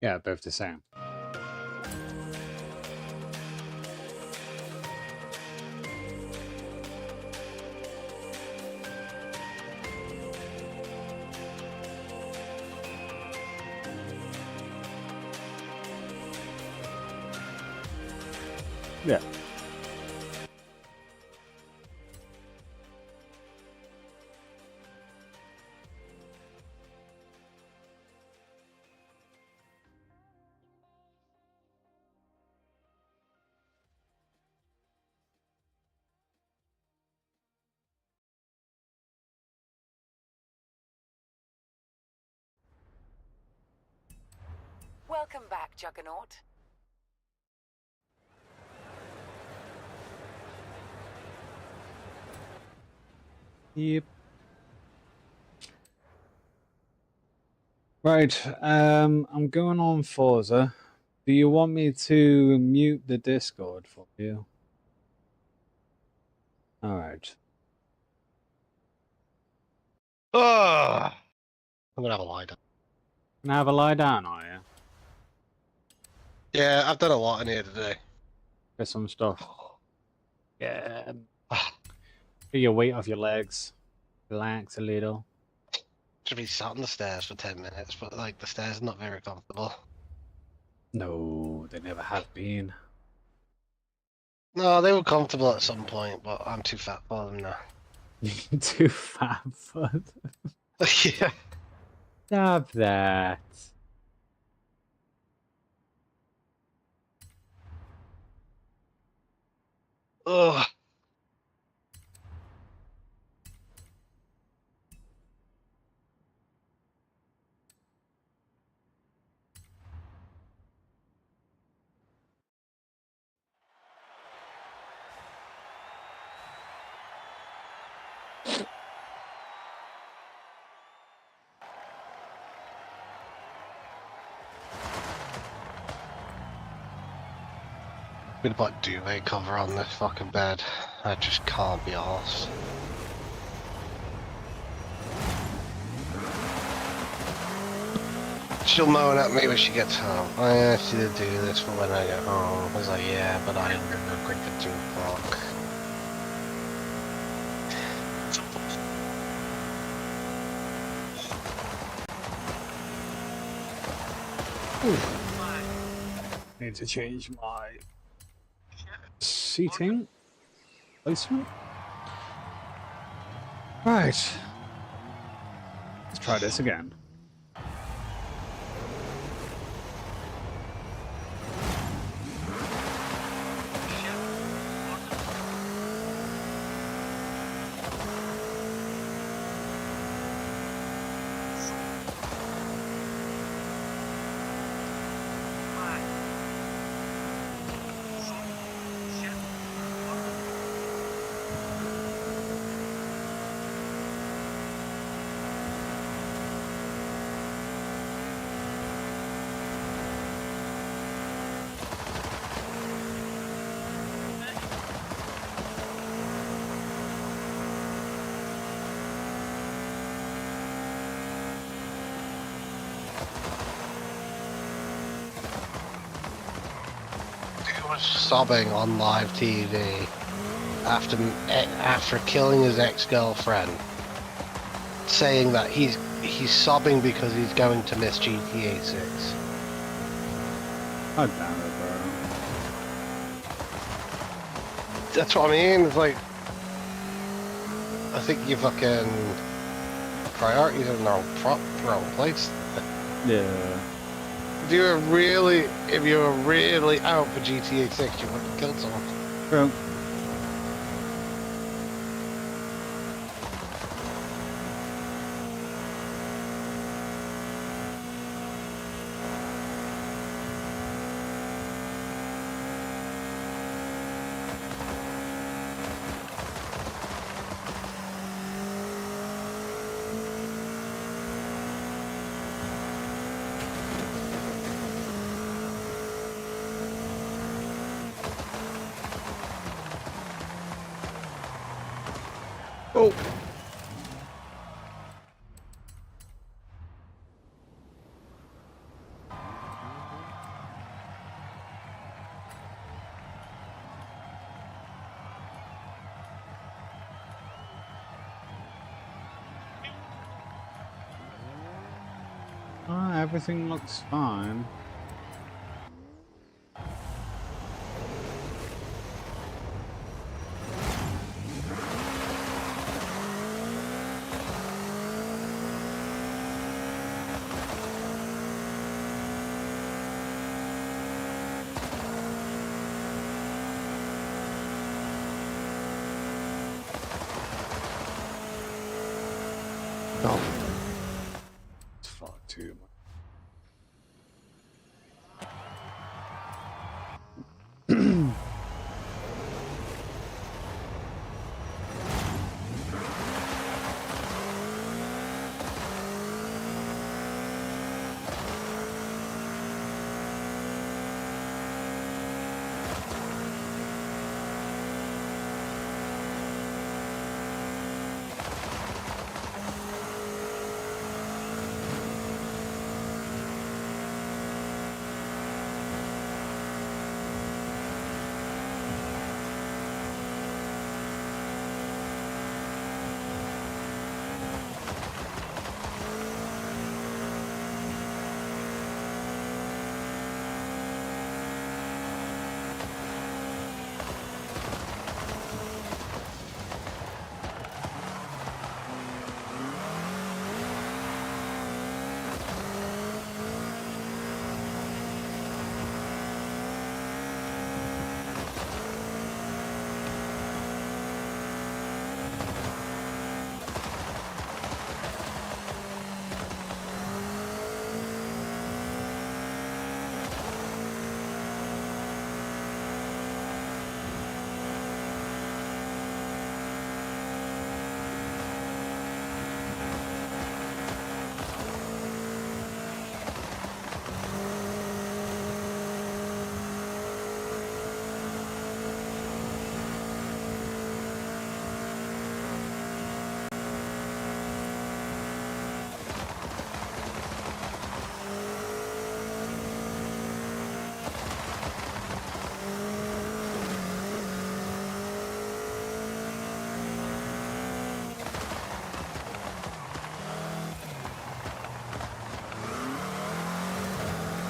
Yeah, both the same. Yeah. Welcome back, Juggernaut. Yep. Right, I'm going on Forza. Do you want me to mute the Discord for you? All right. Oh, I'm gonna have a lie down. Now have a lie down, are you? Yeah, I've done a lot in here today. Get some stuff. Yeah. Get your weight off your legs. Relax a little. Should be sat on the stairs for 10 minutes, but like the stairs are not very comfortable. No, they never have been. No, they were comfortable at some point, but I'm too fat for them now. Too fat for them. Yeah. Stop that. Ugh. I'm gonna put a duvet cover on this fucking bed. I just can't be arsed. She'll moan at me when she gets home. I asked you to do this for when I get home. I was like, yeah, but I only go quick at 2 o'clock. Need to change my seating placement. Right. Let's try this again. Sobbing on live TV after killing his ex-girlfriend, saying that he's sobbing because he's going to miss GTA 6. God damn it, bro. That's what I mean. It's like, I think you fucking priorities are in the wrong place. Yeah. If you were really out for GTA 6, you wouldn't have killed someone. True. Oh. everything looks fine. Oh. It's far too much.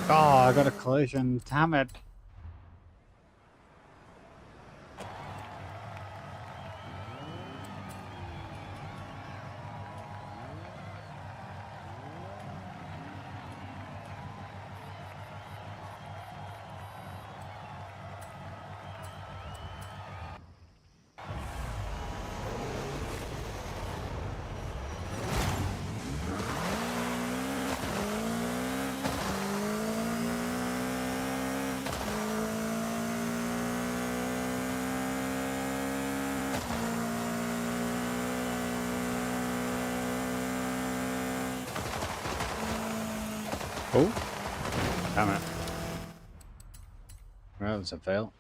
Oh, I got a collision. Damn it. Oh, damn it. Well, that was a fail.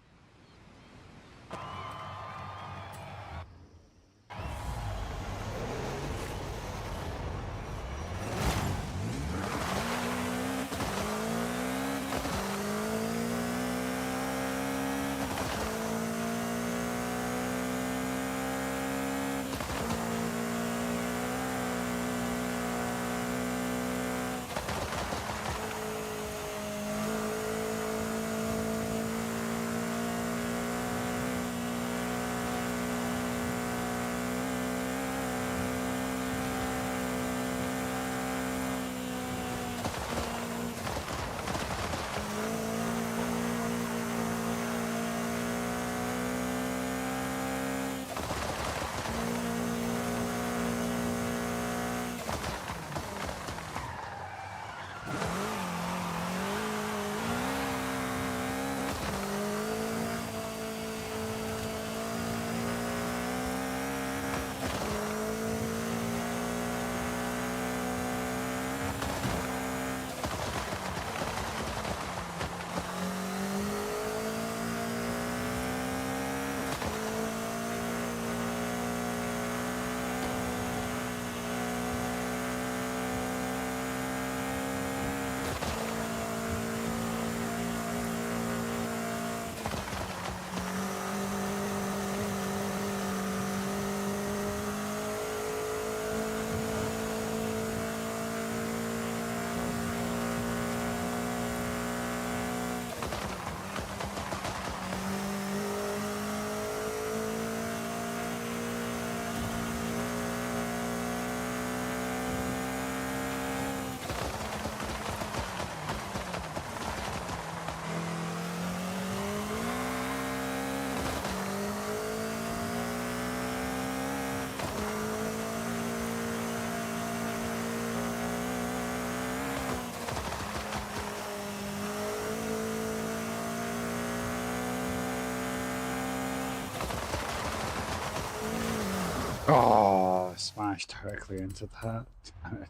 Oh, smashed directly into that. Damn it.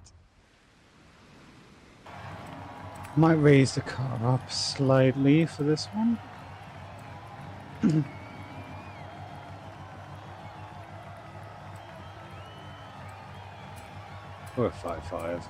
Might raise the car up slightly for this one. 5.5.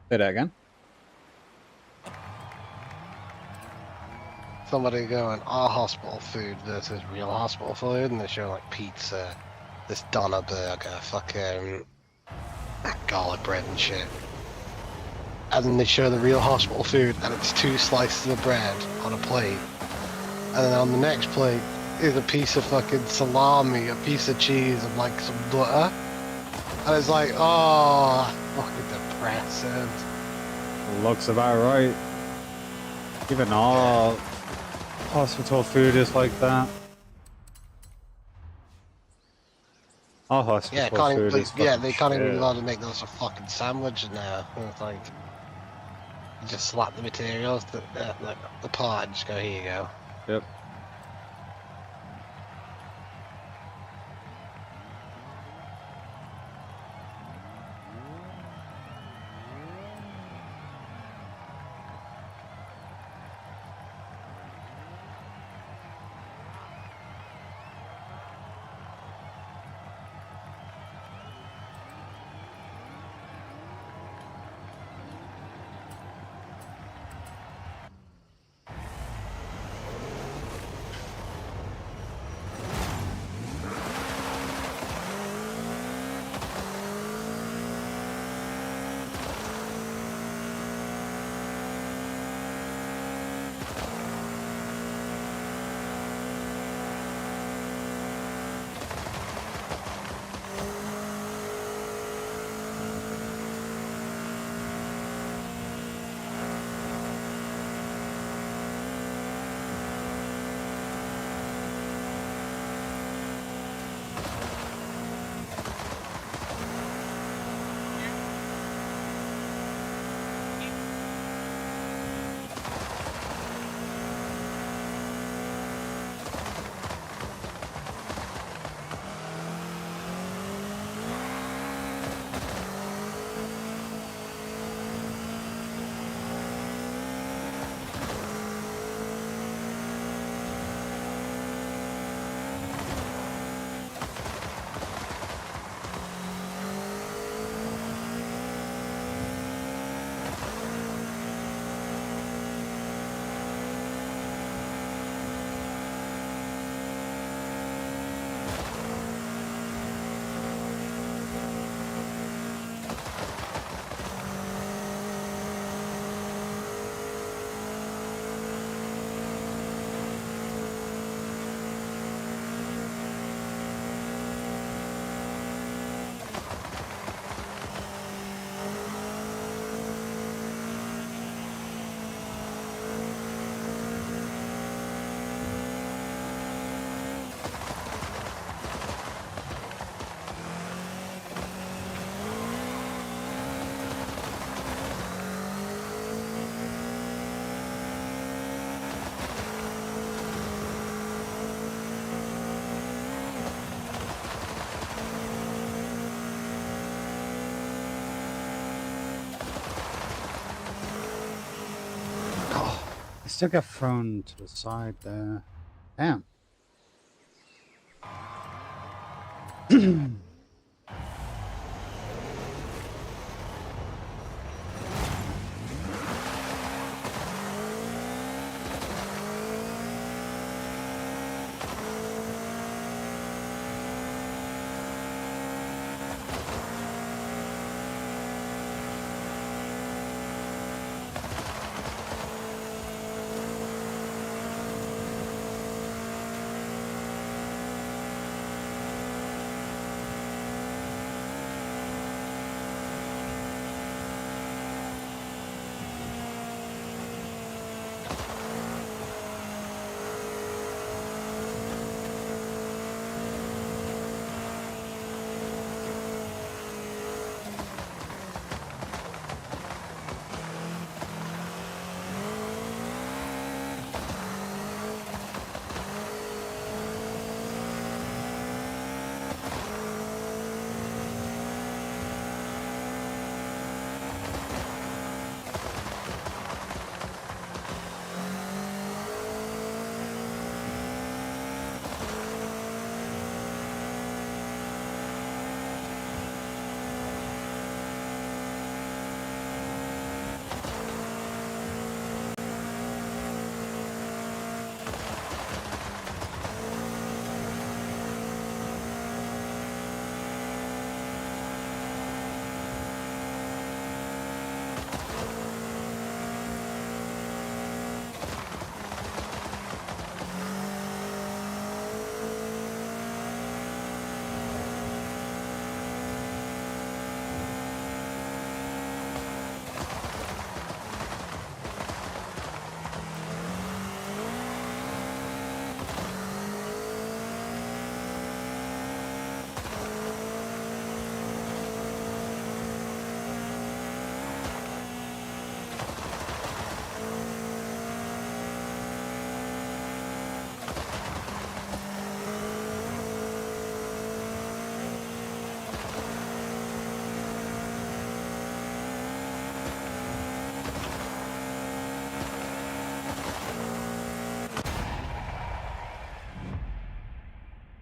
Say that again. Somebody going, our hospital food versus real hospital food, and they show like pizza, this doner burger, fucking garlic bread and shit. And then they show the real hospital food, and it's 2 slices of bread on a plate. And then on the next plate is a piece of fucking salami, a piece of cheese, and like some butter. And it's like, oh, fucking depressing. Looks about right. Even all hospital food is like that. All hospital Yeah, can't food even, is yeah, fucking they can't even shit. allow to make those a fucking sandwich now. And it's like, you just slap the materials, like the part, and just go, here you go. Yep. I still got thrown to the side there. Damn.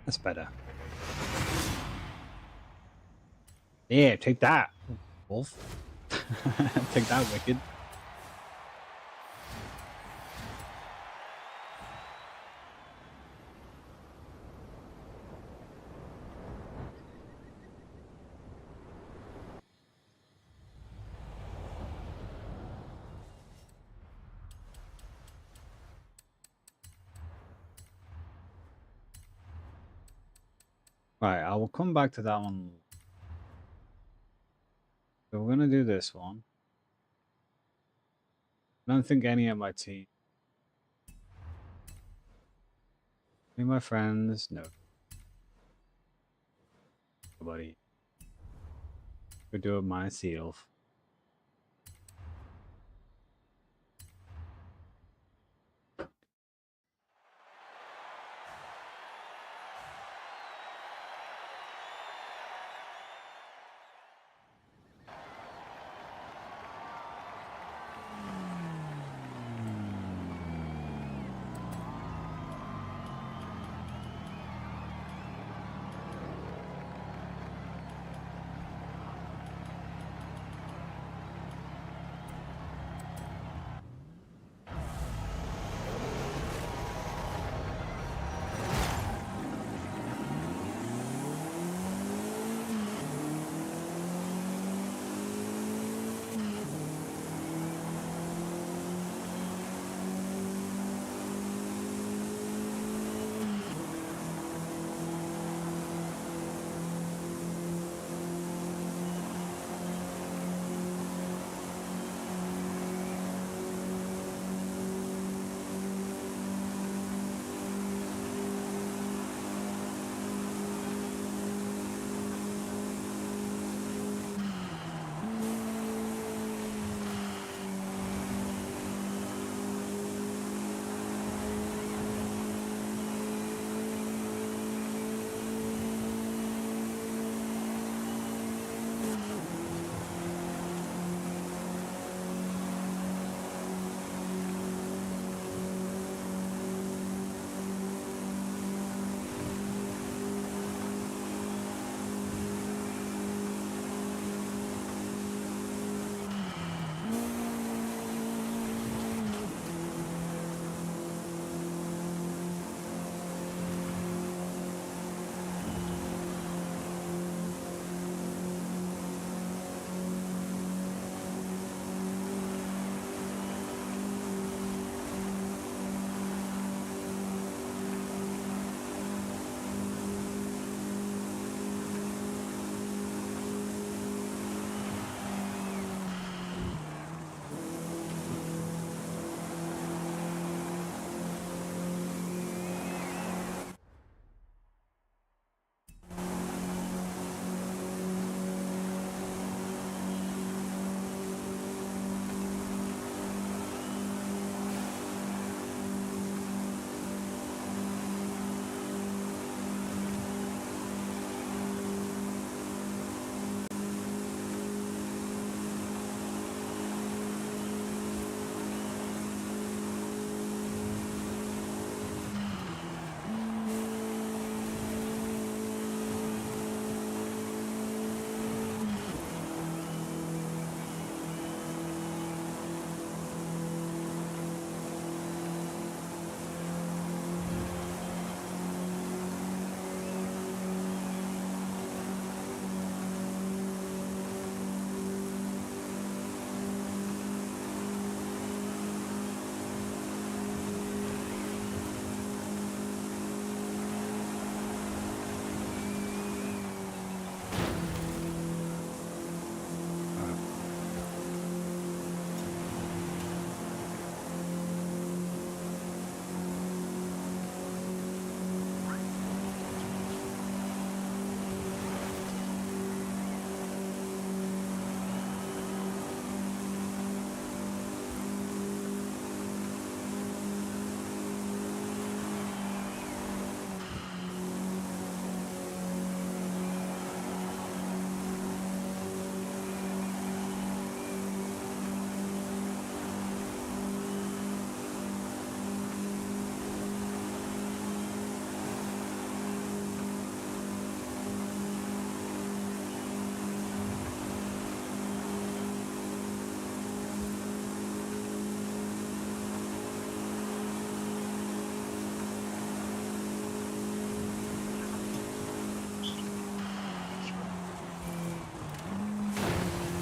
That's better. Yeah, take that, wolf. Take that, wicked. Right, I will come back to that one. So we're gonna do this one. I don't think any of my team. Any of my friends? No. Nobody. Could do it myself.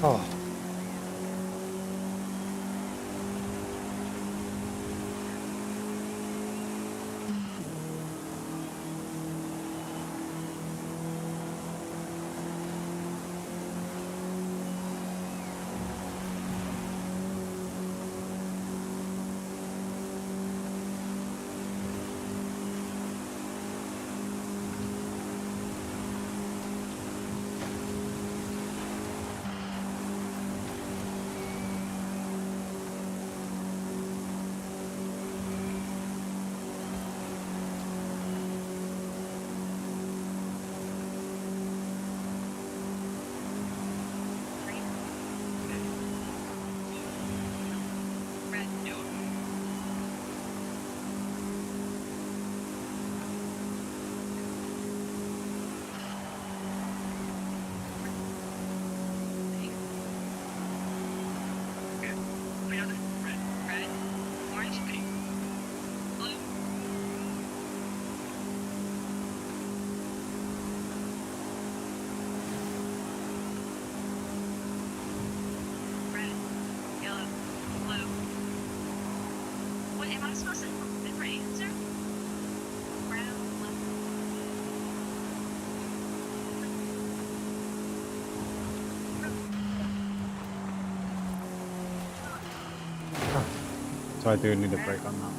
Oh. So I do need a break on that.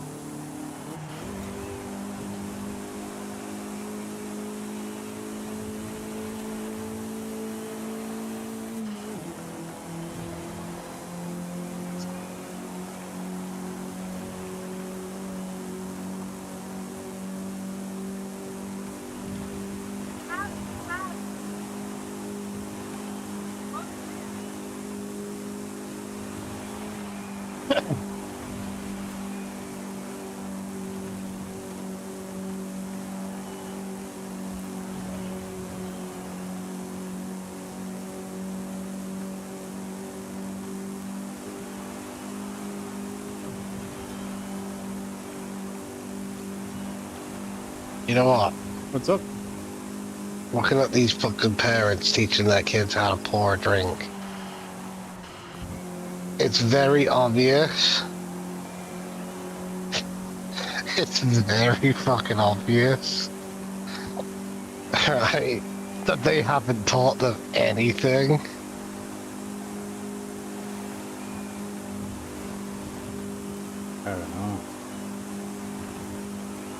You know what? What's up? Looking at these fucking parents teaching their kids how to pour a drink. It's very obvious. It's very fucking obvious. Right? That they haven't taught them anything. I don't know.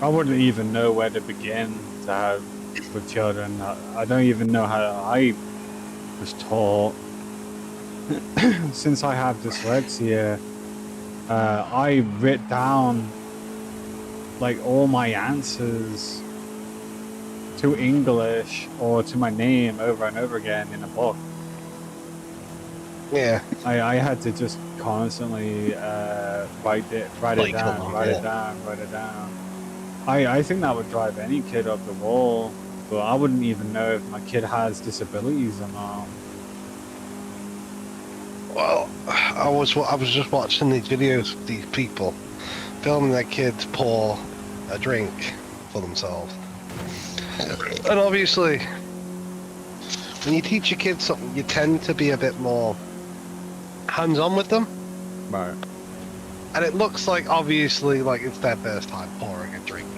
I wouldn't even know where to begin to have with children. I don't even know how I was taught. Since I have dyslexia, I writ down like all my answers to English or to my name over and over again in a book. Yeah. I had to just constantly write it down. I think that would drive any kid up the wall, but I wouldn't even know if my kid has disabilities or not. Well, I was just watching these videos of these people filming their kids pour a drink for themselves. And obviously, when you teach your kids something, you tend to be a bit more hands-on with them. Right. And it looks like, obviously, like it's their first time pouring a drink.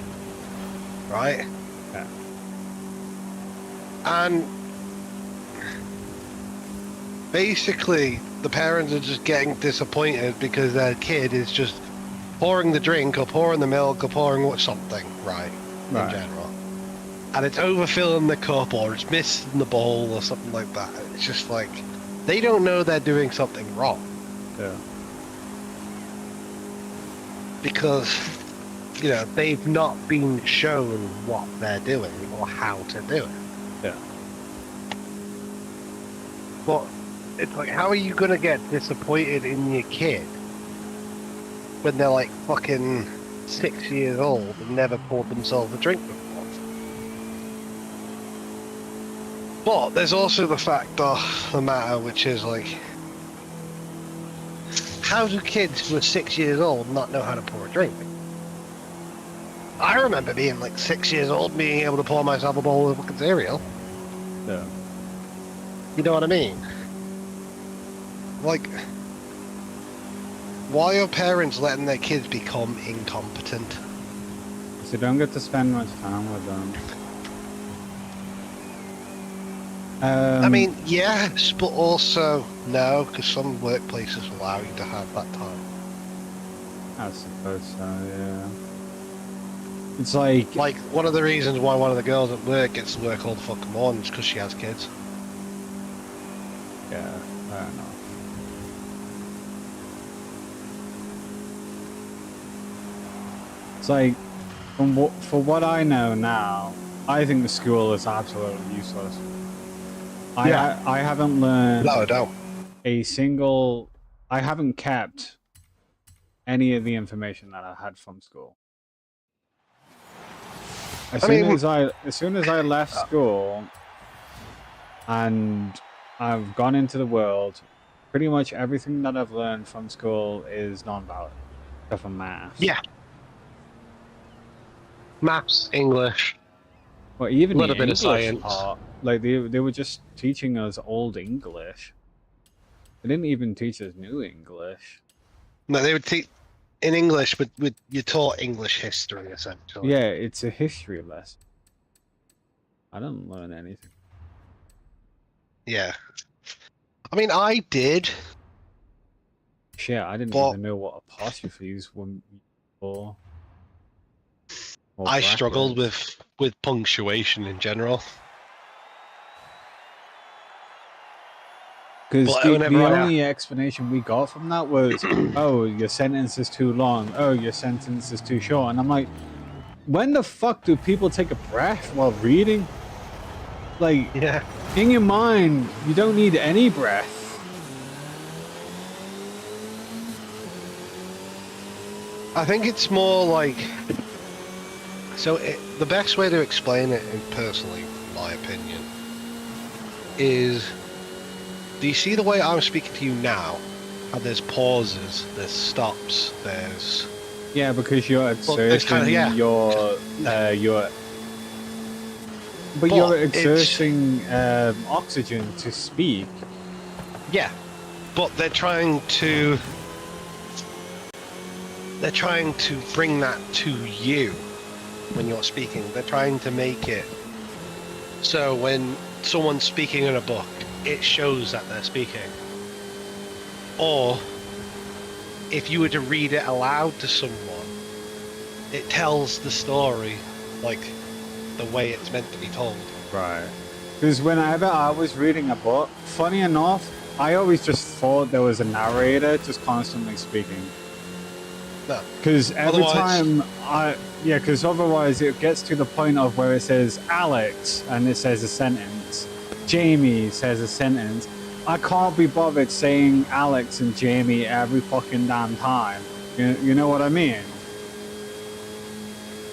Right? Yeah. And basically, the parents are just getting disappointed because their kid is just pouring the drink or pouring the milk or pouring something, right? In general. And it's overfilling the cup or it's missing the bowl or something like that. It's just like, they don't know they're doing something wrong. Yeah. Because, you know, they've not been shown what they're doing or how to do it. Yeah. But it's like, how are you going to get disappointed in your kid when they're like fucking 6 years old and never poured themselves a drink before? But there's also the fact of the matter, which is like, how do kids who are 6 years old not know how to pour a drink? I remember being like 6 years old, being able to pour myself a bowl of fucking cereal. Yeah. You know what I mean? like, why are parents letting their kids become incompetent? So you don't get to spend much time with them. I mean, yes, but also no, because some workplaces allow you to have that time. I suppose so, yeah. It's like... Like, one of the reasons why one of the girls at work gets to work all the fucking morning is because she has kids. Yeah, I don't know. It's like, for what I know now, I think the school is absolutely useless. I haven't learned No, I don't. a single... I haven't kept any of the information that I had from school. As soon as I left school and I've gone into the world, pretty much everything that I've learned from school is non-valid, except for maths. Yeah. Maths, English, Well, even a little the bit of English science. part, like they were just teaching us old English. They didn't even teach us new English. No, they would teach in English, but you taught English history essentially. Yeah, it's a history lesson. I didn't learn anything. Yeah. I mean, I did. Shit, I didn't even know what apostrophes were for. I struggled with punctuation in general. Because the only explanation we got from that was, oh, your sentence is too long. Oh, your sentence is too short. And I'm like, when the fuck do people take a breath while reading? Like, yeah. In your mind, you don't need any breath. I think it's more like... So the best way to explain it, personally, in my opinion, is... Do you see the way I'm speaking to you now? How there's pauses, there's stops, there's... Yeah, because you're exerting But you're exerting oxygen to speak. Yeah, but they're trying to bring that to you when you're speaking. They're trying to make it so when someone's speaking in a book, it shows that they're speaking. Or if you were to read it aloud to someone, it tells the story like the way it's meant to be told. Right. Because whenever I was reading a book, funny enough, I always just thought there was a narrator just constantly speaking. No. Because because otherwise it gets to the point of where it says Alex and it says a sentence. Jamie says a sentence. I can't be bothered saying Alex and Jamie every fucking damn time. You know what I mean?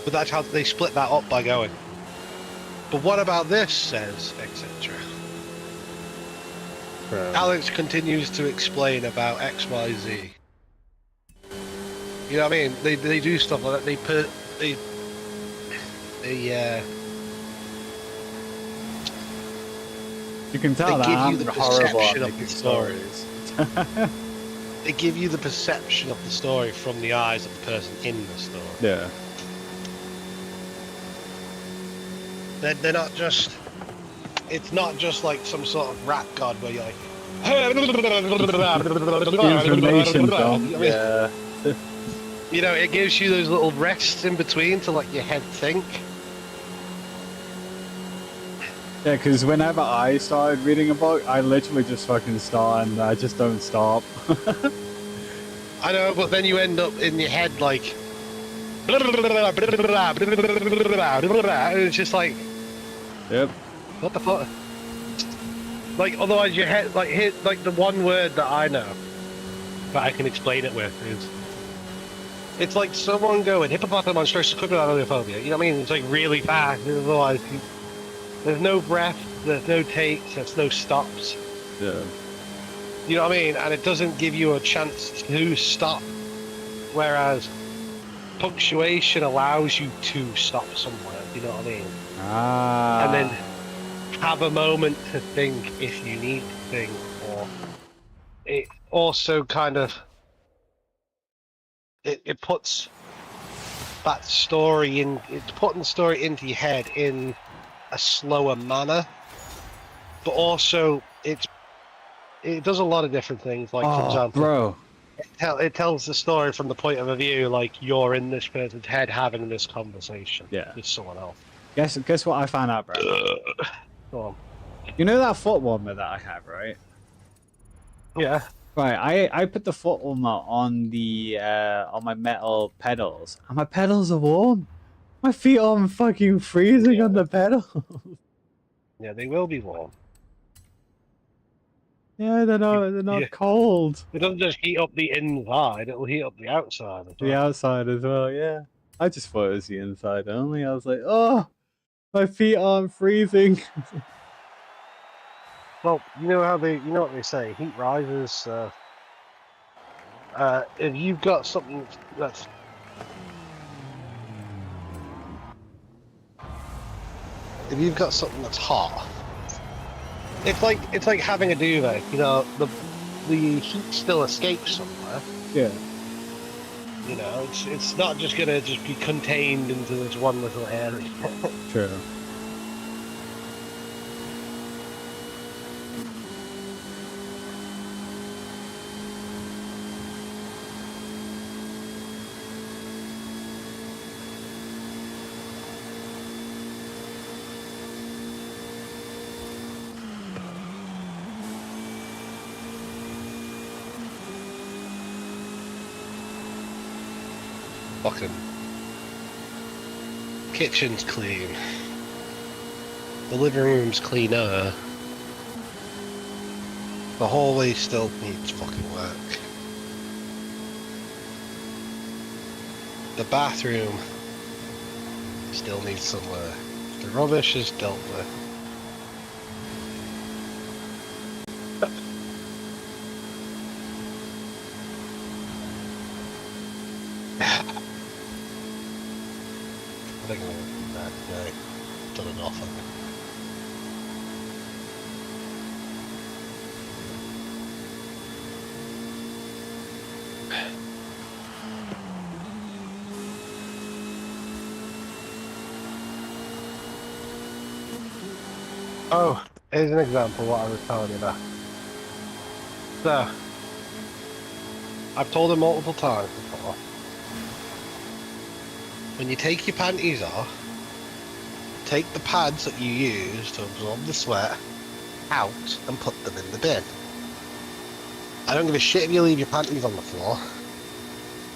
But that's how they split that up by going, but what about this says, etc. Alex continues to explain about XYZ. You know what I mean? They do stuff like that. You can tell that I'm horrible at making stories. They give you the perception of the story from the eyes of the person in the story. Yeah. They're not just... It's not just like some sort of rap god where you're like... Information dump, yeah. You know, it gives you those little rests in between to let your head think. Yeah, because whenever I started reading a book, I literally just fucking start and I just don't stop. I know, but then you end up in your head like... And it's just like... Yep. What the fuck? Like, otherwise your head, like, hit, like, the one word that I know that I can explain it with is... It's like someone going, hippopotamonstros phobia. You know what I mean? It's like really fast, otherwise... There's no breath, there's no takes, there's no stops. Yeah. You know what I mean? And it doesn't give you a chance to stop. Whereas punctuation allows you to stop somewhere, you know what I mean? Ah. And then have a moment to think if you need to think, or it also kind of it puts that story in. It's putting the story into your head in a slower manner, but also it does a lot of different things. Like for Oh, example, bro. it tells the story from the point of a view like you're in this person's head having this conversation Yeah. with someone else. Guess what I found out, bro? Go on. You know that foot warmer that I have, right? Yeah. Right, I put the foot warmer on the on my metal pedals, and my pedals are warm. My feet are fucking freezing on the pedals. Yeah, they will be warm. Yeah, they're not Yeah. cold. It doesn't just heat up the inside; it'll heat up the outside as The well. outside as well, yeah. I just thought it was the inside only. I was like, oh, my feet aren't freezing. Well, you know what they say: heat rises. If you've got something that's hot, it's like having a duvet. You know, the heat still escapes somewhere. Yeah. You know, it's not just gonna just be contained into this one little area. True. Fucking kitchen's clean. The living room's cleaner. The hallway still needs fucking work. The bathroom still needs some work. The rubbish is dealt with. I think I'm gonna do that today. Done enough of it. Oh, here's an example of what I was telling you about. So, I've told him multiple times before. When you take your panties off, take the pads that you use to absorb the sweat out and put them in the bin. I don't give a shit if you leave your panties on the floor.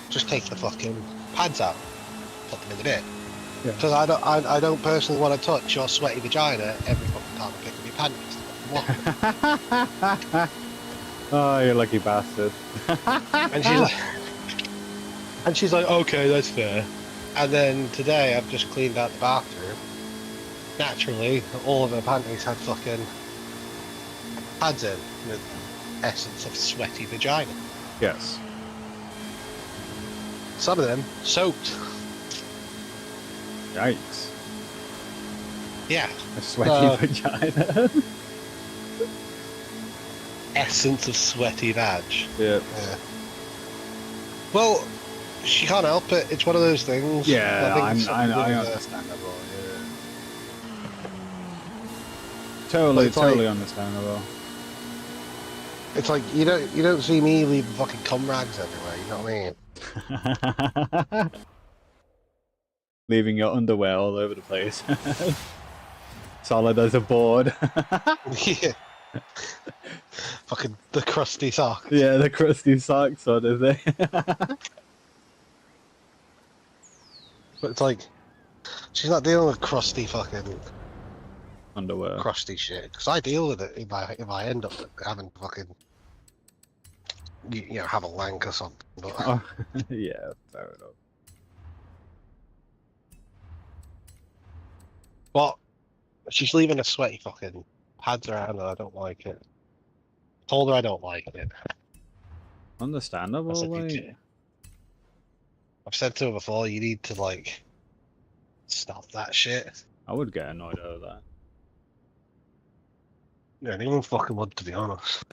Just take the fucking pads out, put them in the bin. Yeah. Because I don't personally want to touch your sweaty vagina every fucking time I pick up your panties. Oh, you lucky bastard. And she's like, okay, that's fair. And then today I've just cleaned out the bathroom. Naturally, all of her panties had fucking pads in with essence of sweaty vagina. Yes. Some of them soaked. Yikes. Yeah. A sweaty vagina. Essence of sweaty vag. Yeah. Yeah. Well, she can't help it. It's one of those things. Yeah, I understandable. Yeah. Totally understandable. It's like you don't see me leaving fucking cum rags everywhere. You know what I mean? Leaving your underwear all over the place. Solid as a board. Yeah. Fucking the crusty sock. Yeah, the crusty socks, what is it? But it's like she's not dealing with crusty fucking Underwear. crusty shit. Because I deal with it if I end up having fucking you know have a lank or something. But Oh, yeah, fair enough. but she's leaving a sweaty fucking pads around and I don't like it. Told her I don't like it. Understandable, like. I've said to her before, you need to like stop that shit. I would get annoyed over that. Yeah, anyone fucking would, to be honest.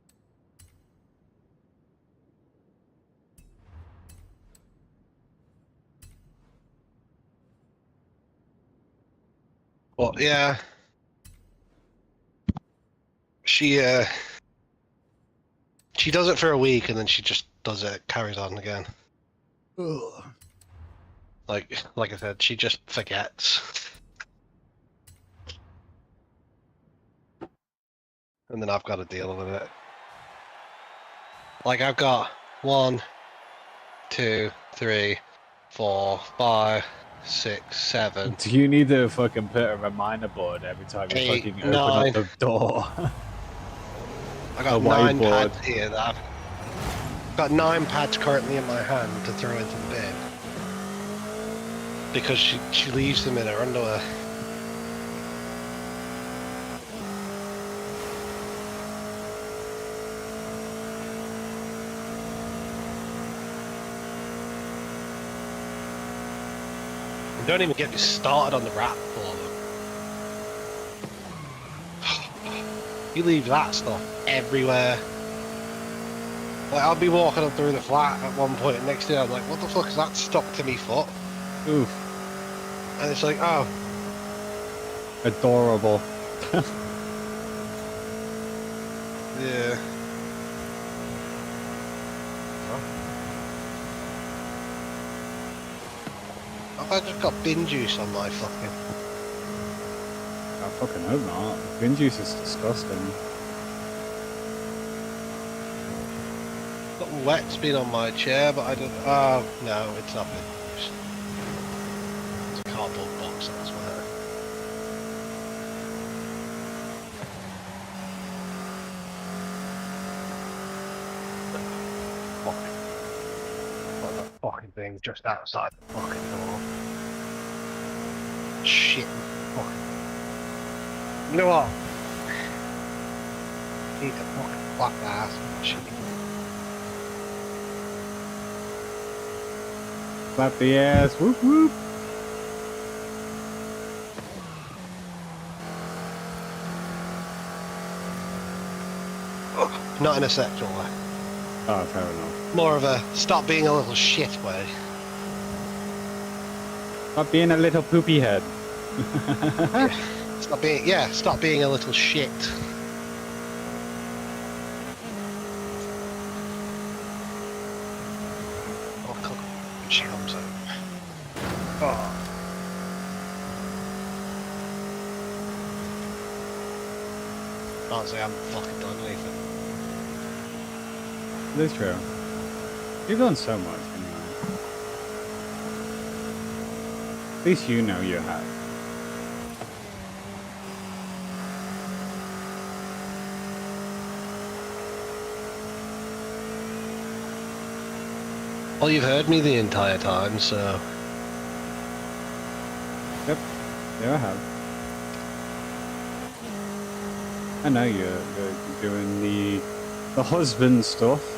But yeah, she does it for a week and then she just does it, carries on again. Ugh. Like I said, she just forgets. And then I've got to deal with it. Like I've got 1, 2, 3, 4, 5, 6, 7, Do you need to fucking put a reminder board every time you 8, fucking open 9. up the door? I got A 9 whiteboard. pads here that I've got 9 pads currently in my hand to throw into the bin. Because she leaves them in her underwear. And don't even get me started on the rat for them. You leave that stuff everywhere. Like I'll be walking up through the flat at one point and next day I'm like, what the fuck is that stuck to me foot? Oof. And it's like, oh. Adorable. Yeah. Have I just got bin juice on my fucking... I fucking hope not. Bin juice is disgusting. Got wet spin on my chair, but I don't... Oh, no, it's not bin juice. It's a cardboard box, I swear. That fucking thing just outside the fucking door. Shit. Fucking. You know what? Need a fucking black ass shit. Clap the ass. Whoop whoop. Not in a sexual way. Oh, fair enough. More of a stop being a little shit way. Stop being a little poopy head. Stop being a little shit. Oh, cook. She comes out. Oh. Can't say I haven't fucking done anything. That's true. You've done so much anyway. At least you know you have. Well, you've heard me the entire time, so... Yep. Yeah, I have. I know you're doing the husband stuff.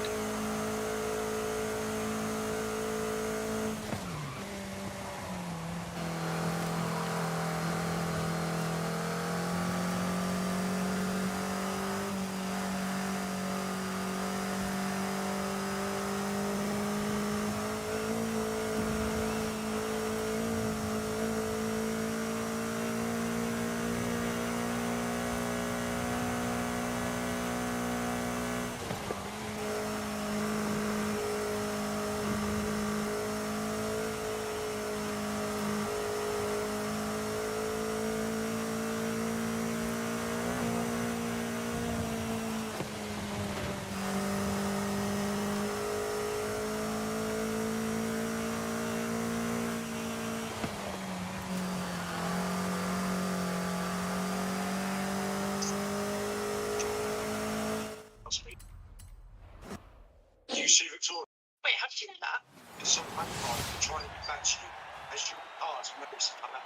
You see Victoria. Wait, how did you know that? It's some man card trying to catch you as you pass moves come out.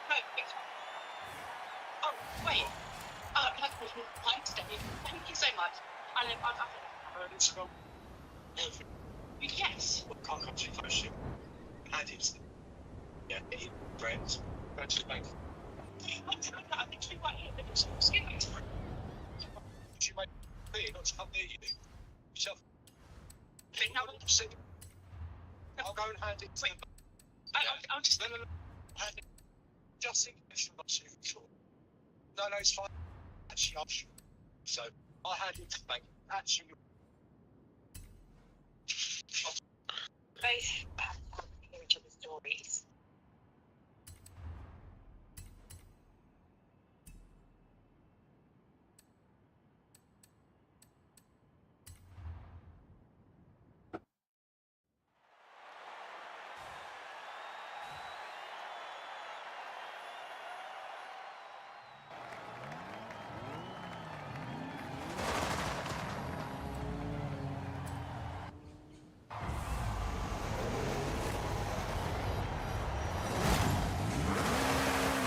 No, it's... Oh, wait. Oh, that's fine today. Thank you so much. I've heard Instagram. Yes. Well, can't come too close to you. And it's... Yeah, friends. Friends is like... I think she might hear the skin. She might be, not to come near you. Yourself. I'll go and hand it to I'll just... No. Hand it. just in case you're not too sure. No, it's fine. Actually, I'm sure. So I had it like actually. Both have each other's stories.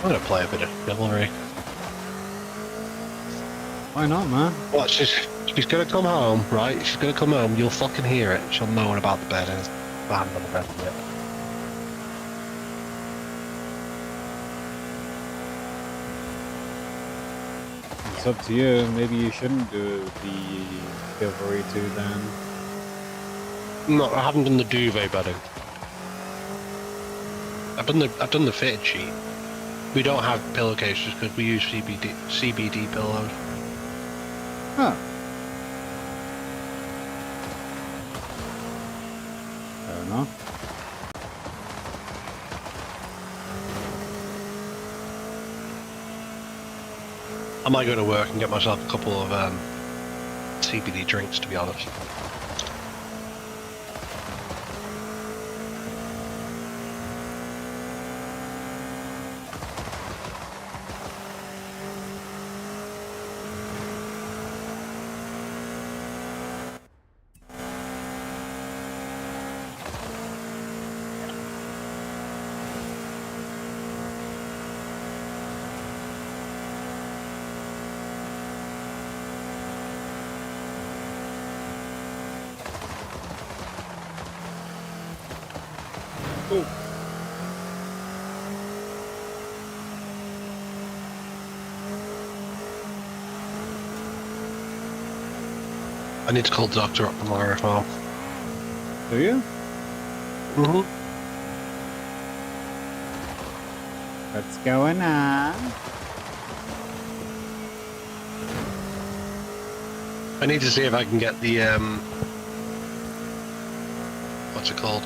I'm gonna play a bit of chivalry. Why not, man? What? She's gonna come home, right? She's gonna come home. You'll fucking hear it. She'll moan about the bed and band on the bed of it. It's up to you. Maybe you shouldn't do the chivalry too then. No, I haven't done the duvet bedding. I've done the fitted sheet. We don't have pillowcases because we use CBD pillows. Huh. Fair enough. I might go to work and get myself a couple of CBD drinks, to be honest. Cool. I need to call the doctor up tomorrow as well. Do you? Mm-hmm. What's going on? I need to see if I can get the what's it called?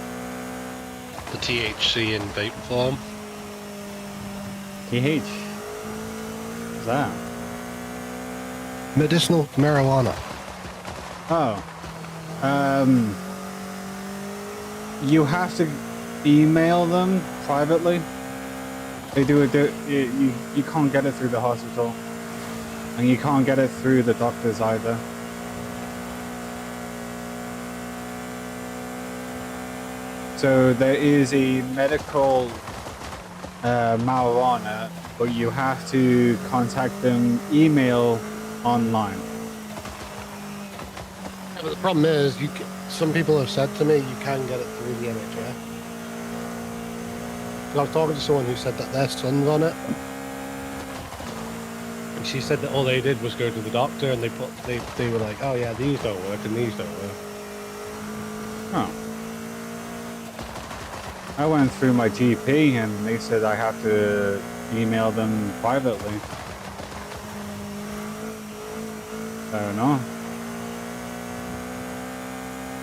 The THC in vape form. TH. What's that? Medicinal marijuana. Oh. You have to email them privately. They do it. You can't get it through the hospital, and you can't get it through the doctors either. So there is a medical marijuana, but you have to contact them, email, online. Yeah, but the problem is, some people have said to me you can get it through the NHS. I was talking to someone who said that their son's on it, and she said that all they did was go to the doctor and they were like, oh yeah, these don't work and these don't work. Oh. I went through my GP and they said I have to email them privately. I don't know.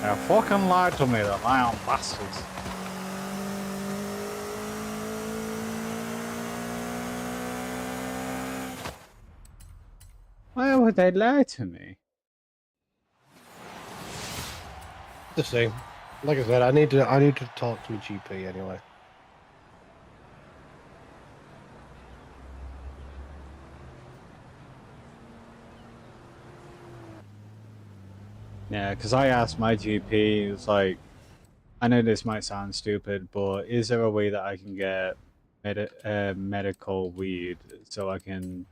They fucking lied to me, the lying bastards. Why would they lie to me? The same. Like I said, I need to talk to my GP anyway. Yeah, because I asked my GP, it was like, I know this might sound stupid, but is there a way that I can get medical weed so I can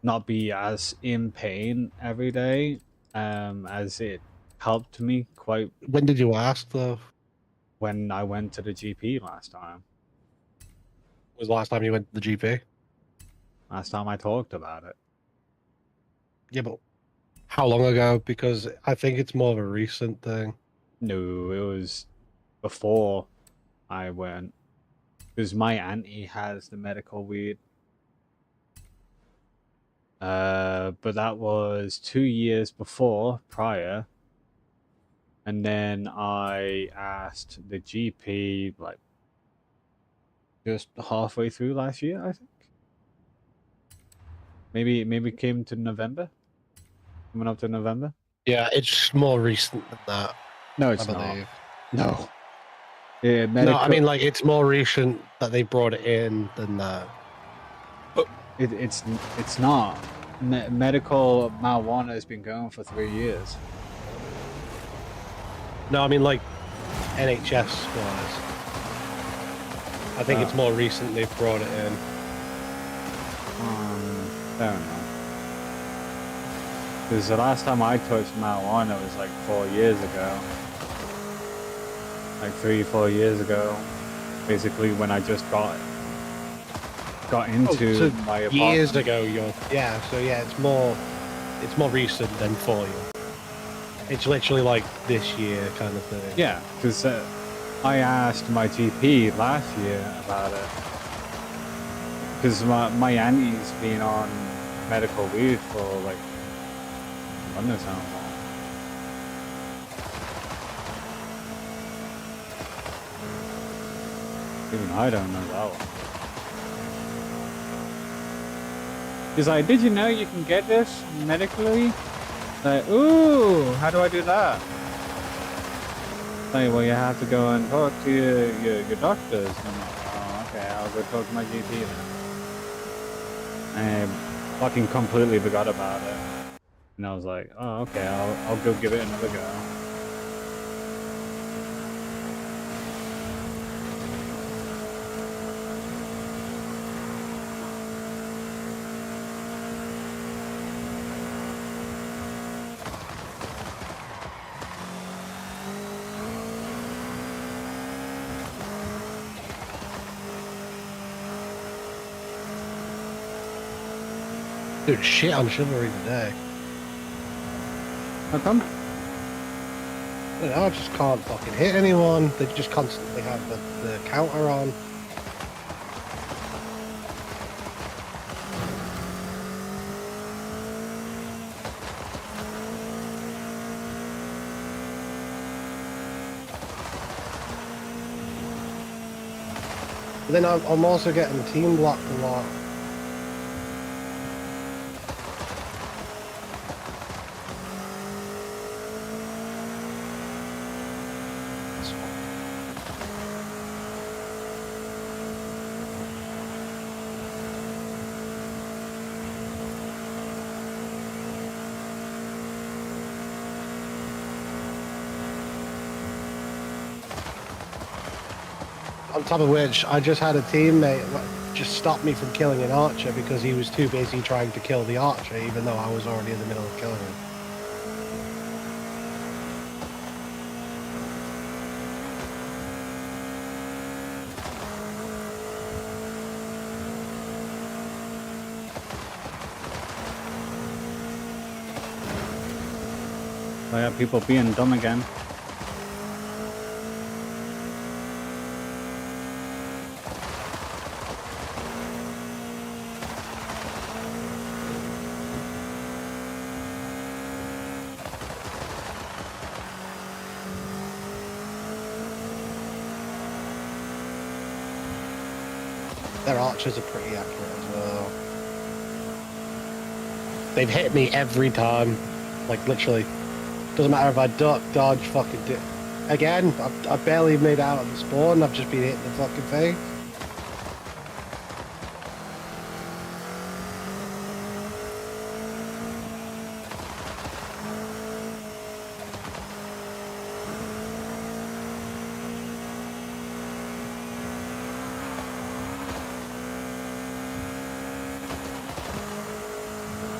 not be as in pain every day as it helped me quite When did you ask though? when I went to the GP last time. Was the last time you went to the GP? Last time I talked about it. Yeah, but how long ago? Because I think it's more of a recent thing. No, it was before I went. Because my auntie has the medical weed. But that was 2 years prior. And then I asked the GP like just halfway through last year, I think. Maybe came to November. Coming up to November. Yeah, it's more recent than that. No, it's I not. believe. No. Yeah, medical. No, I mean like it's more recent that they brought it in than that. It's not. Medical marijuana has been going for 3 years. No, I mean like NHS wise. I think it's more recent they've brought it in. I don't know. Because the last time I touched marijuana was like 4 years ago. Like 3-4 years ago. Basically when I just got into my apartment. Years ago, yeah. So yeah, it's more recent than for you. It's literally like this year kind of thing. Yeah, because I asked my GP last year about it. Because my auntie's been on medical weed for like, goodness how long. Even I don't know that one. He's like, did you know you can get this medically? Like, ooh, how do I do that? Like, well, you have to go and talk to your doctors. And I'm like, oh, okay, I'll go talk to my GP then. I fucking completely forgot about it. And I was like, oh, okay, I'll go give it another go. Dude, shit on chivalry today. How come? I don't know, I just can't fucking hit anyone. They just constantly have the counter on. But then I'm also getting team blocked a lot. On top of which, I just had a teammate just stop me from killing an archer because he was too busy trying to kill the archer, even though I was already in the middle of killing him. I have people being dumb again. Their archers are pretty accurate as well. They've hit me every time. Like, literally. Doesn't matter if I duck, dodge, fucking do. Again, I barely made it out of the spawn. I've just been hitting the fucking face.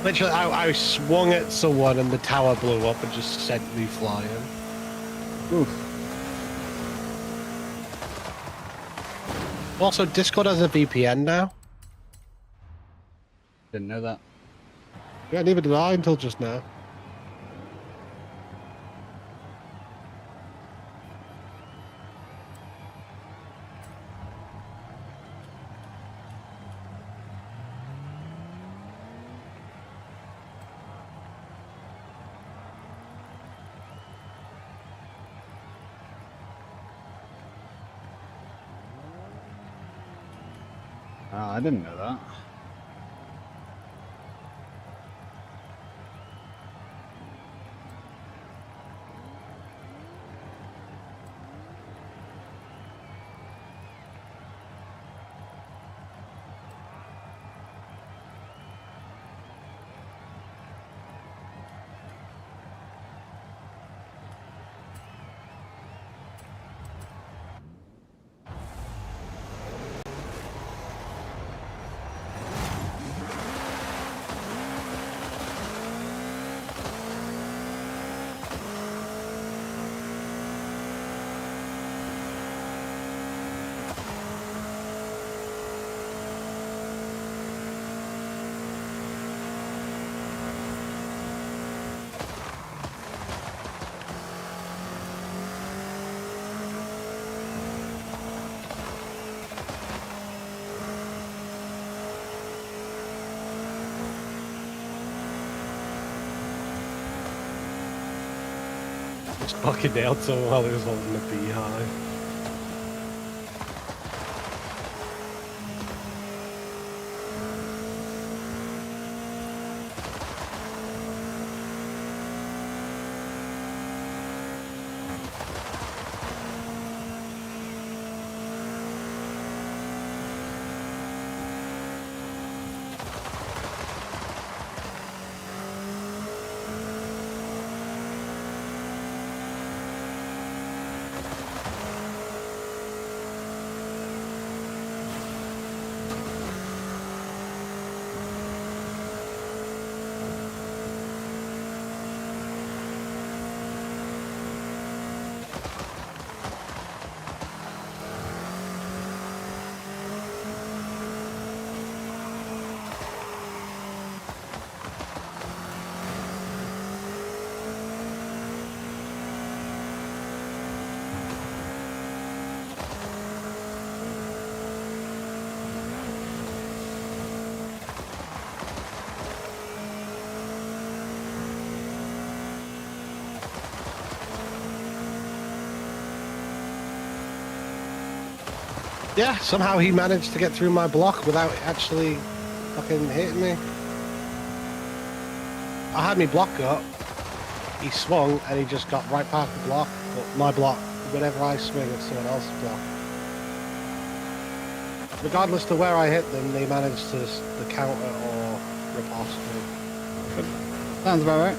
Literally, I swung at someone and the tower blew up and just sent me flying. Oof. Also, Discord has a VPN now. Didn't know that. Yeah, neither did I until just now. I didn't know that. Just fucking nailed someone while he was holding a beehive. Yeah, somehow he managed to get through my block without actually fucking hitting me. I had me block up, he swung and he just got right past the block, but my block, whenever I swing, it's someone else's block. Regardless to where I hit them, they managed to the counter or riposte me. Sounds about right.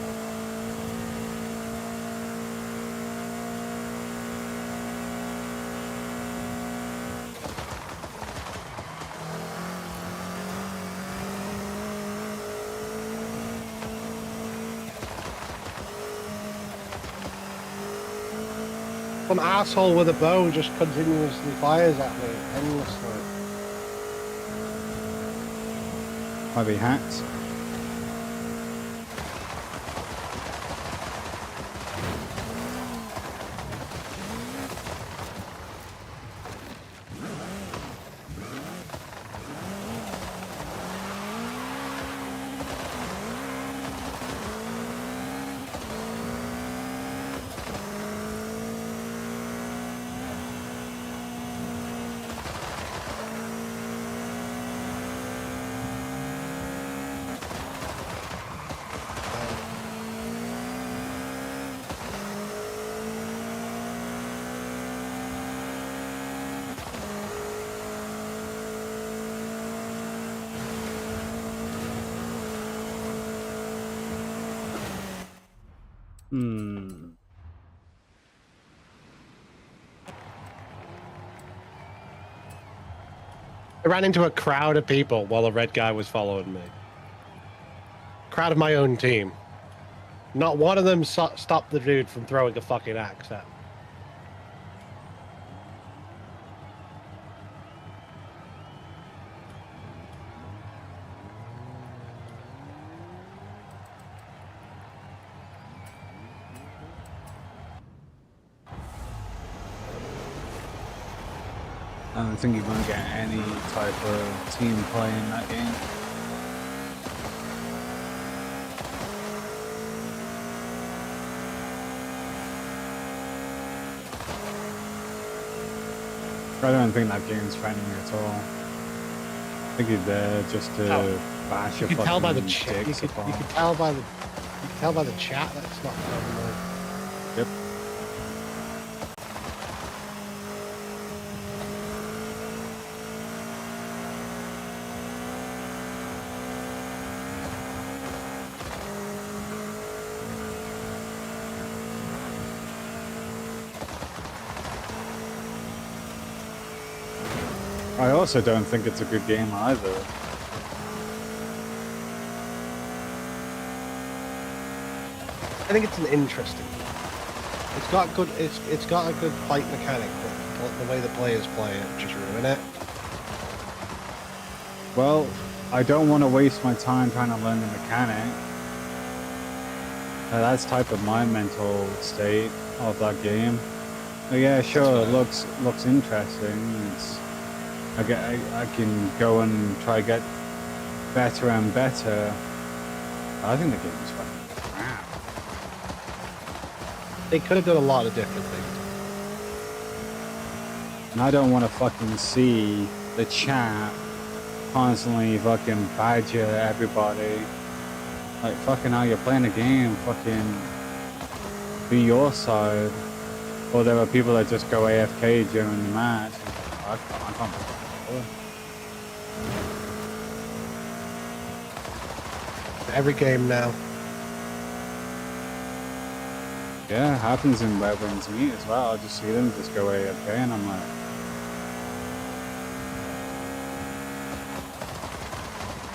Some asshole with a bow just continuously fires at me endlessly. Might be hacked. I ran into a crowd of people while a red guy was following me. Crowd of my own team. Not one of them stopped the dude from throwing a fucking axe at me. I don't think you're going to get any type of team play in that game. I don't think that game's friendly at all. think he's there just to bash You your can tell by the fucking chat. You dicks can apart. tell by the chat that it's not friendly. Yep. I also don't think it's a good game either. I think it's an interesting game. It's got good. It's got a good fight mechanic, but the way the players play it just ruin it. Well, I don't want to waste my time trying to learn the mechanic. That's type of my mental state of that game. But yeah, sure, it looks interesting. I can go and try get better and better. I think the game's fucking crap. They could have done a lot of different things. And I don't want to fucking see the chat constantly fucking badger everybody. Like, fucking how you're playing a game, fucking be your side. Or there are people that just go AFK during the match. I can't be Every game now. Yeah, it happens in Red Wings Meet as well. I just see them just go AFK and I'm like...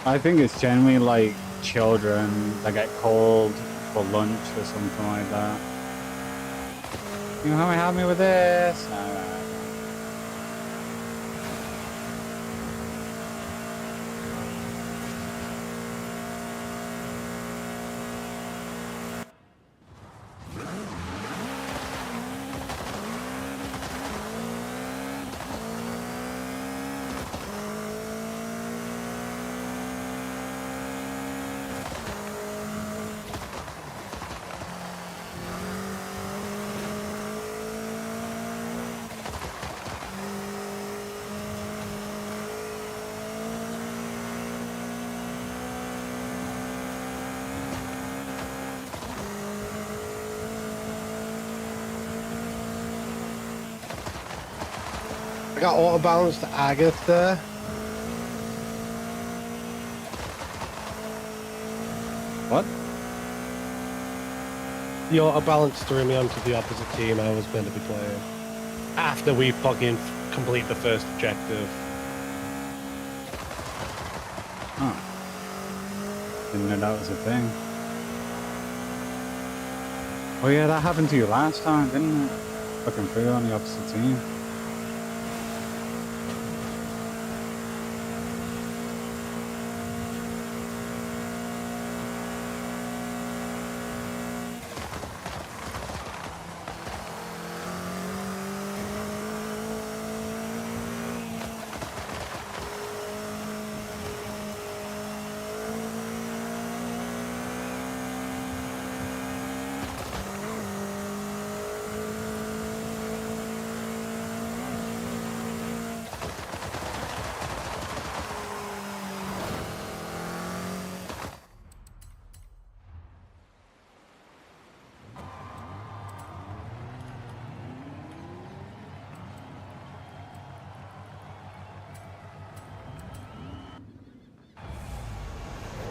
I think it's generally like children that get called for lunch or something like that. You know how to help me with this? I got auto balance to Agath there. What? The auto balance threw me onto the opposite team I was meant to be playing. After we fucking complete the first objective. Huh. Didn't know that was a thing. Oh yeah, that happened to you last time, didn't it? Fucking threw you on the opposite team.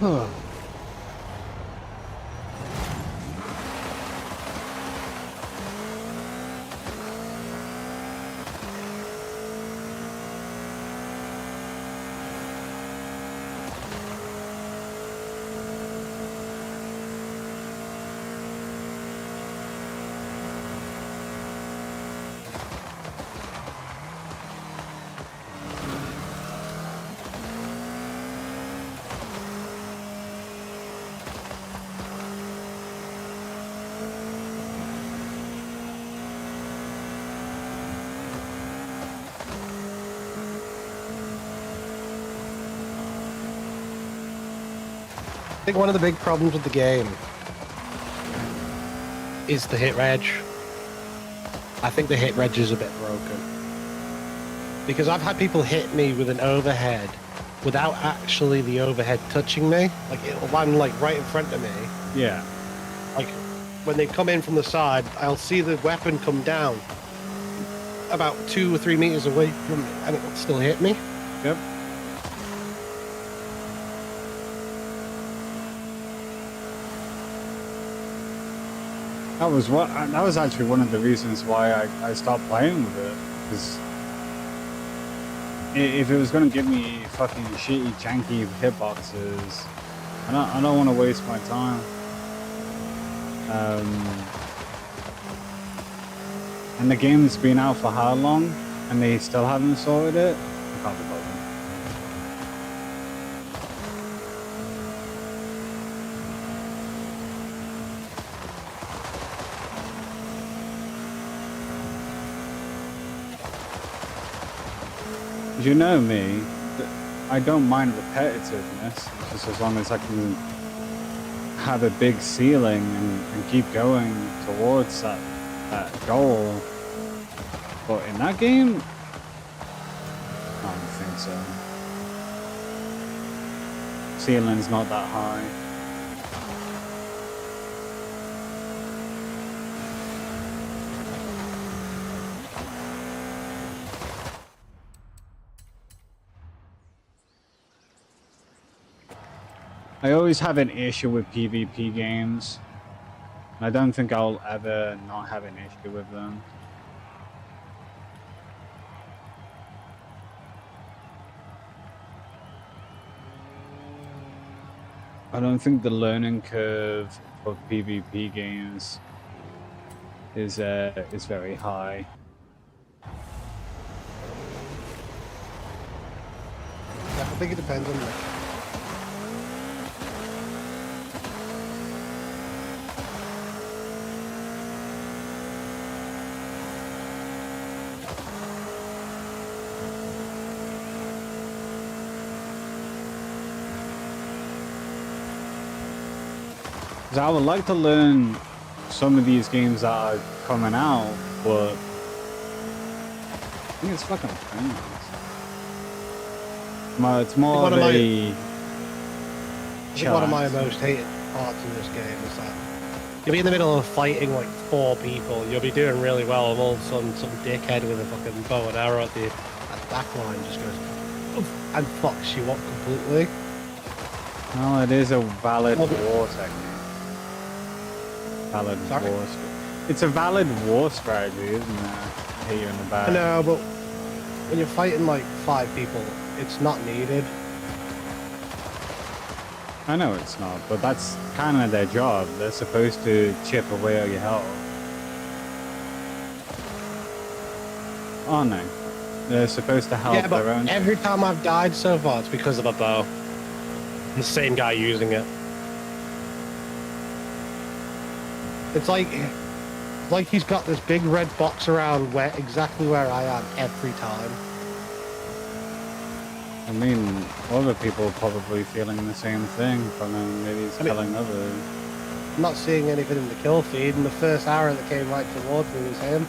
Huh. I think one of the big problems with the game is the hit reg. I think the hit reg is a bit broken. Because I've had people hit me with an overhead without actually the overhead touching me. Like it'll land like right in front of me. Yeah. Like when they come in from the side, I'll see the weapon come down about 2 or 3 meters away from me, and it'll still hit me. Yep. That was actually one of the reasons why I stopped playing with it. Because if it was going to give me fucking shitty, janky hitboxes, I don't want to waste my time. And the game's been out for how long, and they still haven't sorted it? I can't be bothered. You know me, I don't mind repetitiveness, just as long as I can have a big ceiling and keep going towards that goal. But in that game, I don't think so. Ceiling's not that high. I always have an issue with PvP games. I don't think I'll ever not have an issue with them. I don't think the learning curve for PvP games is very high. I think it depends on the... I would like to learn some of these games that are coming out, but I think it's fucking pointless. It's more of a one of my most hated parts of this game is that you'll be in the middle of fighting like 4 people, you'll be doing really well, and all of a sudden some dickhead with a fucking bow and arrow at the back line just goes oof, and fucks you up completely. No, it is a valid war technique. Valid Sorry? war. It's a valid war strategy, isn't it? Hit you in the back. I know, but when you're fighting like 5 people, it's not needed. I know it's not, but that's kind of their job. They're supposed to chip away at your health. Oh no. They're supposed to help their own. Every time I've died so far, it's because of a bow. The same guy using it. It's like he's got this big red box around exactly where I am every time. I mean, other people are probably feeling the same thing from him. Maybe he's killing others. I'm not seeing anything in the kill feed, and the first arrow that came right towards me was him.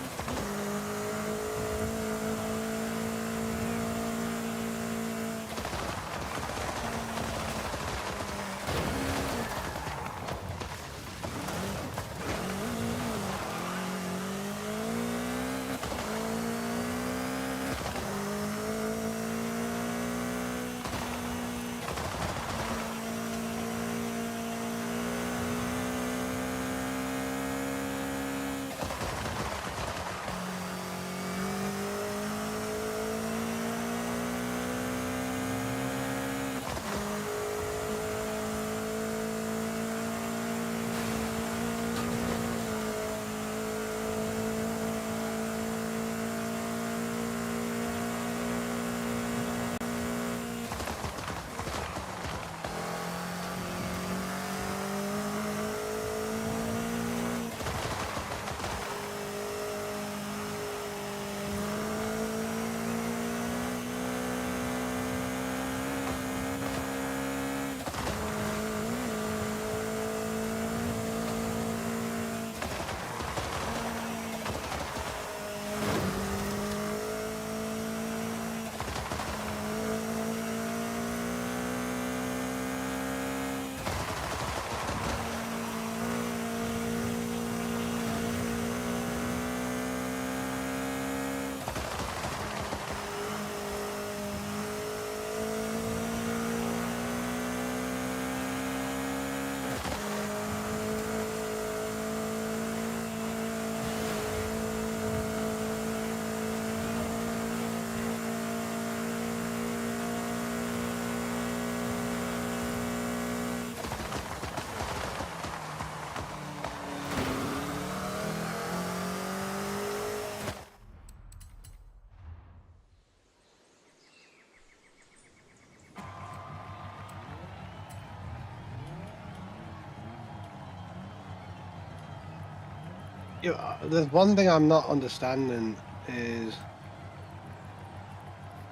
There's one thing I'm not understanding is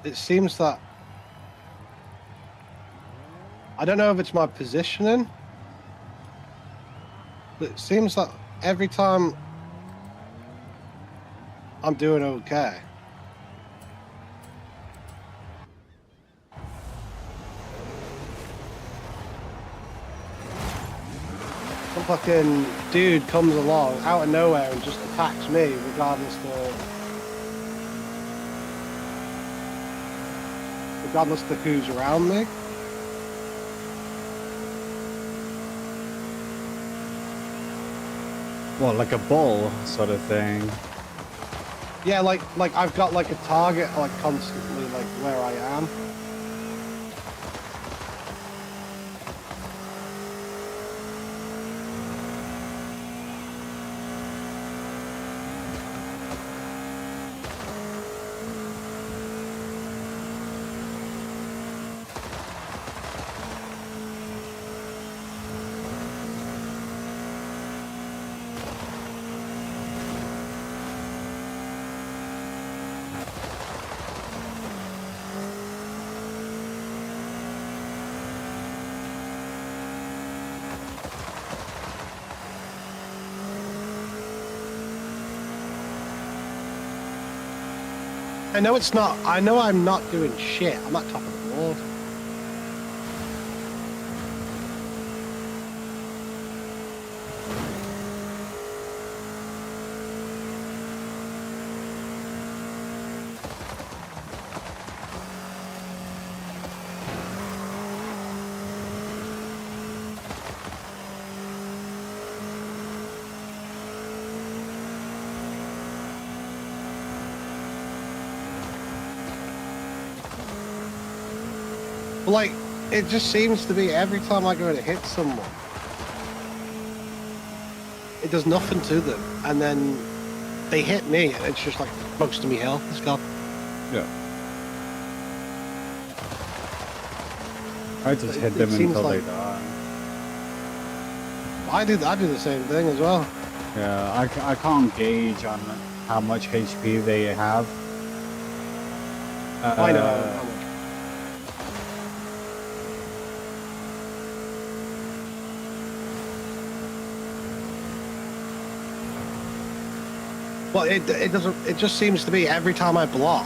it seems that I don't know if it's my positioning, but it seems that every time I'm doing okay. Some fucking dude comes along out of nowhere and just attacks me regardless to who's around me. What, like a bull sort of thing? Yeah, like I've got like a target like constantly like where I am. I know I'm not doing shit. I'm at top of the world. Like, it just seems to be every time I go to hit someone, it does nothing to them, and then they hit me, and it's just like most of me health is gone. Yeah. I just hit them until they die. I do the same thing as well. Yeah, I can't gauge on how much HP they have. I know how much. Well, it doesn't. It just seems to be every time I block,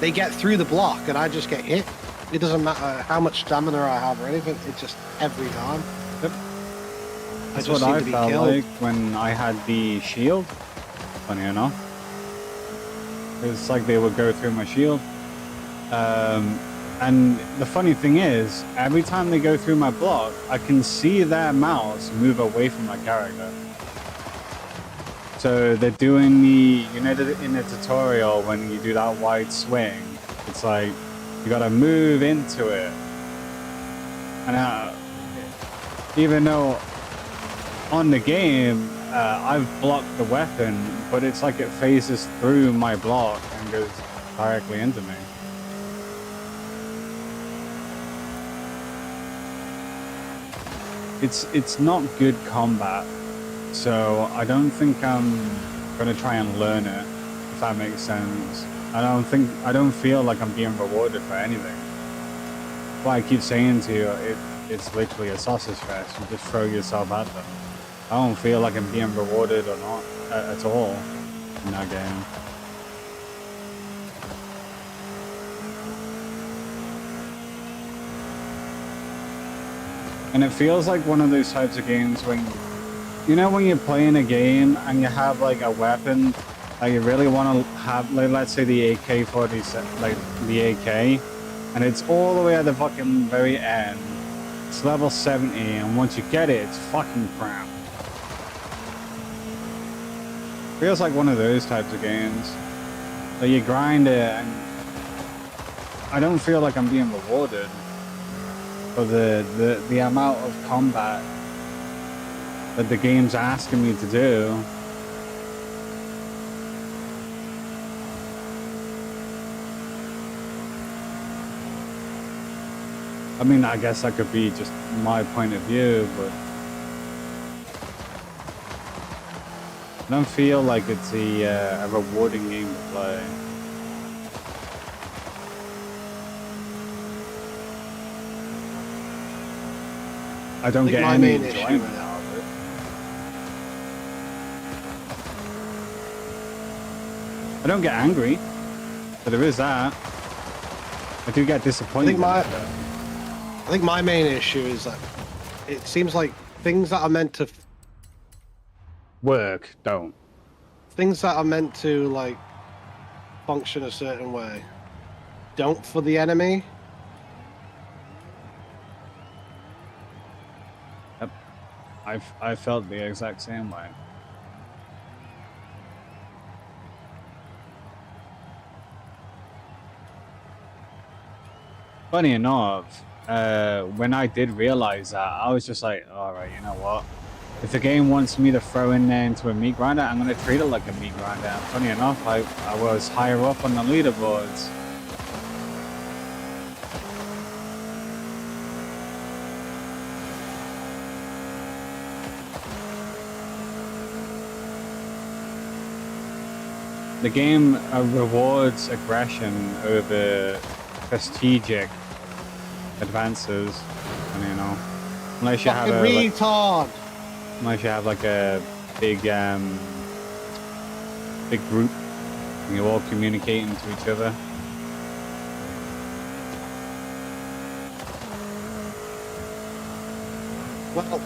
they get through the block and I just get hit. It doesn't matter how much stamina I have or anything. It's just every time. Yep. I That's just what seem I to be felt killed. like when I had the shield. Funny enough, it's like they would go through my shield. And the funny thing is, every time they go through my block, I can see their mouse move away from my character. So they're doing the, you know, in the tutorial when you do that wide swing, it's like you gotta move into it. And even though on the game I've blocked the weapon, but it's like it phases through my block and goes directly into me. It's not good combat. So I don't think I'm gonna try and learn it, if that makes sense. I don't feel like I'm being rewarded for anything. What I keep saying to you, it's literally a sausage fest. You just throw yourself at them. I don't feel like I'm being rewarded or not at all in that game. And it feels like one of those types of games when, you know, when you're playing a game and you have like a weapon that you really want to have, like let's say the AK-47, like the AK, and it's all the way at the fucking very end. It's level 70, and once you get it, it's fucking crap. Feels like one of those types of games. Like you grind it, and I don't feel like I'm being rewarded for the amount of combat that the game's asking me to do. I mean, I guess that could be just my point of view, but I don't feel like it's a rewarding game to play. I don't get my any main issue enjoyment with it- out of it. I don't get angry, but there is that. I do get disappointed. I think my main issue is that it seems like things that are meant to Work, don't. like function a certain way don't for the enemy. Yep. I felt the exact same way. Funny enough, when I did realize that, I was just like, all right, you know what? If the game wants me to throw in there into a meat grinder, I'm going to treat it like a meat grinder. And funny enough, I was higher up on the leaderboards. The game rewards aggression over prestigious advances, and you know, unless you have unless you have like a big big group and you're all communicating to each other. Well,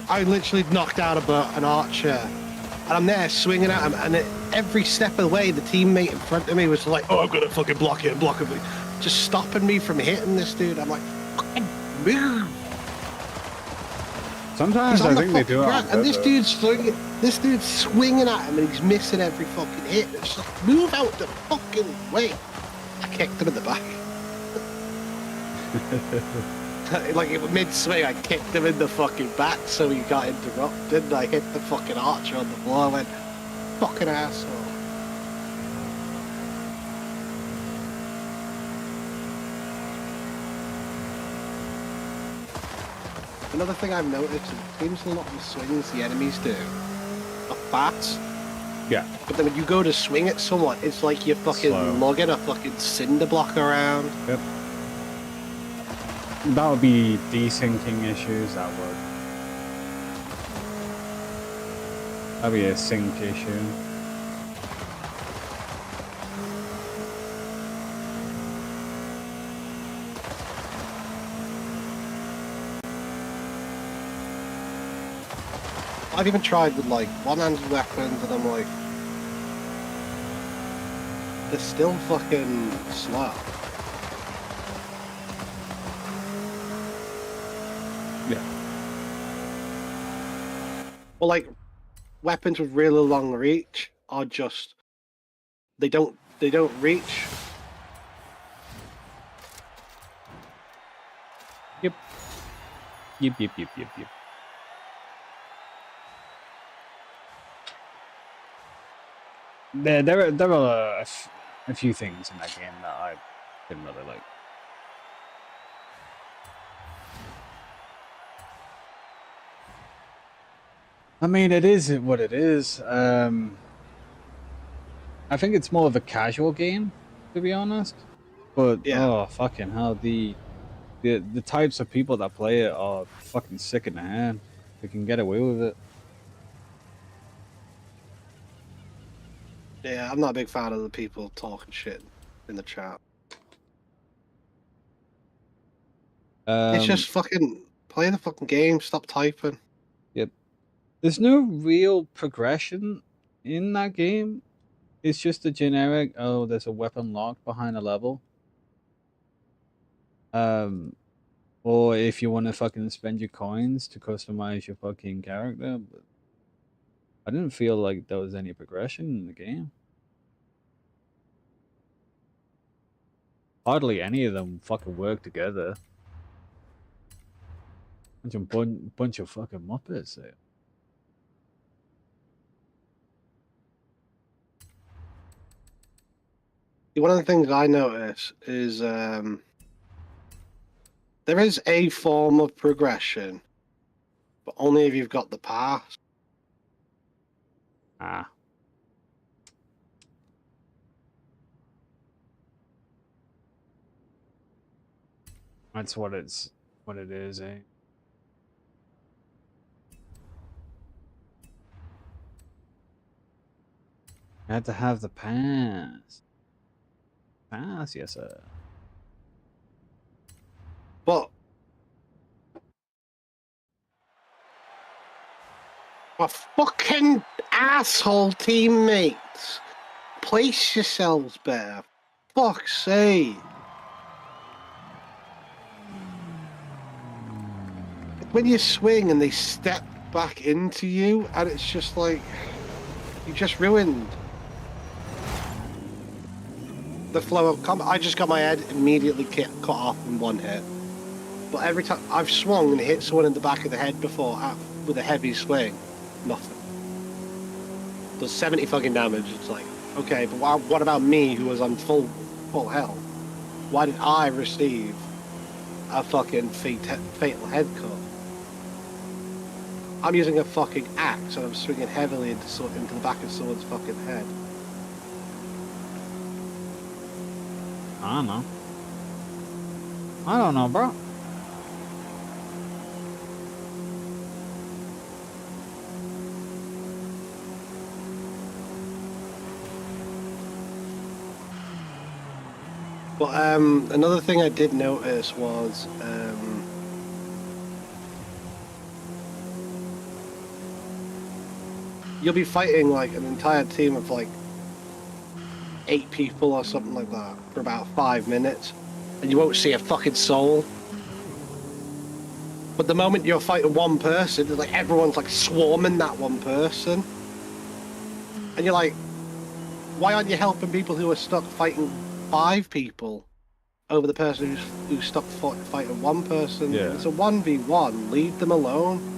I literally knocked out an archer, and I'm there swinging at him, and every step of the way, the teammate in front of me was like, "Oh, I'm gonna fucking block it and block it," just stopping me from hitting this dude. I'm like, "Fucking move!" Sometimes I think they do it on and this purpose. dude's swinging at him, and he's missing every fucking hit. It's like, move out the fucking way. I kicked him in the back. Like mid-swing, I kicked him in the fucking back so he got interrupted, and I hit the fucking archer on the floor. I went, fucking asshole. Another thing I've noticed, it seems a lot of the swings the enemies do are fast. Yeah. But then when you go to swing at someone, it's like you're fucking Slow. lugging a fucking cinder block around. Yep. That would be desyncing issues, that would. That'd be a sync issue. I've even tried with like one-handed weapons, and I'm like, they're still fucking slow. Yeah. Well, like weapons with really long reach are just they don't reach. Yep. Yep. There are a few things in that game that I didn't really like. I mean, it is what it is. I think it's more of a casual game, to be honest. But Yeah. oh fucking hell, the types of people that play it are fucking sick in the head. They can get away with it. Yeah, I'm not a big fan of the people talking shit in the chat. It's just fucking play the fucking game. Stop typing. Yep. There's no real progression in that game. It's just a generic, oh, there's a weapon locked behind a level. Or if you want to fucking spend your coins to customize your fucking character. But I didn't feel like there was any progression in the game. Hardly any of them fucking work together. Bunch of fucking muppets there. One of the things I notice is there is a form of progression, but only if you've got the pass. Ah. That's what it is, eh? I had to have the pass. Pass, yes, sir. But my fucking asshole teammates, place yourselves better. Fuck's sake. When you swing and they step back into you, and it's just like, you just ruined the flow of combat. I just got my head immediately cut off in one hit. But every time I've swung and hit someone in the back of the head before with a heavy swing, nothing. Does 70 fucking damage. It's like, okay, but what about me who was on full health? Why did I receive a fucking fatal head cut? I'm using a fucking axe and I'm swinging heavily into the back of someone's fucking head. I don't know. I don't know, bro. But another thing I did notice was you'll be fighting like an entire team of like 8 people or something like that for about 5 minutes, and you won't see a fucking soul. But the moment you're fighting one person, it's like everyone's like swarming that one person, and you're like, why aren't you helping people who are stuck fighting 5 people over the person who's stuck fighting one person? Yeah. It's a 1v1. Leave them alone.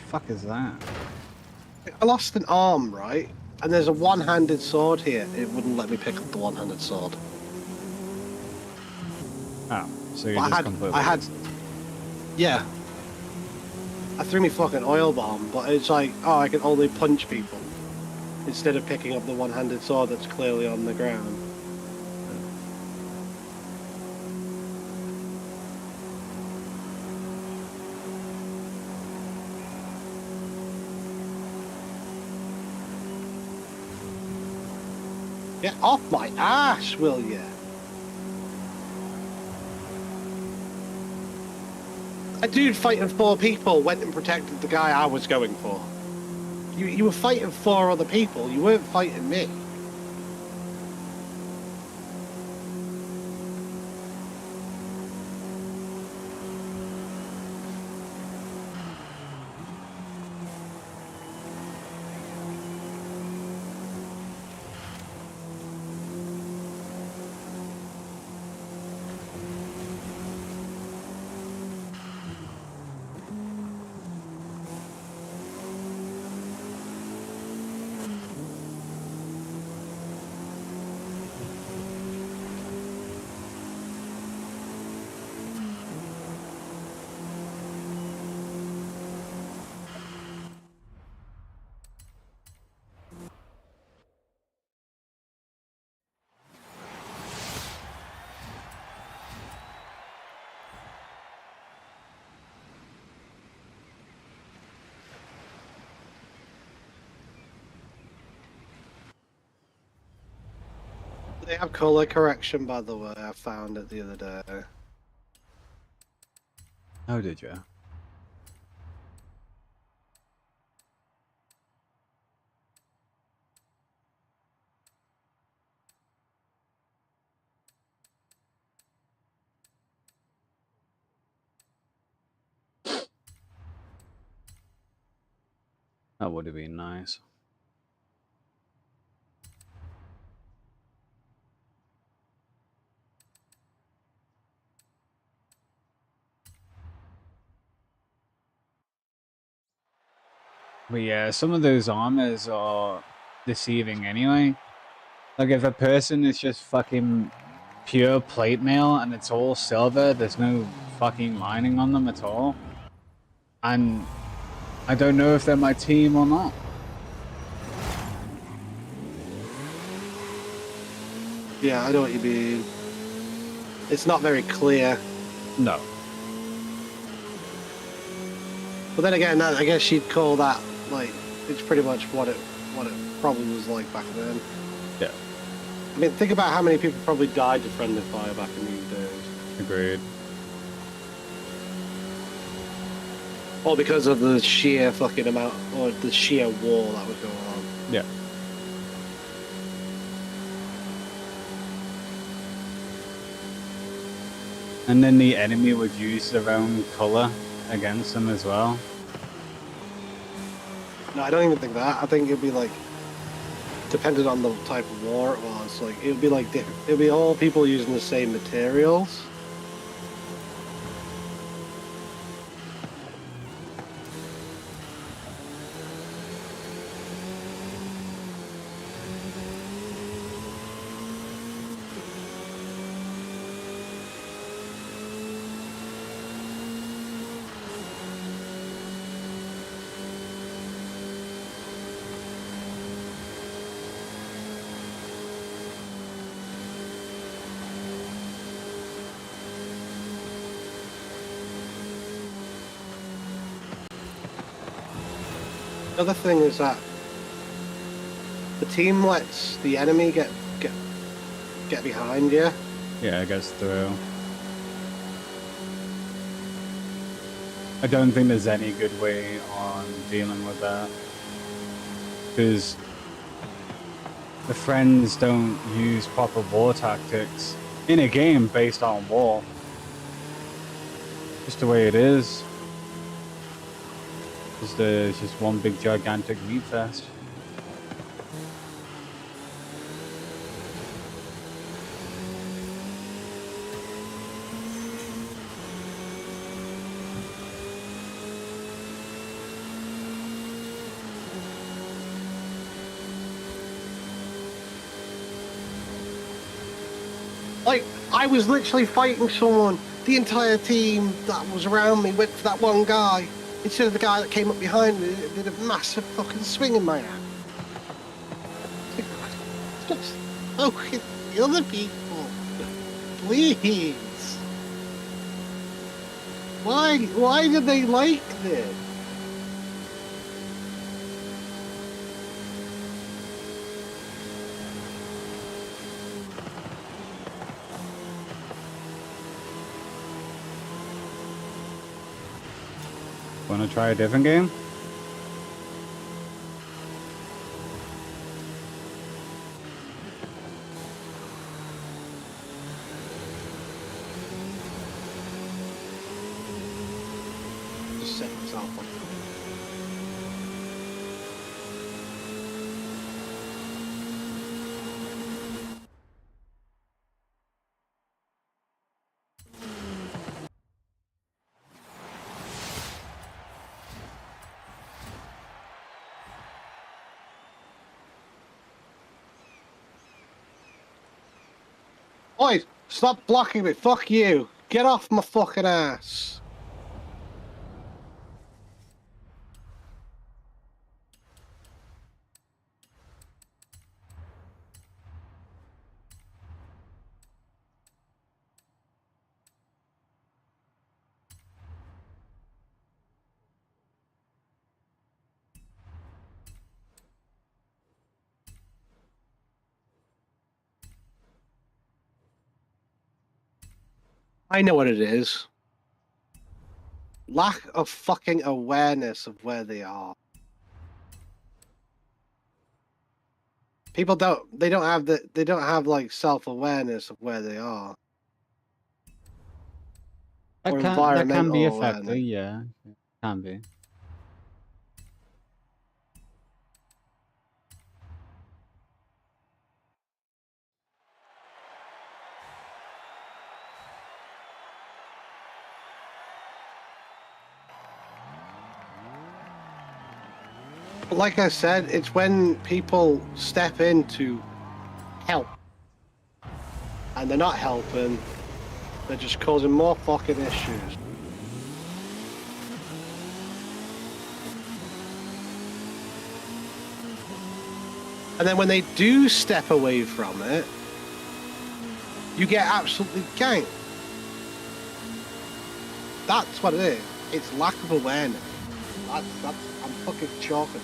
Fuck is that? I lost an arm, right? And there's a one-handed sword here. It wouldn't let me pick up the one-handed sword. Oh, so you But just completely. Yeah. I threw me fucking oil bomb, but it's like, oh, I can only punch people instead of picking up the one-handed sword that's clearly on the ground. Get off my ass, will ya? A dude fighting 4 people went and protected the guy I was going for. You were fighting 4 other people, you weren't fighting me. They have color correction, by the way. I found it the other day. Oh, did you? That would have been nice. But yeah, some of those armors are deceiving anyway. Like if a person is just fucking pure plate mail and it's all silver, there's no fucking lining on them at all. And I don't know if they're my team or not. Yeah, I know what you mean. It's not very clear. No. But then again, I guess you'd call that like it's pretty much what it probably was like back then. Yeah. I mean, think about how many people probably died to friendly fire back in these days. Agreed. Or because of the sheer fucking amount, or the sheer war that was going on. Yeah. And then the enemy would use their own color against them as well. No, I don't even think that. I think it'd be like, depending on the type of war it was, like it'd be like it'd be all people using the same materials. Another thing is that the team lets the enemy get behind you. Yeah, I guess through. I don't think there's any good way on dealing with that. Because the friends don't use proper war tactics in a game based on war. Just the way it is. It's just one big gigantic meat fest. Like, I was literally fighting someone. The entire team that was around me went for that one guy. Instead of the guy that came up behind me, it did a massive fucking swing in my hand. Just focus the other people. Please. Why do they like this? Wanna try a different game? Just set myself up. Oi, stop blocking me. Fuck you. Get off my fucking ass. I know what it is. Lack of fucking awareness of where they are. People they don't have like self-awareness of where they are. Or That can be a environmental factor, awareness. yeah. Can be. Like I said, it's when people step in to help, and they're not helping, they're just causing more fucking issues. And then when they do step away from it, you get absolutely ganked. That's what it is. It's lack of awareness. That's I'm fucking chalking.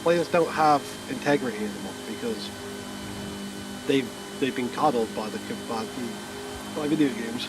Players don't have integrity anymore because they've been coddled by by video games.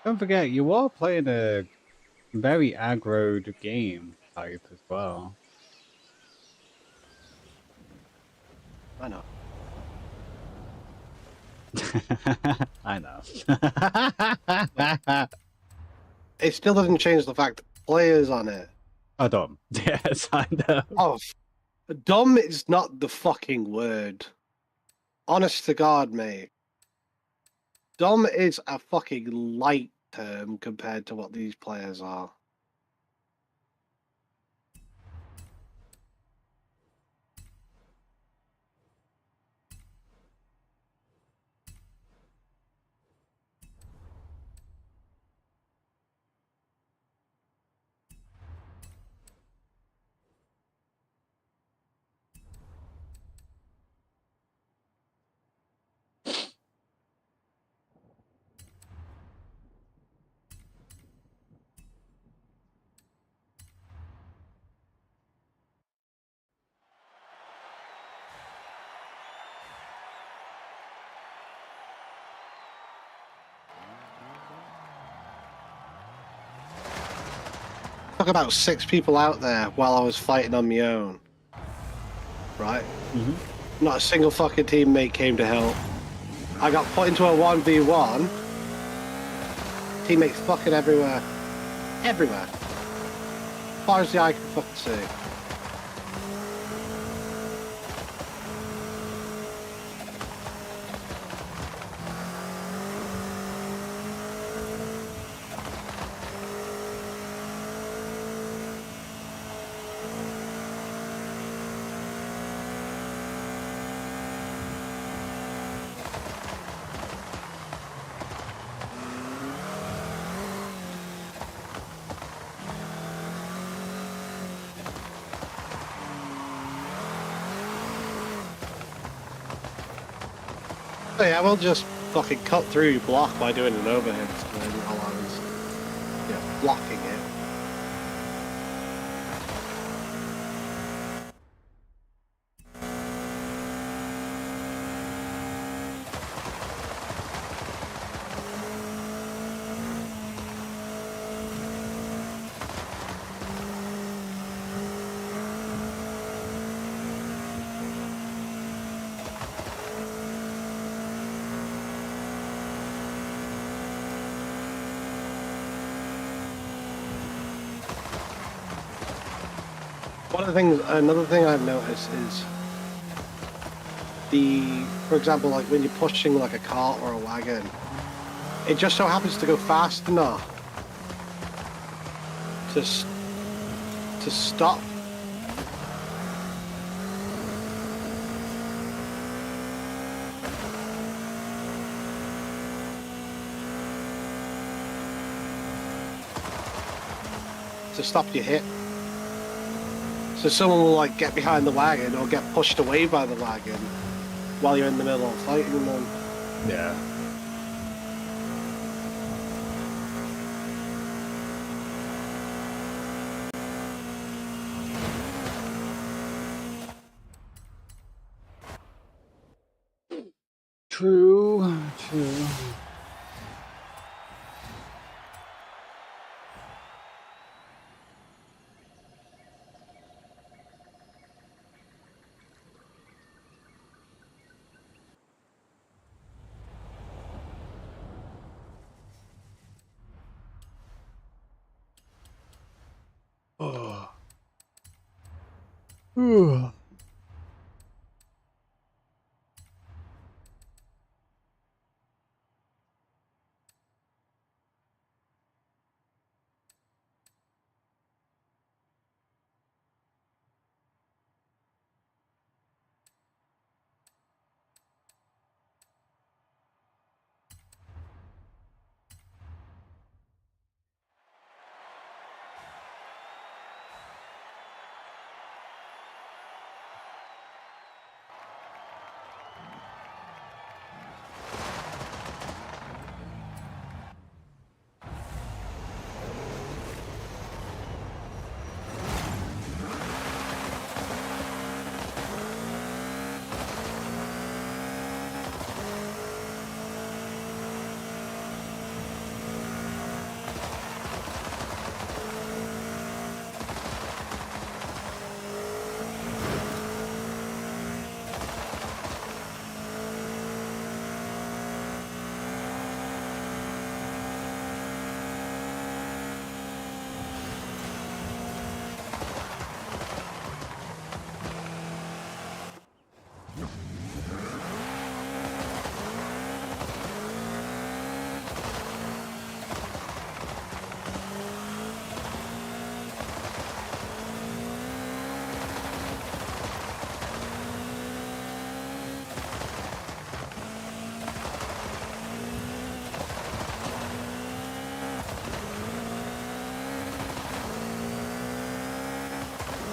Don't forget, you are playing a very aggroed game type as well. I know. I know. It still doesn't change the fact that players on it. Oh, dumb. Yes, I know. Oh, dumb is not the fucking word. Honest to God, mate. Dumb is a fucking light term compared to what these players are. Talk about 6 people out there while I was fighting on my own. Right? Mm-hmm. Not a single fucking teammate came to help. I got put into a 1v1. Teammates fucking everywhere. Everywhere. As far as the eye can fucking see. Hey, I will just fucking cut through your block by doing an overhead spin while I was blocking it. Another thing I've noticed is for example, like when you're pushing like a cart or a wagon, it just so happens to go fast enough to stop. To stop your hit. So someone will like get behind the wagon or get pushed away by the wagon while you're in the middle of fighting them. Yeah. True, true. Oh. Ooh.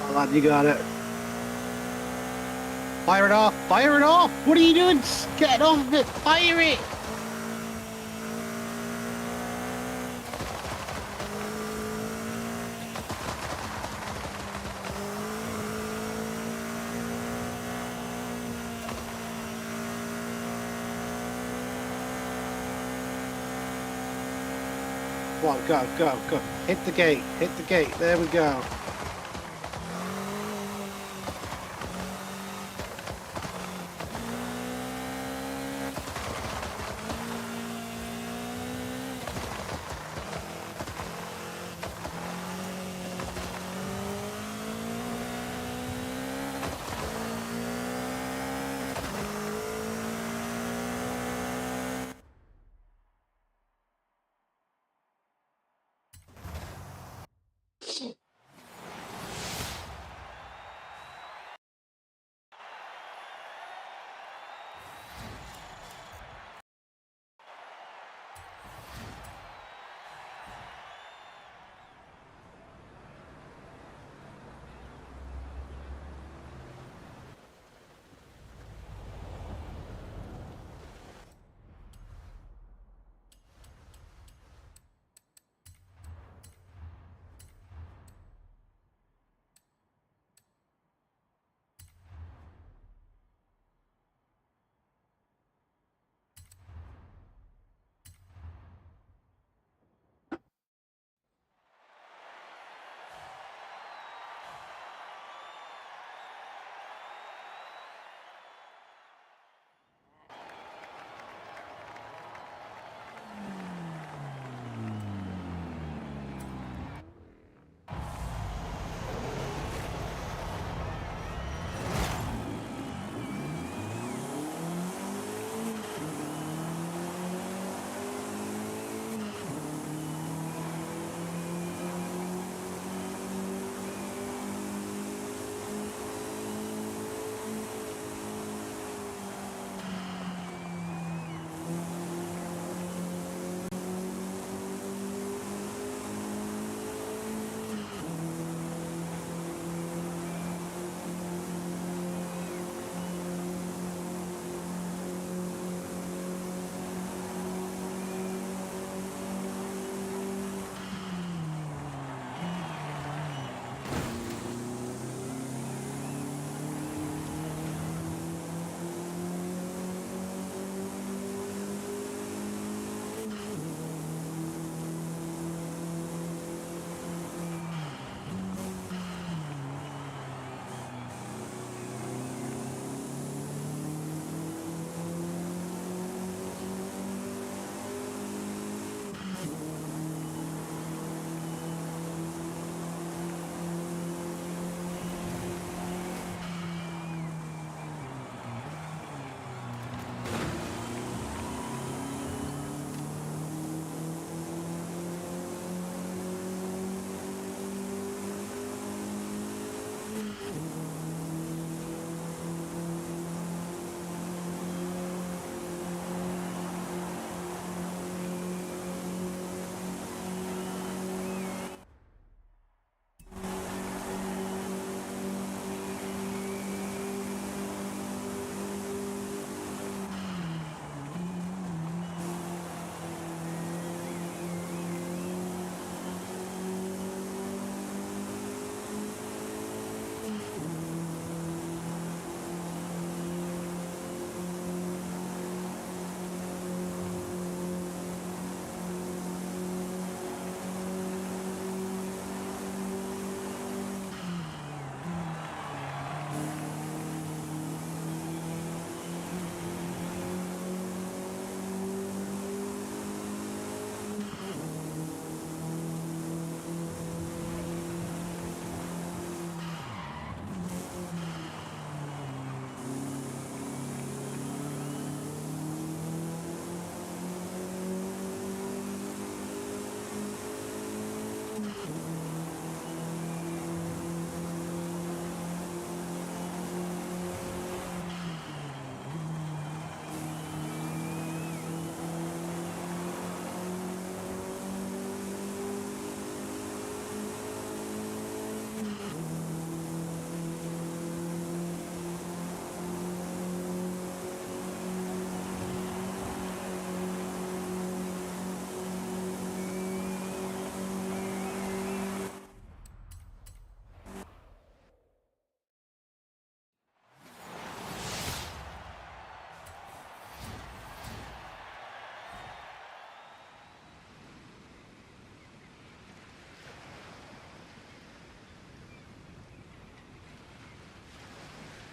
Oh, lad, you got it. Fire it off! Fire it off! What are you doing? Get off of it! Fire it! Come on, go, go, go. Hit the gate, hit the gate. There we go.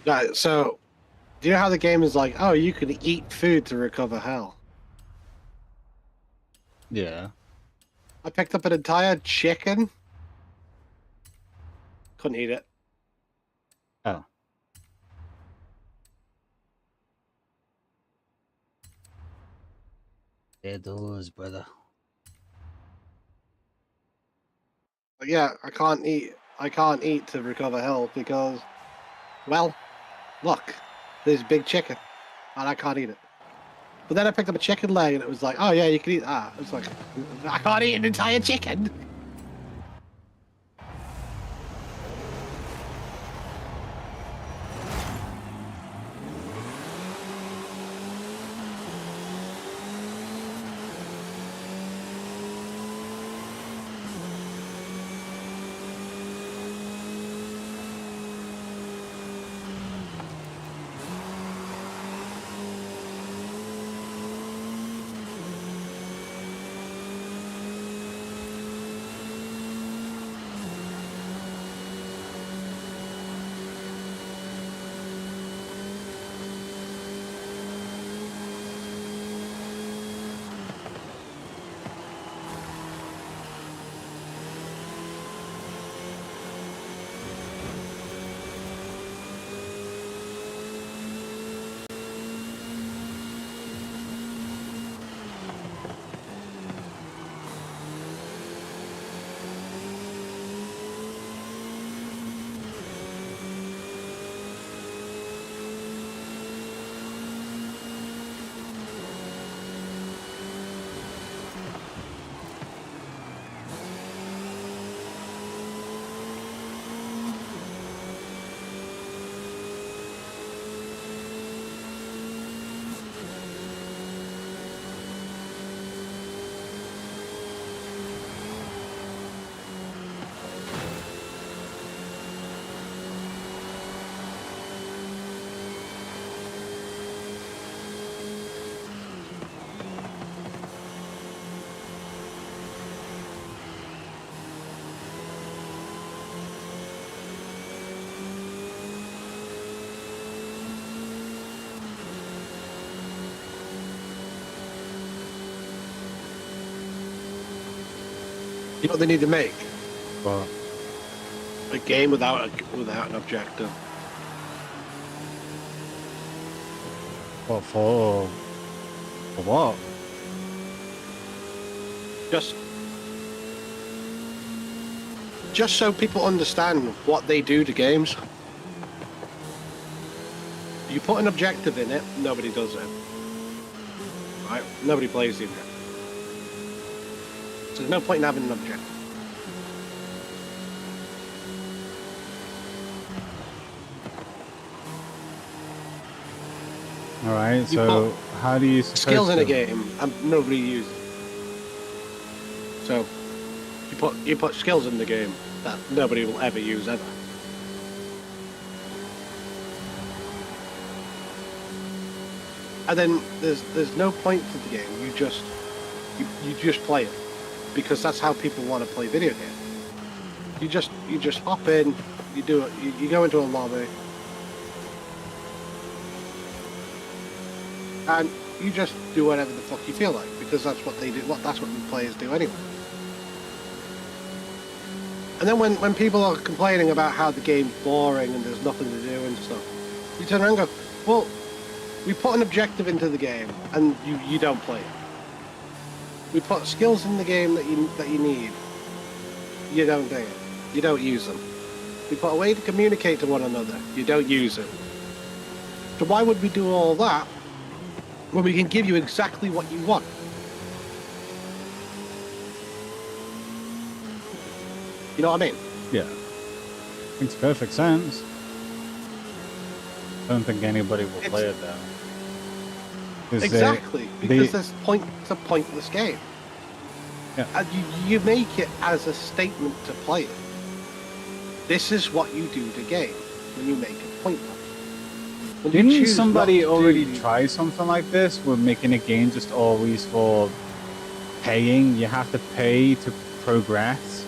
Right, so do you know how the game is like, oh, you can eat food to recover hell? Yeah. I picked up an entire chicken. Couldn't eat it. Oh. It does, brother. But yeah, I can't eat. I can't eat to recover health because, well, look, there's a big chicken, and I can't eat it. But then I picked up a chicken leg, and it was like, oh yeah, you can eat that. It's like, I can't eat an entire chicken. You know what they need to make? What? A game without an objective. What for? For what? Just so people understand what they do to games. You put an objective in it, nobody does it. Right? Nobody plays the objective. So there's no point in having an objective. All right. You So how do you skills in a game and nobody uses. So you put skills in the game that nobody will ever use ever. And then there's no point to the game. You just play it because that's how people want to play video games. You just hop in, you do it. You go into a lobby, and you just do whatever the fuck you feel like because that's what they do. That's what the players do anyway. And then when people are complaining about how the game's boring and there's nothing to do and stuff, you turn around and go, well, we put an objective into the game and you don't play it. We put skills in the game that you need. You don't do it. You don't use them. We put a way to communicate to one another. You don't use it. So why would we do all that when we can give you exactly what you want? You know what I mean? Yeah. Makes perfect sense. I don't think anybody will play it though. Exactly, because it's a pointless game. Yeah. And you make it as a statement to play it. This is what you do to game when you make it pointless. Didn't somebody already try something like this? We're making a game just always for paying. You have to pay to progress.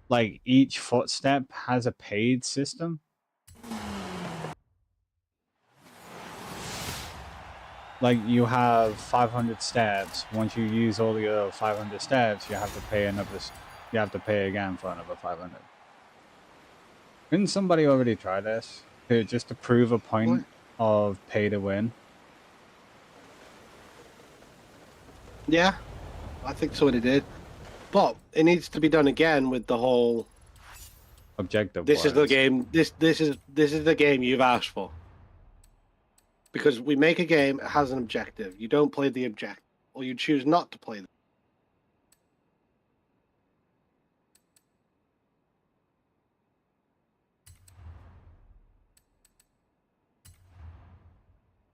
Like each footstep has a paid system. Like you have 500 steps. Once you use all your 500 steps, you have to pay another. You have to pay again for another 500. Didn't somebody already try this just to prove a point of pay to win? Yeah, I think somebody did, but it needs to be done again with the whole objective. This is the game. This is the game you've asked for. Because we make a game, it has an objective. You don't play the objective, or you choose not to play them.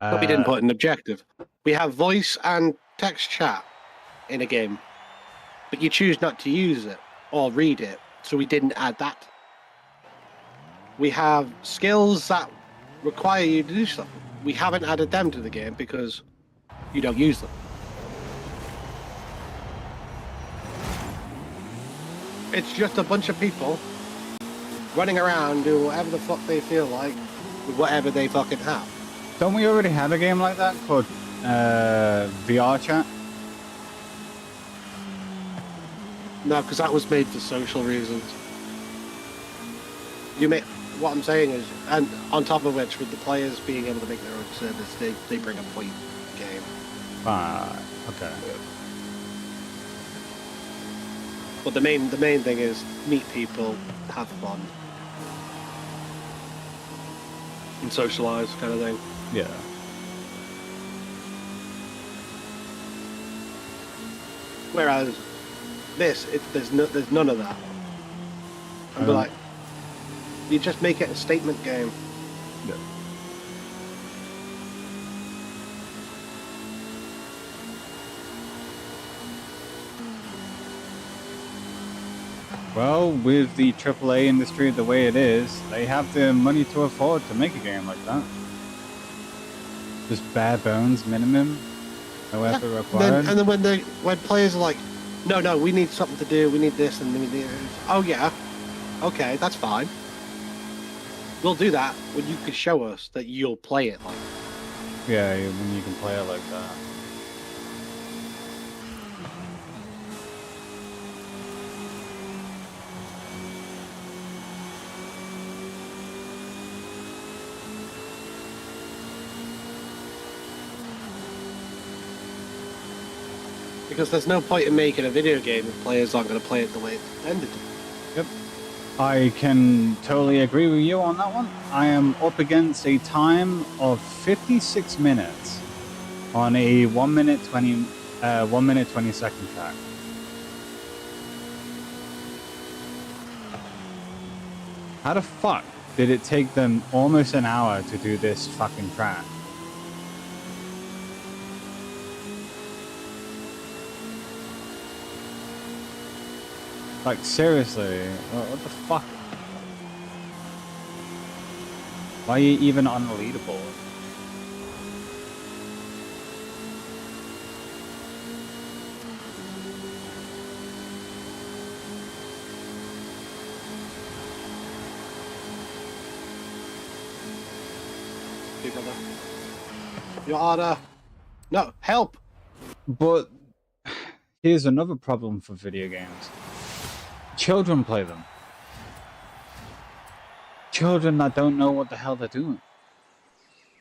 But we didn't put an objective. We have voice and text chat in a game, but you choose not to use it or read it, so we didn't add that. We have skills that require you to do stuff. We haven't added them to the game because you don't use them. It's just a bunch of people running around doing whatever the fuck they feel like with whatever they fucking have. Don't we already have a game like that called VR chat? No, because that was made for social reasons. What I'm saying is, and on top of which, with the players being able to make their own service, they bring a point game. Okay. But the main thing is meet people, have fun, and socialise, kind of thing. Yeah. Whereas this, there's none of that. And be like, you just make it a statement game. Yeah. Well, with the AAA industry the way it is, they have the money to afford to make a game like that. Just bare bones minimum, no effort required. And then when players are like, no, we need something to do, we need this, and we need this. Oh yeah, okay, that's fine. We'll do that when you can show us that you'll play it like. Yeah, when you can play it like that. Because there's no point in making a video game if players aren't going to play it the way it's intended to. Yep. I can totally agree with you on that one. I am up against a time of 56 minutes on a 1 minute 20 second track. How the fuck did it take them almost an hour to do this fucking track? Like, seriously, what the fuck? Why are you even on the leaderboard? Your Honor. No, help! But here's another problem for video games. Children play them. Children that don't know what the hell they're doing.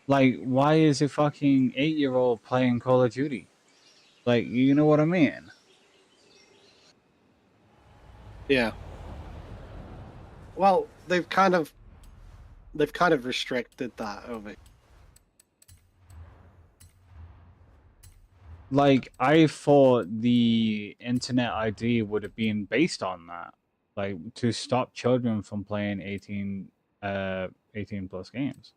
Like, why is a fucking 8-year-old playing Call of Duty? Like, you know what I mean? Yeah. Well, they've kind of restricted that over. Like, I thought the internet ID would have been based on that. Like, to stop children from playing 18 plus games.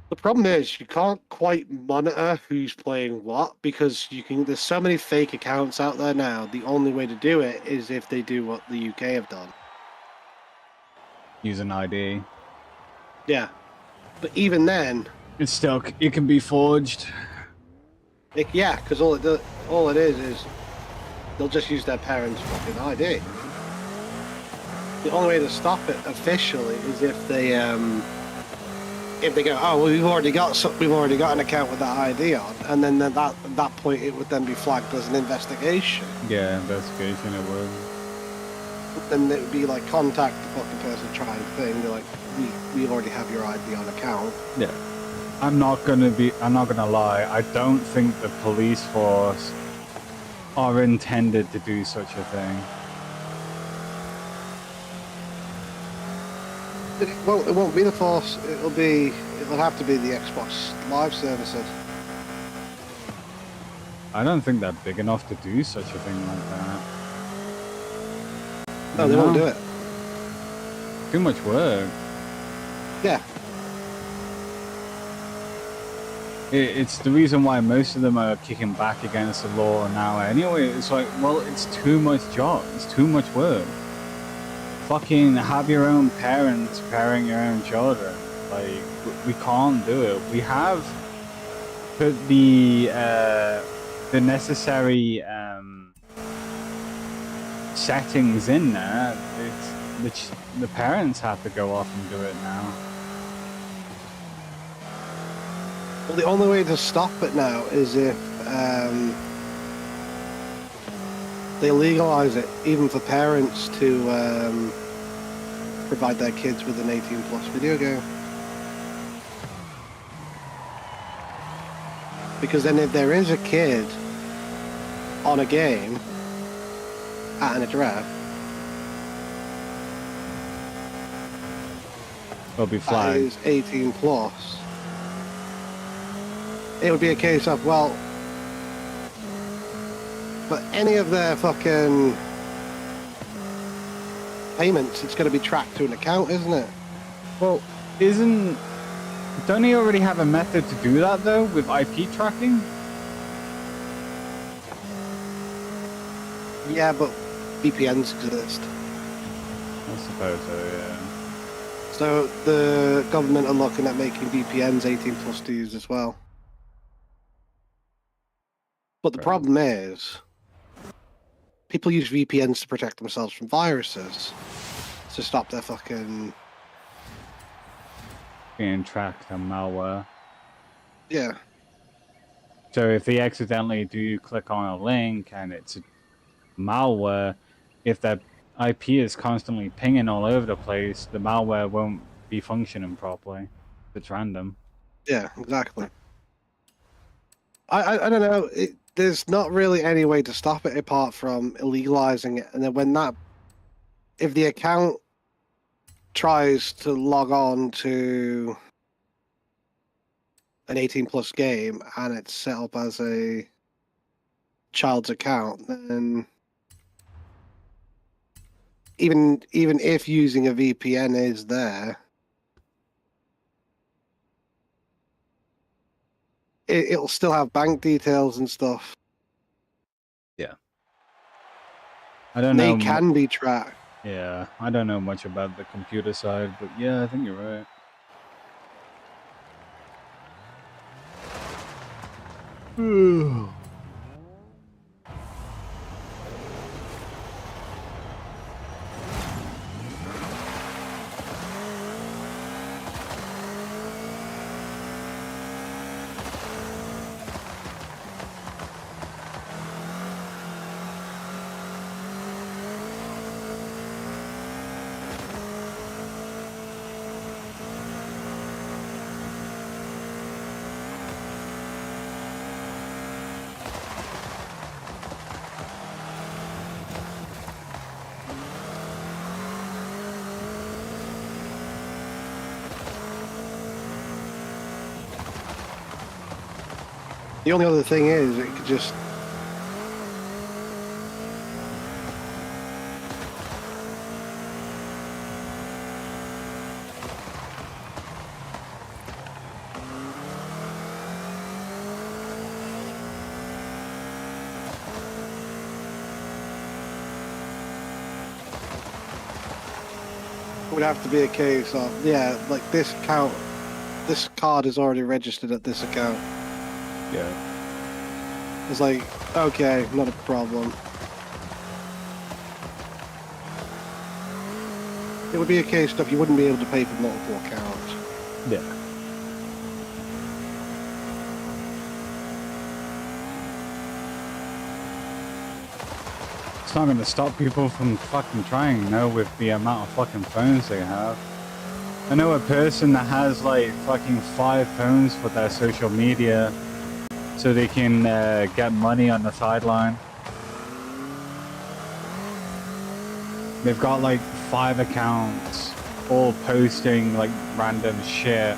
The problem is you can't quite monitor who's playing what because there's so many fake accounts out there now. The only way to do it is if they do what the UK have done. Use an ID. Yeah. But even then, It can be forged. yeah, because all it is they'll just use their parents' fucking ID. The only way to stop it officially is if they go, oh, well, we've already got an account with that ID on, and then at that point it would then be flagged as an investigation. Yeah, investigation it would. Then it would be like contact the fucking person trying thing. They're like, we already have your ID on account. Yeah. I'm not gonna lie, I don't think the police force are intended to do such a thing. It won't be the force. It'll have to be the Xbox Live services. I don't think they're big enough to do such a thing like that. No, they won't do it. Too much work. Yeah. It's the reason why most of them are kicking back against the law now anyway. It's like, well, it's too much job. It's too much work. Fucking have your own parents parent your own children. Like, we can't do it. We have put the necessary settings in there. The parents have to go off and do it now. Well, the only way to stop it now is if they legalize it, even for parents to provide their kids with an 18+ video game. Because then if there is a kid on a game at an address, It'll be that flagged. is 18+, it would be a case of, well, but any of their fucking payments, it's going to be tracked to an account, isn't it? Well, don't he already have a method to do that though with IP tracking? Yeah, but VPNs exist. I suppose so, yeah. So the government are looking at making VPNs 18+ to use as well. But the problem is, people use VPNs to protect themselves from viruses, to stop their fucking... Being tracked and malware. Yeah. So if they accidentally do click on a link and it's malware, if that IP is constantly pinging all over the place, the malware won't be functioning properly. It's random. Yeah, exactly. I don't know. There's not really any way to stop it apart from illegalizing it. And then if the account tries to log on to an 18 plus game and it's set up as a child's account, then even if using a VPN is there, it'll still have bank details and stuff. Yeah. I don't They know. can be tracked. Yeah, I don't know much about the computer side, but yeah, I think you're right. The only other thing is, it could just would have to be a case of, yeah, like this card is already registered at this account. Yeah. It's like, okay, not a problem. It would be a case of you wouldn't be able to pay for multiple accounts. Yeah. It's not going to stop people from fucking trying, you know, with the amount of fucking phones they have. I know a person that has like fucking 5 phones for their social media so they can get money on the sideline. They've got like 5 accounts, all posting like random shit,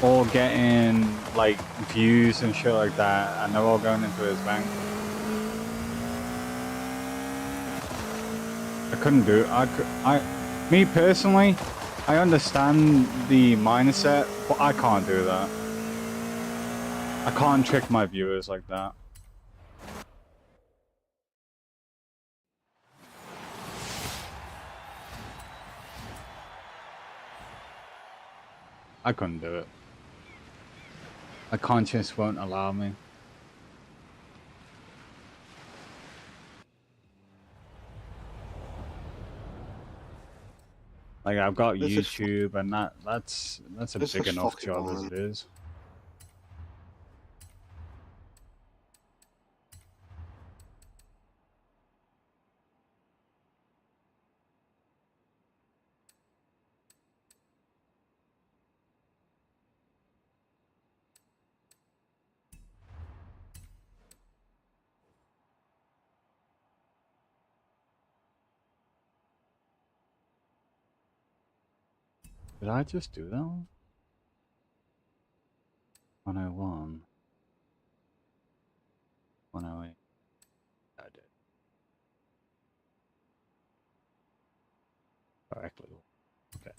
all getting like views and shit like that, and they're all going into his bank. I couldn't do it. Me personally, I understand the mindset, but I can't do that. I can't trick my viewers like that. I couldn't do it. My conscience won't allow me. Like, I've got YouTube, and that's a big enough job as it is. Did I just do that one? 101. 108. I did. Correctly. Okay.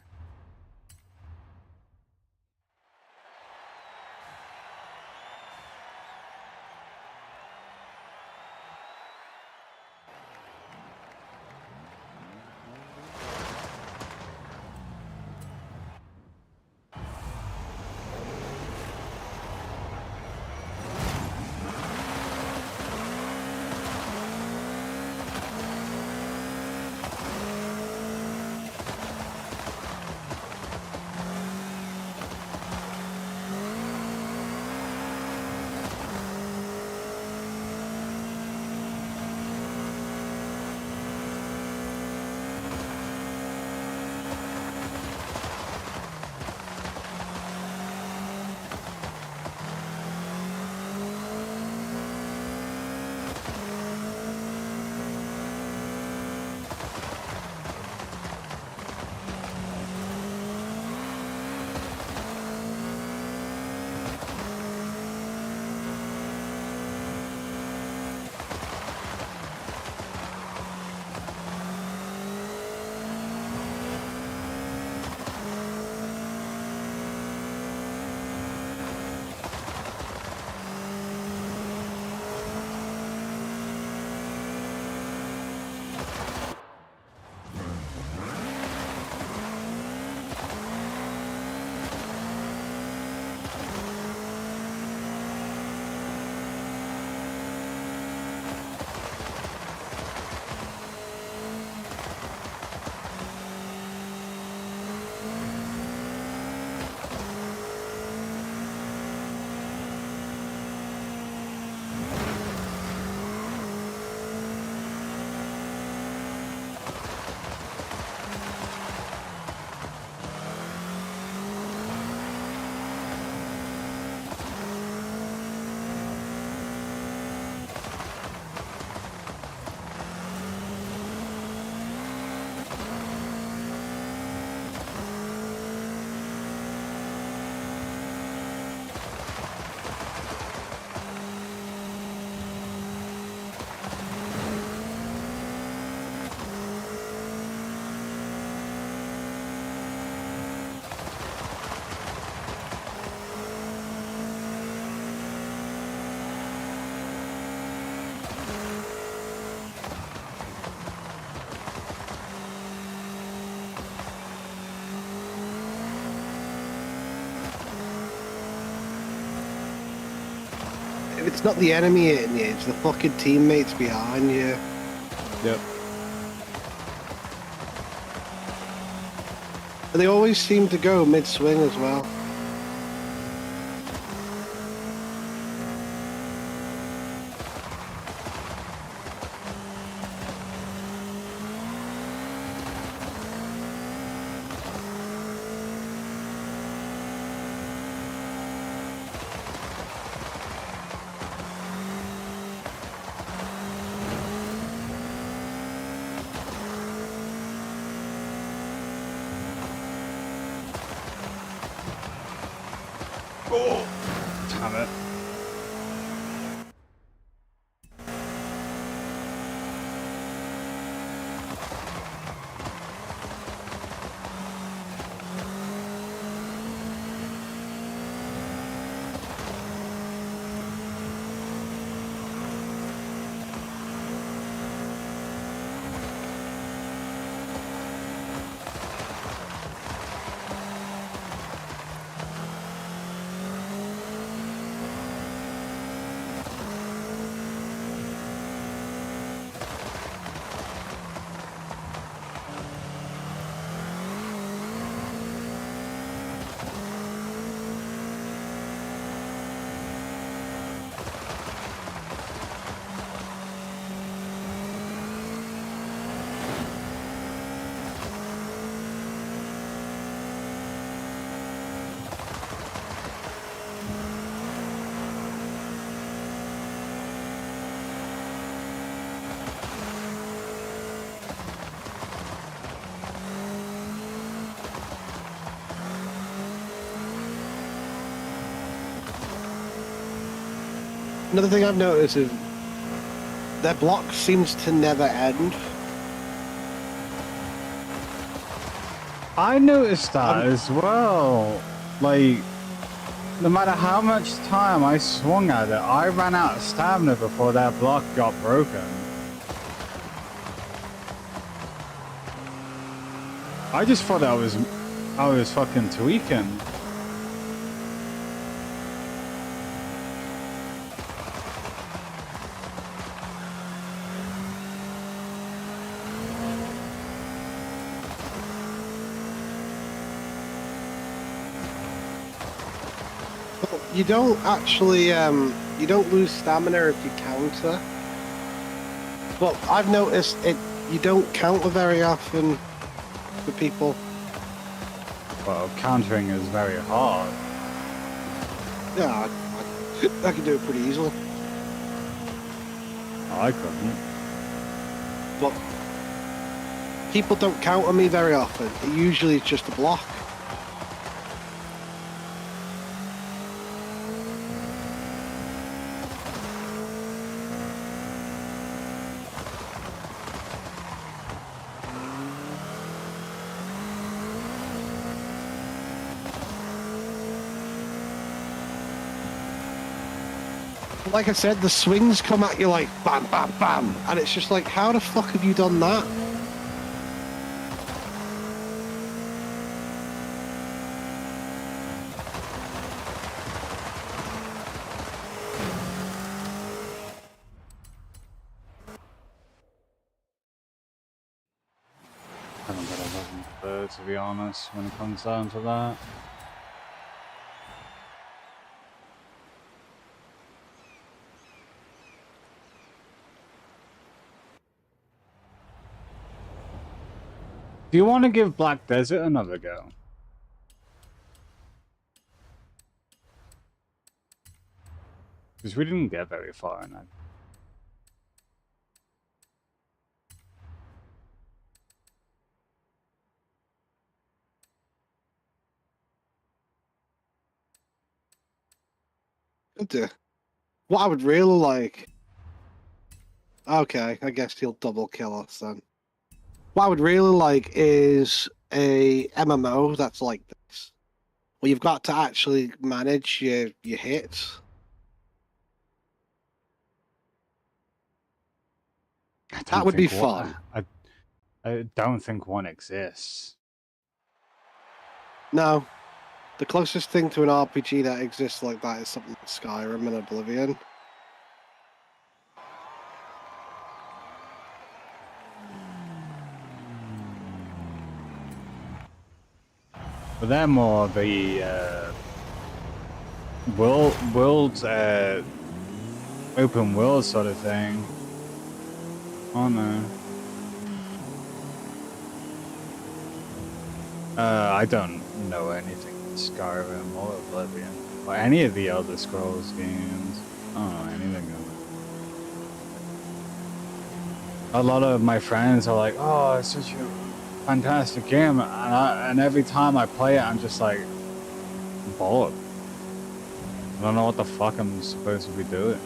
if it's not the enemy hitting you, it's the fucking teammates behind you. Yep. And they always seem to go mid-swing as well. Oh, damn it. Another thing I've noticed is their block seems to never end. I noticed that as well. Like, no matter how much time I swung at it, I ran out of stamina before that block got broken. I just thought I was fucking tweaking. You don't actually, you don't lose stamina if you counter. But I've noticed you don't counter very often for people. Well, countering is very hard. Yeah, I can do it pretty easily. I couldn't. But people don't counter me very often. It usually is just a block. Like I said, the swings come at you like bam, bam, bam, and it's just like, how the fuck have you done that? I haven't got a fucking clue, to be honest, when it comes down to that. Do you want to give Black Desert another go? Because we didn't get very far in that. What I would really like... Okay, I guess he'll double kill us then. What I would really like is a MMO that's like this. Where you've got to actually manage your hits. That would be fun. I don't think one exists. No. The closest thing to an RPG that exists like that is something like Skyrim and Oblivion. But they're more the world open world sort of thing. Oh no. I don't know anything Skyrim or Oblivion or any of the Elder Scrolls games. I don't know anything of it. A lot of my friends are like, "Oh, it's such a fantastic game," and every time I play it, I'm just like bored. I don't know what the fuck I'm supposed to be doing.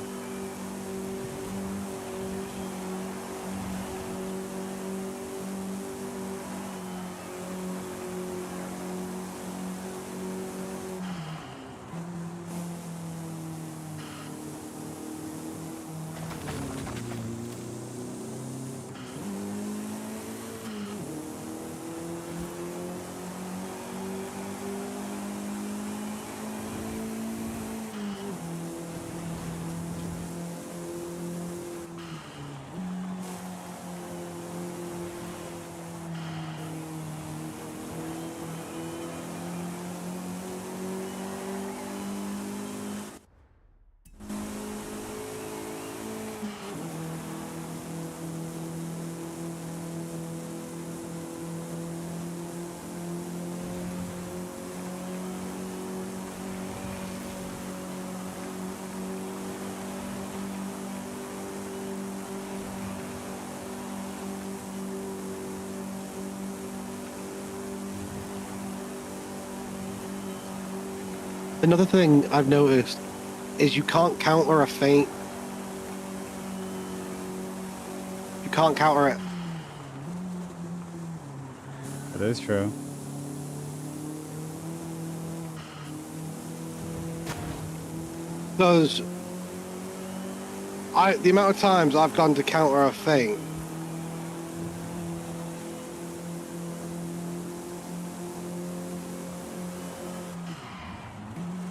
Another thing I've noticed is you can't counter a feint. You can't counter it. That is true. Because the amount of times I've gone to counter a feint,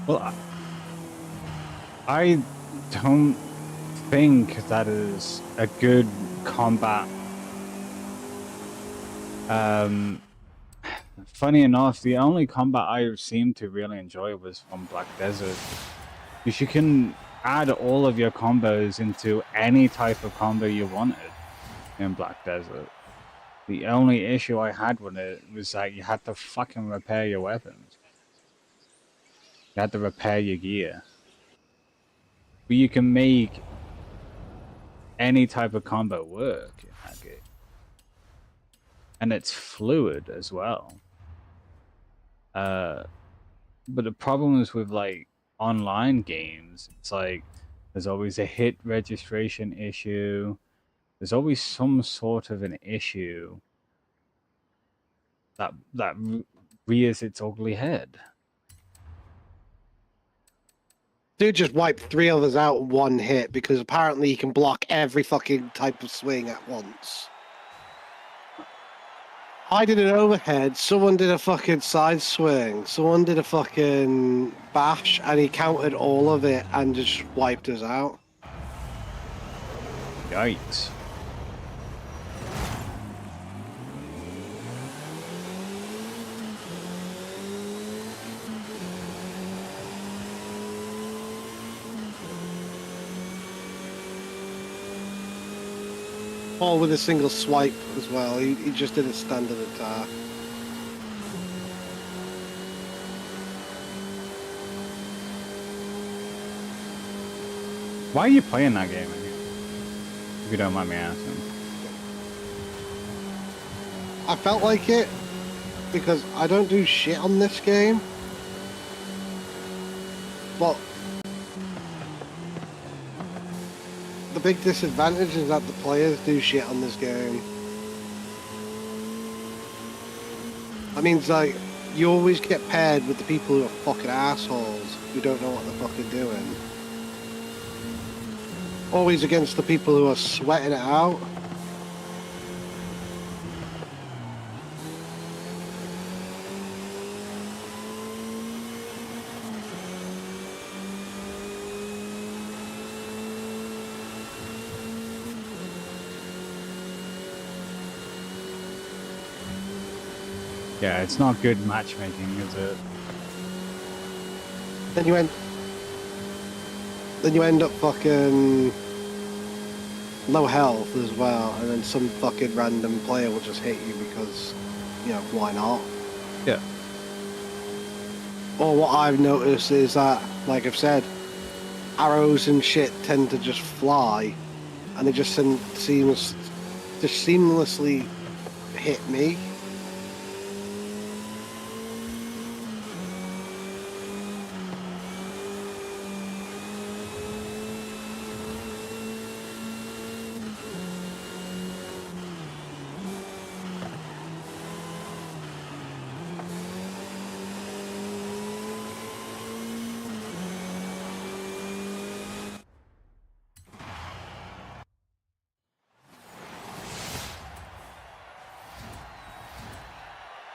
Well, I don't think that is a good combat. Funny enough, the only combat I seemed to really enjoy was from Black Desert. Because you can add all of your combos into any type of combo you wanted in Black Desert. The only issue I had with it was that you had to fucking repair your weapons. You had to repair your gear. But you can make any type of combo work in that game. And it's fluid as well. But the problem is with like online games, it's like there's always a hit registration issue. There's always some sort of an issue that rears its ugly head. dude just wiped 3 others out in one hit because apparently he can block every fucking type of swing at once. I did an overhead, someone did a fucking side swing, someone did a fucking bash, and he countered all of it and just wiped us out. Yikes. All with a single swipe as well. He just did a standard attack. Why are you playing that game again? If you don't mind me asking. I felt like it because I don't do shit on this game. But the big disadvantage is that the players do shit on this game. That means like you always get paired with the people who are fucking assholes who don't know what the fuck they're doing. Always against the people who are sweating it out. Yeah, it's not good matchmaking, is it? Then you end up fucking low health as well, and then some fucking random player will just hit you because, you know, why not? Yeah. Or what I've noticed is that, like I've said, arrows and shit tend to just fly, and they just seamlessly hit me.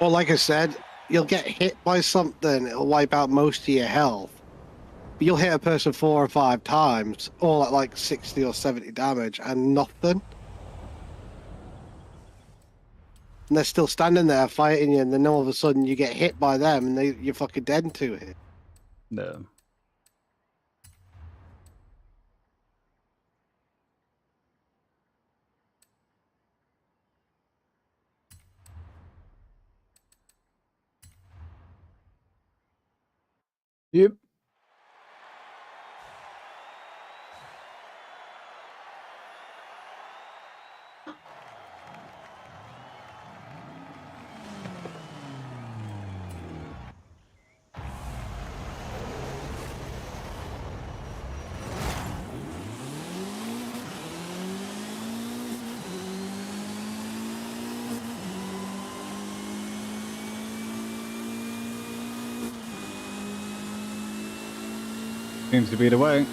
Or like I said, you'll get hit by something, it'll wipe out most of your health. But you'll hit a person 4 or 5 times, all at like 60 or 70 damage, and nothing. And they're still standing there fighting you, and then all of a sudden you get hit by them, and you're fucking dead to it. No. Yep. Seems to be the way.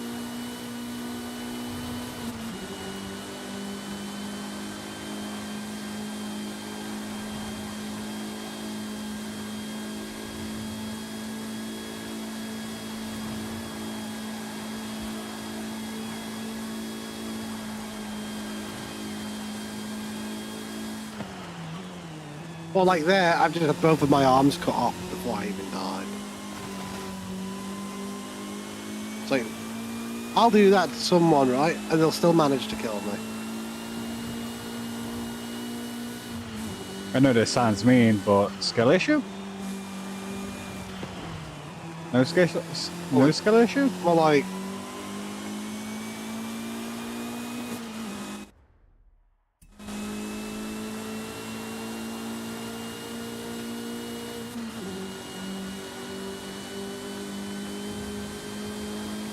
Well, like there, I've just had both of my arms cut off before I even died. It's like, I'll do that to someone, right? And they'll still manage to kill me. I know this sounds mean, but skill issue? No skill issue? Well, like,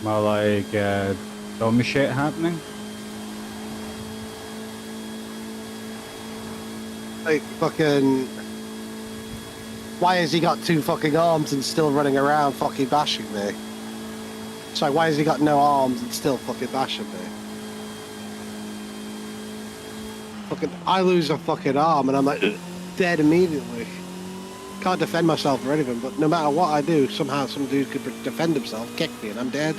More like dumb shit happening? fucking, why has he got 2 fucking arms and still running around fucking bashing me? Sorry, why has he got no arms and still fucking bashing me? Fucking, I lose a fucking arm and I'm like, dead immediately. Can't defend myself or anything, but no matter what I do, somehow some dude could defend himself, kick me, and I'm dead.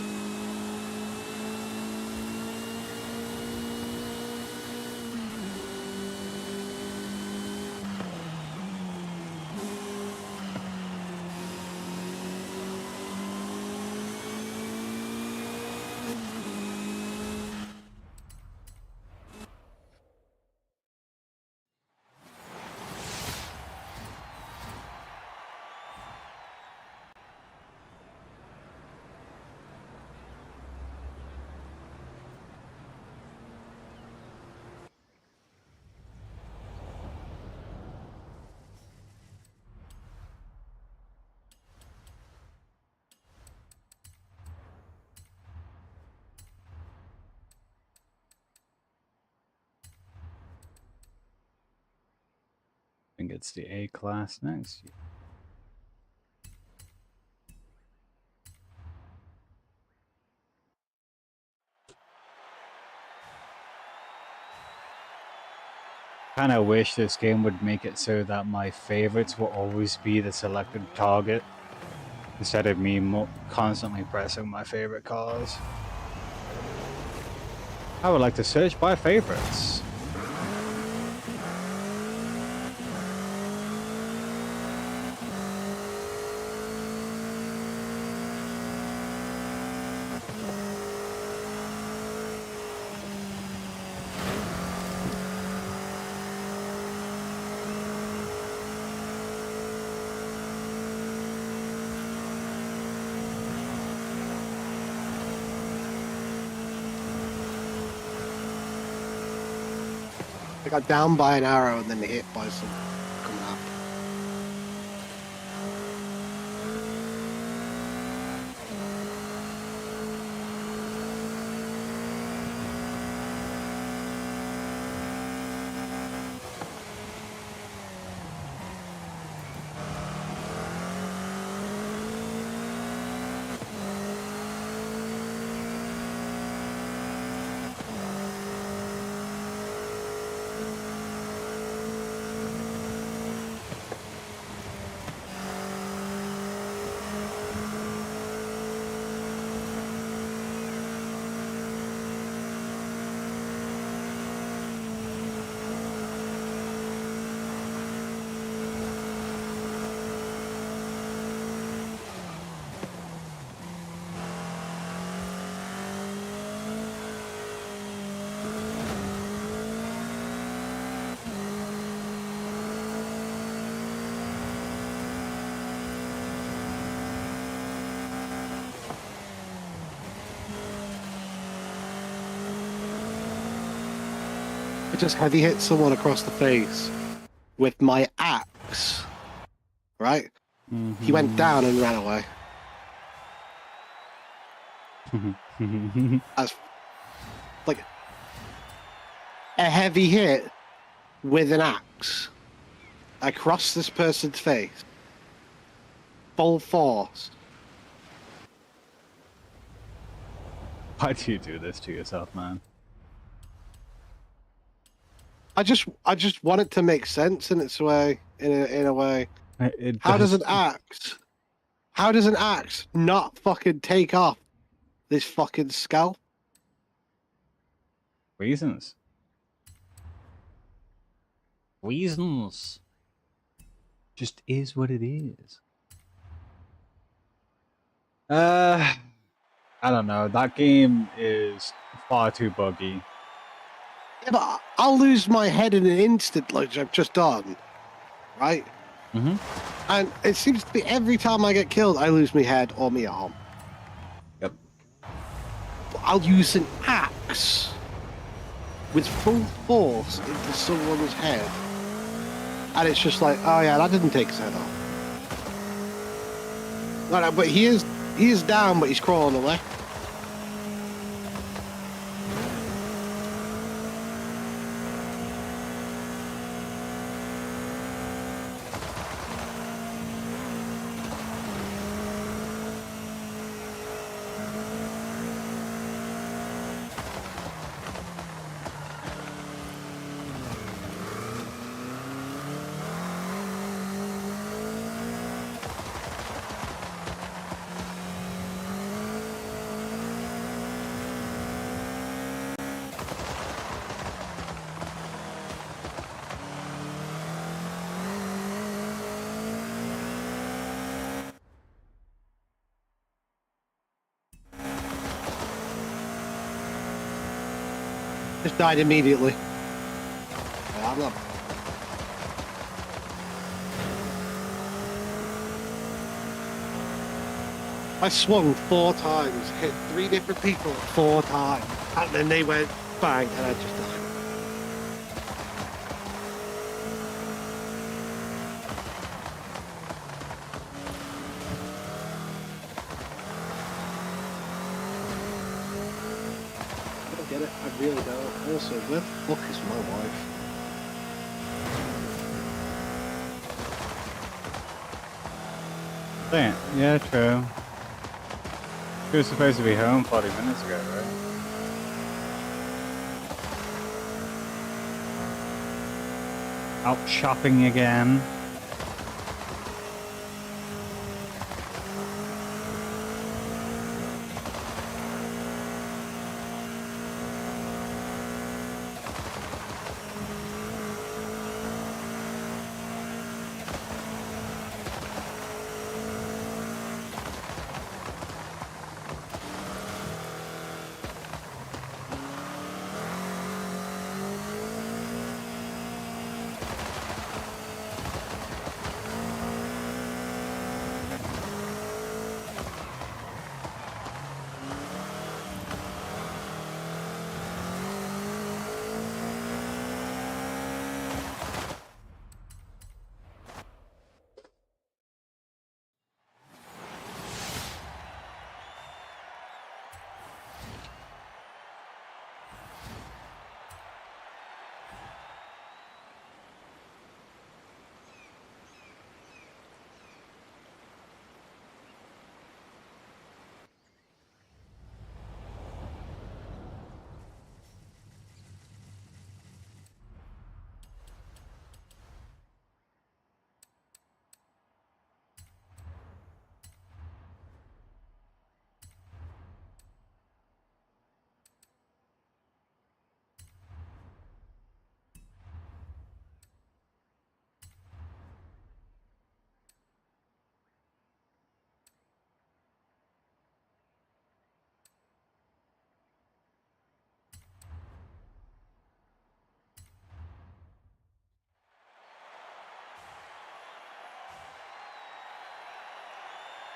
I think it's the A class next. Kind of wish this game would make it so that my favorites will always be the selected target instead of me constantly pressing my favorite cars. I would like to search by favorites. I got down by an arrow and then hit by some coming up. I just heavy hit someone across the face with my axe. Right? He went down and ran away. As like a heavy hit with an axe across this person's face. Full force. Why do you do this to yourself, man? I just want it to make sense in its way, in a way. How does an axe not fucking take off this fucking scalp? Reasons. Reasons. Just is what it is. I don't know. That game is far too buggy. Yeah, but I'll lose my head in an instant, like I've just done, right? Mm-hmm. And it seems to be every time I get killed, I lose my head or my arm. Yep. I'll use an axe with full force into someone's head, and it's just like, oh yeah, that didn't take his head off. No, but he is down, but he's crawling away. Just died immediately. Yeah, I'm not. I swung 4 times, hit 3 different people 4 times, and then they went bang, and I just died. I don't get it. I really don't. Also, where the fuck is my wife? Damn. Yeah, true. She was supposed to be home 40 minutes ago, right? Out shopping again.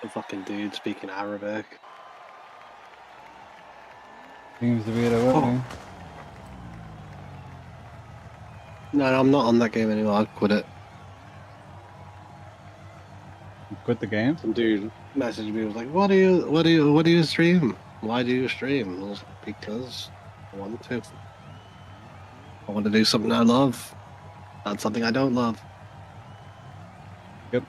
A fucking dude speaking Arabic. Seems to be the way. Oh. No, I'm not on that game anymore. I quit it. You quit the game? Some dude messaged me. Was like, "What do you stream? Why do you stream?" I was like, "Because I want to. I want to do something I love, not something I don't love." Yep.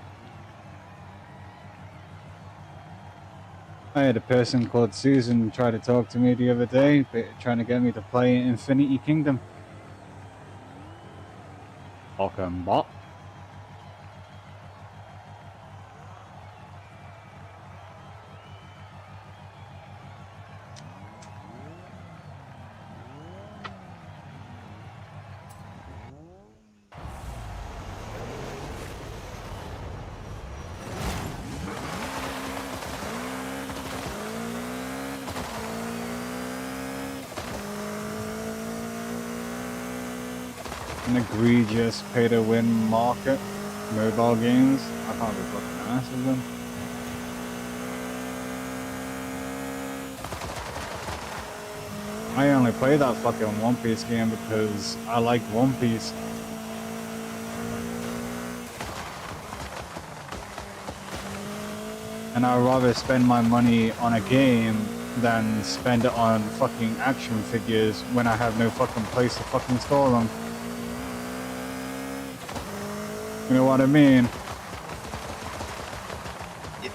I had a person called Susan try to talk to me the other day, trying to get me to play Infinity Kingdom. Fucking bot. An egregious pay-to-win market. Mobile games. I can't be fucking ass with them. I only play that fucking One Piece game because I like One Piece. And I'd rather spend my money on a game than spend it on fucking action figures when I have no fucking place to fucking store them. You know what I mean? Yep.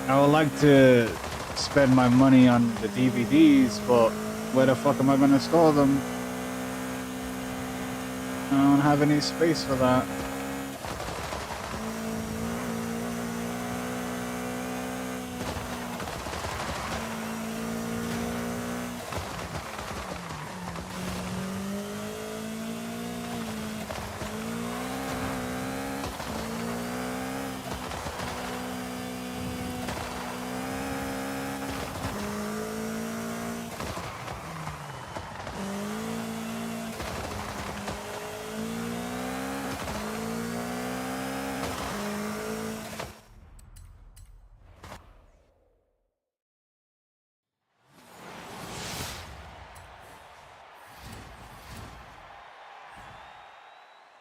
I would like to spend my money on the DVDs, but where the fuck am I gonna store them? I don't have any space for that.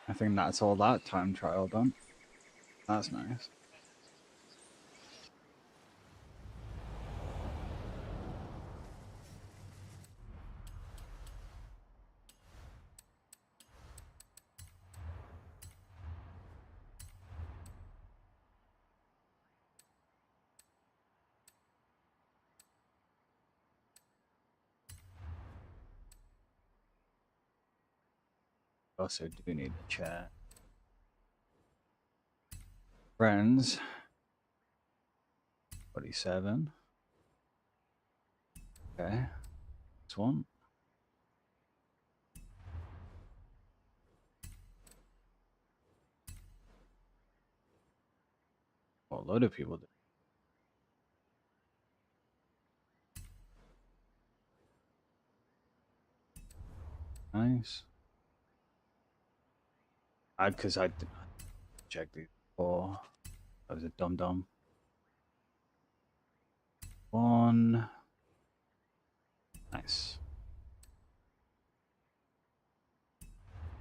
I think that's all that time trial done. That's nice. Also do need to chat. Friends. 47. Okay. This one. Well, a load of people do. Nice. Because I did not check these before. I was a dum-dum. One. Nice.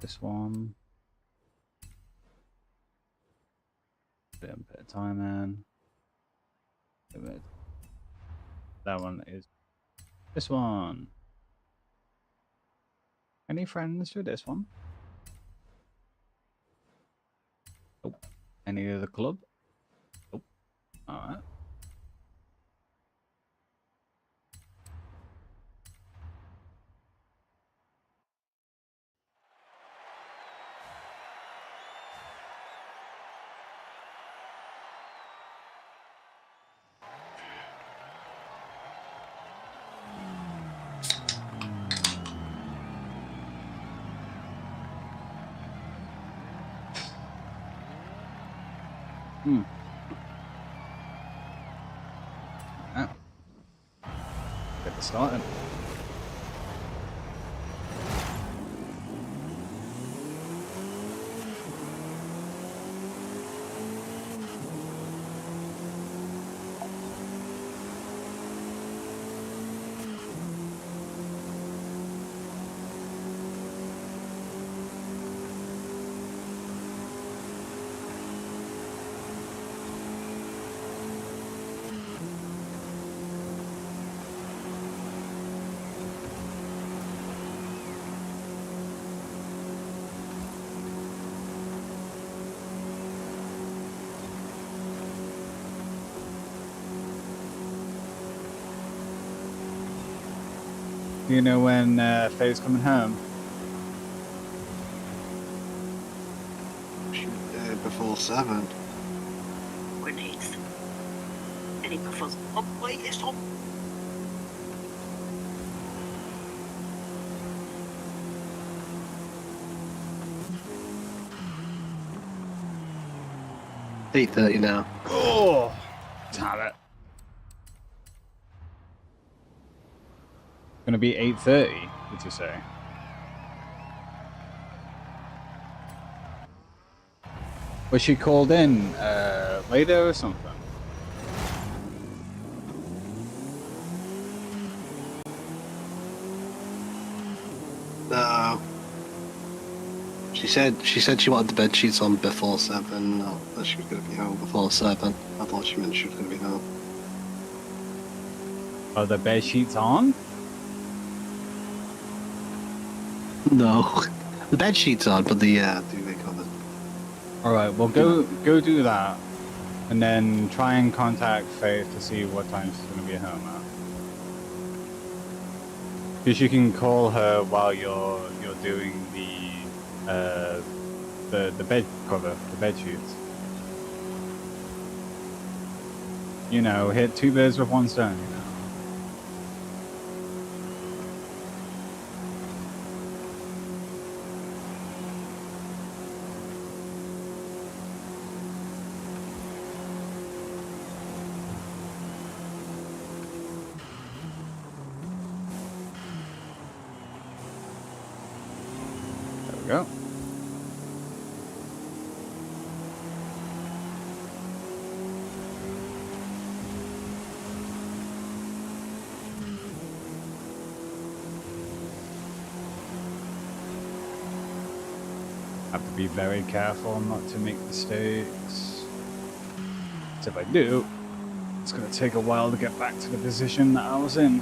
This one. Put a bit of time in. That one is this one. Any friends with this one? Nope. Any of the club? Nope. Alright. Alright. Get the started. Do you know when Faye's coming home? Before 7. When he's any prefers latest on. $8:30 now. Oh, damn it. Gonna be 8:30, did you say? Was she called in later or something? No. She said she wanted the bed sheets on before 7. No, that she was going to be home before 7. I thought she meant she was going to be home. Are the bed sheets on? No. The bed sheets on, but the duvet covers. Alright, well go do that. And then try and contact Faith to see what time she's gonna be home at. Because you can call her while you're doing the bed cover, the bed sheets. You know, hit 2 birds with 1 stone, you know. There we go. Have to be very careful not to make mistakes. Because if I do, it's going to take a while to get back to the position that I was in.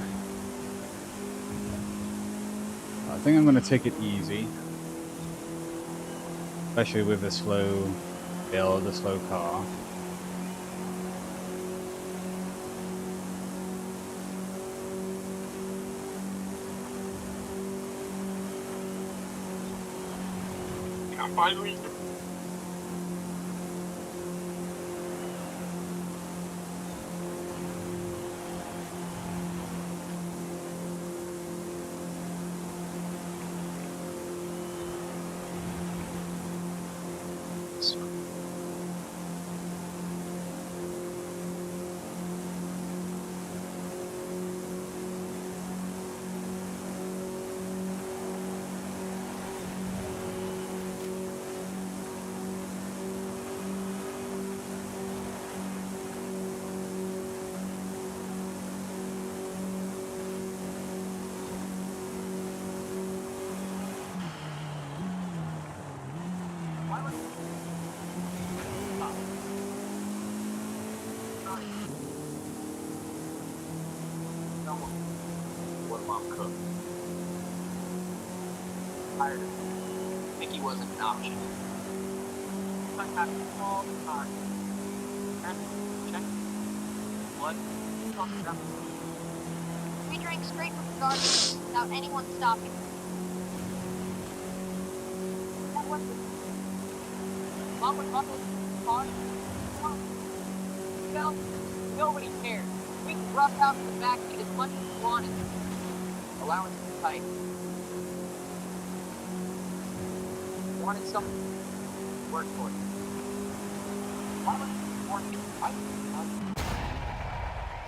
I think I'm going to take it easy. Especially with a slow build, a slow car. Finally. What mom cooked. Tired of it. Mickey wasn't an option. I have all the time. Check. Blood. We drank straight from the garden without anyone stopping. That was it. Mom would run with the car. Well, nobody cared. We could rough out in the back seat as much as we wanted. Allowance is tight. Wanted something. Work for it. Why would you want to fight?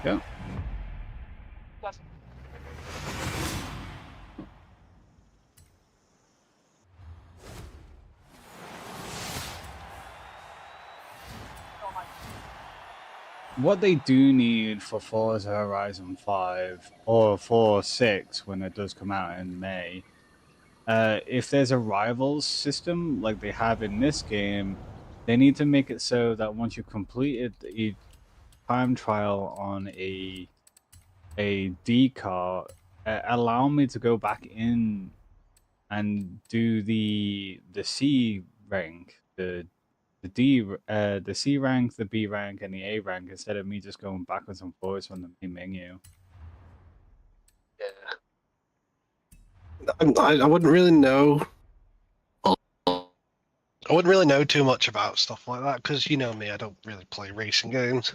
Yeah. Doesn't. What they do need for Forza Horizon 5 or for 6 when it does come out in May, if there's a rivals system like they have in this game, they need to make it so that once you've completed a time trial on a D car, allow me to go back in and do the C rank, the the C rank, the B rank, and the A rank instead of me just going backwards and forwards from the main menu. Yeah. I wouldn't really know. I wouldn't really know too much about stuff like that because you know me, I don't really play racing games.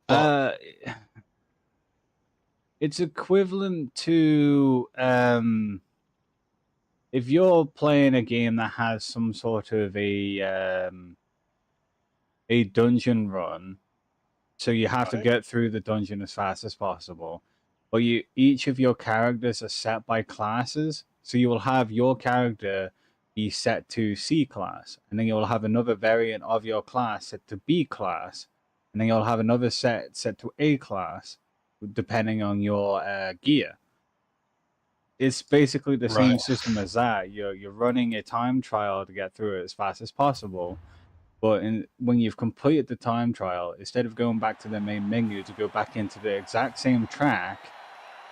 But It's equivalent to if you're playing a game that has some sort of a dungeon run, so you have to Right. get through the dungeon as fast as possible. But each of your characters are set by classes, so you will have your character be set to C class, and then you'll have another variant of your class set to B class, and then you'll have another set to A class, depending on your gear. It's basically the same right. system as that. You're running a time trial to get through it as fast as possible. But when you've completed the time trial, instead of going back to the main menu to go back into the exact same track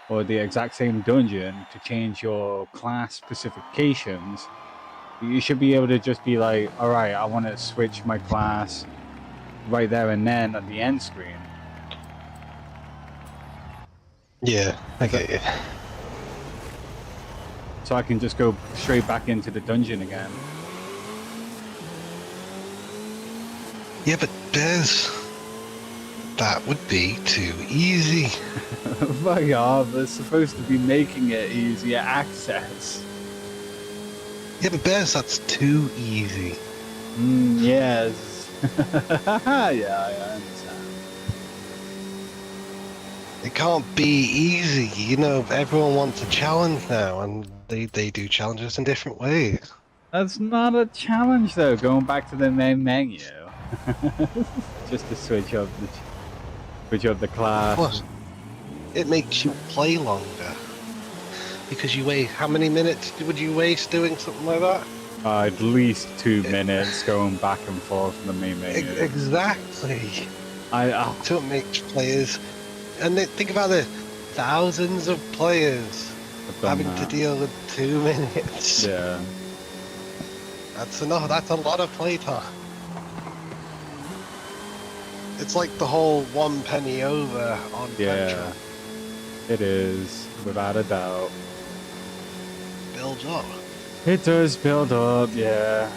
or the exact same dungeon to change your class specifications, you should be able to just be like, all right, I want to switch my class right there and then at the end screen. Yeah, I get you. So I can just go straight back into the dungeon again. Yeah, but Bez, that would be too easy. Fuck off, they're supposed to be making it easier access. Yeah, but Bez, that's too easy. Yes. Yeah, I understand. It can't be easy. You know, everyone wants a challenge now, and they do challenges in different ways. That's not a challenge though, going back to the main menu. Just to switch up the class. Plus, it makes you play longer. Because you waste, how many minutes would you waste doing something like that? At least 2 minutes going back and forth from the main menu. Exactly. So it makes players, and think about this, thousands of players having to deal with 2 minutes. Yeah. That's enough. That's a lot of playtime. It's like the whole 1 penny over on petrol. It is, without a doubt. Builds up. It does build up, yeah.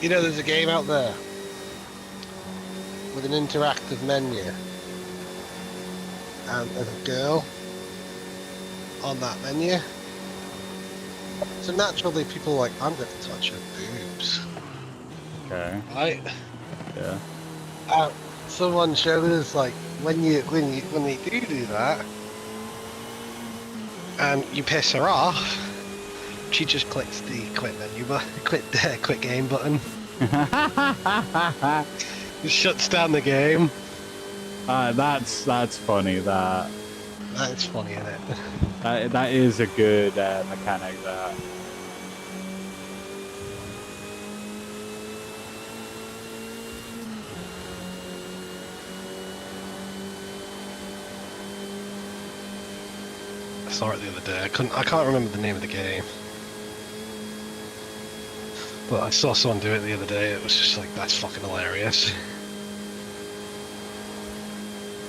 You know, there's a game out there with an interactive menu, and there's a girl on that menu. So naturally, people are like, I'm going to touch her boobs. Okay. Right? Yeah. Someone showed us like when they do that, and you piss her off, she just clicks the quit menu button, quit game button. It shuts down the game. That's funny. That's funny, isn't it? That is a good mechanic. That. I saw it the other day. I can't remember the name of the game. But I saw someone do it the other day. It was just like, that's fucking hilarious.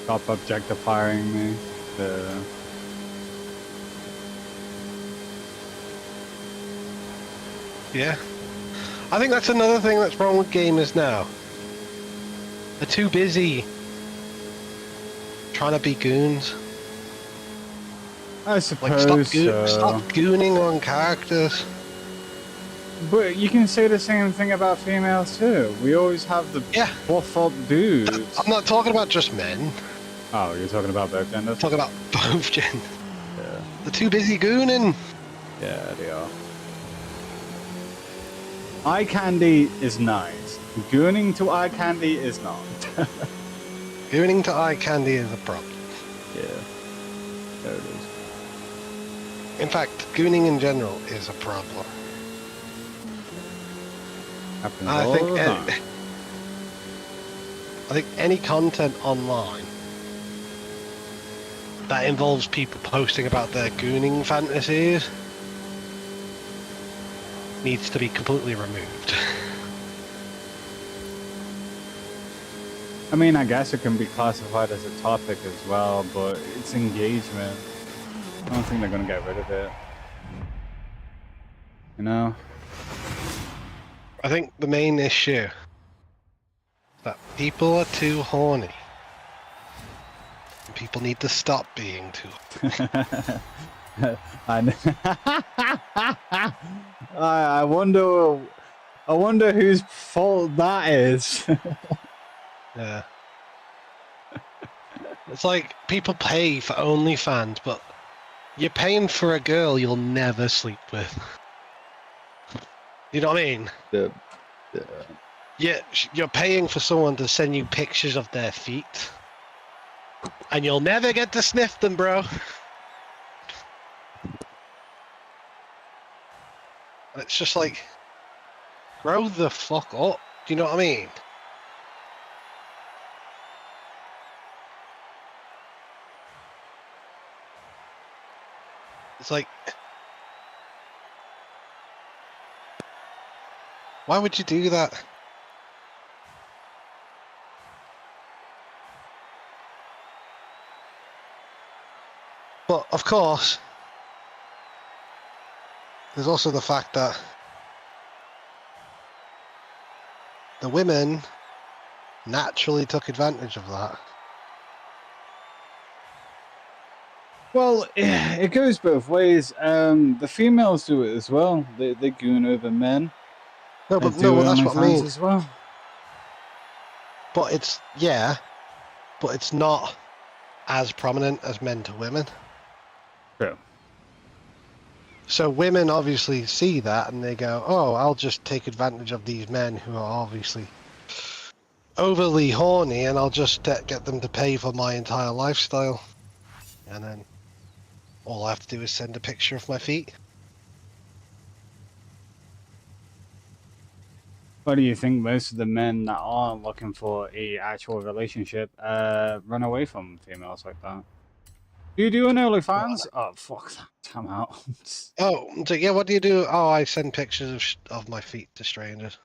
Stop objectifying me. Yeah. I think that's another thing that's wrong with gamers now. They're too busy trying to be goons. I suppose Stop gooning on characters. But you can say the same thing about females too. We always have the buff up dudes. I'm not talking about just men. Oh, you're talking about both genders? I'm talking about both genders. Yeah. They're too busy gooning. Yeah, they are. Eye candy is nice. Gooning to eye candy is not. Gooning to eye candy is a problem. Yeah. There it is. In fact, gooning in general is a problem. Happens I all think the time. I think any content online that involves people posting about their gooning fantasies needs to be completely removed. I mean, I guess it can be classified as a topic as well, but it's engagement. I don't think they're gonna get rid of it. You know? I think the main issue is that people are too horny. And people need to stop being too I wonder whose fault that is. Yeah. It's like people pay for OnlyFans, but you're paying for a girl you'll never sleep with. You know what I mean? You're paying for someone to send you pictures of their feet, and you'll never get to sniff them, bro. And it's just like, grow the fuck up. Do you know what I mean? It's like, why would you do that? But of course, there's also the fact that the women naturally took advantage of that. Well, it goes both ways. The females do it as well. They goon over men. No, They but do no, that's what I OnlyFans mean. as well. But it's but it's not as prominent as men to women. True. So women obviously see that and they go, "Oh, I'll just take advantage of these men who are obviously overly horny, and I'll just get them to pay for my entire lifestyle." And then all I have to do is send a picture of my feet. What do you think most of the men that are looking for a actual relationship run away from females like that? Do you do an OnlyFans? Oh, fuck that. I'm out. Oh, so yeah, what do you do? Oh, I send pictures of my feet to strangers.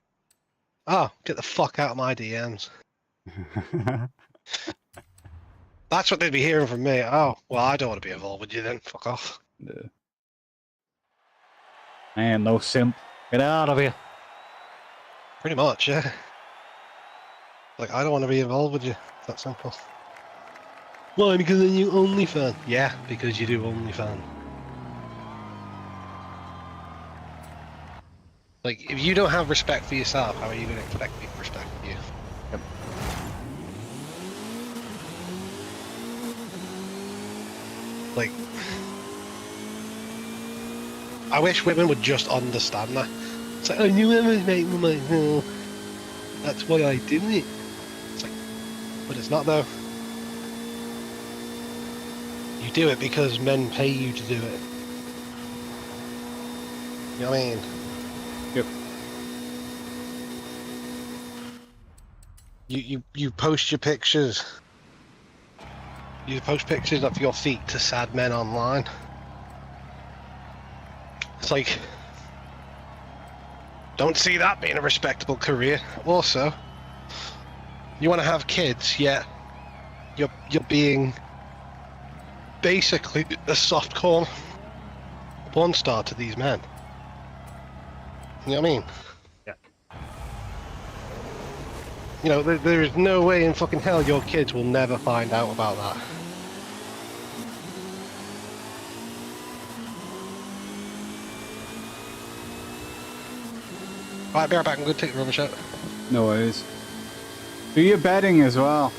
Oh, get the fuck out of my DMs. That's what they'd be hearing from me. Oh, well, I don't want to be involved with you then. Fuck off. Yeah. Man, no simp. Get out of here. Pretty much, yeah. Like, I don't want to be involved with you. It's that simple. Why? Because then you OnlyFans. Yeah, because you do OnlyFans. Like, if you don't have respect for yourself, how are you going to expect me to respect you? Yep. Like, I wish women would just understand that. It's like, I knew I was making my no. That's why I do it. It's like, but it's not though. You do it because men pay you to do it. You know what I mean? Yep. You post your pictures. You post pictures of your feet to sad men online. It's like, don't see that being a respectable career. Also, you want to have kids, yet you're being basically a softcore porn star to these men. You know what I mean? Yeah. You know, there is no way in fucking hell your kids will never find out about that. Alright, be right back. I'm going to take the rubbish out. No worries. Do your betting as well.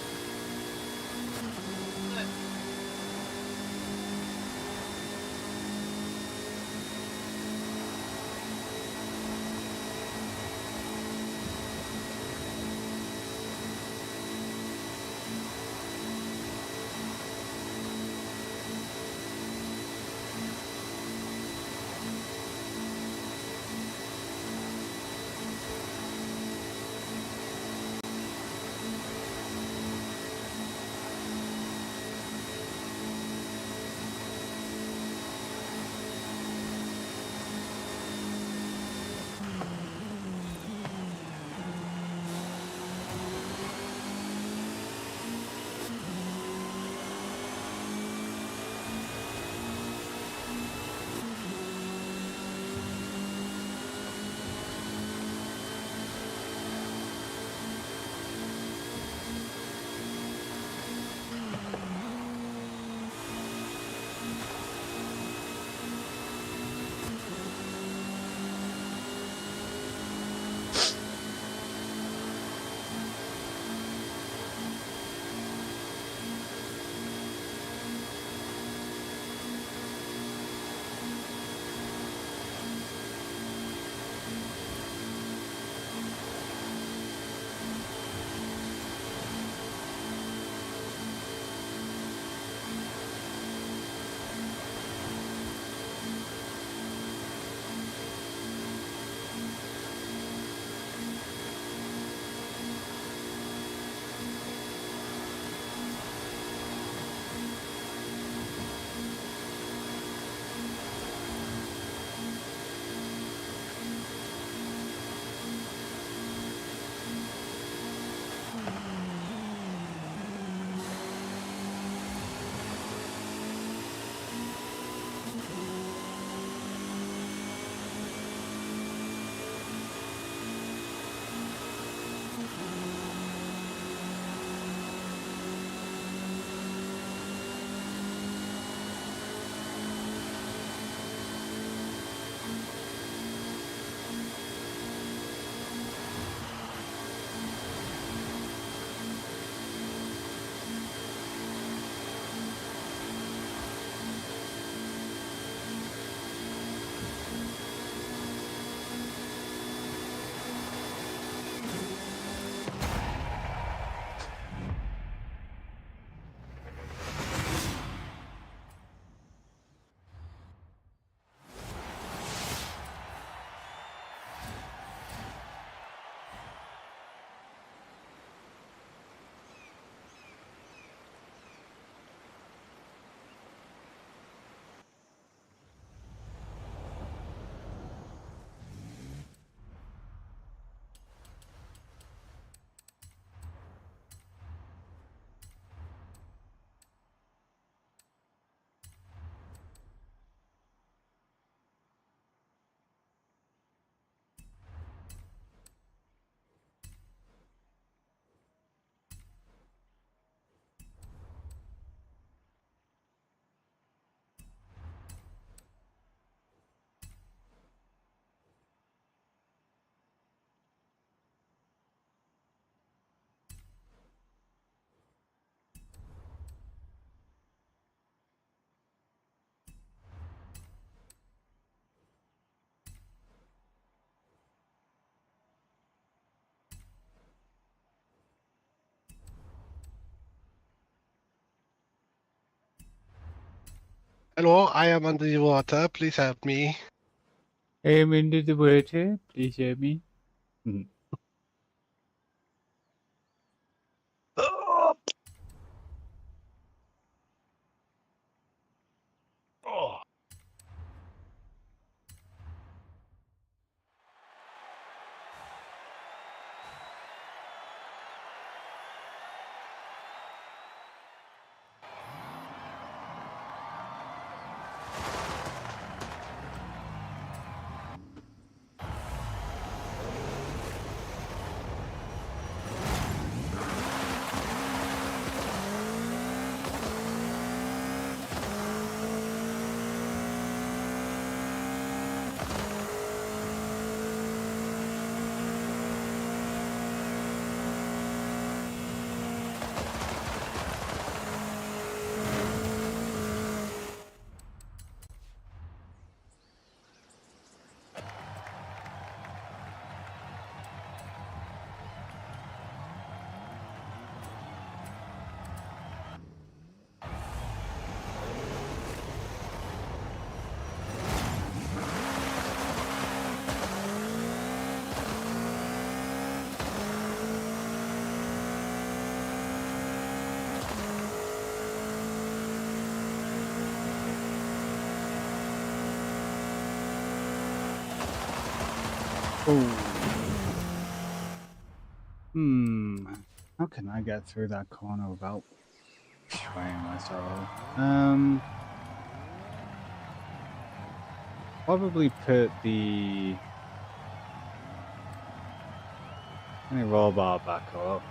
Hello, I am under the water. Please help me. I'm into the water. Please help me. Oh. Oh. How can I get through that corner without destroying myself? Probably put the roll bar back up.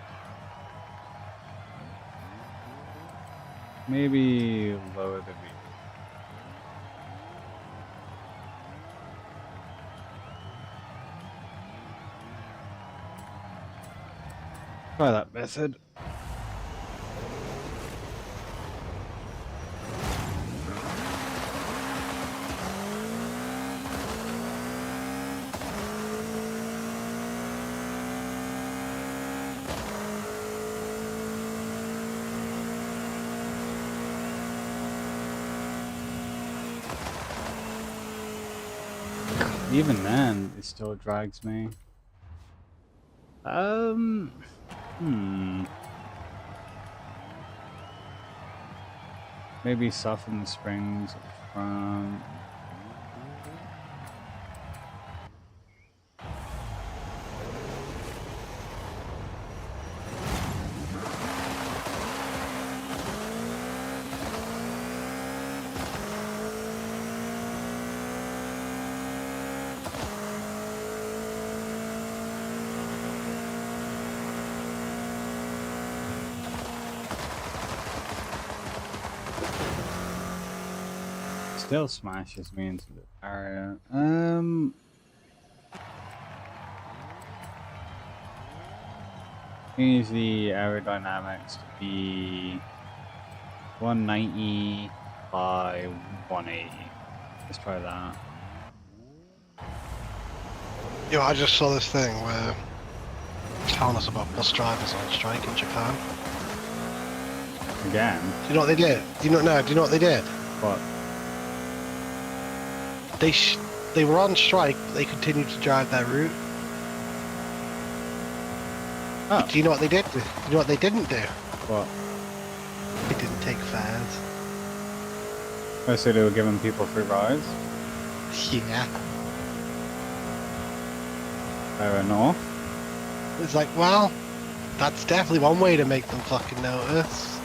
Maybe lower the V. Try that method. Even then, it still drags me. Maybe soften the springs up front. Still smashes me into the area. Change the aerodynamics to be 190 by 180. Let's try that. Yo, I just saw this thing where it's telling us about bus drivers on strike in Japan. Again? Do you know what they did? Do you know what they did? What? They were on strike, but they continued to drive their route. Oh. Do you know what they did? Do you know what they didn't do? What? They didn't take fares. I said they were giving people free rides? Yeah. Fair enough. It's like, well, that's definitely one way to make them fucking notice.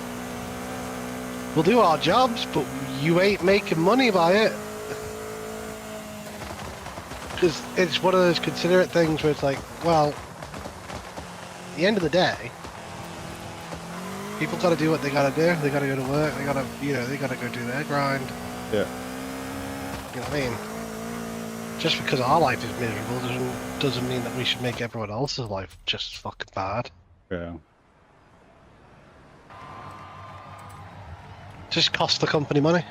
We'll do our jobs, but you ain't making money by it. Because it's one of those considerate things where it's like, well, at the end of the day, people got to do what they got to do. They got to go to work. They got to, they got to go do their grind. Yeah. You know what I mean? Just because our life is miserable doesn't mean that we should make everyone else's life just fucking bad. Yeah. Just cost the company money.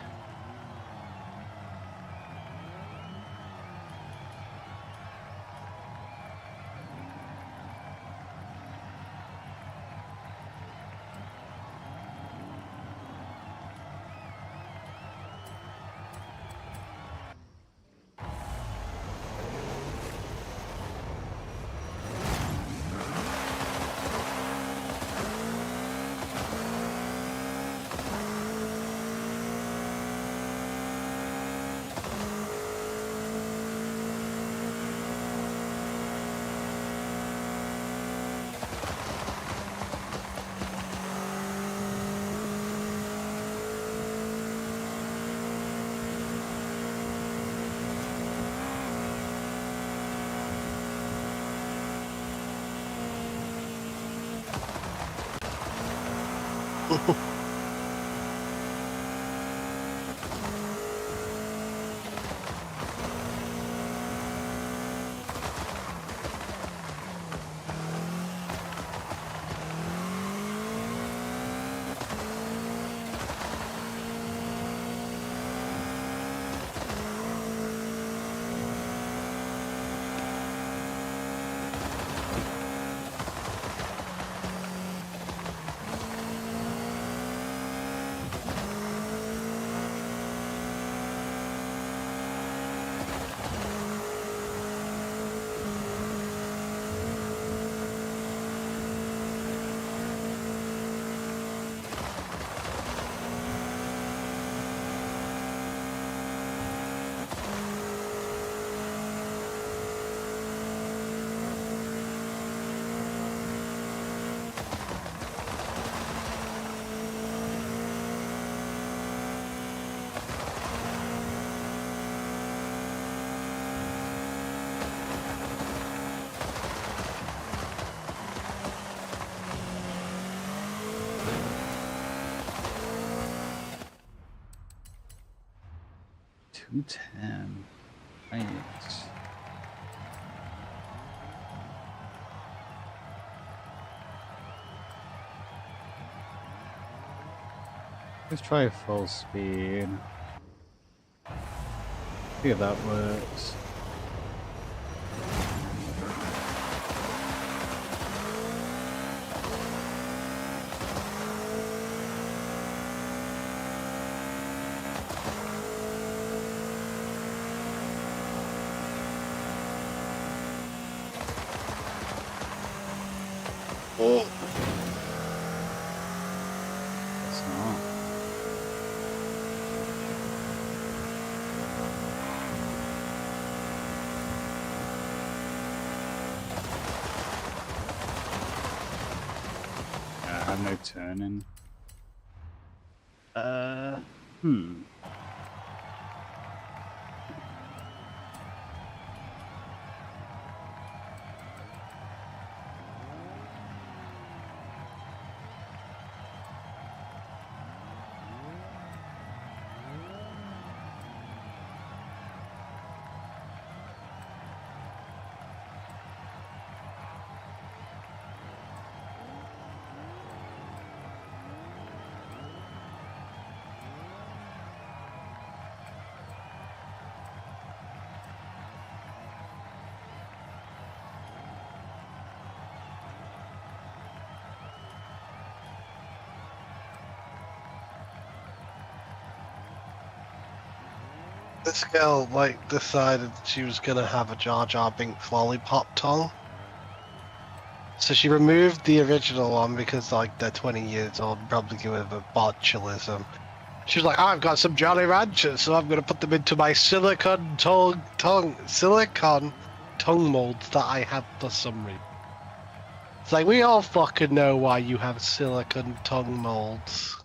210. Right. Let's try full speed. See if that works. Oh. It's not. I have no turning. Hmm. This girl, like, decided she was gonna have a Jar Jar Binks lollipop tongue. So she removed the original one because, like, they're 20 years old, probably give it a botulism. She was like, I've got some Jolly Ranchers, so I'm gonna put them into my silicone tongue molds that I have for some reason. It's like, we all fucking know why you have silicone tongue molds.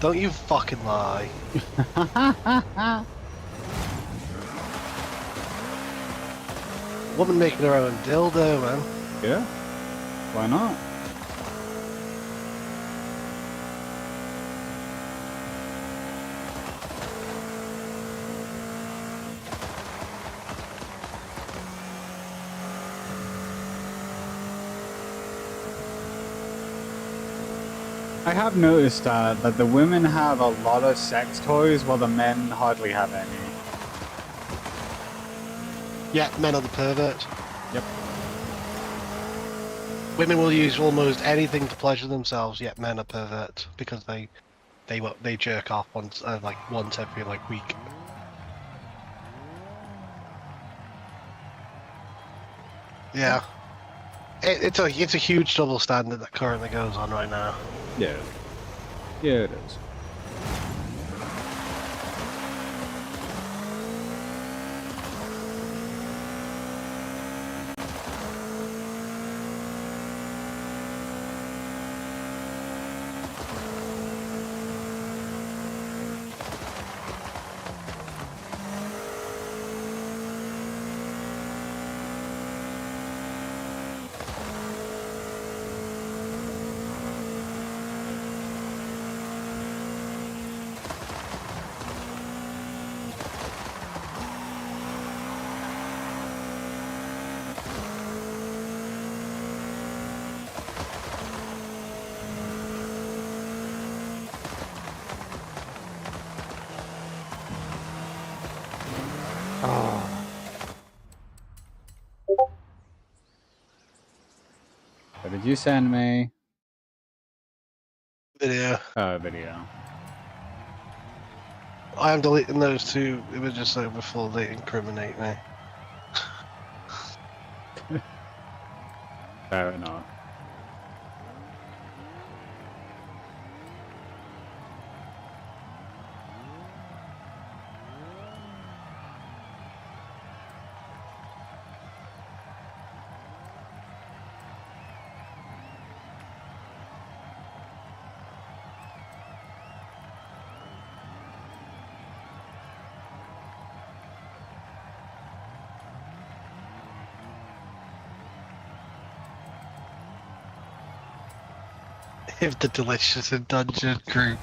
Don't you fucking lie. Woman making her own dildo, man. Yeah. Why not? I have noticed that the women have a lot of sex toys while the men hardly have any. Yeah, men are the perverts. Yep. Women will use almost anything to pleasure themselves, yet men are perverts because they jerk off once every week. Yeah, it's a huge double standard that currently goes on right now. Yeah. Yeah, it is. Oh. What did you send me? Video. Oh, video. I am deleting those two images so before they incriminate me. Fair enough. If the Delicious in Dungeon group.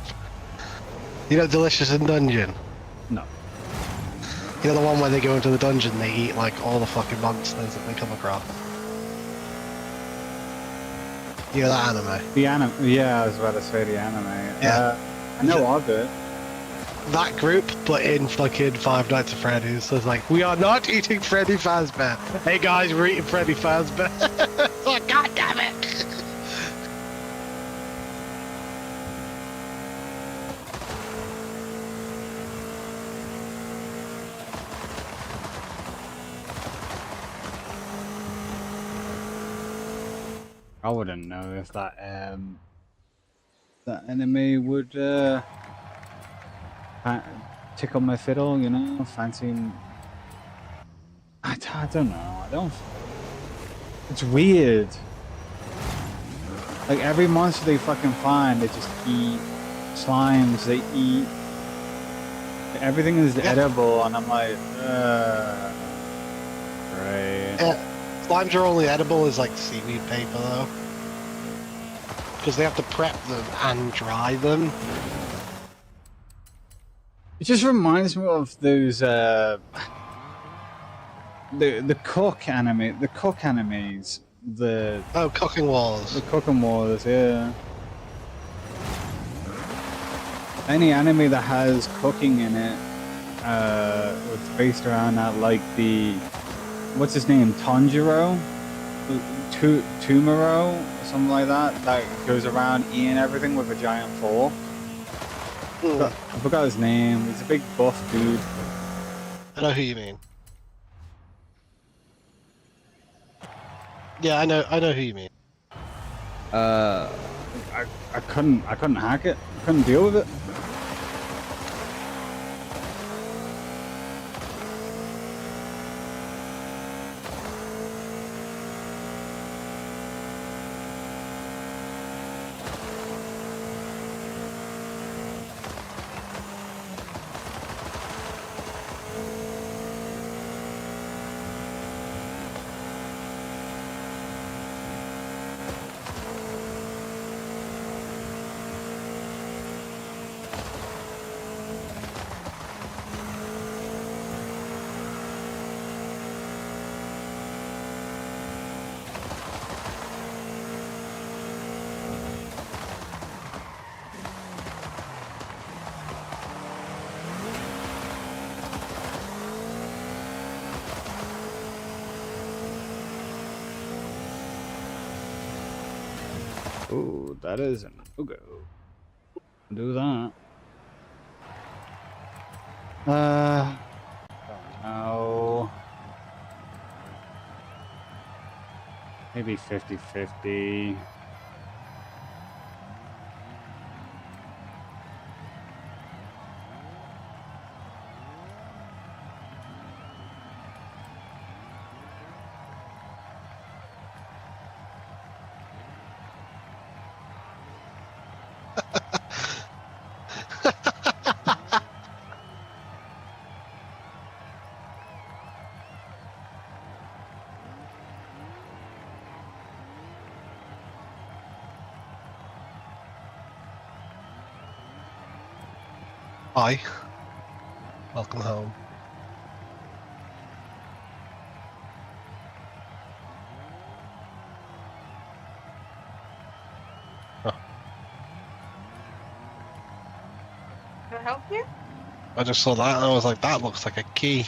You know Delicious in Dungeon? No. You know the one where they go into the dungeon, they eat like all the fucking monsters that they come across? You know that anime? The anime. Yeah, I was about to say the anime. Yeah. I know of it. That group, but in fucking Five Nights at Freddy's. So it's like, we are not eating Freddy Fazbear. Hey guys, we're eating Freddy Fazbear. It's like, God damn it! I wouldn't know if that that anime would tickle my fiddle, you know, fancy. I don't know. I don't. It's weird. Like every monster they fucking find, they just eat slimes. They eat everything is edible, and I'm like, right. Yeah. Slimes are only edible as like seaweed paper though. Because they have to prep them and dry them. It just reminds me of those the cook anime, the cook animes, the Cooking Wars. the cooking wars, yeah. Any anime that has cooking in it, it's based around that, like the what's his name, Tanjiro, Tumero, or something like that. That goes around eating everything with a giant fork. I forgot his name. He's a big buff dude. I know who you mean. Yeah, I know who you mean. I couldn't hack it. I couldn't deal with it. Ooh, that is an no-go. Do that. Don't know. Maybe 50-50. Hi. Welcome home. Can I help you? I just saw that and I was like, that looks like a key.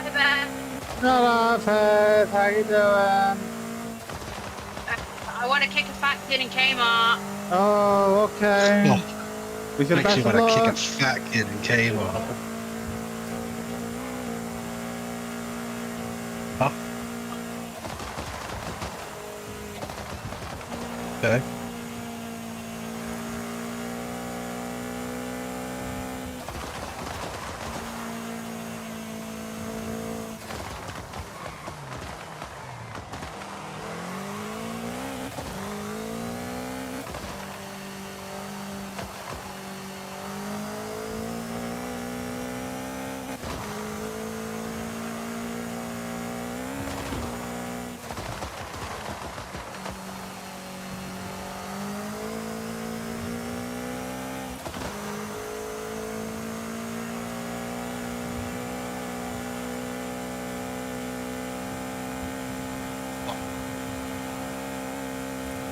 Hi, Ben. Hello, Faith. How you doing? I want to kick a fat kid in Kmart. Oh, okay. Oh, We should makes best you of want to kick a luck. fat kid in Kmart. Huh? Okay.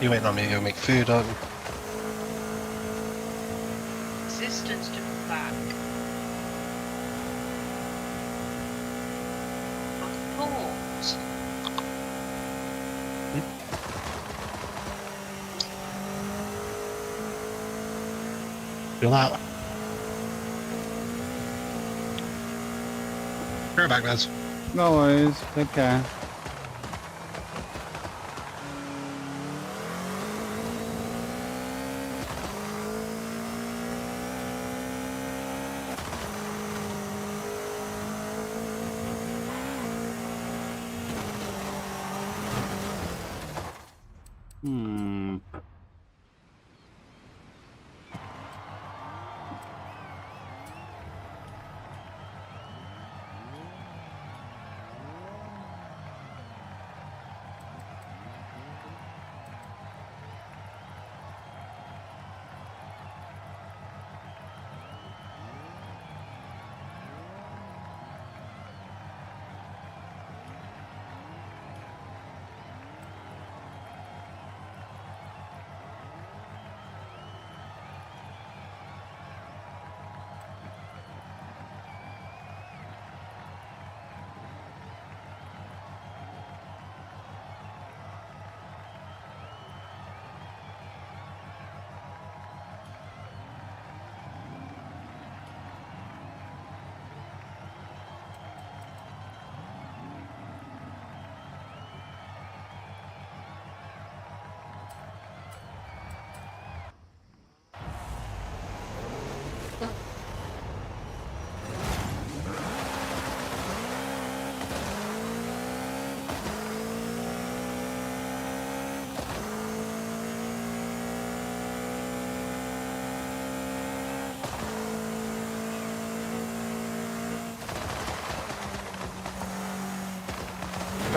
You waiting on me to go make food, aren't you? Assistance to come back. Of course. Feel that? Right back, lads. No worries. Take care. Hmm.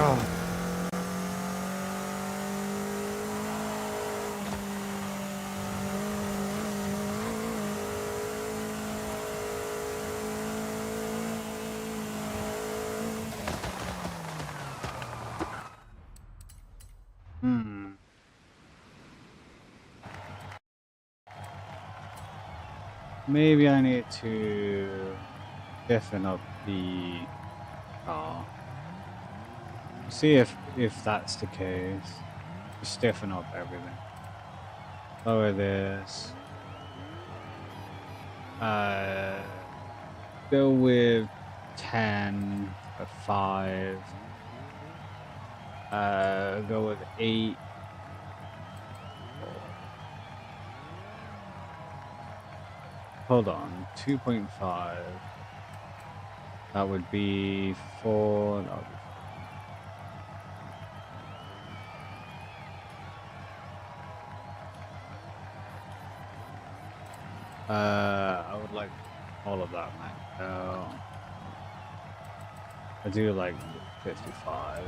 God. Hmm. Maybe I need to stiffen up the car. See if that's the case. Just stiffen up everything. Lower this. Go with 10 at 5. Go with 8. Hold on, 2.5. That would be 4. That would be I would like all of that maxed out. I do like 55.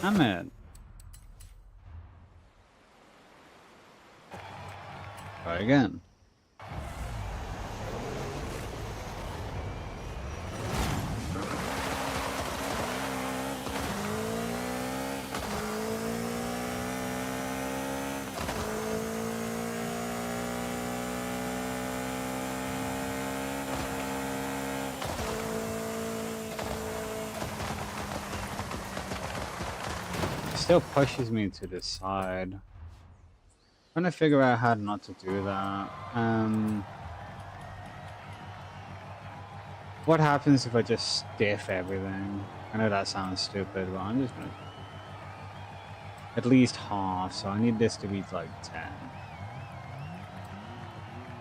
I'm in. Try again. Still pushes me to the side. Trying to figure out how not to do that. What happens if I just stiff everything? I know that sounds stupid, but I'm just gonna at least half. So I need this to be like 10,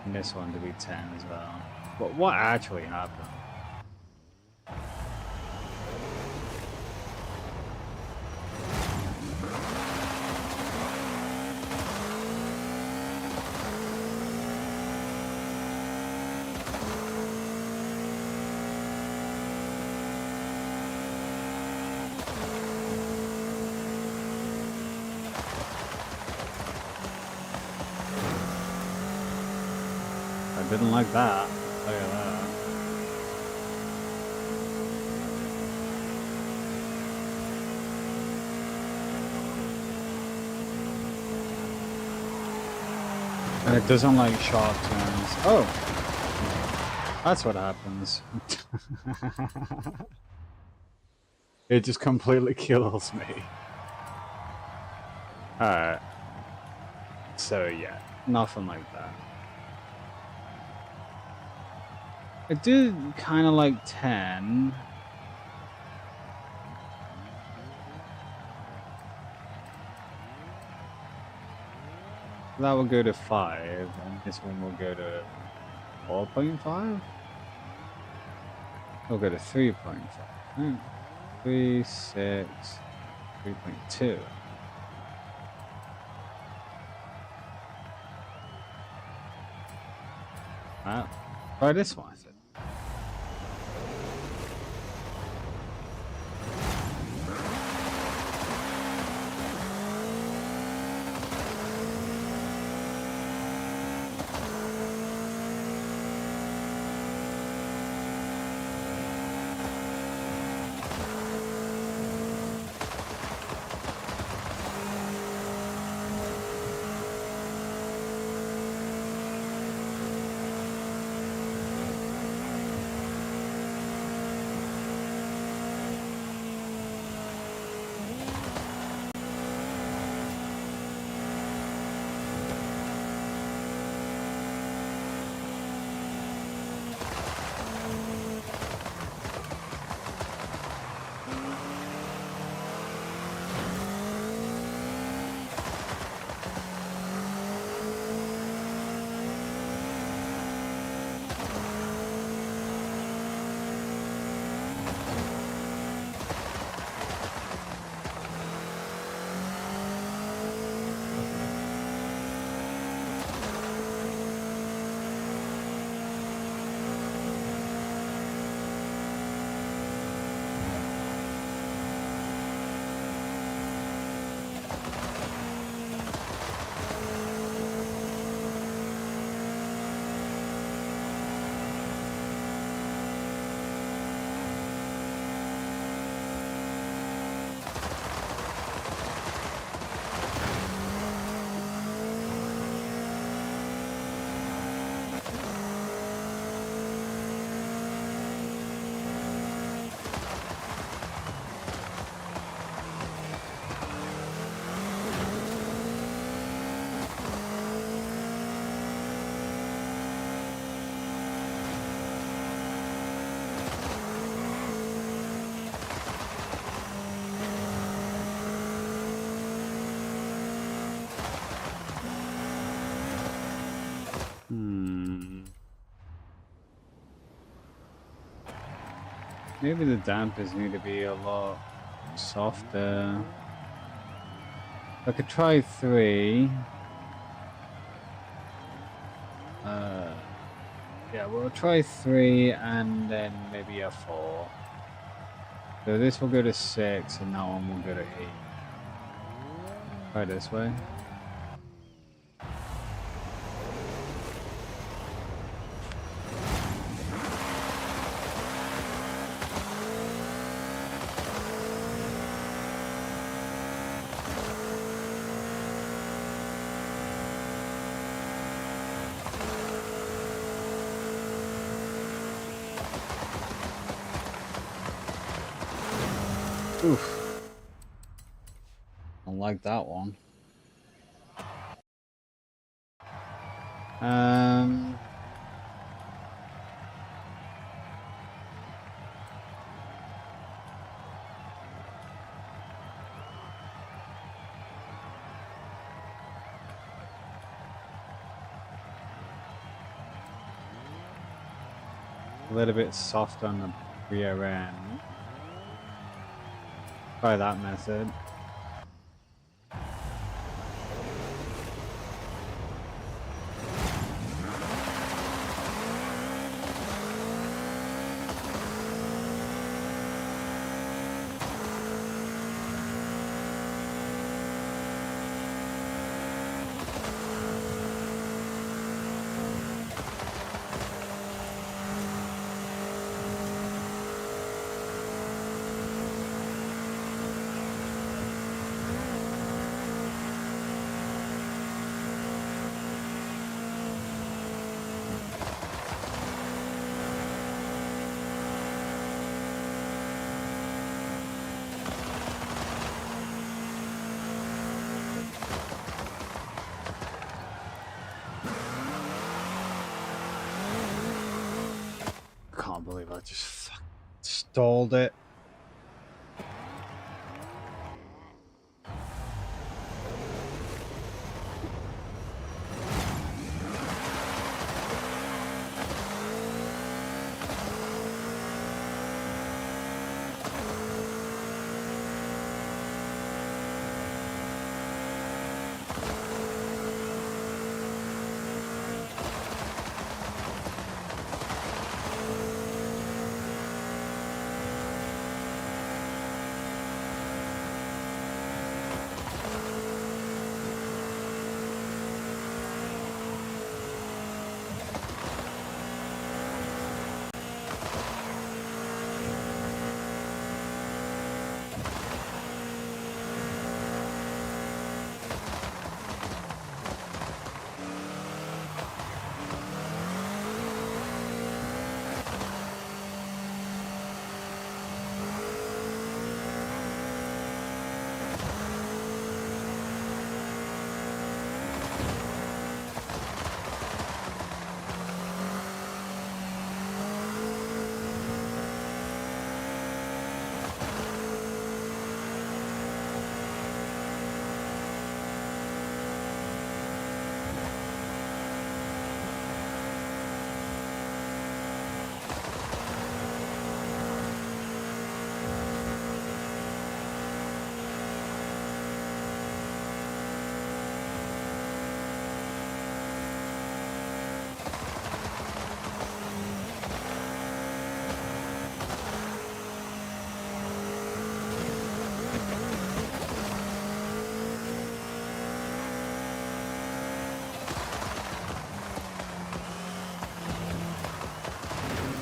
and this one to be 10 as well. But what actually happened? I didn't like that. I'll tell you that. And it doesn't like sharp turns. Oh! That's what happens. It just completely kills me. Alright. So yeah, nothing like that. I did kind of like 10. That will go to 5, and this one will go to 4.5? We'll go to 3.5. 3, 6, 3.2. Wow. Try this one. Maybe the dampers need to be a lot softer. I could try 3. Yeah, we'll try 3 and then maybe a 4. So this will go to 6 and that one will go to 8. Try this way. Oof. Don't like that one. A little bit soft on the rear end. Try that method. Can't believe I just stalled it.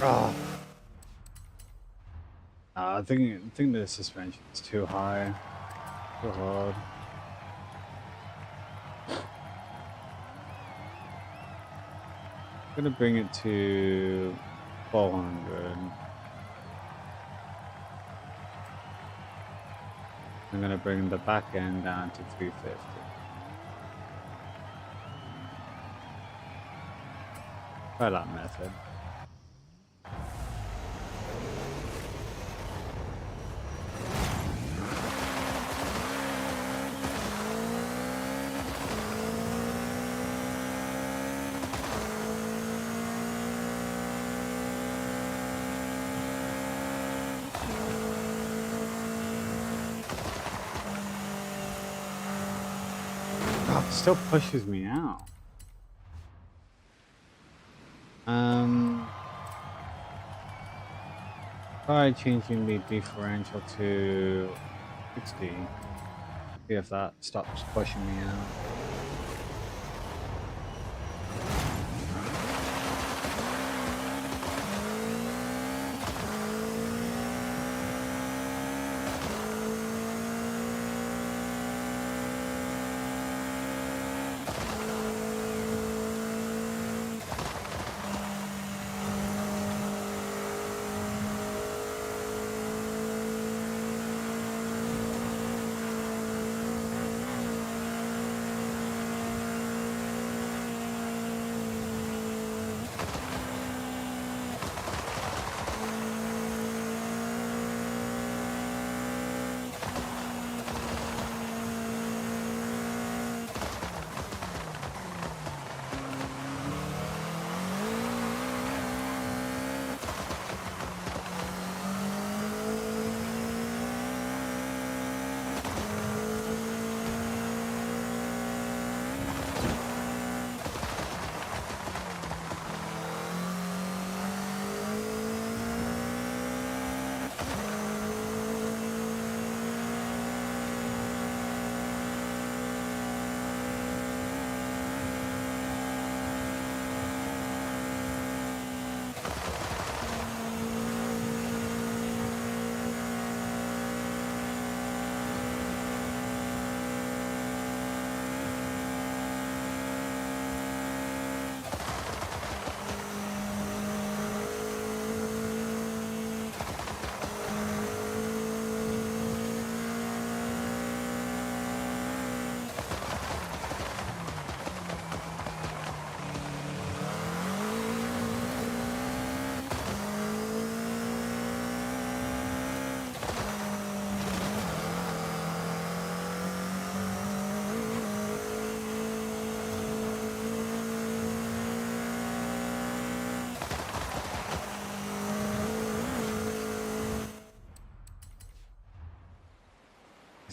Oh. I think the suspension is too high, too hard. I'm gonna bring it to 400. I'm gonna bring the back end down to 350. Try that method. It still pushes me out. Try changing the differential to 60. See if that stops pushing me out.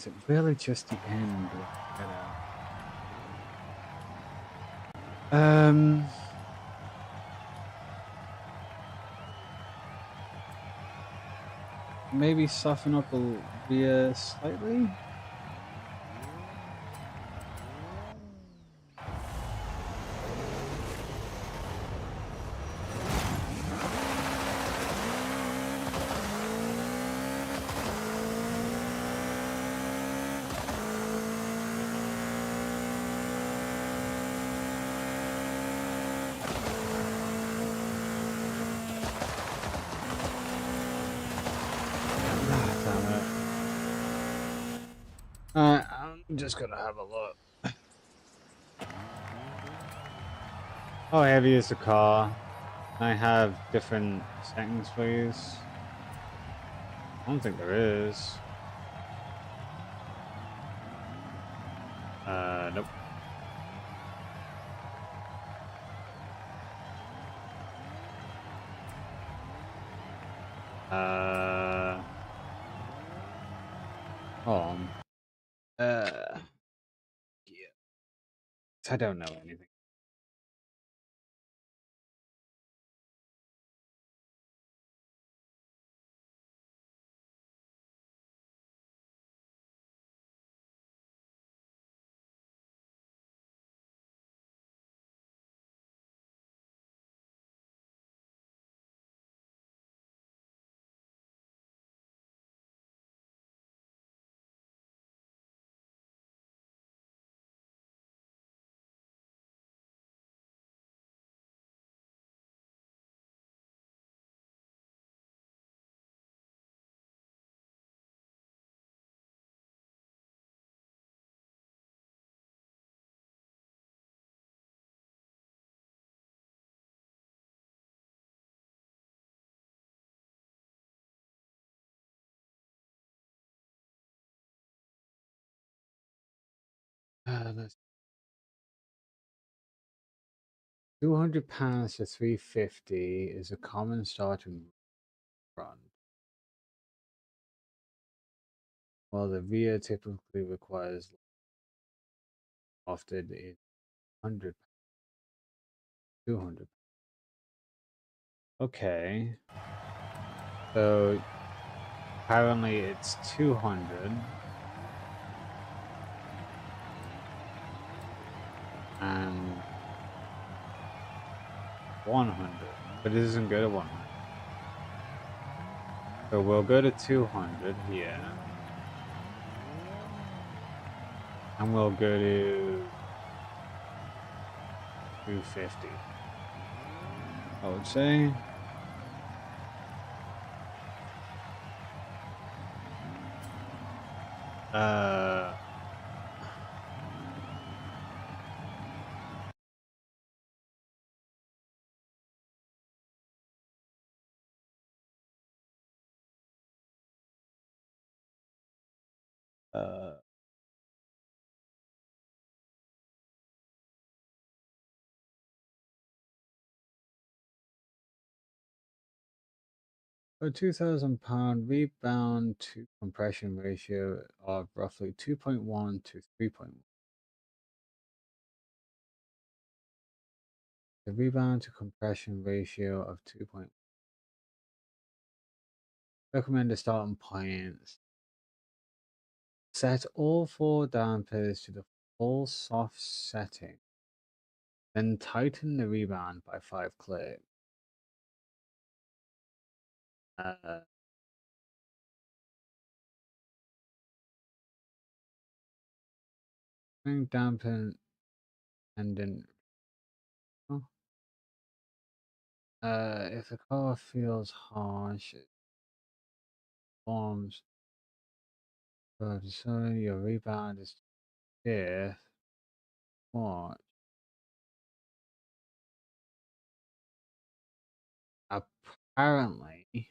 Is it really just the end? Maybe soften up the rear slightly. I'm just gonna have a look. How heavy is the car? Can I have different settings, please? I don't think there is. Nope. Hold on. Yeah. I don't know anything. Let's £200 to 350 is a common starting run. While the rear typically requires often it's 100, 200. Okay. So apparently it's 200 and 100, but it doesn't go to 100. So we'll go to 200 here. And we'll go to 250. I would say. Uh 2,000 pound rebound to compression ratio of roughly 2.1 to 3.1. The rebound to compression ratio of 2.1. Recommended starting points. Set all 4 dampers to the full soft setting. Then tighten the rebound by 5 clicks. Dampen and then if the car feels harsh, it forms. So your rebound is stiff. What? Apparently,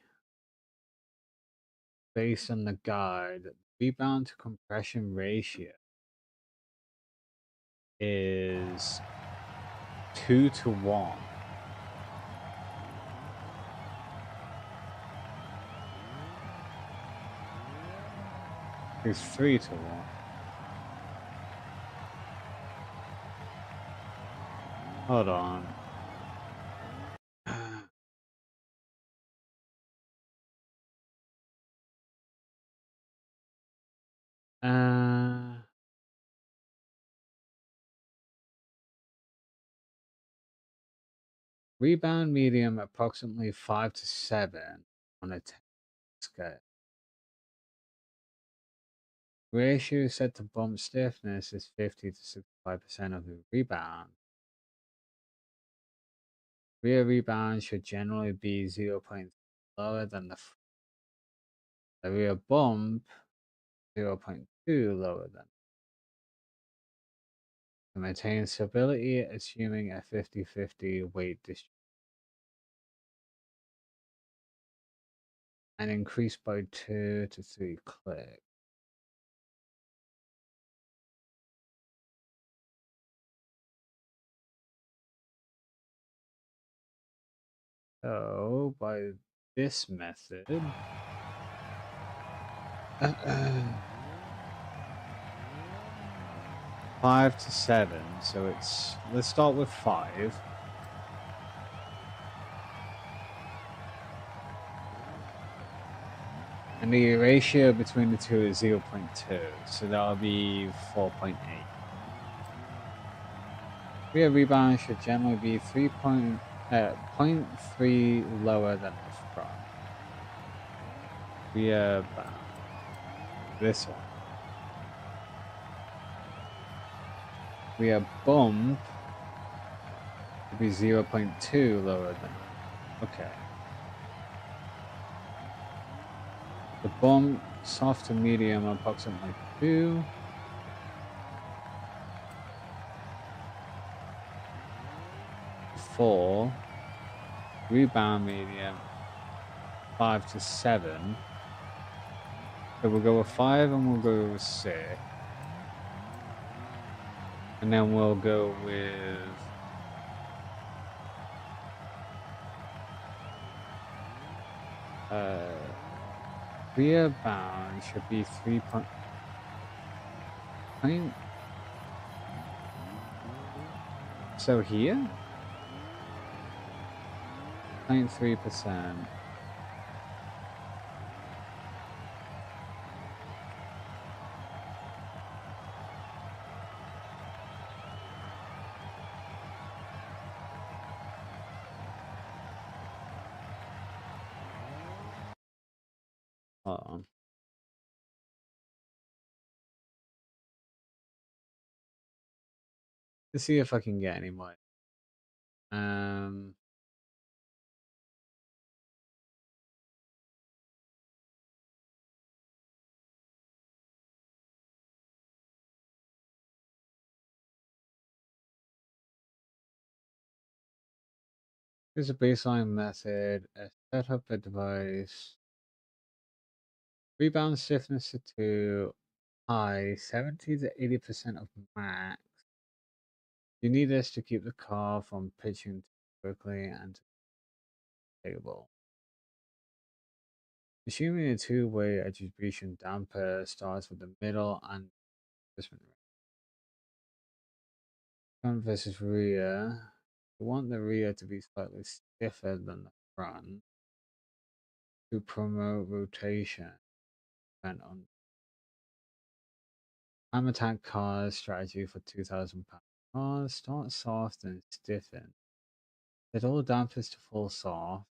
based on the guide, rebound to compression ratio is 2 to 1. It's 3-1. Hold on. Uh, Rebound medium approximately 5 to 7 on a 10 scale. Ratio set to bump stiffness is 50 to 65% of the rebound. Rear rebound should generally be 0.3 lower than the rear bump, 0.2 lower than. To maintain stability, assuming a 50-50 weight distribution. And increase by 2 to 3 clicks. So, by this method, 5 to 7. So it's, let's start with 5. And the ratio between the two is 0.2. So that'll be 4.8. Rear rebound should generally be 0.3 lower than the front. Rear bound. This one. Rear bump should be 0.2 lower than. Okay. The bump, soft to medium, approximately 2. Four. Rebound medium, 5 to 7. So we'll go with 5 and we'll go with 6. And then we'll go with rear bound should be 3 point. So here, 0.3%. Hold on. Let's see if I can get any more. Here's a baseline method. Set up a device. Rebound stiffness to 2. High, 70 to 80% of max. You need this to keep the car from pitching too quickly and stable. Assuming a two-way attribution damper starts with the middle and front versus rear. You want the rear to be slightly stiffer than the front to promote rotation. And on Time Attack cars strategy for 2,000 pound cars, start soft and stiffen. Set all dampers to full soft.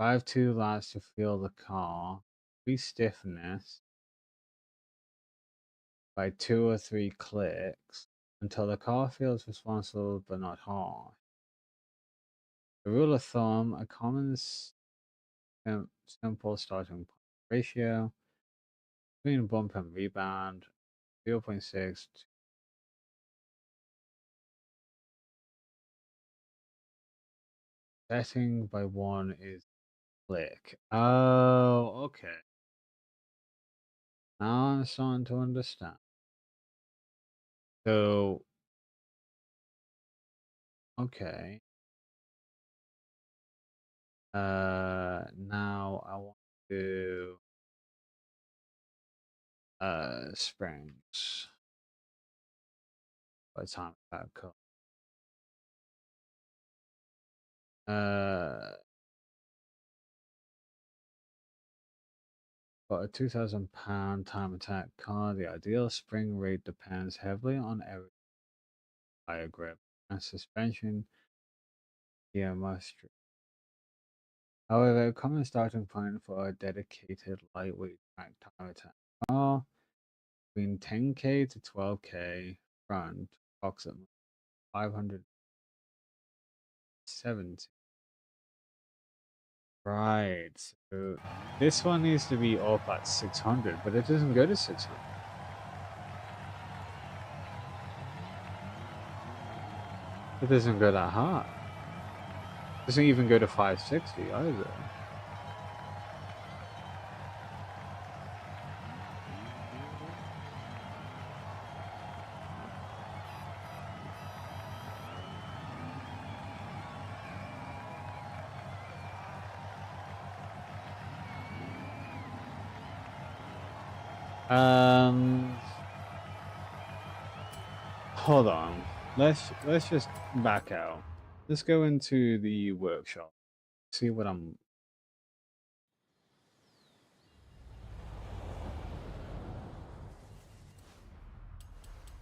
Drive 2 laps to feel the car. Increase stiffness by 2 or 3 clicks until the car feels responsible but not harsh. The rule of thumb, a common simple starting point ratio between bump and rebound, 0.6. Setting by 1 is click. Oh, okay. Now I'm starting to understand. So, okay. Now I want to Springs. By the time that cut. Got a £2,000 time attack car. The ideal spring rate depends heavily on every tire grip and suspension. Yeah, must. However, a common starting point for a dedicated lightweight track time attack car between 10k to 12k front, approximately 570. Right, so this one needs to be up at 600, but it doesn't go to 600. It doesn't go that high. It doesn't even go to 560 either. Hold on. Let's just back out. Let's go into the workshop. See what I'm.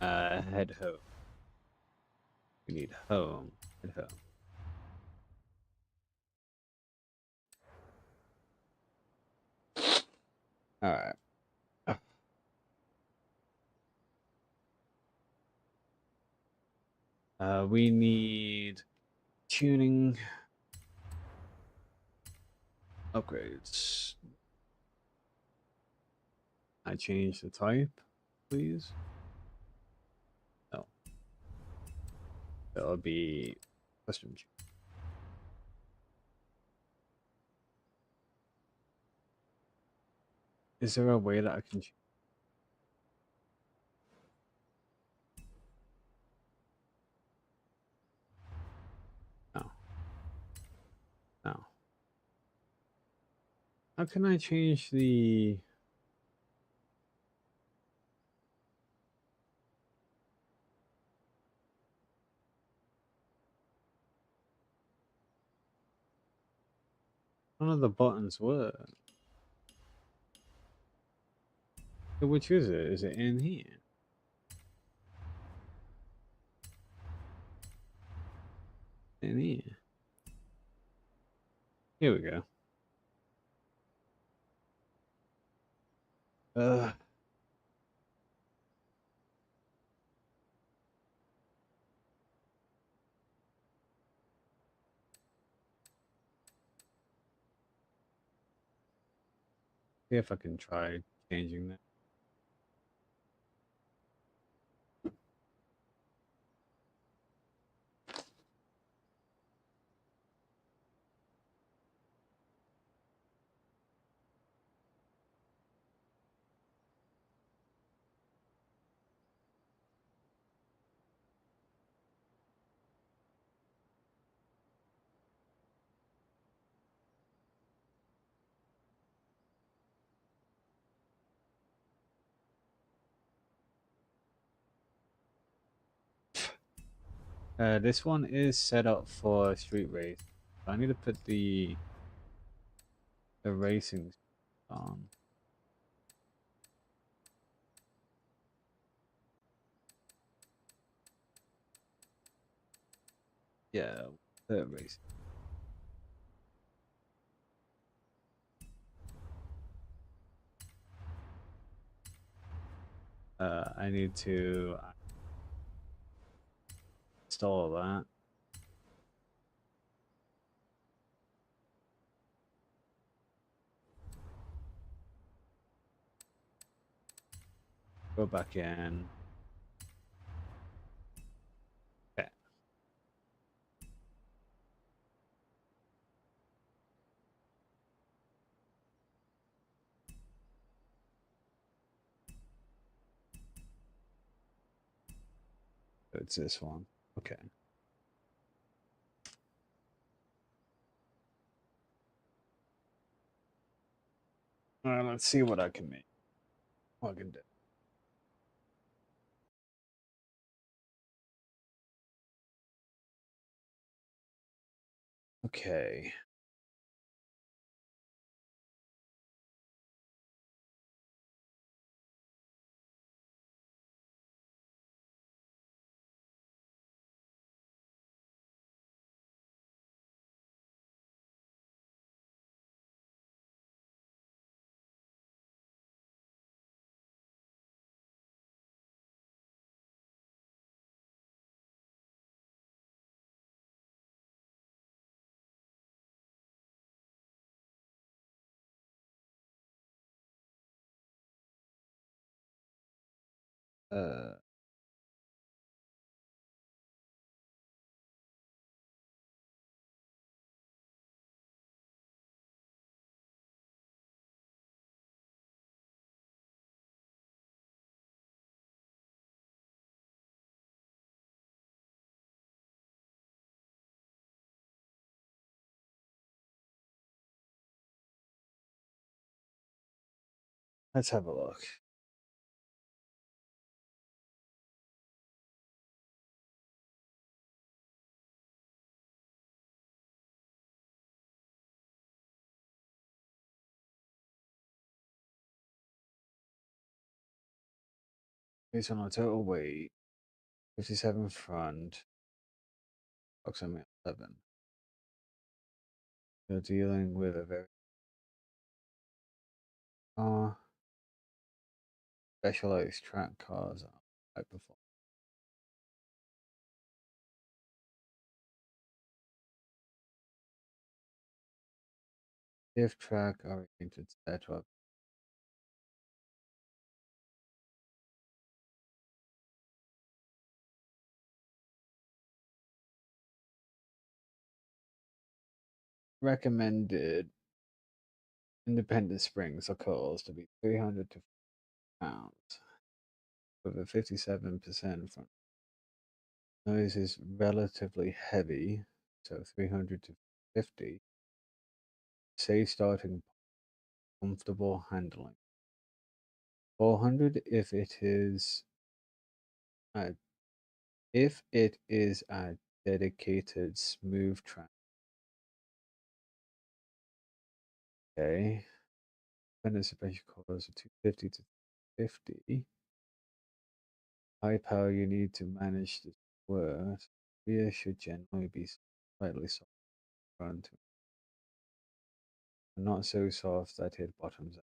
Head home. We need home. Head home. All right. We need tuning upgrades. I change the type, please. No. That'll be custom. Is there a way that I can? No. No. How can I change the? None of the buttons work. So which is it? Is it in here? In here. Here we go. See if I can try changing that. This one is set up for street race. I need to put the racing on. Yeah, the racing. I need to install that. Go back in. Okay. So it's this one. Okay. All right, let's see what I can make. Fucking do. Okay. Uh, let's have a look. Based on our total weight, 57 front, approximately 11. You're dealing with a very specialized track cars are high performance. If track oriented setup. Recommended independent springs or coils to be 300 to pounds with a 57% front. Noise is relatively heavy, so 300 to 50. Safe starting, comfortable handling. 400 if it is a dedicated smooth track. Okay. When it's special cores are 250 to 50. High power you need to manage this word. Rear should generally be slightly soft front, and not so soft that it bottoms out.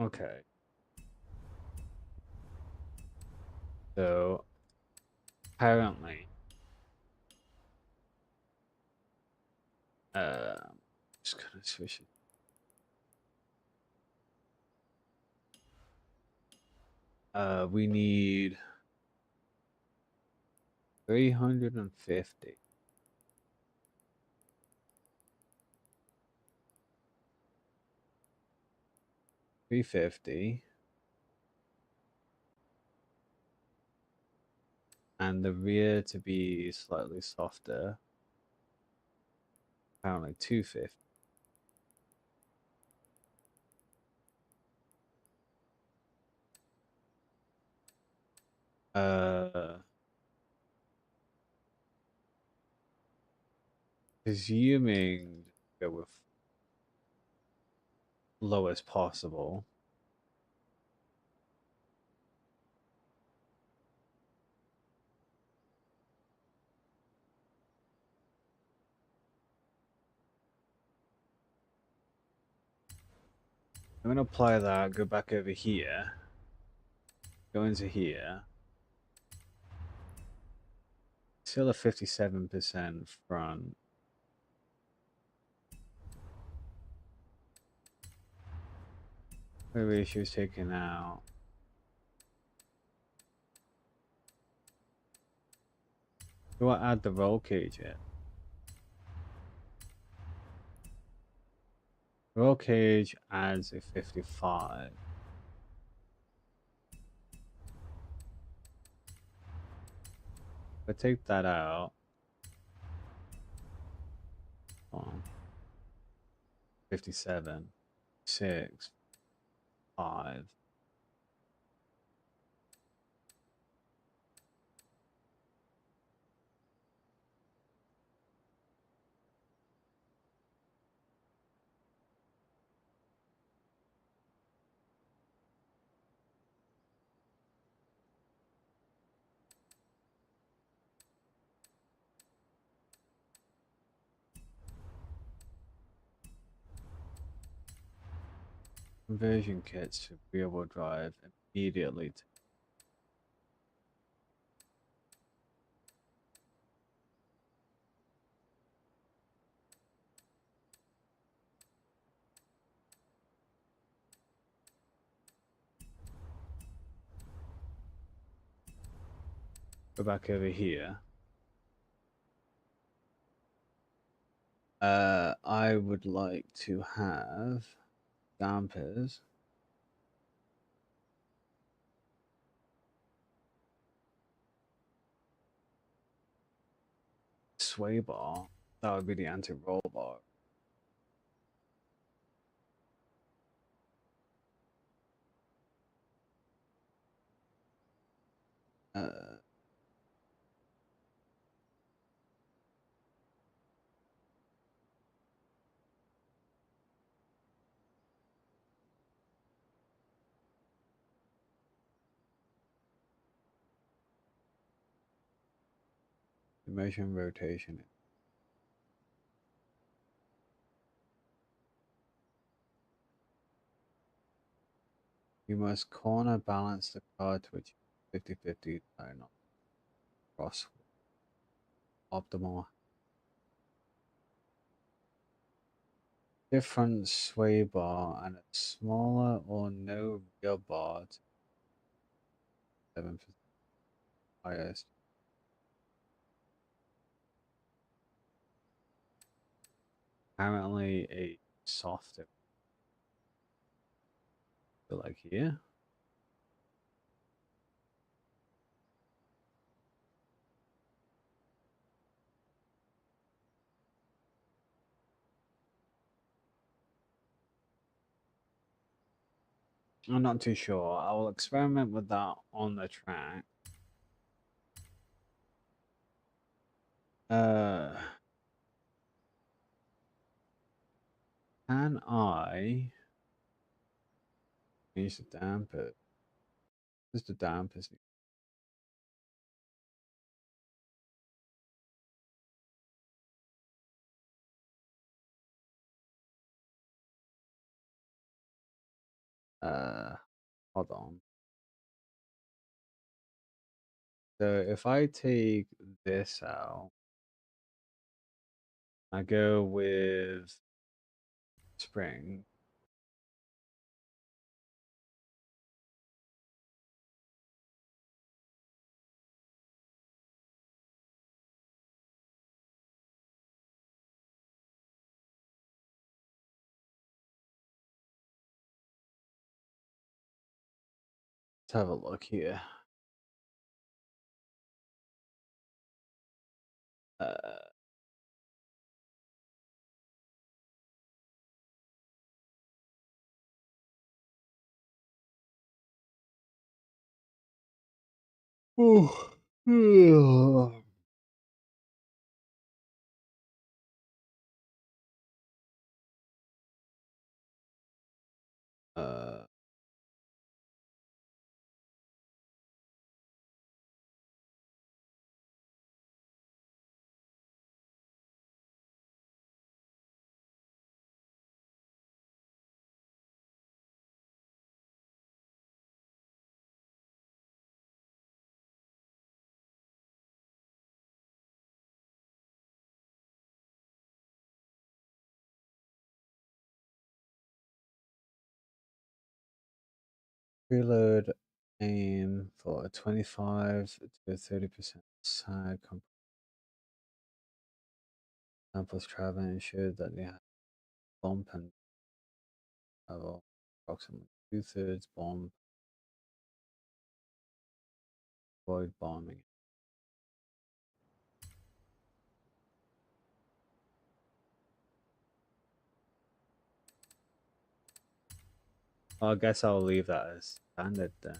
Okay. So apparently, just gonna switch it. We need 350. 350. And the rear to be slightly softer. Apparently 250. Presuming go with lowest possible. I'm gonna apply that, go back over here, go into here. Still a 57% front. The ratio is taken out. Do I add the roll cage yet? Roll cage adds a 55. If I take that out, on 57, 6, 5. Conversion kits to rear-wheel drive immediately. Go back over here. I would like to have dampers. Sway bar. That would be the anti-roll bar. Immersion rotation. You must corner balance the car to achieve 50-50 turn on cross optimal. Different sway bar and a smaller or no rear bar to 7% highest. Apparently a softer, like here. I'm not too sure. I will experiment with that on the track. Can I change the damper? Just the dampers. Hold on. So if I take this out, I go with spring. Let's have a look here. Uh, ooh. Uh, Preload aim for a 25 to 30% side samples travel and ensure that they have bump and travel approximately 2/3 bomb, avoid bombing. Well, I guess I'll leave that as standard then.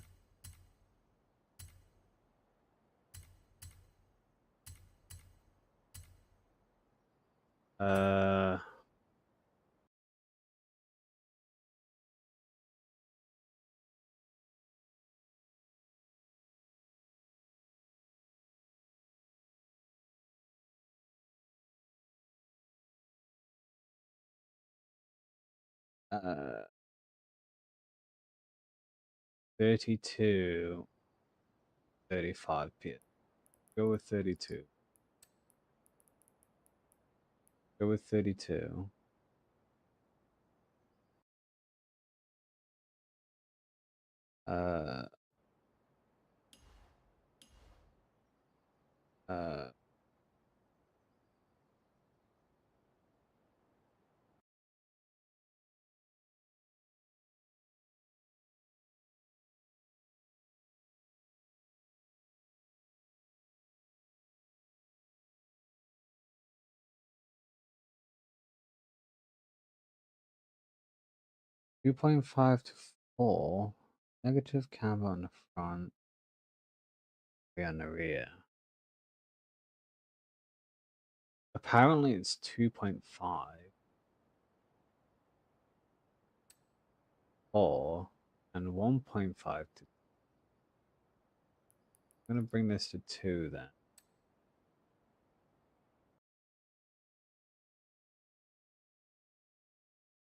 Uh, 32, 35 PS. Go with 32. Go with 32. Uh, uh, 2.5 to 4. Negative camber on the front, rear on the rear. Apparently it's 2.5. 4 and 1.5 to. I'm gonna bring this to 2 then.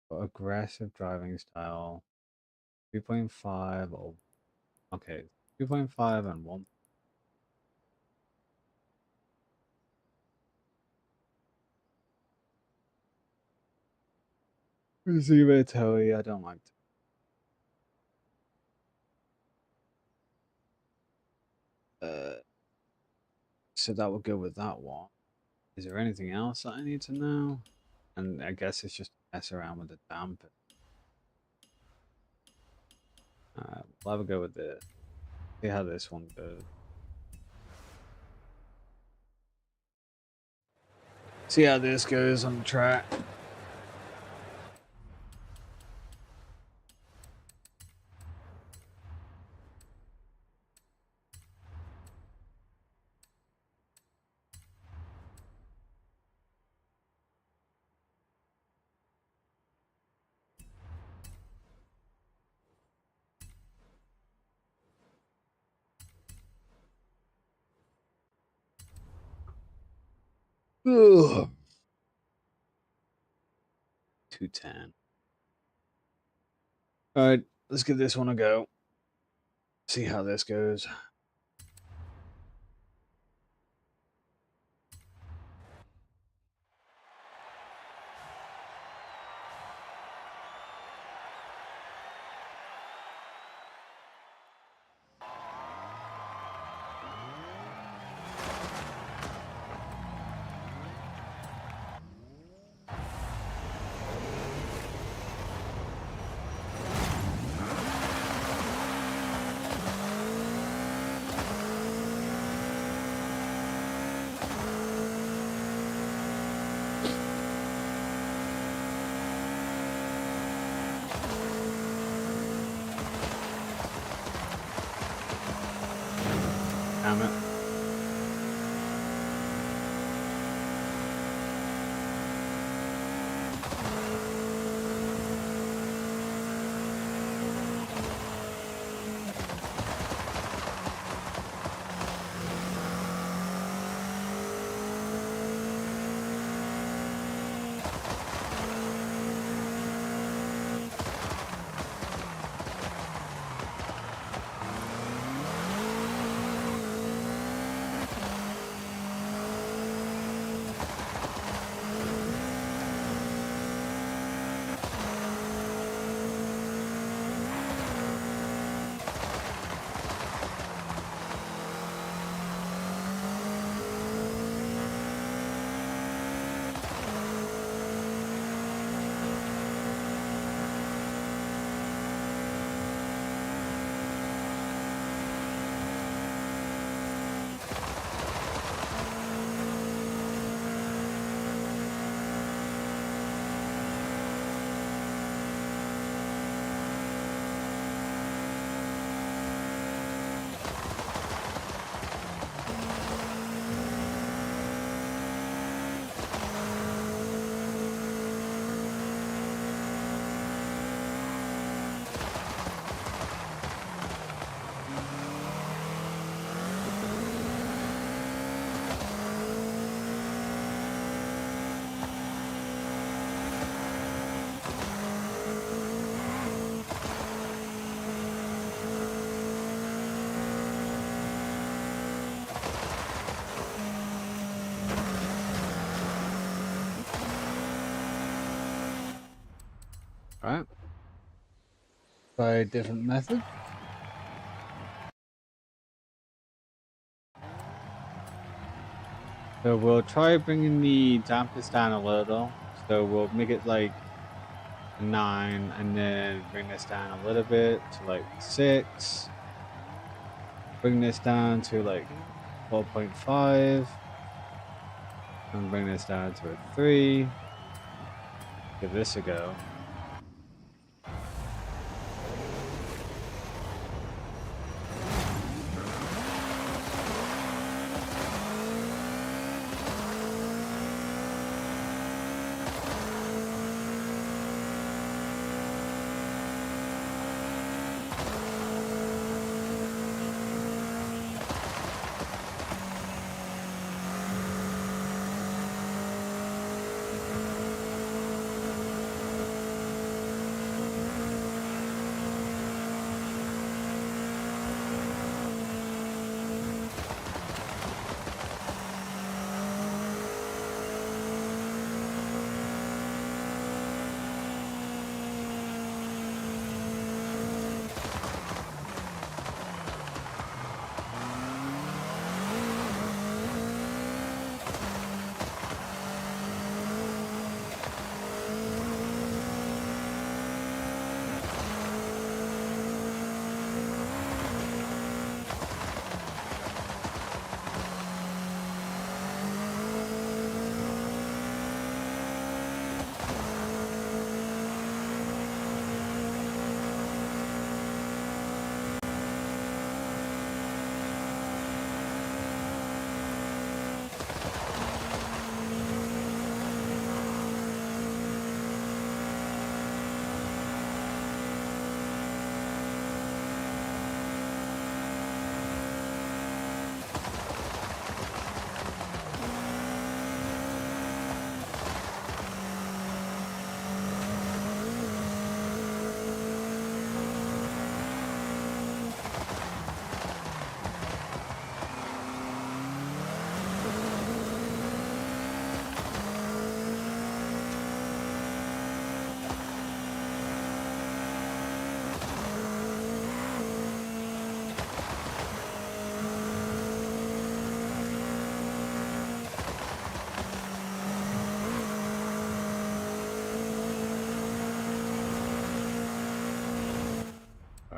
For aggressive driving style, 2.5 or okay, 2.5 and 1. Zero Toey, I don't like. So that will go with that one. Is there anything else that I need to know? And I guess it's just mess around with the damper. We'll have a go with this. See how this one goes. See how this goes on the track. Ugh. 210. All right, let's give this one a go. See how this goes. Right. Try a different method. So we'll try bringing the dampers down a little. So we'll make it like 9 and then bring this down a little bit to like 6. Bring this down to like 4.5. And bring this down to a 3. Give this a go.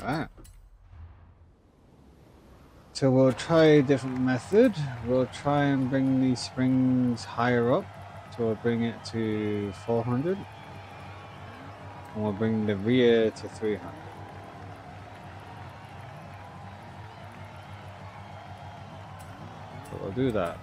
Alright. So we'll try a different method. We'll try and bring the springs higher up. So we'll bring it to 400. And we'll bring the rear to 300. So we'll do that.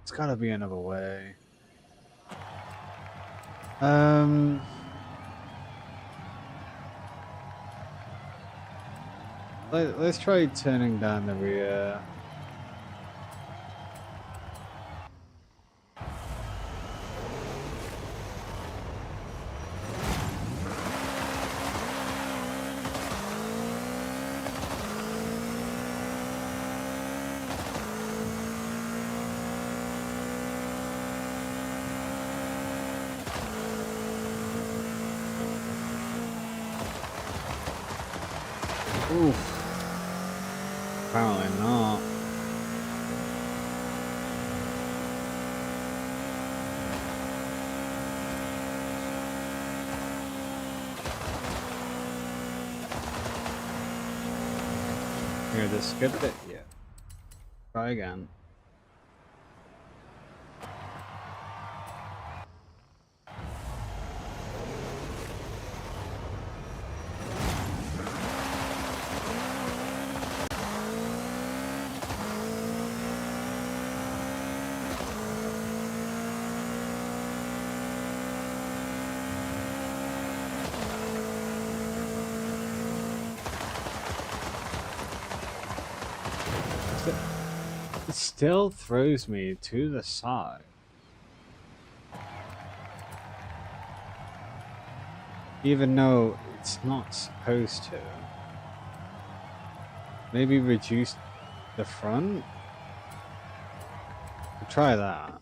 It's gotta be another way. Let's try turning down the rear. Oof. Apparently not. Here, just skip it. Yeah. Try again. It still throws me to the side. Even though it's not supposed to. Maybe reduce the front? I'll try that.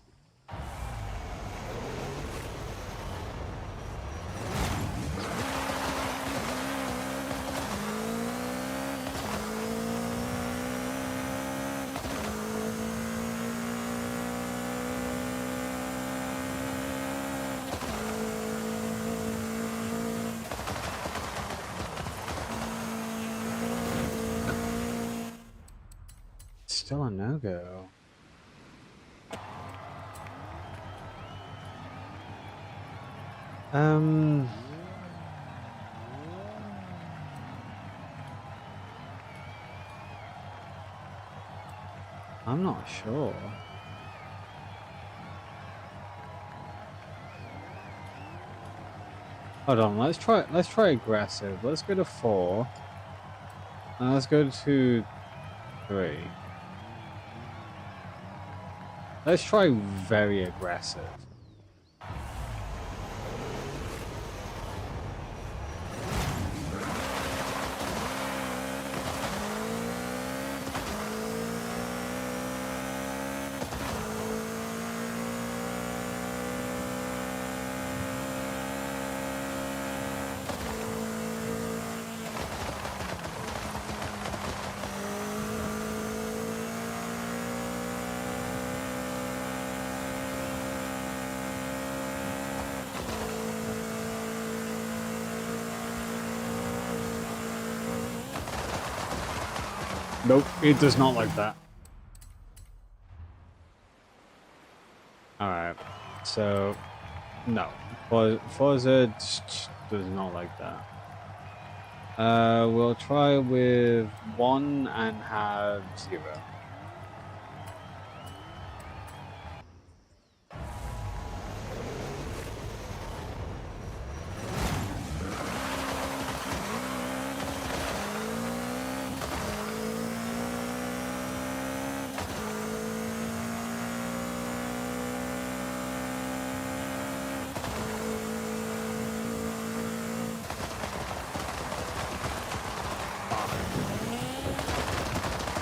Still a no-go. I'm not sure. Hold on, let's try aggressive. Let's go to 4. And let's go to 3. Let's try very aggressive. Nope, it does not like that. Alright, so no. Forza does not like that. We'll try with 1 and have 0.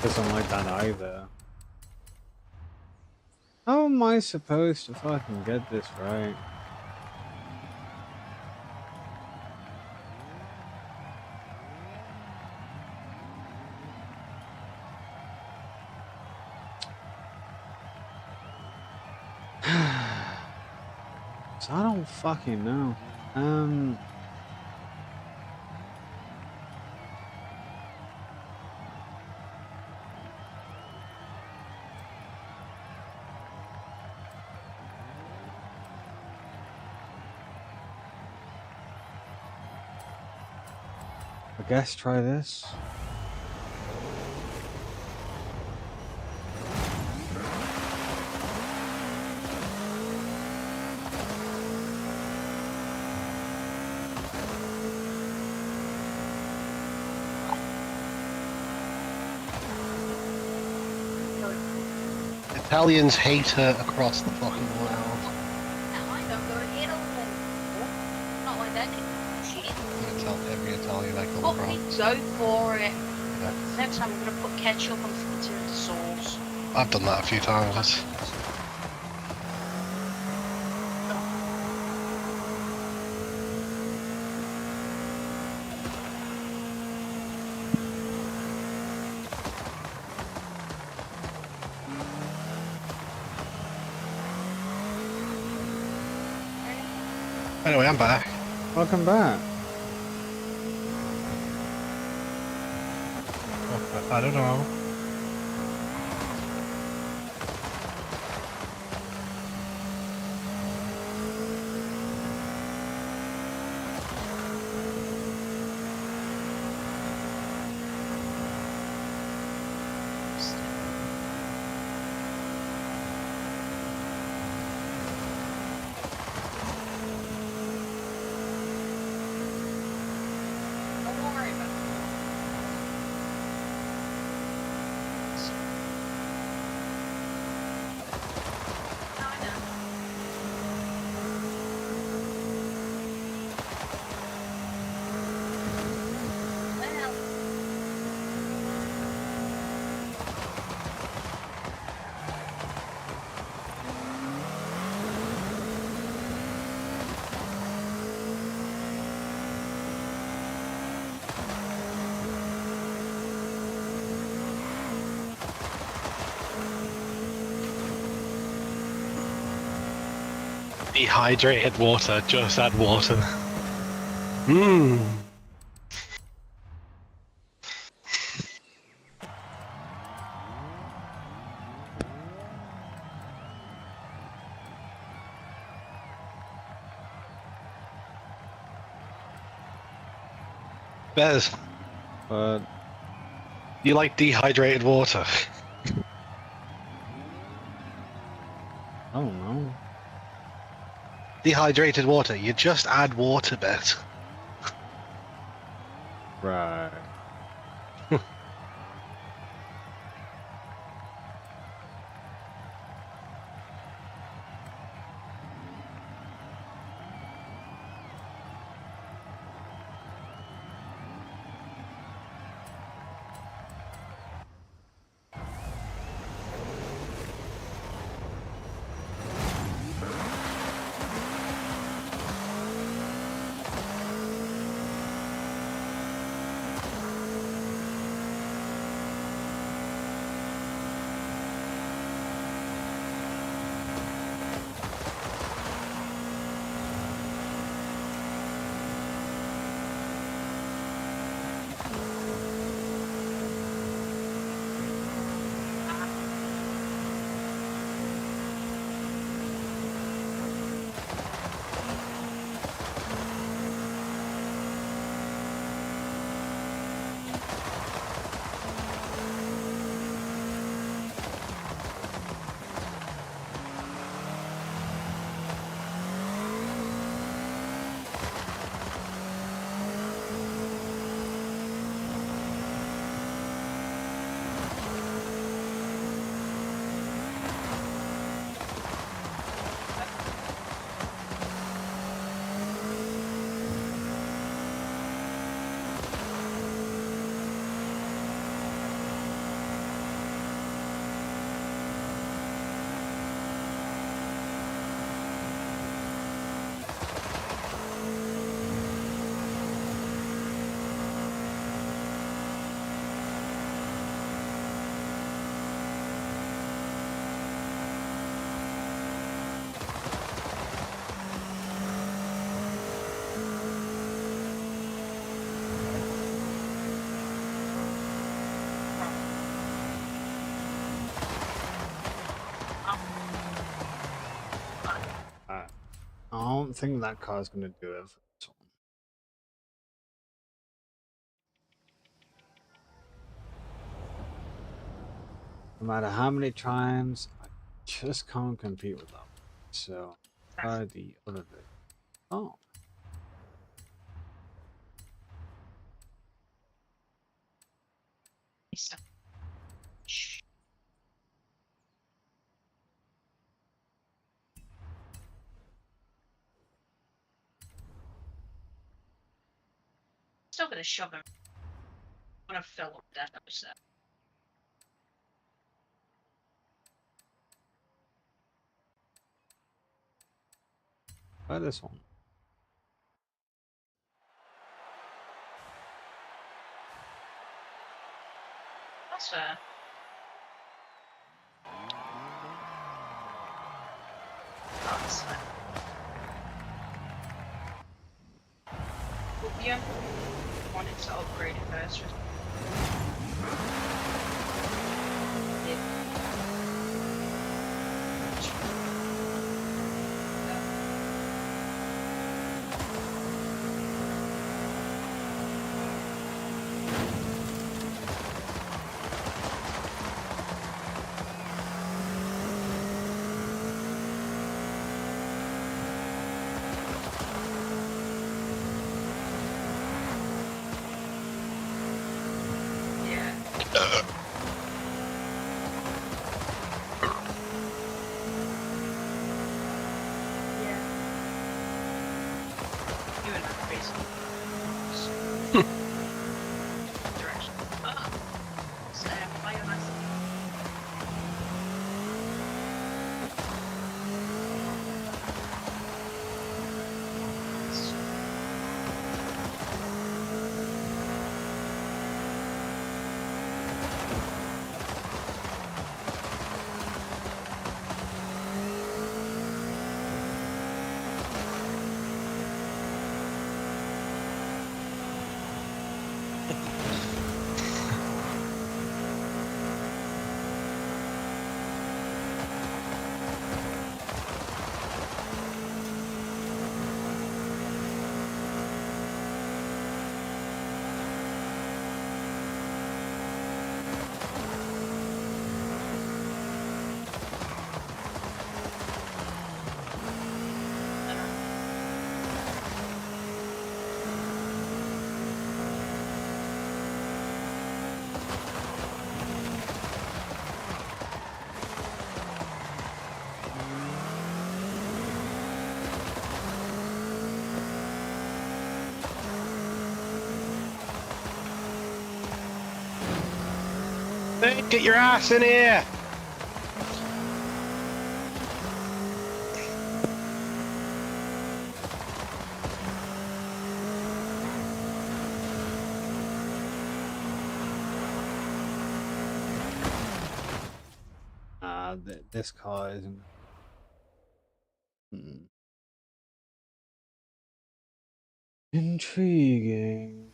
Doesn't like that either. How am I supposed to fucking get this right? So I don't fucking know. I guess try this. Italians hate her across the fucking world. Now I don't go to Italy. Not like that. Shit. I'm gonna tell every Italian I come Fucking across. go for it. Yeah. Next time I'm gonna put ketchup on pizza as a sauce. I've done that a few times. Anyway, I'm back. Welcome back. I don't know. Don't worry about it. No, I know. Well, Dehydrated water, just add water. Mmm. Bez, But you like dehydrated water? I don't know. Dehydrated water, you just add water, Bez. Right. I don't think that car's gonna do it for this one. No matter how many times, I just can't compete with that. So, try the other bit. Oh, still gonna shove him. I'm gonna fill up that episode. Try this one. That's fair. That's fair. Well, yeah. Wanted to upgrade it first. Direction. Hey, get your ass in here! This car isn't. Intriguing.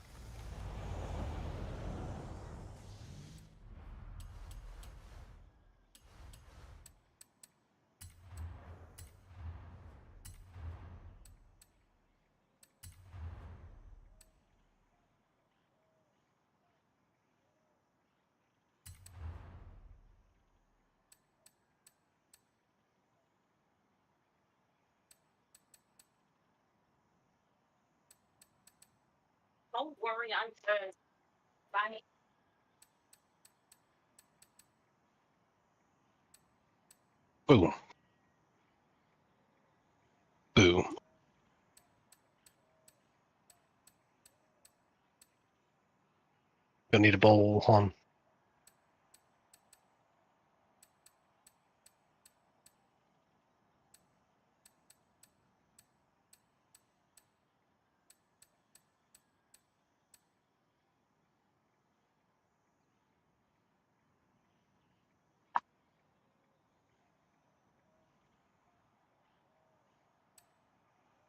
Don't worry, I'm good. Bye. Boom. Boom. Gonna need a bowl on.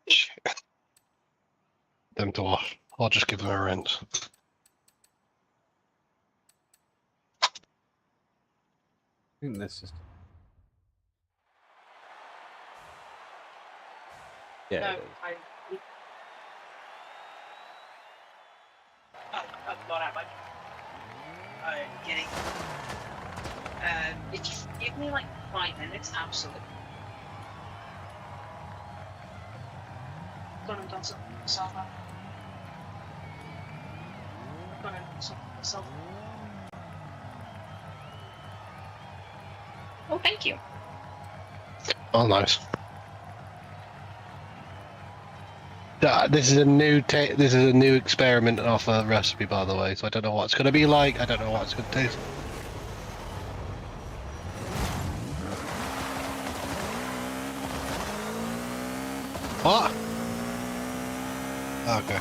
Shit. Them to wash. I'll just give them a rinse. I think this is. Yeah. No, It is. I'm not at my. I'm getting. If you give me like 5 minutes, absolutely. Gonna done something myself. Gonna do something myself. Oh, thank you. Oh, nice. This is a new this is a new experiment off a recipe, by the way. So I don't know what it's going to be like. I don't know what it's going to taste. What? Okay.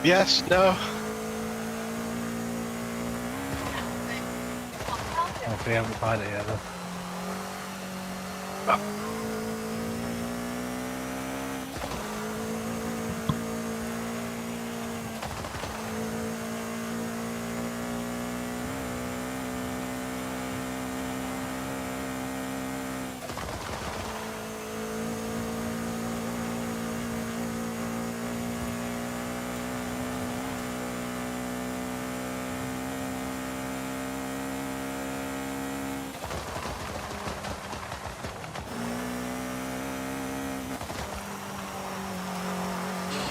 Yes. No. Oh, we haven't tried it yet. Though.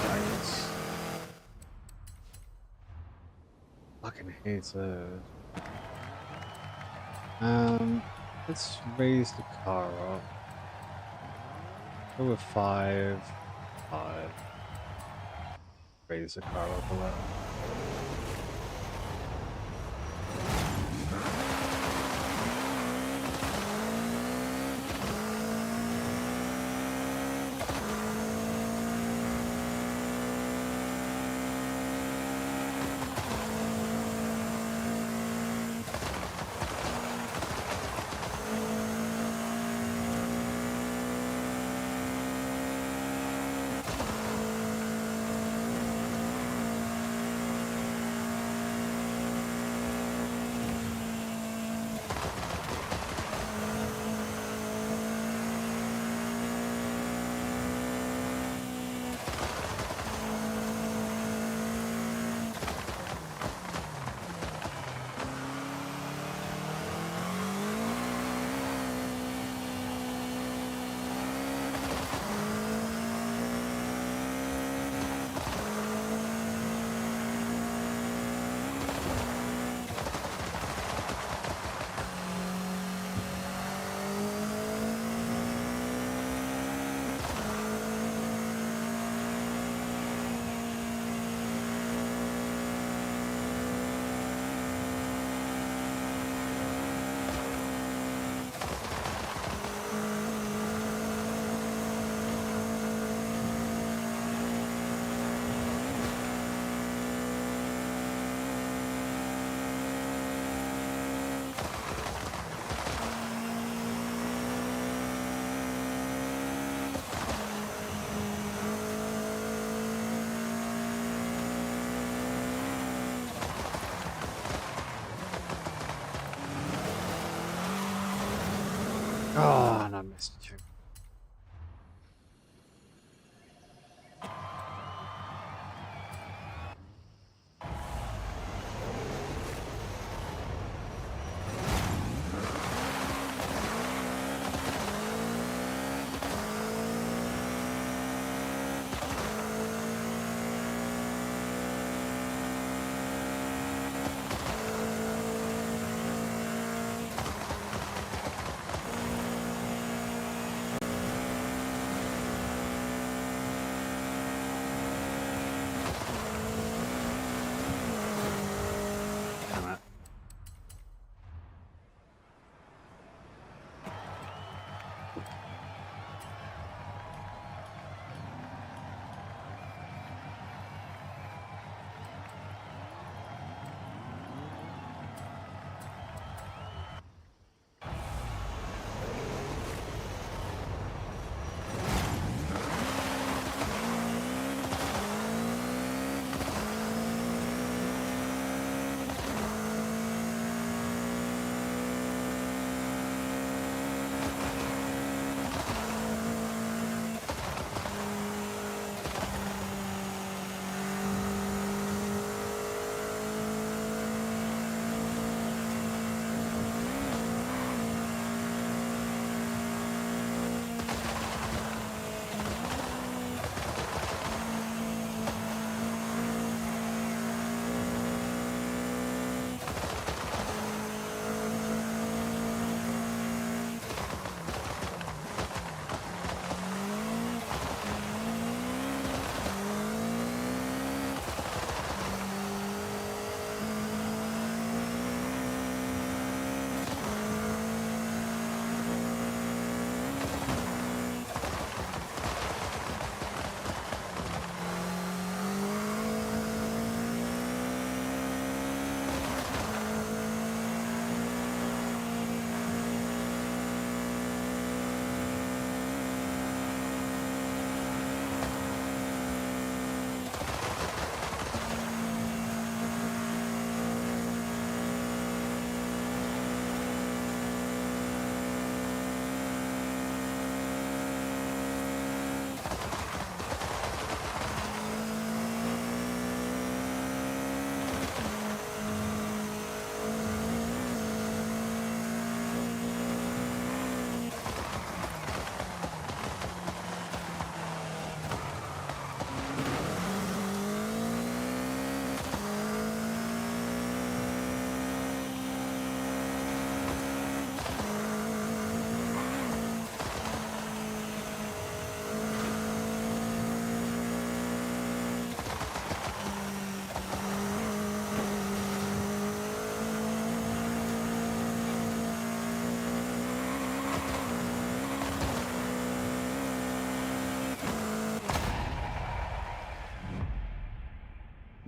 Yikes. Fucking hate it. Let's raise the car up. Go with 5. Raise the car up a little. Oh, and I missed you.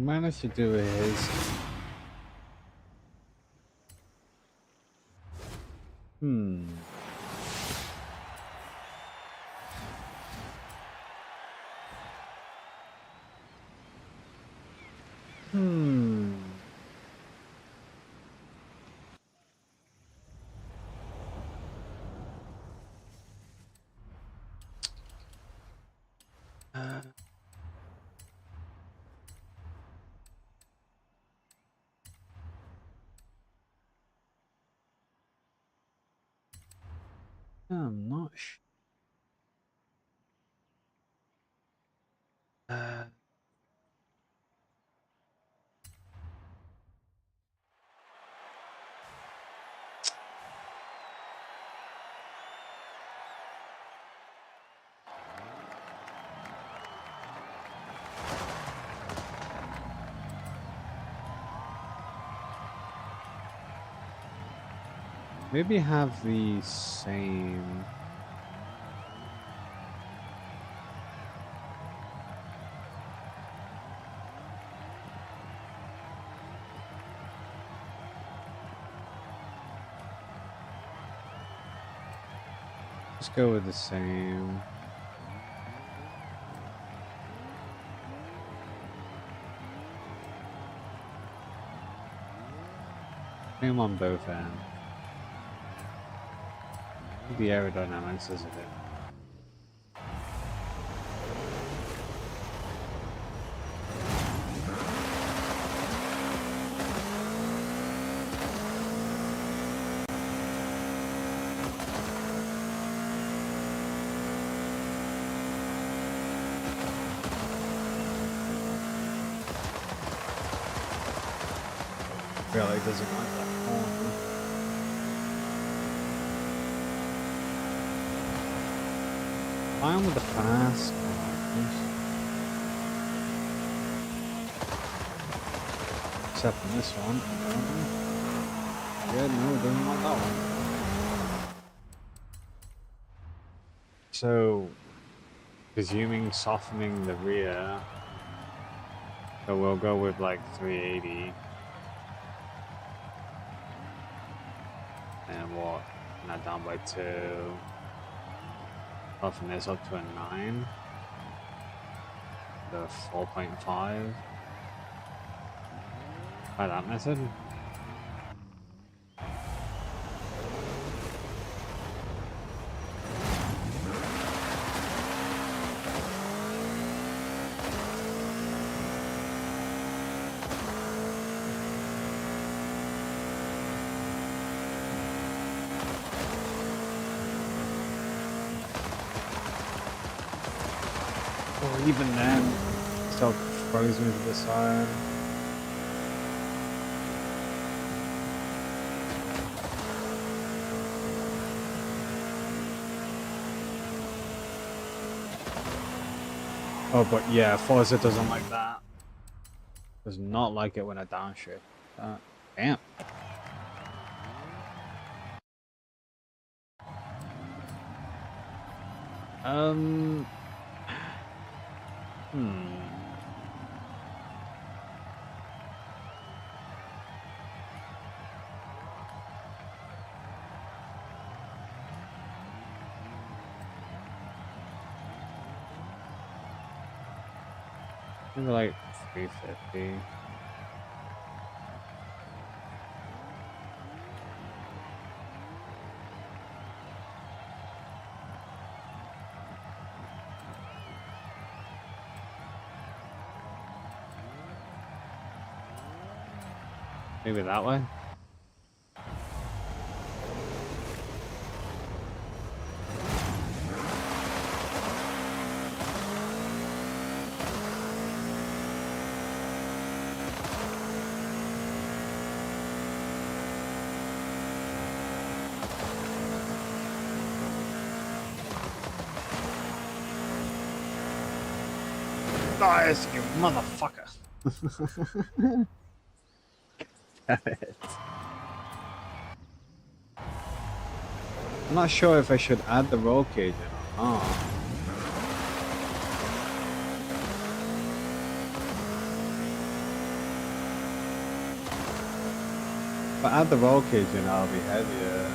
managed to do his. Hmm. Hmm. I'm not sure. Maybe have the same. Let's go with the same. Same on both ends. The aerodynamics is a bit. Really doesn't like that corner. Fine with the fast corners. Except for this one. Yeah, no, doesn't like that one. So, presuming softening the rear, so we'll go with like 380. And what? Not down by 2. Soften this up to a 9. The 4.5. By that method. Or even then, still throws me to the side. Oh, but yeah, Forza doesn't like that. Does not like it when I downshift. Damn. Maybe like 350. Maybe that way. Nice, you motherfucker. Damn it. I'm not sure if I should add the roll cage in or not. But add the roll cage in, I'll be heavier.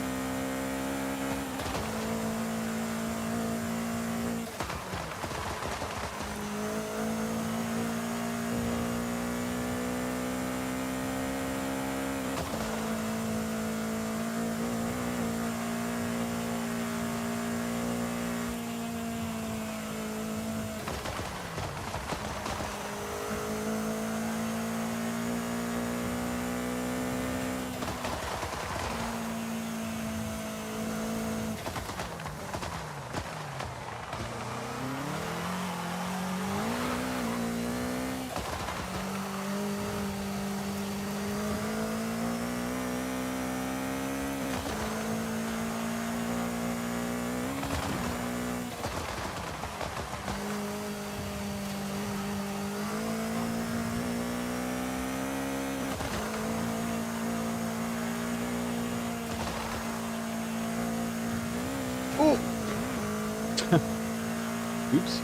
Oops.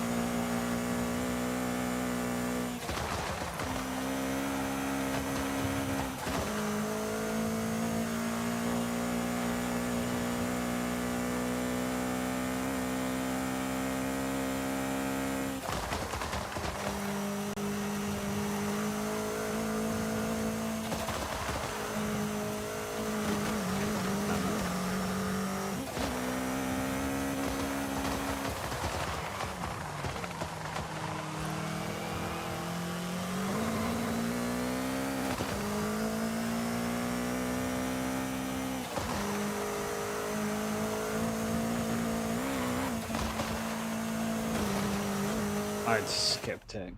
I skipped it.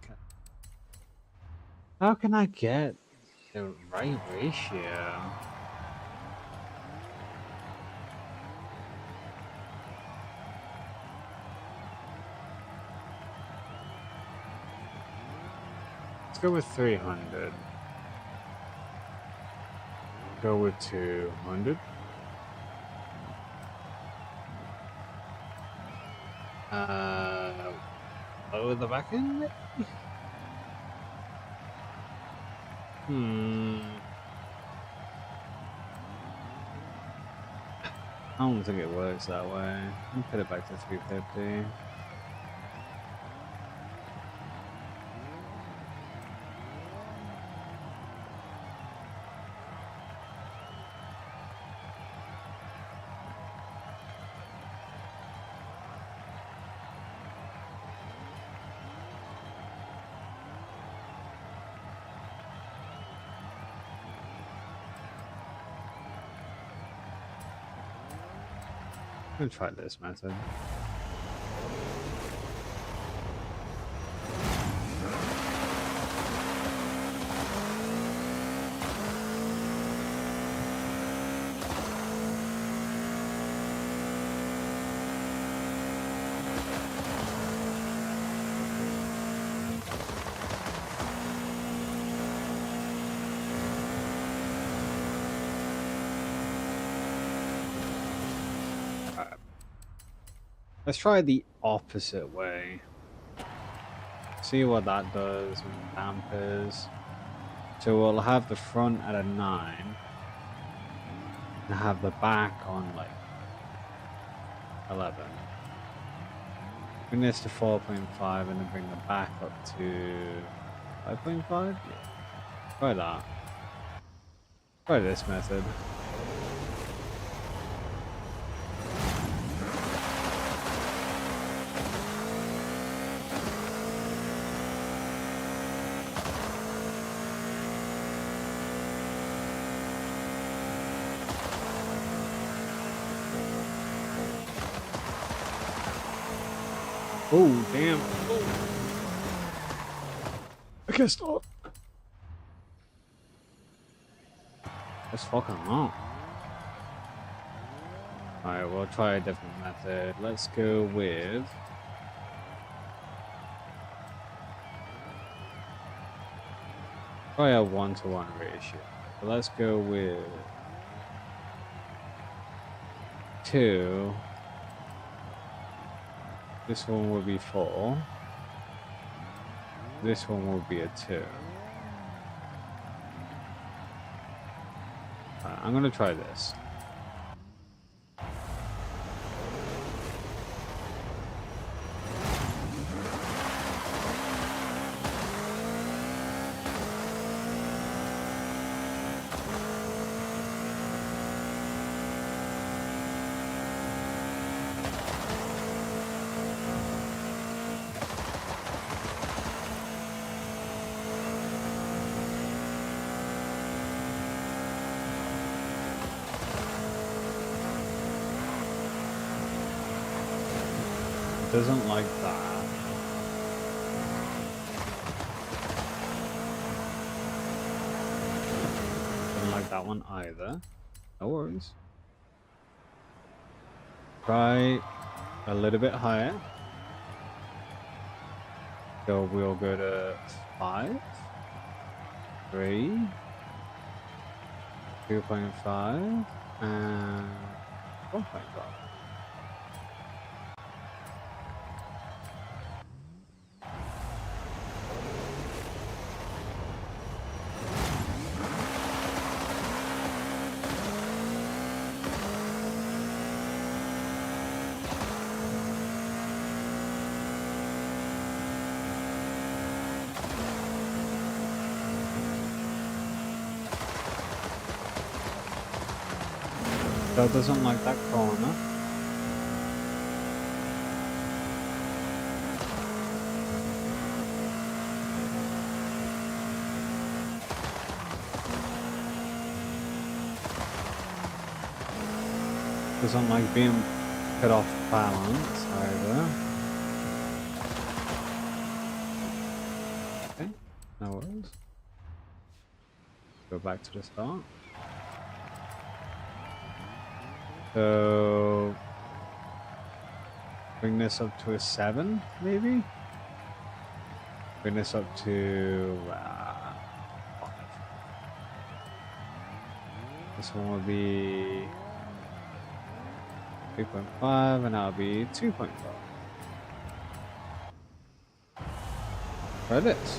How can I get the right ratio? Let's go with 300. Go with 200. Lower the back end? I don't think it works that way. I'll put it back to 350. I'm gonna try this method. Let's try the opposite way. See what that does with dampers. So we'll have the front at a 9 and have the back on like 11. Bring this to 4.5 and then bring the back up to 5.5. Yeah. Try that. Try this method. Oh, damn. Oh. I can't stop. That's fucking long. Alright, we'll try a different method. Let's go with... Try a 1-to-1 ratio. So let's go with... 2. This one will be 4. This one will be a 2. I'm gonna try this. Doesn't like that. Doesn't like that one either. No worries. Try a little bit higher. So we'll go to 5, 3, 2.5, and 1.5. That doesn't like that corner. Doesn't like being put off balance either. Okay, no worries. Go back to the start. So bring this up to a 7, maybe? Bring this up to 5. This one will be 3.5, and that'll be 2.5. Try this.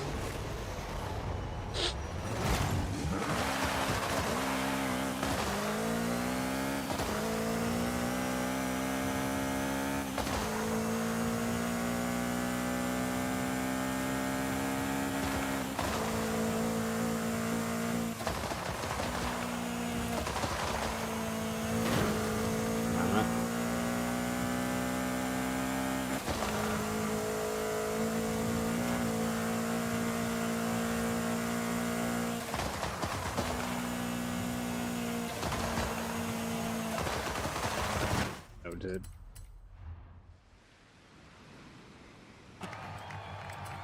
Noted.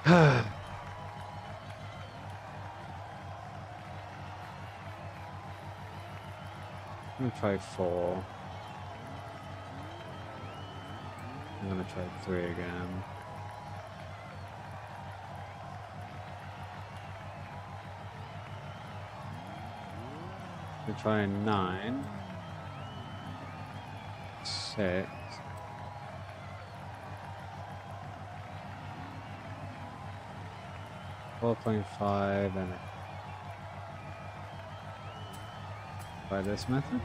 I'm gonna try 4. I'm gonna try 3 again. I'm gonna try 9. 6. 4.5, and by this method.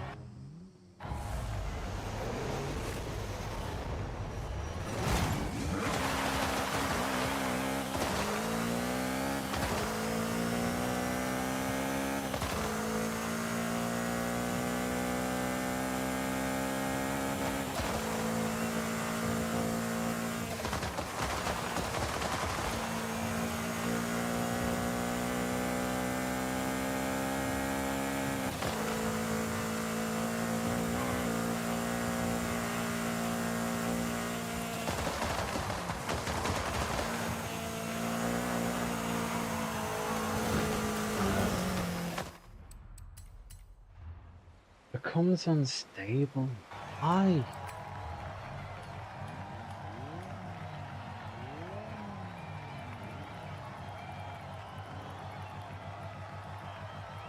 Becomes unstable. Why?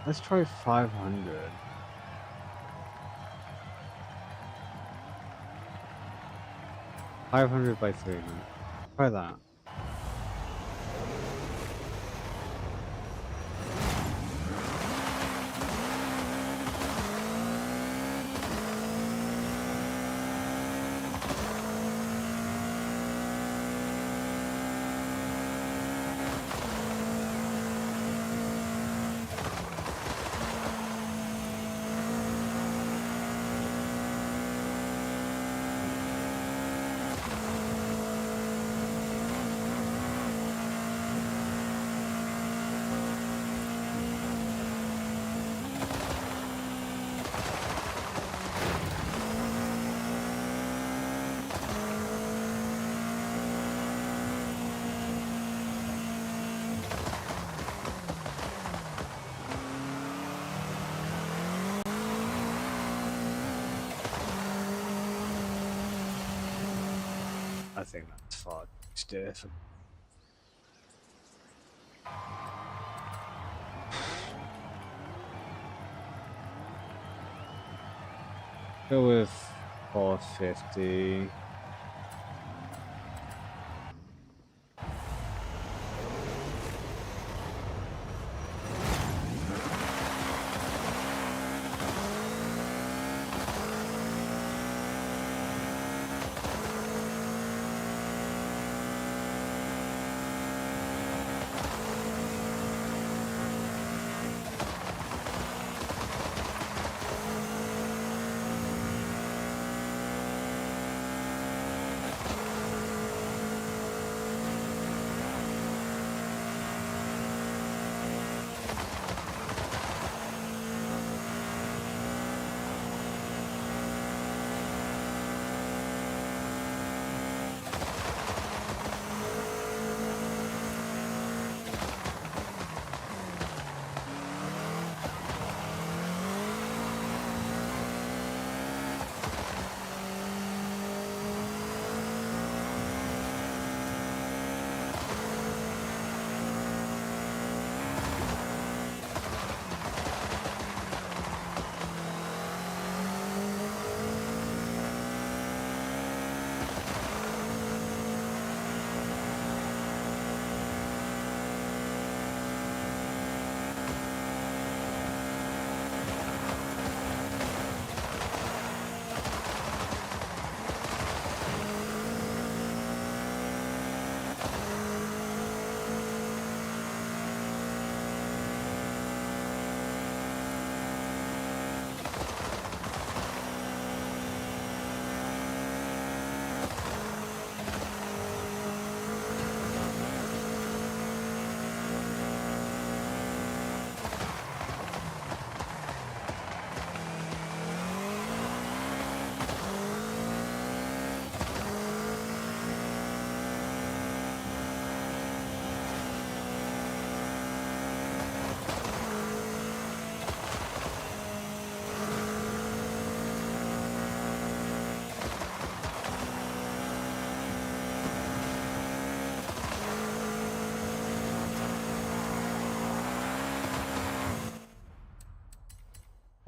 Let's try 500. 500 by 300. Try that. I think that's far too stiff. Go with 450.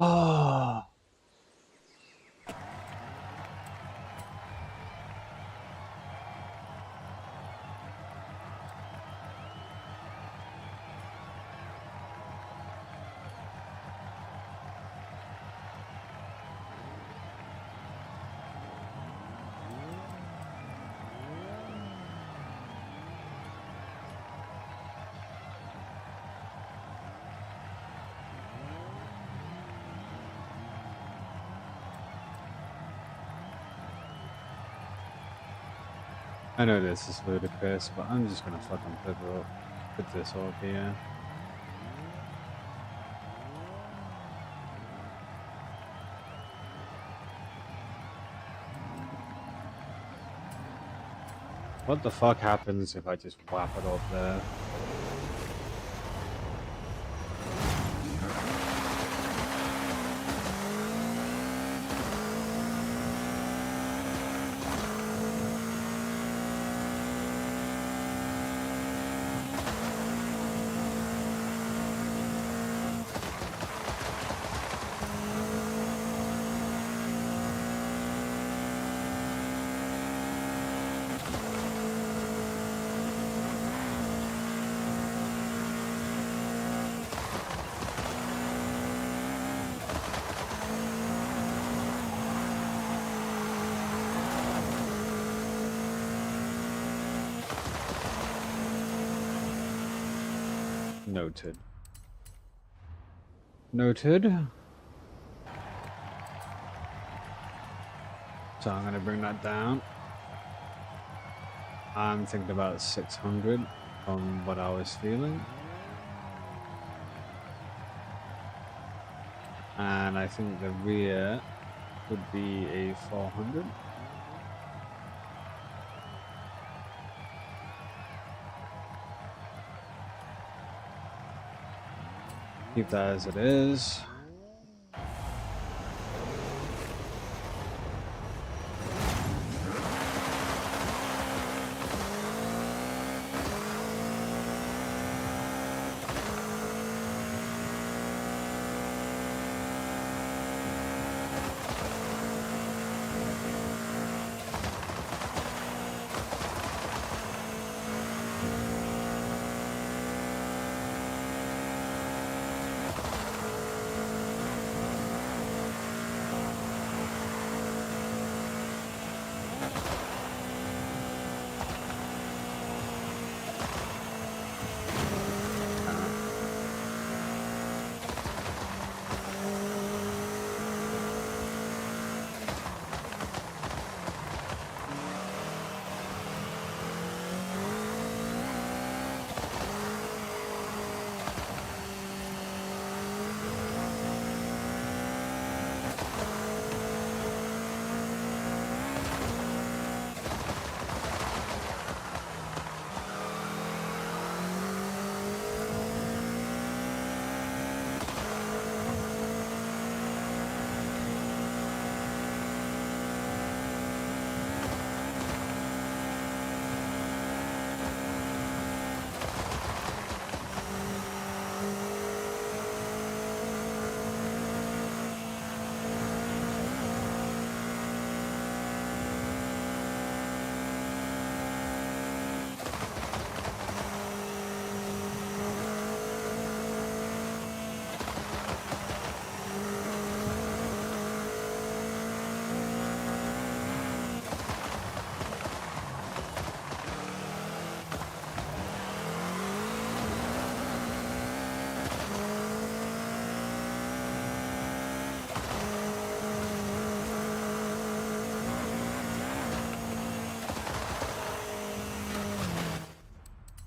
Oh. I know this is ludicrous, but I'm just gonna fucking put this up here. What the fuck happens if I just whap it up there? Noted. Noted. So I'm gonna bring that down. I'm thinking about 600 from what I was feeling. And I think the rear would be a 400. Keep that as it is.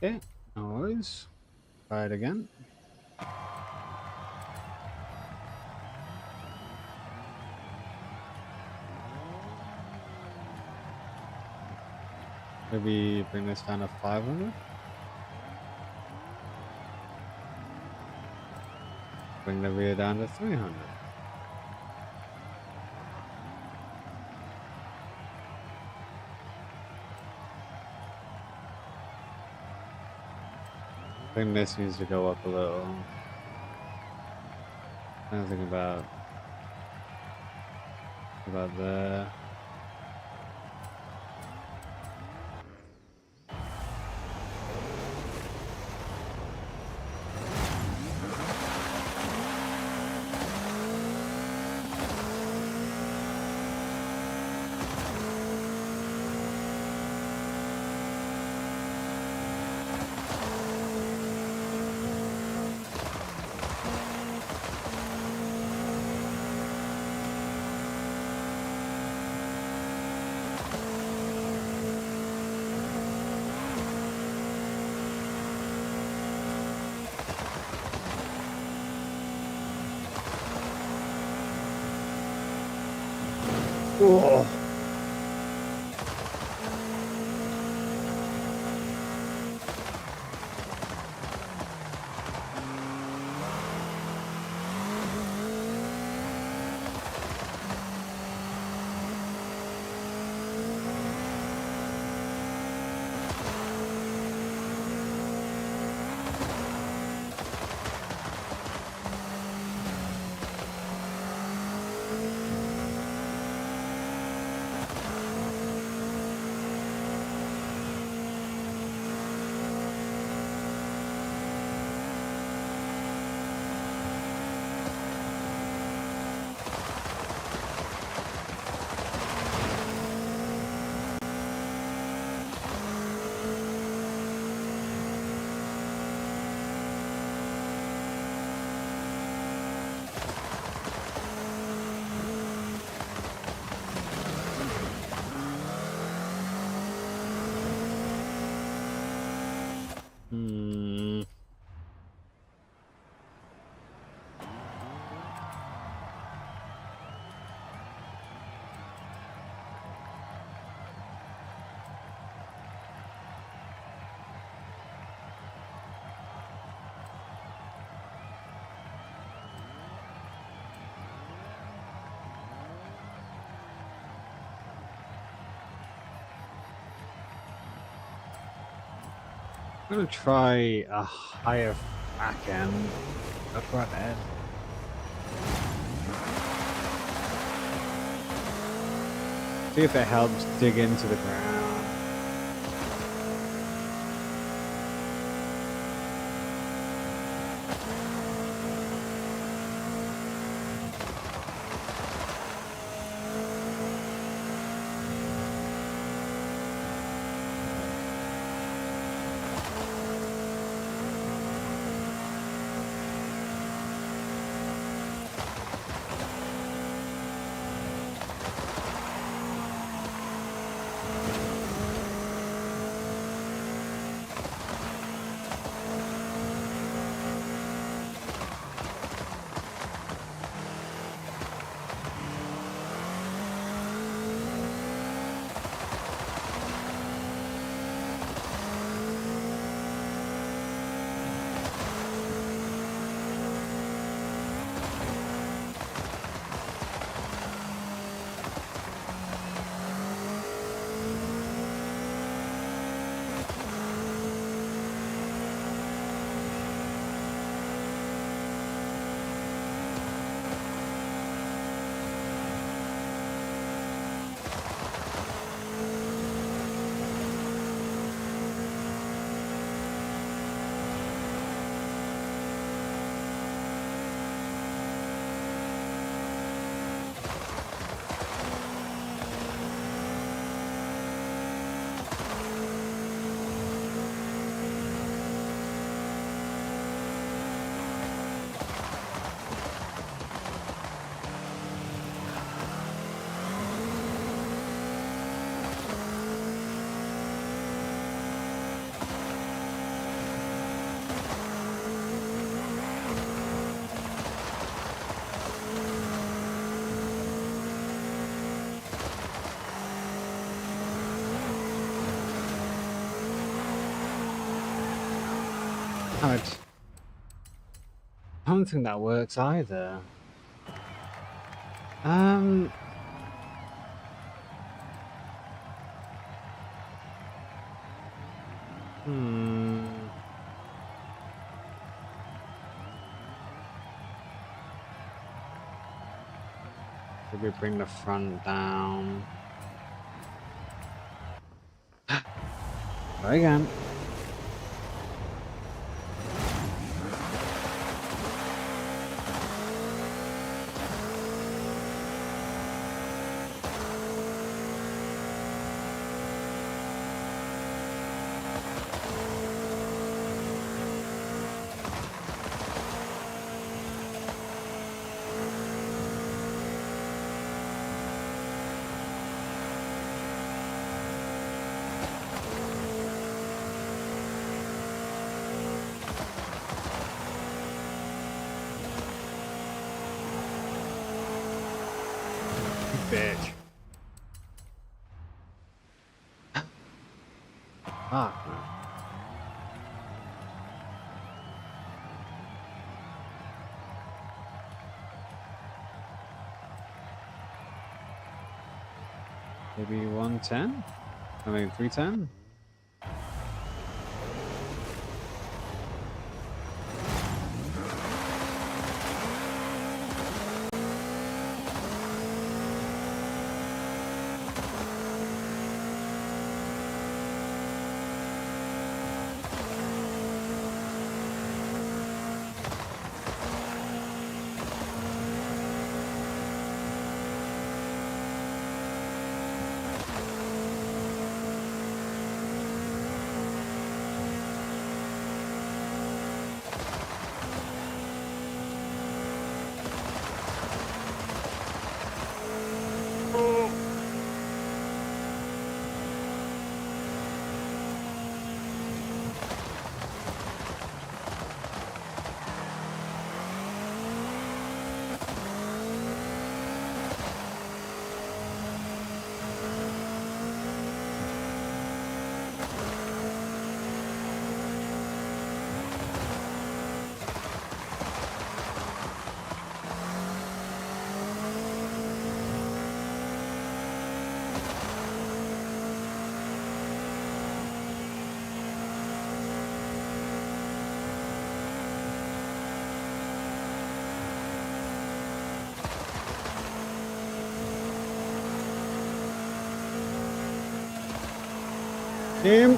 Okay, no worries. Try it again. Maybe bring this down to 500. Bring the rear down to 300. I think this needs to go up a little. I'm thinking about there. Whoa. Hmm. I'm gonna try a higher back end, a front end. See if it helps dig into the ground. I don't think that works either. Hmm. Maybe bring the front down. Try again. Bitch. Ah, man. Maybe 110? I mean 310? Team.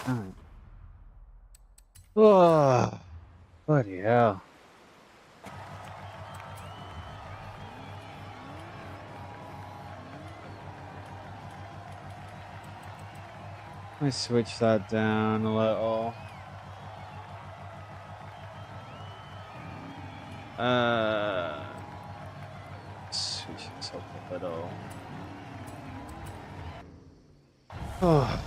Alright. Oh, bloody hell. Let me switch that down a little. Switch this up a little. Oh.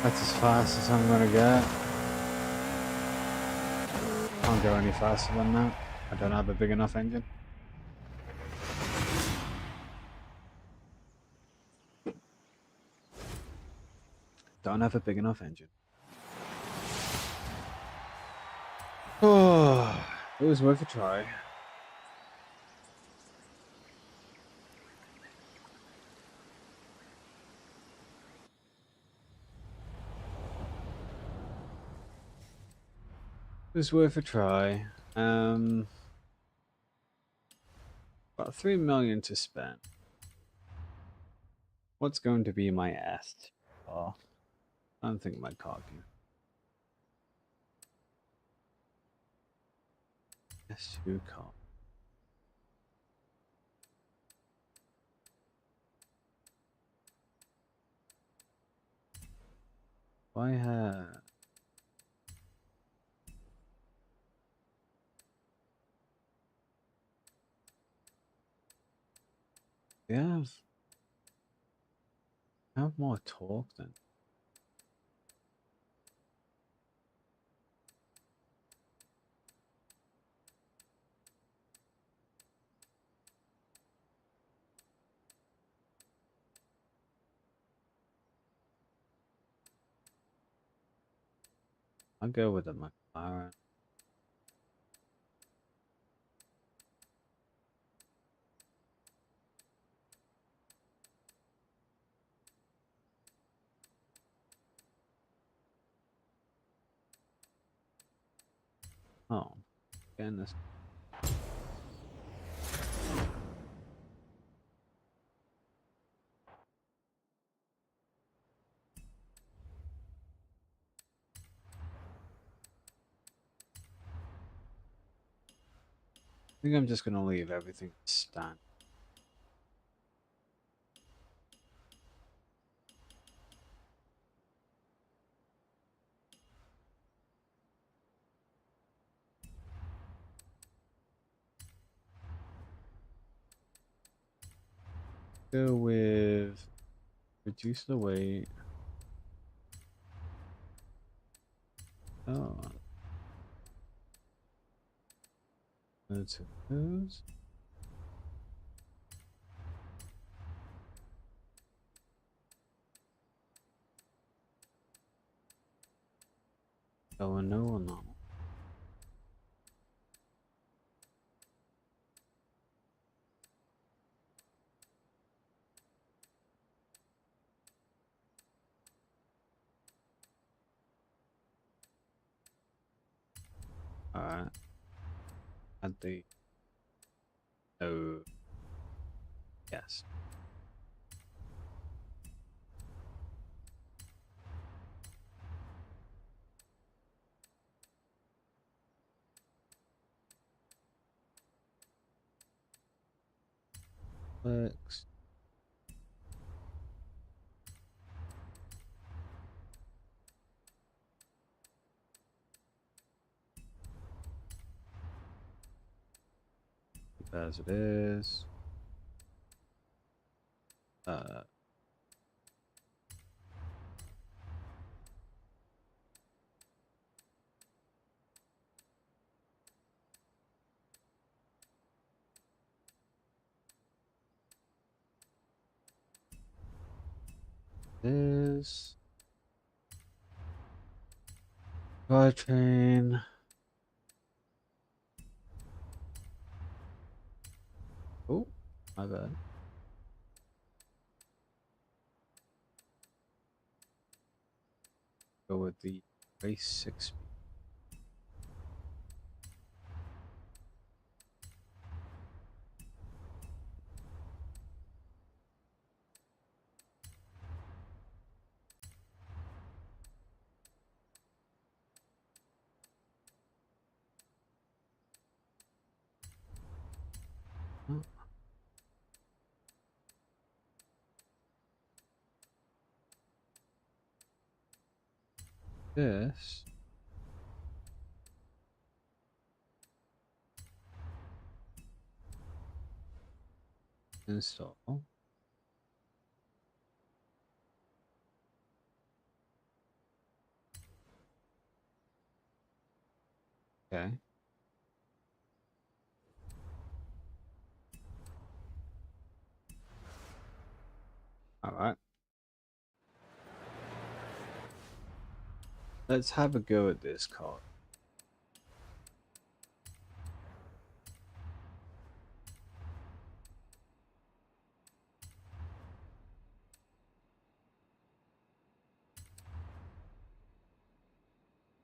That's as fast as I'm gonna get. Can't go any faster than that. I don't have a big enough engine. Don't have a big enough engine. Oh, it was worth a try. It was worth a try. About 3 million to spend. What's going to be my est? Oh, I don't think my car can. S2 car. Why have? Yeah, have more torque than. I'll go with the McLaren. Oh, again, this. I think I'm just gonna leave everything stand. Go with reduce the weight. Oh, let's those. Oh no, no. All right. Add the. Oh, yes. Flex. As it is. Uh, this. Drivetrain. Oh, my bad. Go with the race 6 speed. Oh, this. Install. Okay. All right. Let's have a go at this card.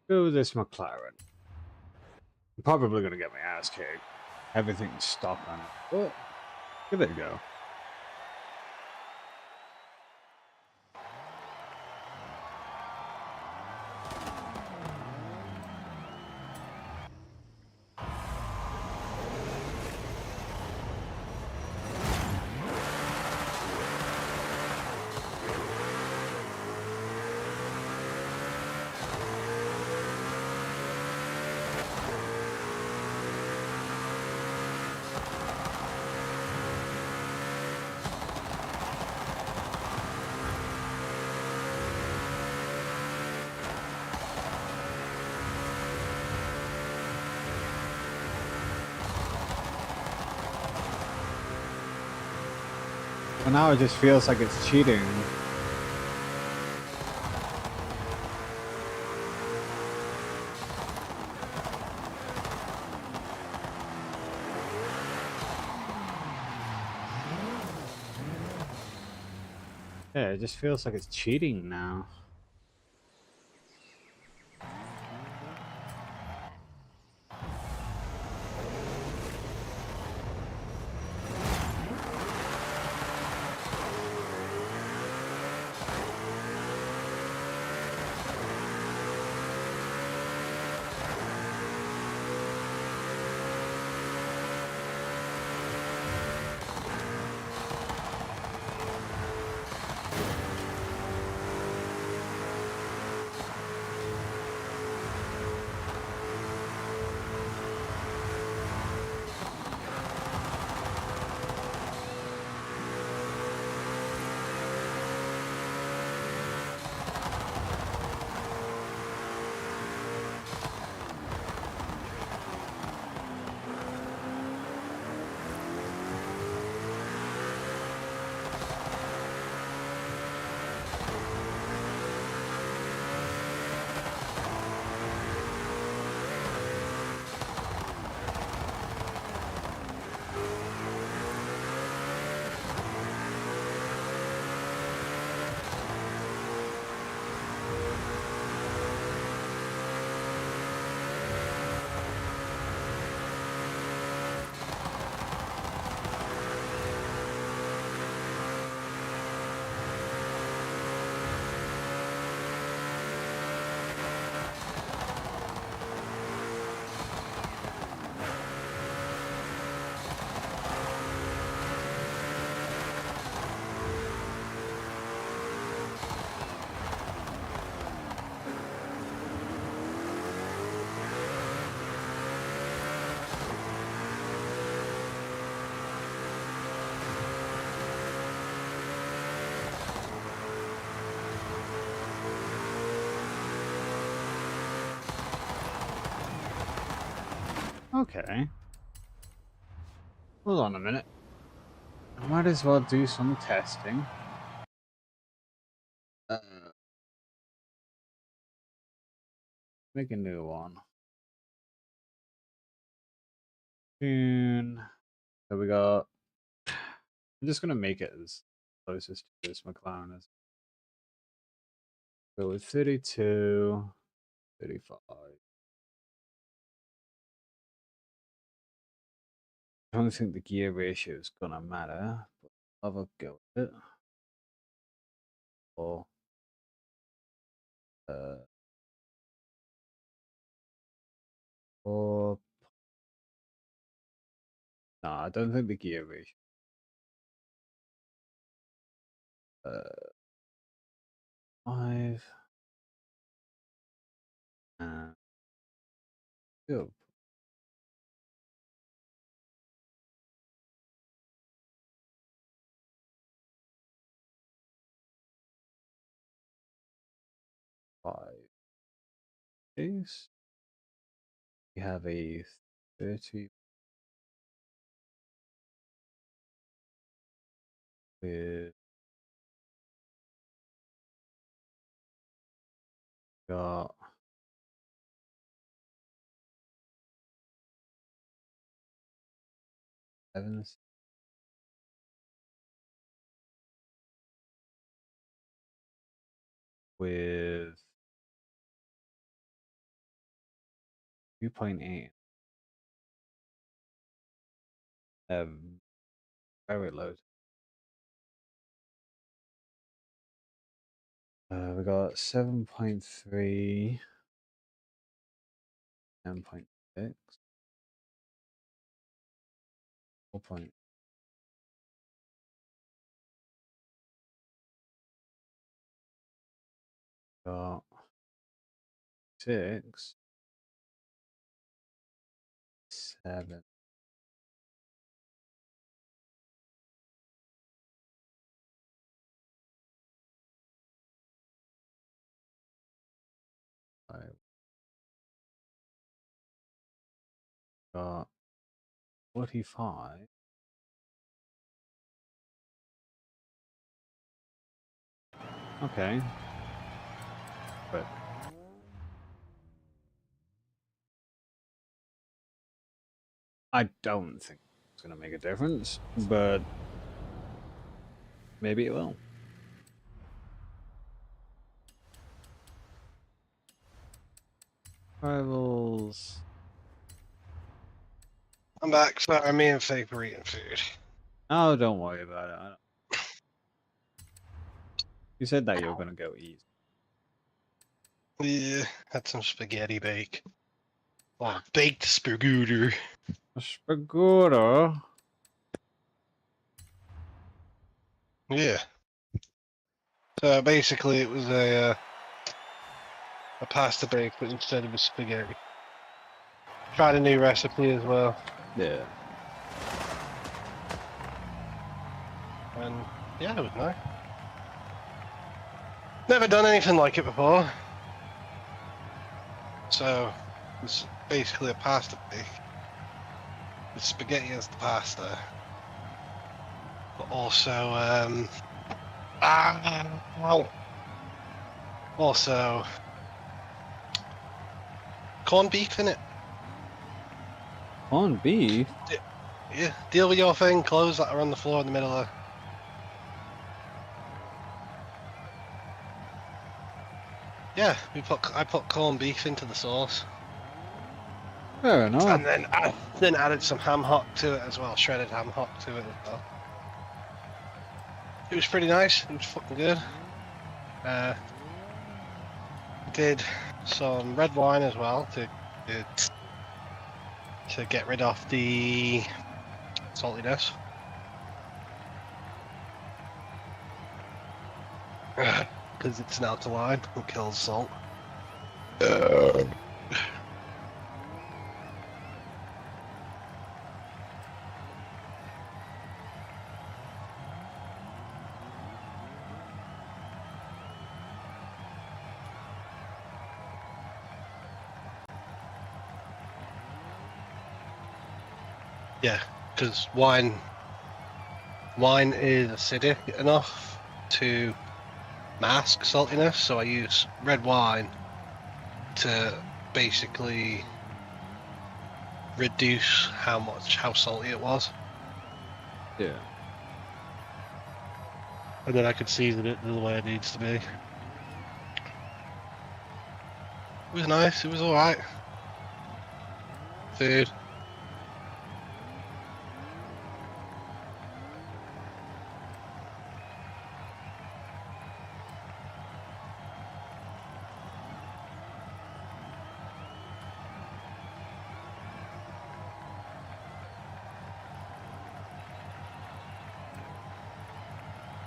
Go with this McLaren. I'm probably gonna get my ass kicked. Everything's stuck on it. Oh, give it a go. Well, now it just feels like it's cheating. Yeah, it just feels like it's cheating now. Okay. Hold on a minute. I might as well do some testing. Make a new one. Tune. So we got. I'm just gonna make it as closest to this McLaren as. Go with 32, 35. I don't think the gear ratio is gonna matter, but I'll have a go with it. Or uh, or no, I don't think the gear ratio. 5 and go 5 pace. We have a 30 with got 7 with 2.8. Very low. We got 7.3, 10.6, 4 point. Got 6, 7. Got 45. Okay. But I don't think it's going to make a difference, but maybe it will. Rivals. I'm back. Sorry, me and Fake were eating food. Oh, don't worry about it. You said that you were going to go eat. Yeah, had some spaghetti bake. Oh, baked spaghetti. A spaghetti. Yeah. So basically, it was a pasta bake, but instead of a spaghetti. Tried a new recipe as well, Yeah. and yeah, it was nice. Never done anything like it before. So it's basically a pasta bake with spaghetti as the pasta, but also also corned beef in it. Corned beef? Yeah, deal with your thing. Clothes that are on the floor in the middle of. Yeah, I put corned beef into the sauce, Fair enough. and then added some ham hock to it as well, shredded ham hock to it as well. It was pretty nice. It was fucking good. Did some red wine as well to get rid of the saltiness. Because it's an alkaline and kills salt. Yeah, because wine is acidic enough to mask saltiness, so I use red wine to basically reduce how salty it was, Yeah. and then I could season it the way it needs to be. It was nice. It was all right. Food.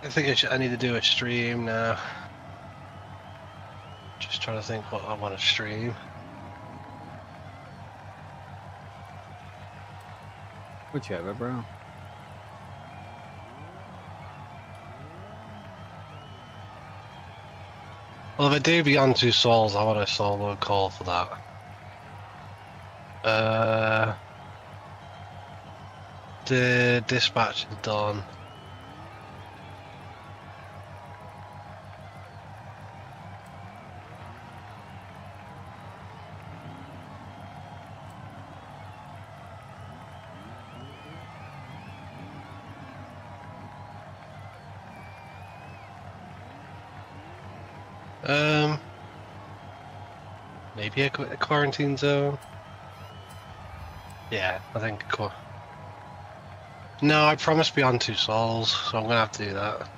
I think I need to do a stream now. Just trying to think what I want to stream. Whichever, bro. Well, if I do Beyond Two Souls, I want a solo call for that. The dispatch is done. Maybe a quarantine zone. Yeah, I think. No, I promised Beyond Two Souls, so I'm gonna have to do that.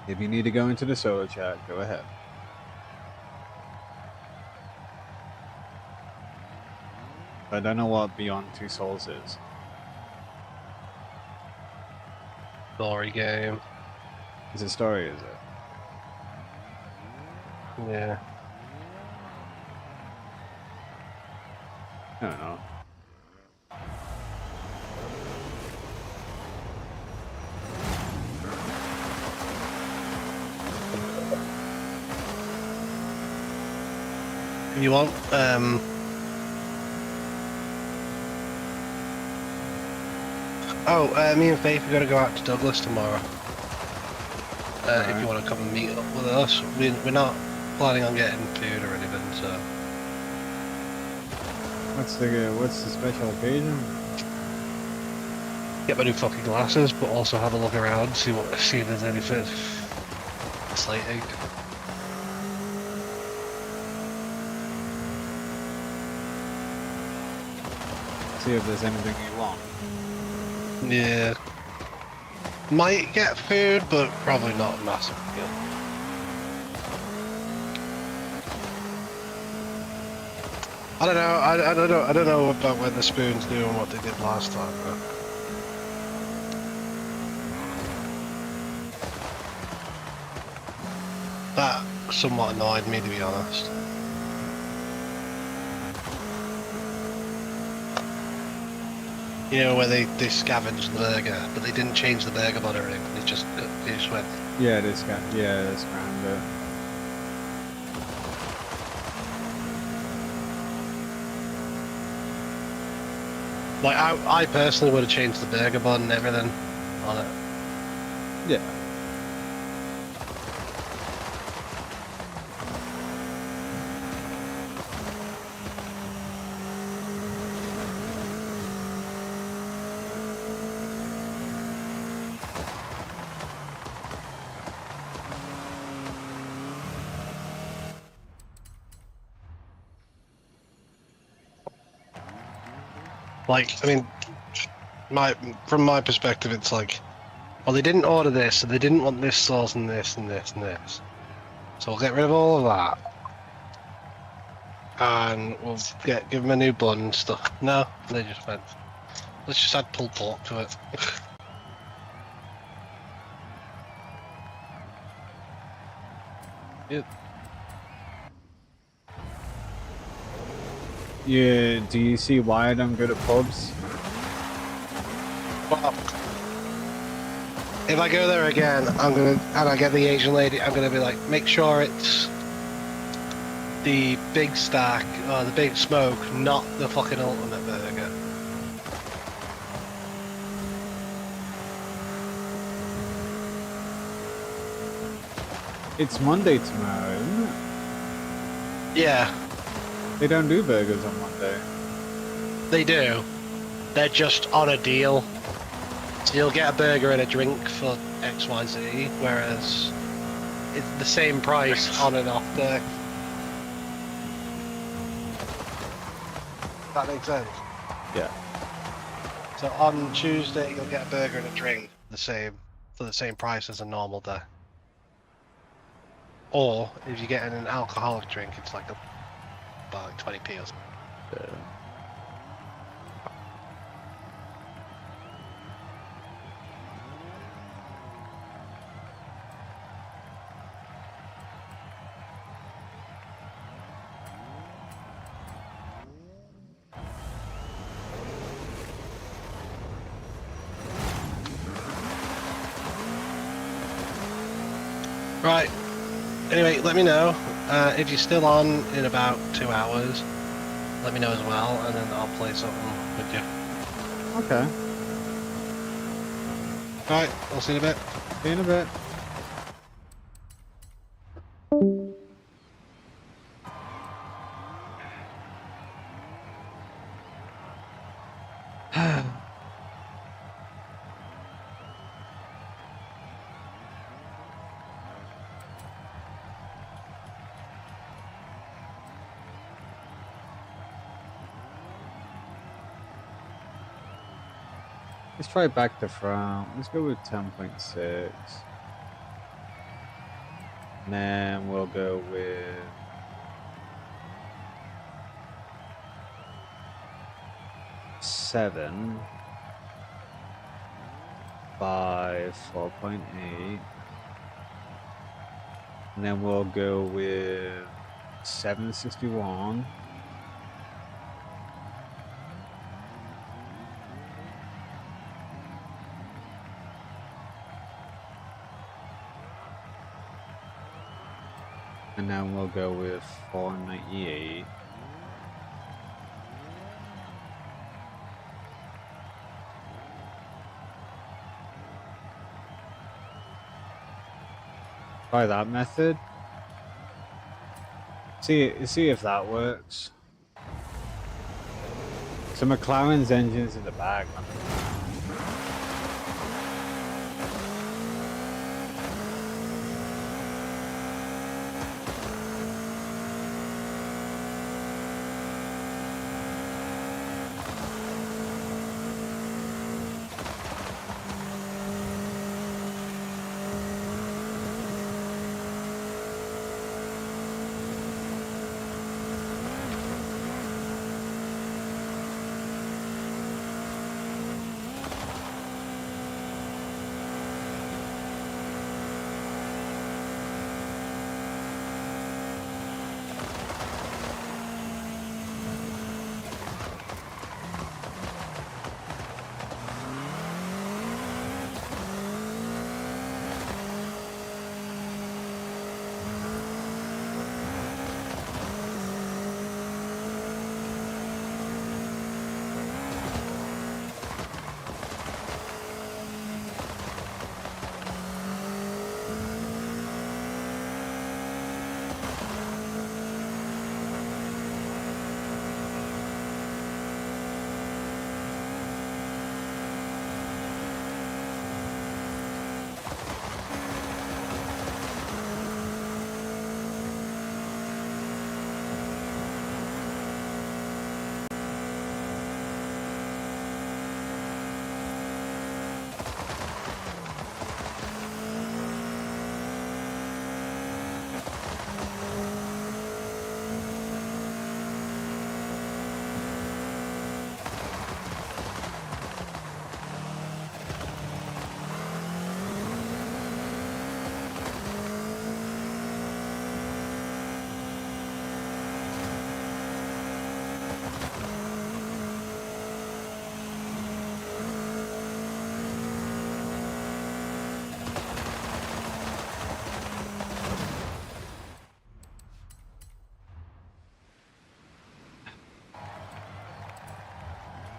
If you need to go into the solo chat, go ahead. I don't know what Beyond Two Souls is. Story game. It's a story, is it? Yeah. I don't know. If you want, me and Faith are gonna go out to Douglas tomorrow. If you want to come and meet up with us, we're not planning on getting food or anything, so. What's the special occasion? Get my new fucking glasses, but also have a look around, see if there's anything exciting. See if there's anything you want. Yeah. Might get food, but probably not a massive deal. I don't know. I don't know about when the spoons do and what they did last time. But... that somewhat annoyed me, to be honest. You know, where they scavenged the burger, but they didn't change the burger bun or anything. They just went. Yeah, they scanned it. Like, I personally would have changed the burger bun and everything on it. Yeah. Like, I mean, from my perspective, it's like, well, they didn't order this, so they didn't want this sauce and this and this and this. So we'll get rid of all of that. And we'll give them a new bun and stuff. No, they just went, let's just add pulled pork to it. Yeah, do you see why I don't go to pubs? Well, if I go there again, and I get the Asian lady, I'm gonna be like, make sure it's the big stack or the big smoke, not the fucking ultimate burger. It's Monday tomorrow, isn't it? Yeah, They don't do burgers on Monday. they do. They're just on a deal. So you'll get a burger and a drink for XYZ, whereas it's the same price on and off day. That makes sense. Yeah. So on Tuesday you'll get a burger and a drink for the same price as a normal day. Or if you get an alcoholic drink, it's like about like 20p or something. Right. Anyway, let me know If you're still on in about 2 hours, let me know as well, and then I'll play something with you. Okay. Alright, I'll see you in a bit. See you in a bit. Let's try back to front. Let's go with 10.6. And then we'll go with 7 by 4.8. And then we'll go with 761. And then we'll go with 498. Try that method. See if that works. So McLaren's engine's in the back.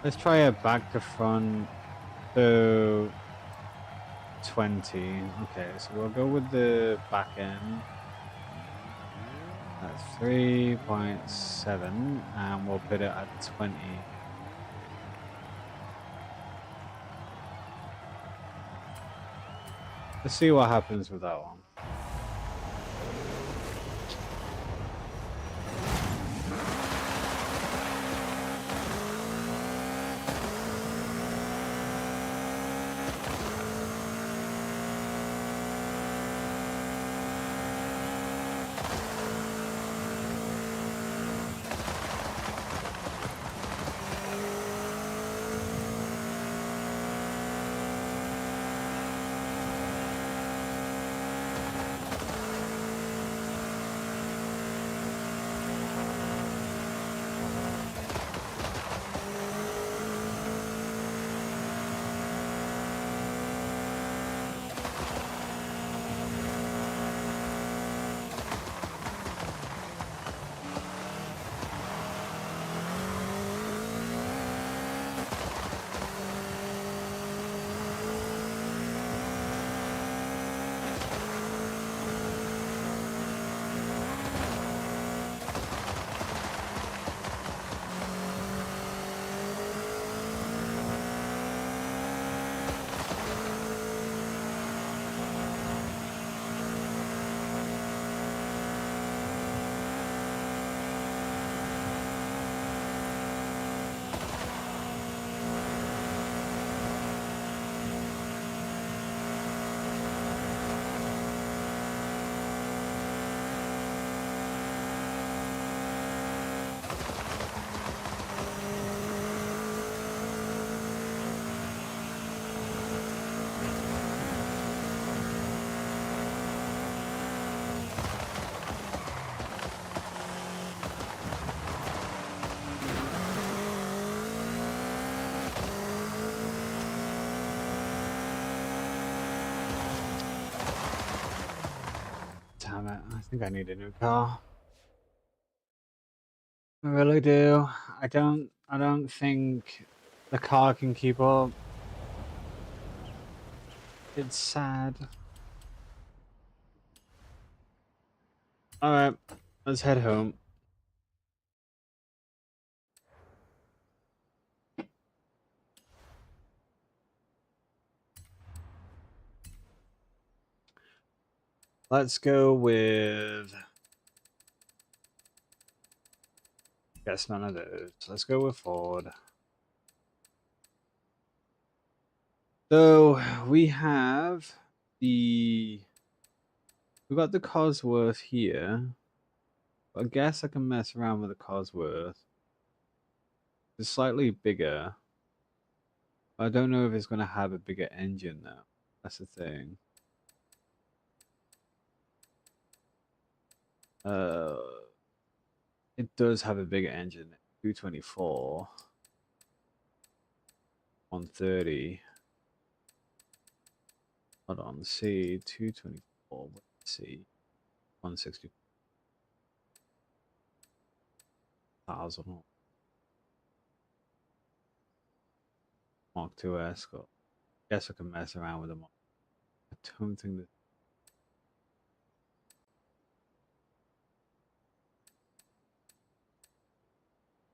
Let's try it back to front to 20. Okay, so we'll go with the back end. That's 3.7 and we'll put it at 20. Let's see what happens with that one. think I need a new car. I really do. I don't think the car can keep up. It's sad. Alright, let's head home. Let's go with... Guess none of those. Let's go with Ford. So, we have the... We got the Cosworth here. I guess I can mess around with the Cosworth. It's slightly bigger. I don't know if it's going to have a bigger engine though. That's the thing. It does have a bigger engine. 224. 130. Hold on. C 224. Let's see. 160,000. Mark II Escort. Guess I can mess around with them. I don't think that.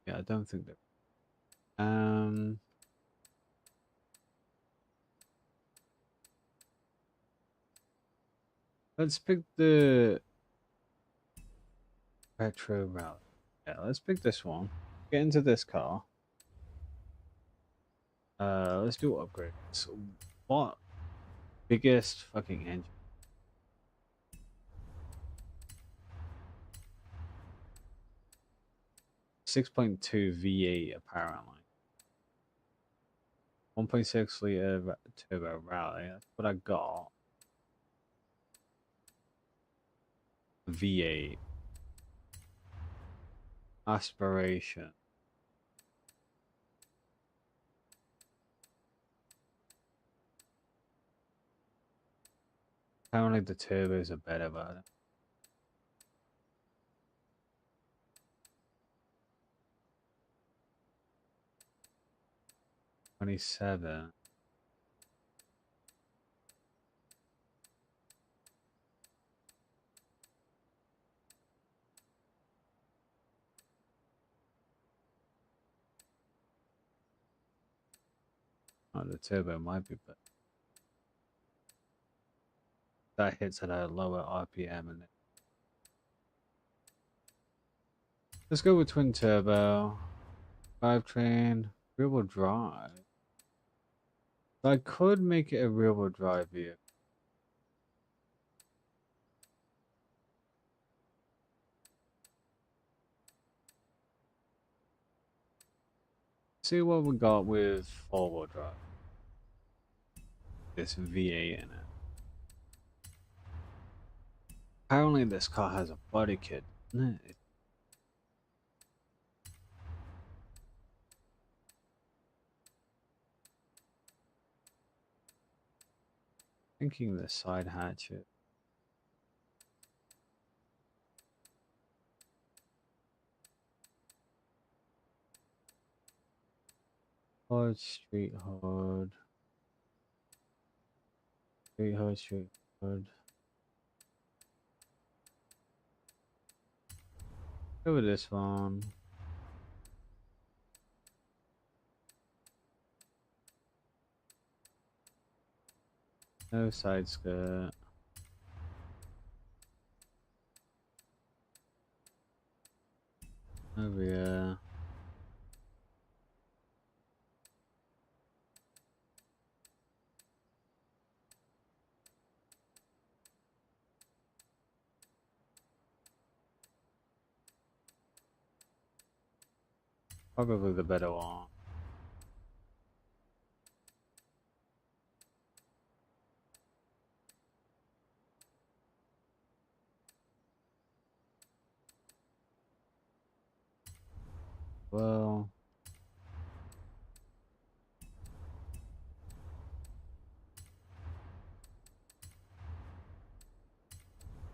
Yeah, I don't think that. Let's pick the retro route. Yeah, let's pick this one. Get into this car. Let's do upgrades. What biggest fucking engine? 6.2 V8 apparently. 1.6 liter turbo rally. That's what I got. V8. Aspiration. Apparently the turbos are better, but 27. Oh, the turbo might be better. That hits at a lower RPM and let's go with twin turbo, drivetrain, rear wheel drive. I could make it a rear wheel drive vehicle. See what we got with four wheel drive. This V8 in it. Apparently this car has a body kit, doesn't it? Thinking the side hatchet. Hood, street hood. Street hood, street hood. Go with this one. No side skirt. No rear. Probably the better one. Well,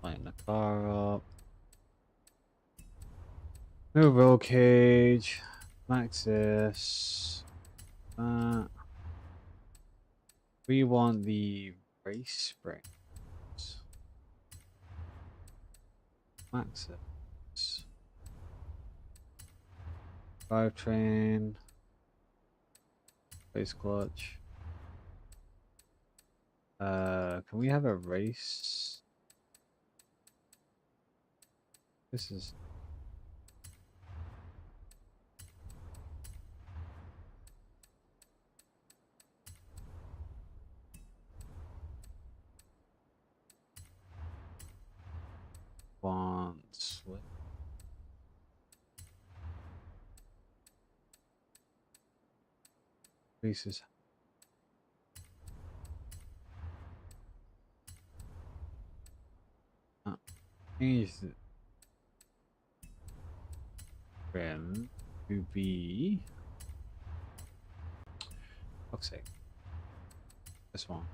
Line the car up. No roll cage. Max this. We want the race springs. Max this. Drivetrain. Race clutch. Can we have a race? This is one slip. Races. Change the trim to be. Fuck's sake. This one.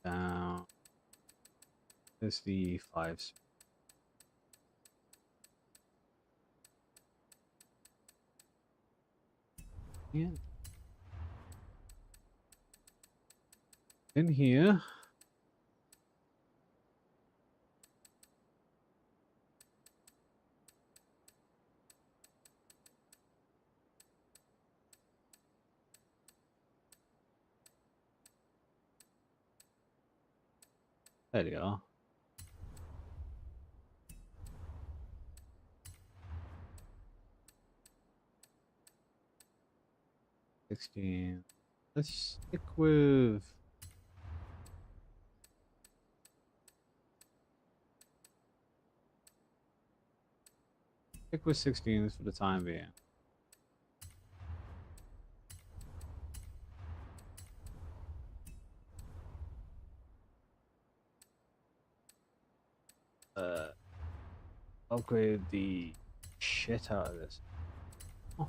Down. This the 5. Yeah. In here. There you are. $16. Let's stick with. Stick with 16s for the time being. Upgrade the shit out of this. Oh.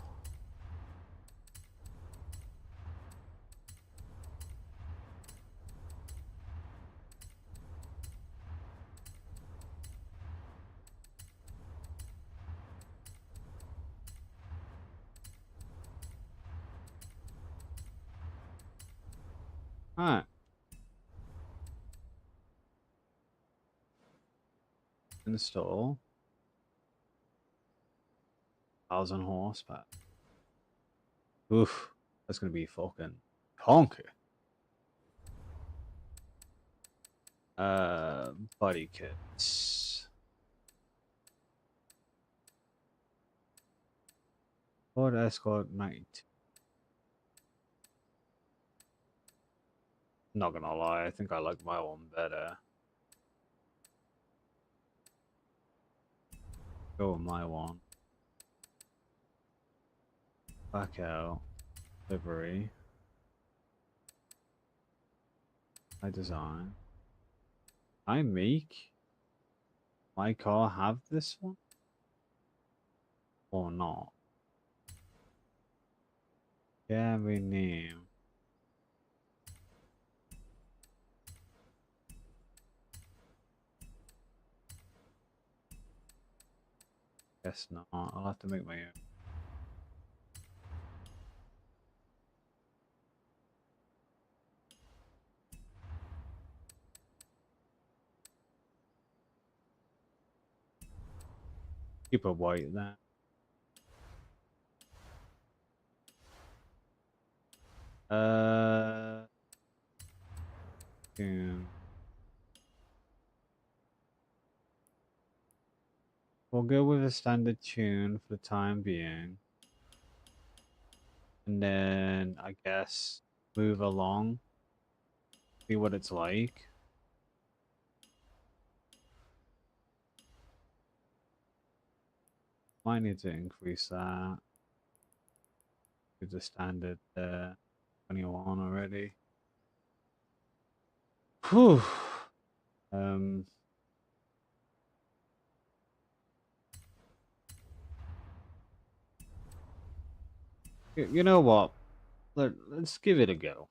Alright. Install 1,000 horsepower. Oof, that's gonna be fucking honky. Body kits. Ford Escort 90. Not gonna lie, I think I like my one better. Go with my one. Back out. Livery. I design. I make my car have this one? Or not? Yeah, we name. Guess not. I'll have to make my own. Keep a white then. Tune. We'll go with a standard tune for the time being. And then I guess move along. See what it's like. Might need to increase that to the standard 21 already. Whew. You know what? Let's give it a go.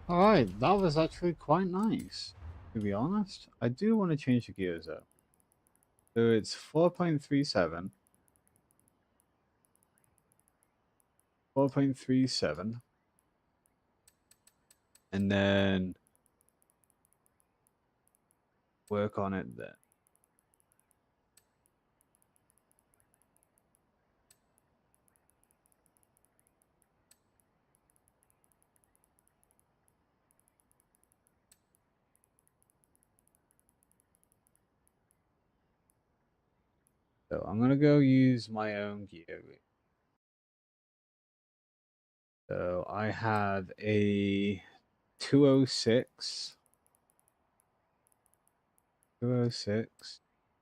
Alright, that was actually quite nice, to be honest. I do want to change the gears up. So it's 4.37. 4.37. And then work on it then. So I'm gonna go use my own gear. So I have a 206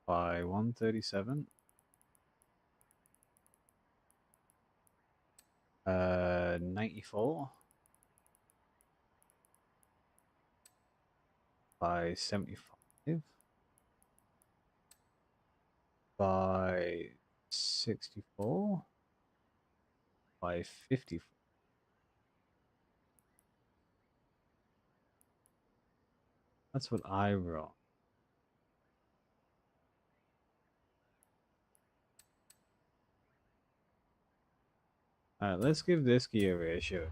by 137. 94 by 75 by 64 by 54. That's what I wrote. Alright, let's give this gear ratio.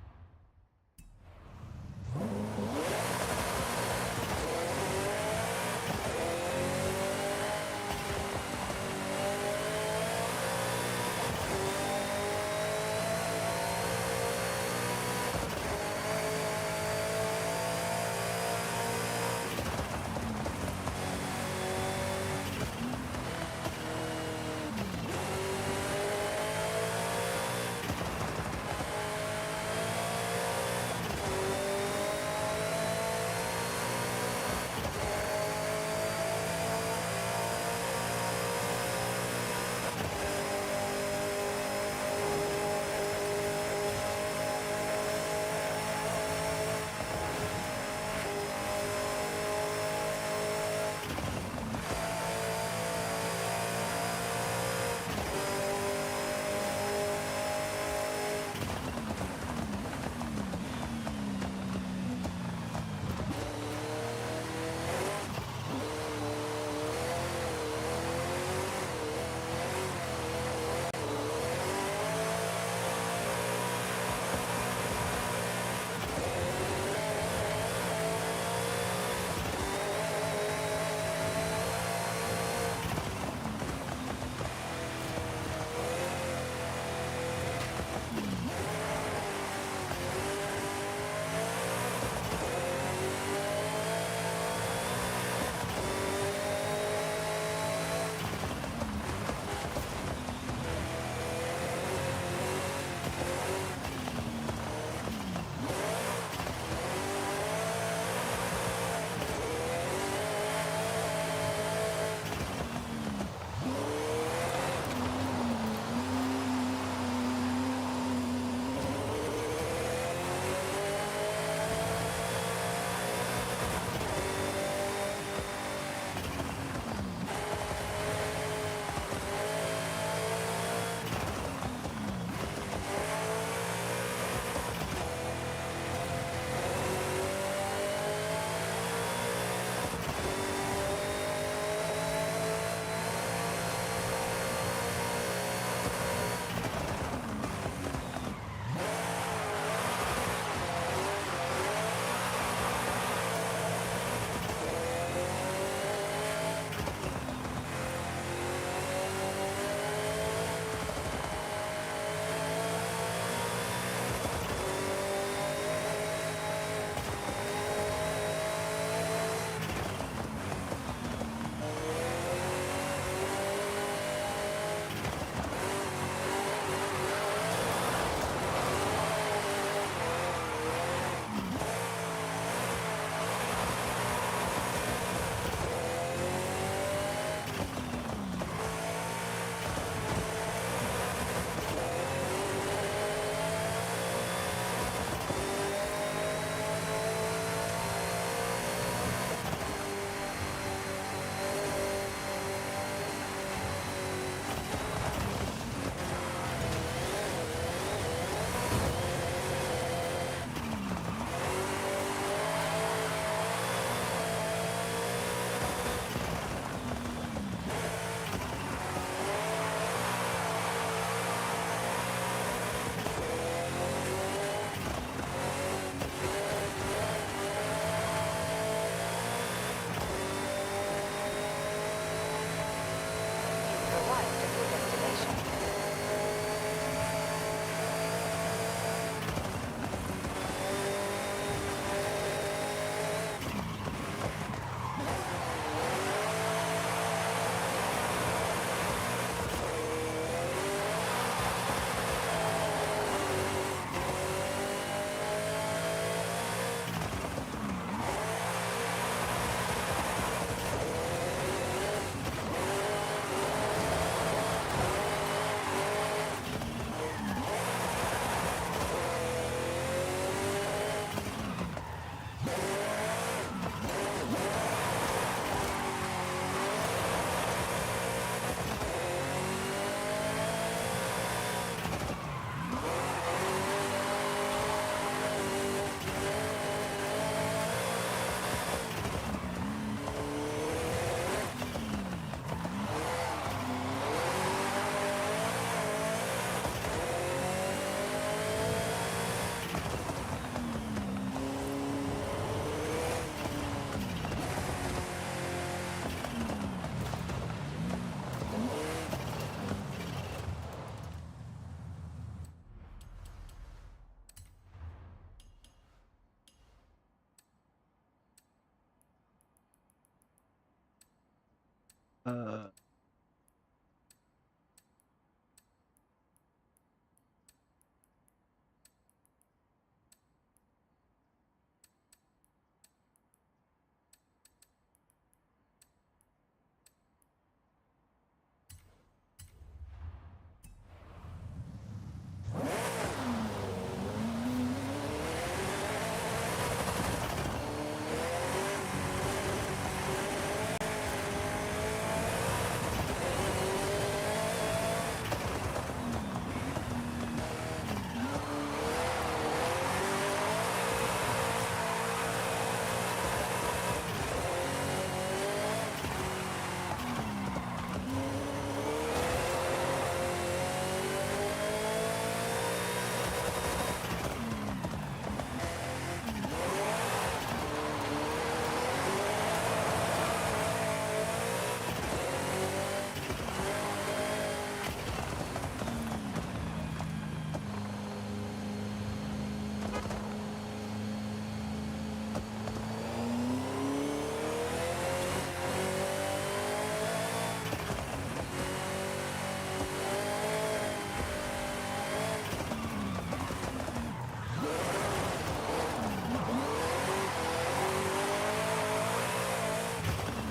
Uh,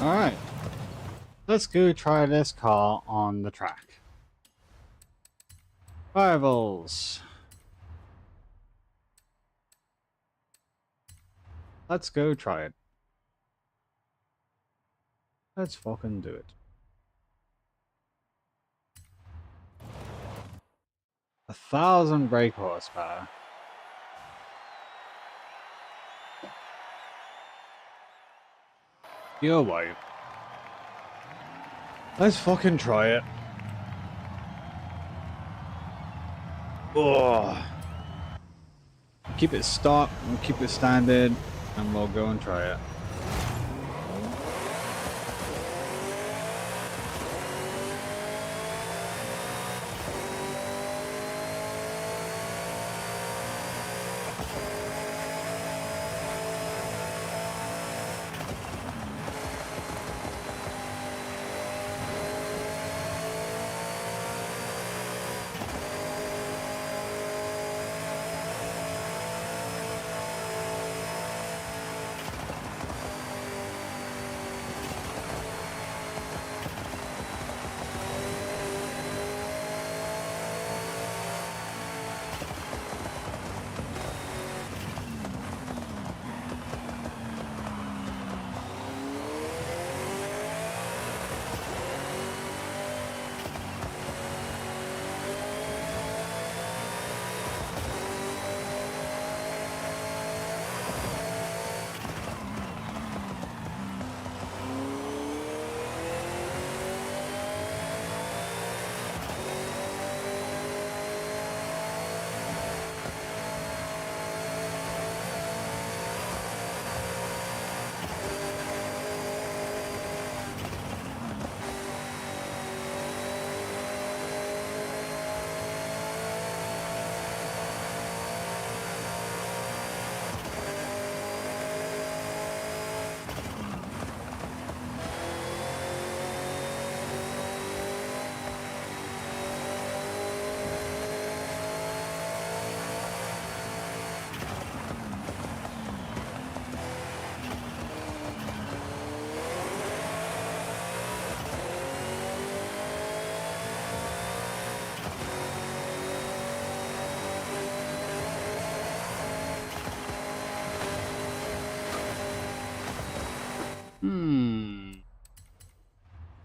Alright. Let's go try this car on the track. Rivals. Let's go try it. Let's fucking do it. A 1,000 brake horsepower. You're white. Let's fucking try it. Oh. Keep it stock, we'll keep it standard, and we'll go and try it.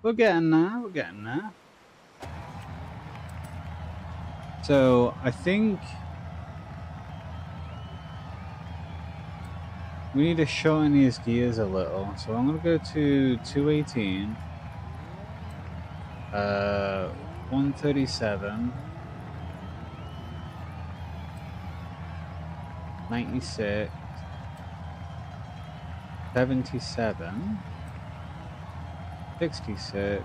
We're getting there, we're getting there. So, I think we need to shorten these gears a little. So I'm gonna go to 218. 137. 96. 77. 66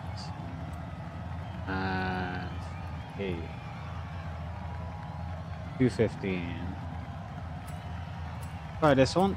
and 8. 215. Try this one.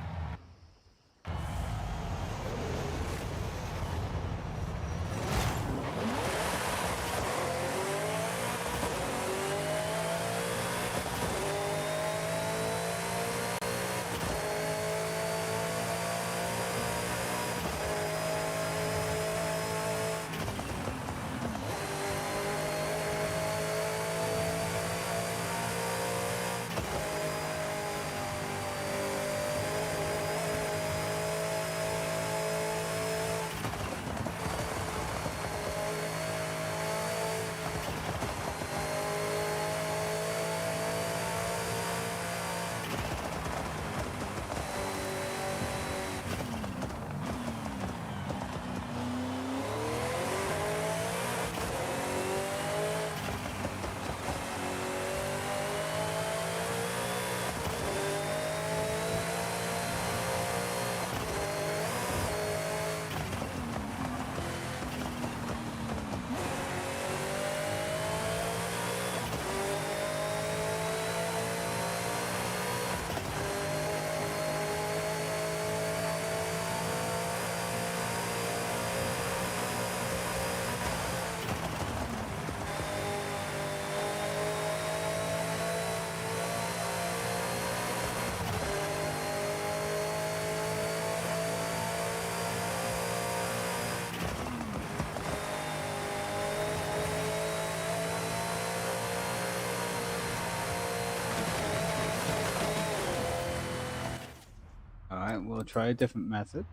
we'll try a different method.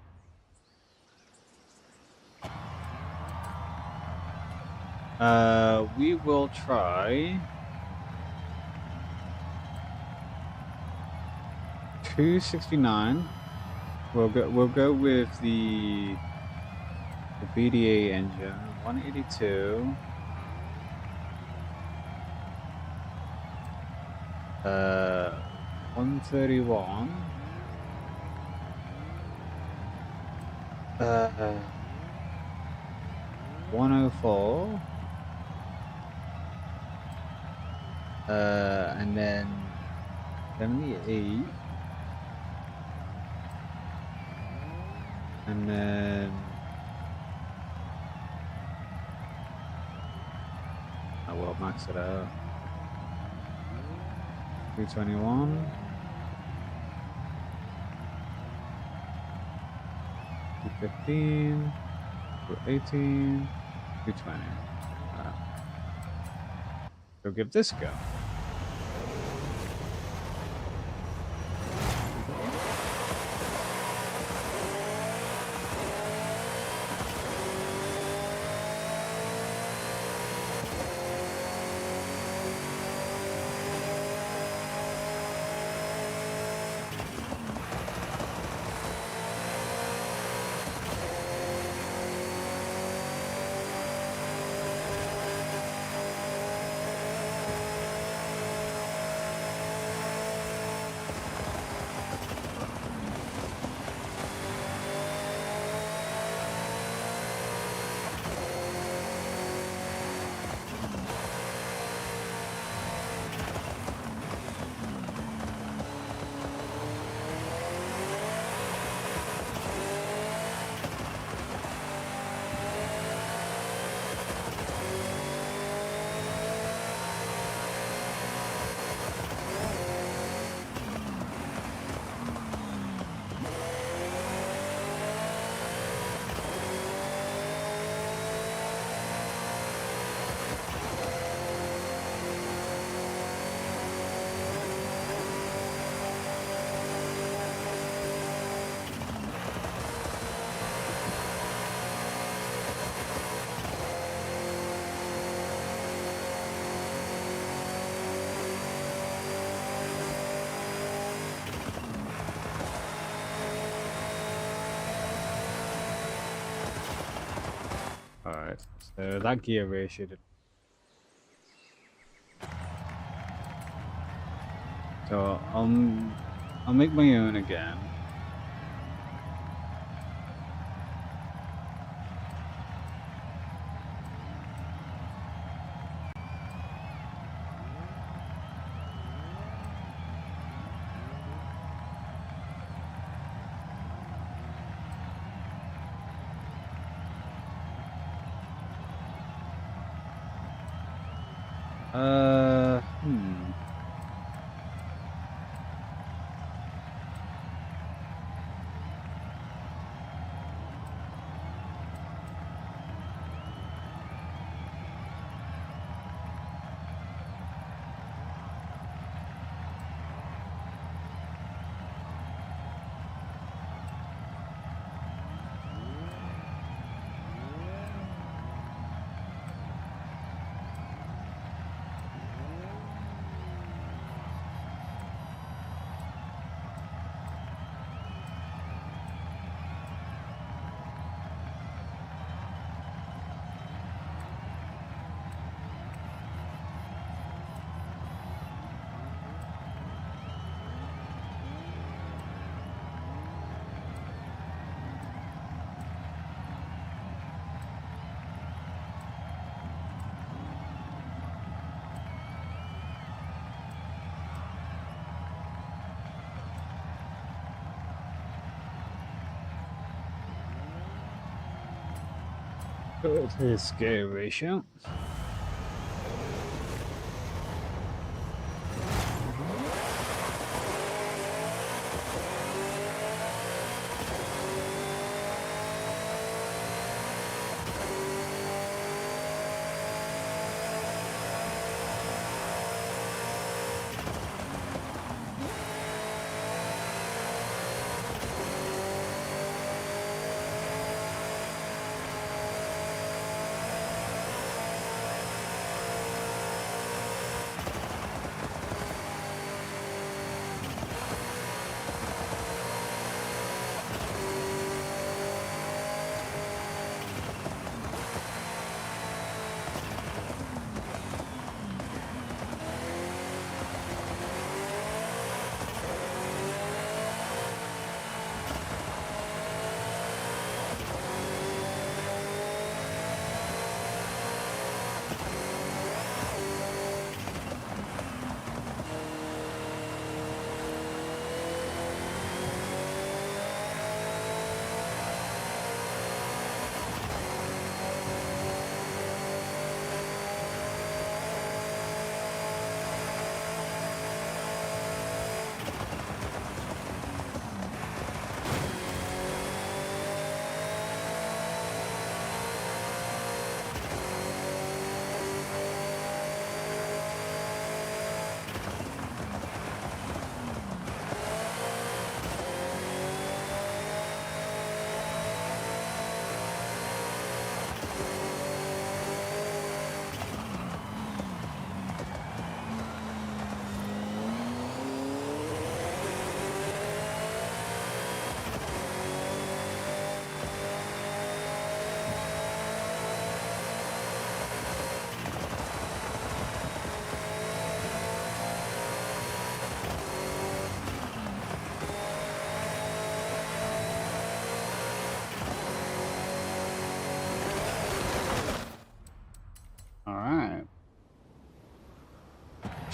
We will try 269. We'll go with the BDA engine. 182. 131. 104. And then 78. And then I will max it out. 321. 215. 218. 220. Go give this a go. Alright, so that gear ratio did. So I'll make my own again. Hmm. Go to his gear ratio.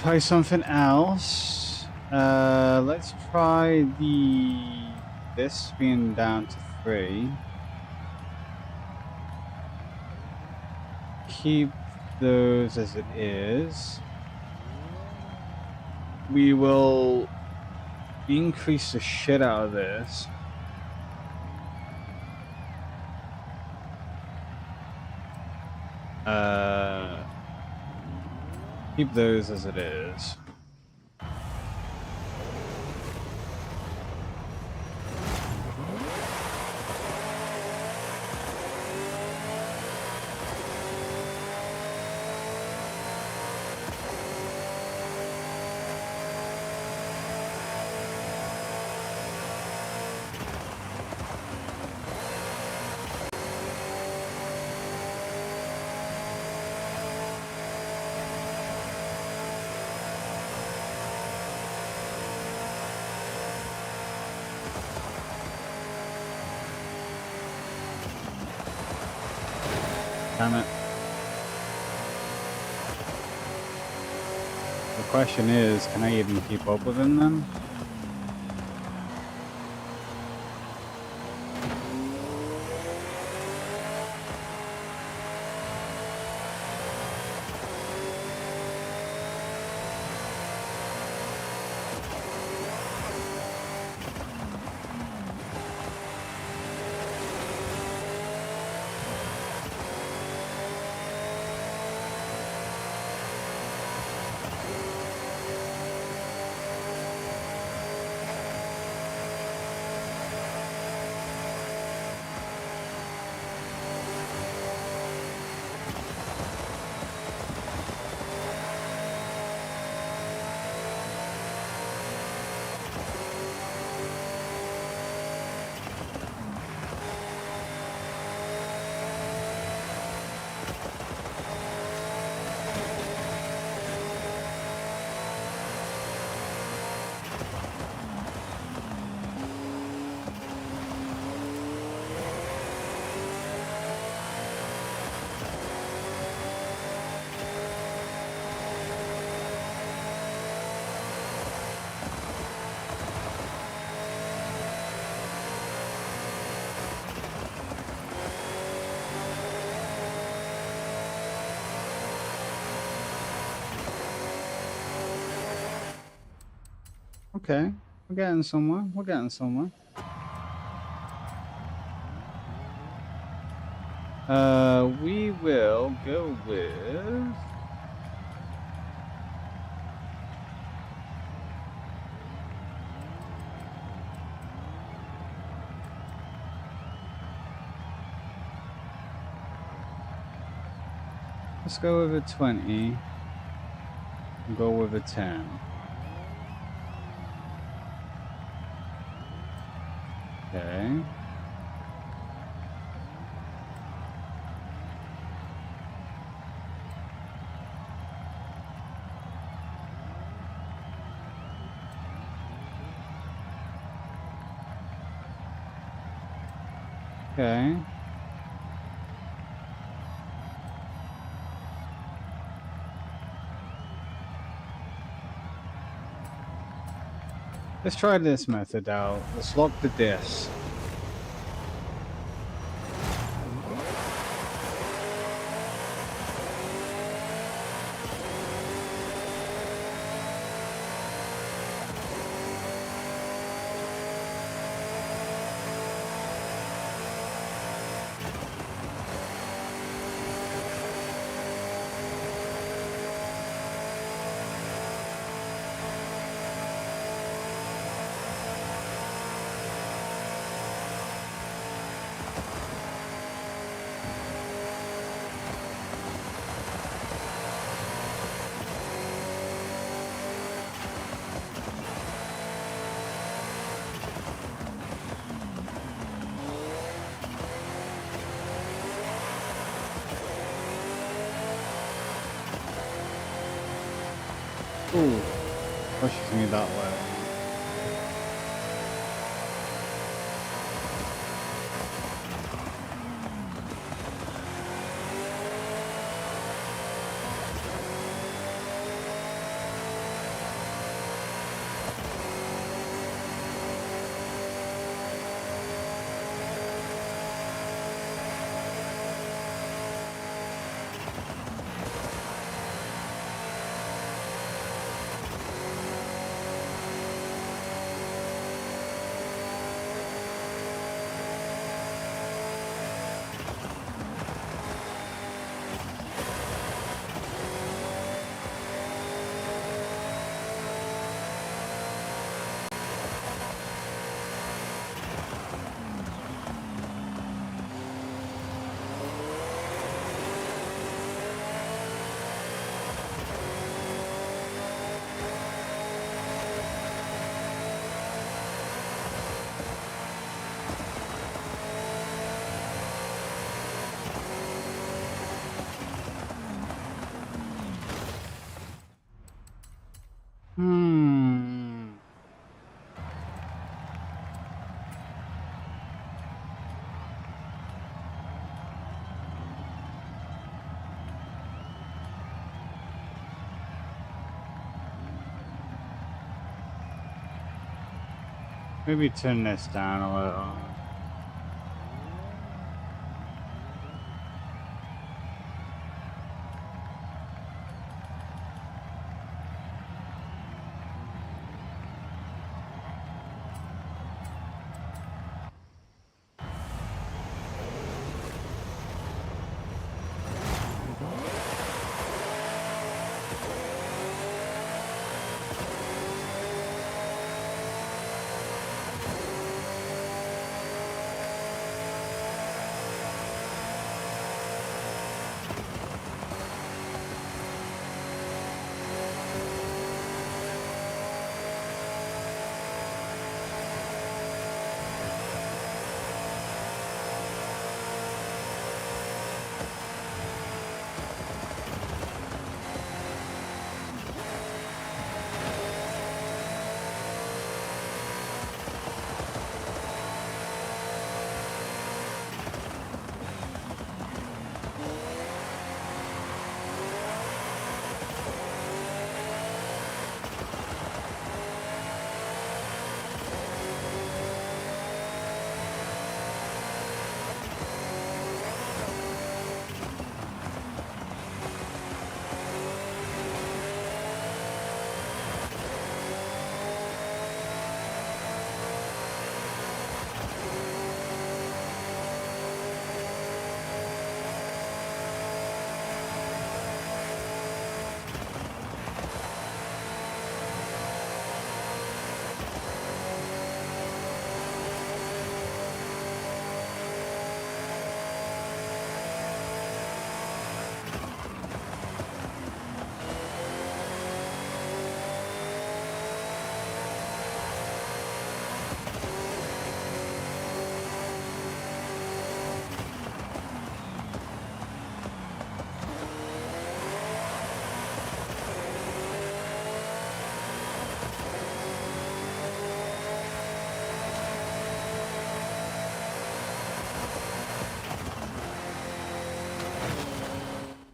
try something else. Let's try this being down to 3. Keep those as it is. We will increase the shit out of this. Keep those as it is. Damn it. The question is, can I even keep up with him then? Okay, we're getting somewhere. We're getting somewhere. We will go with... Let's go with a 20. And go with a 10. Okay. Okay. Let's try this method out. Let's lock the disc. Ooh, pushes me that way. Maybe turn this down a little.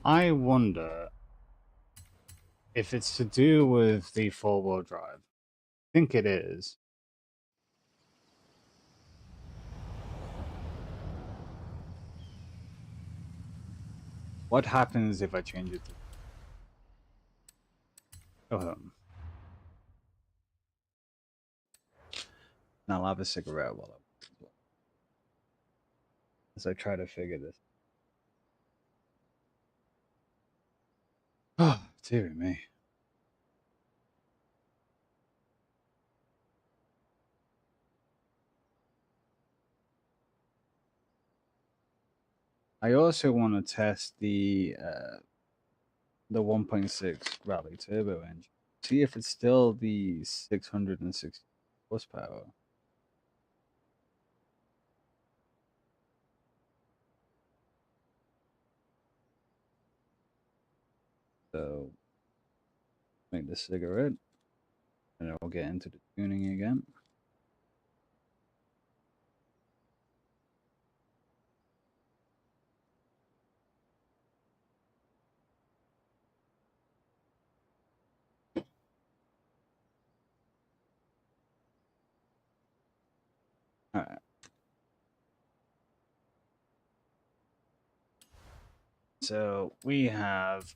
I wonder if it's to do with the four-wheel drive. I think it is. What happens if I change it to... And I'll have a cigarette while as I try to figure this. Oh, dear me. I also want to test the 1.6 Rally Turbo engine. See if it's still the 660 horsepower. So, make the cigarette, and I'll get into the tuning again. All right. So we have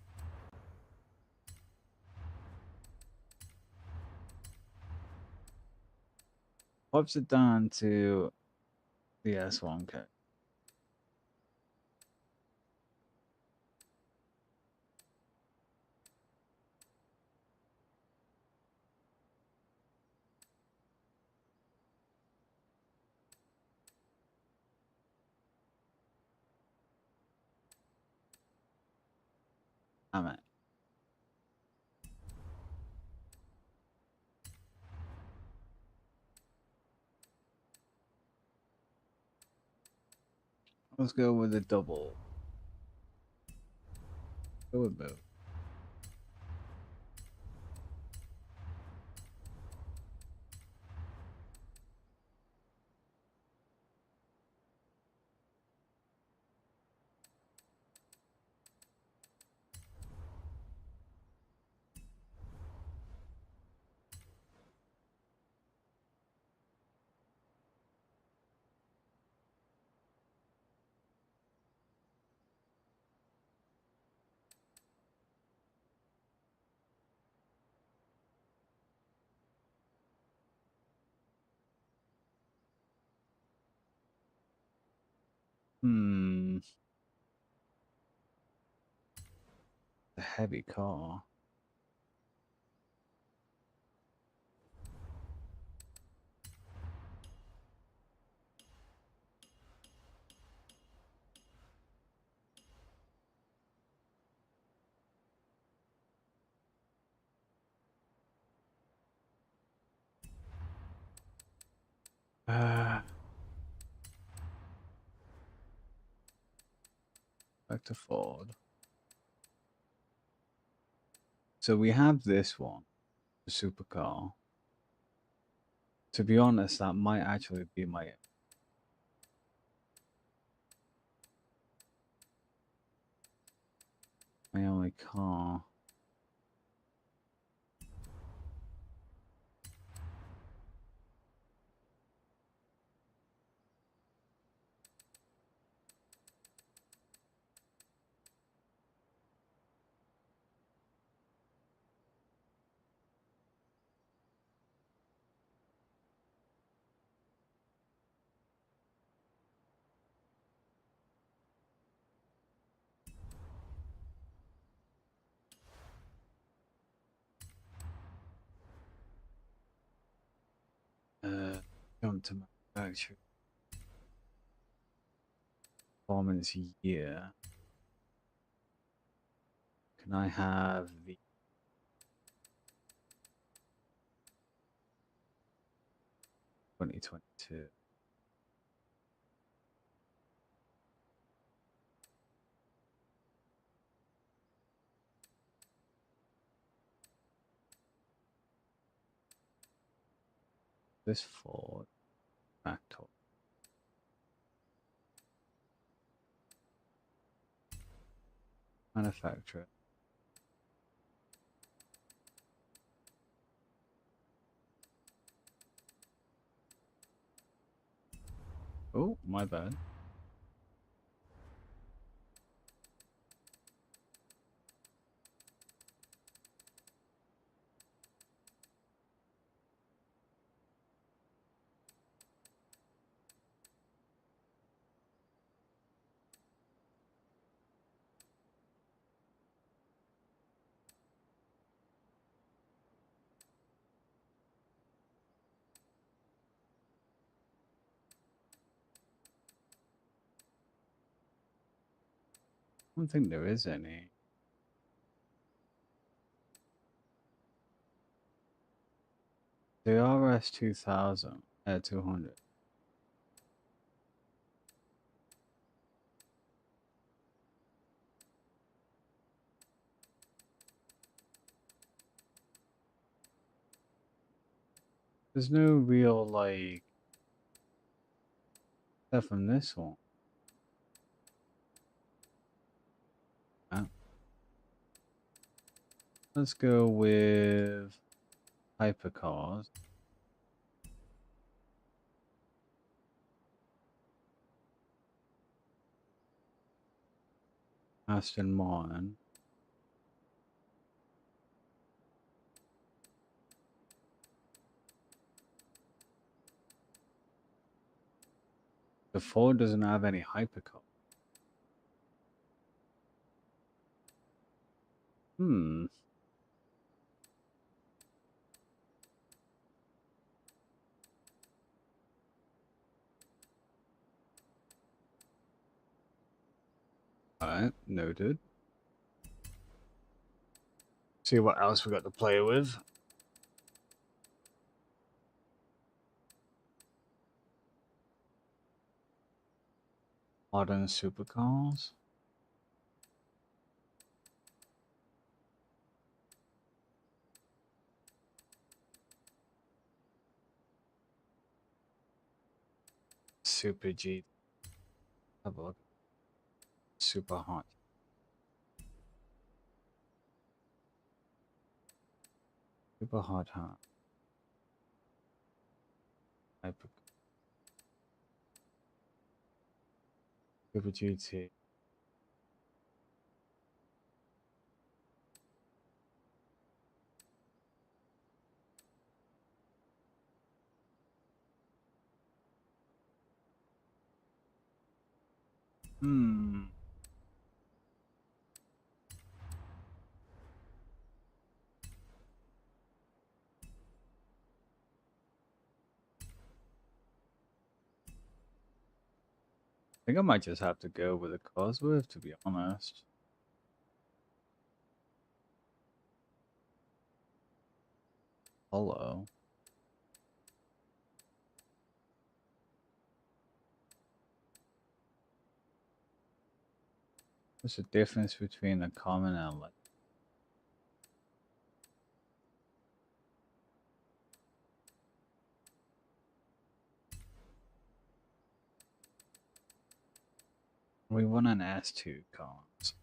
pops it down to the S1K. I'm at. Let's go with a double. Go with both. Hmm. A heavy car. Back to Ford. So we have this one, the supercar. To be honest, that might actually be my only car. Jump to manufacturing performance year. Can I have the 2022? This Ford Factor. Manufacturer. Oh, my bad. I don't think there is any. The RS 2000 at 200. There's no real like stuff from this one. Let's go with hypercars. Aston Martin. The Ford doesn't have any hypercar. Hmm. Alright, noted. See what else we got to play with. Modern supercars. Super G. Have a look. Super hot. Super hot, huh? Hyper. Super GT. Hmm. I think I might just have to go with a Cosworth, to be honest. Hello. What's the difference between a common and like? We want an S2 cons.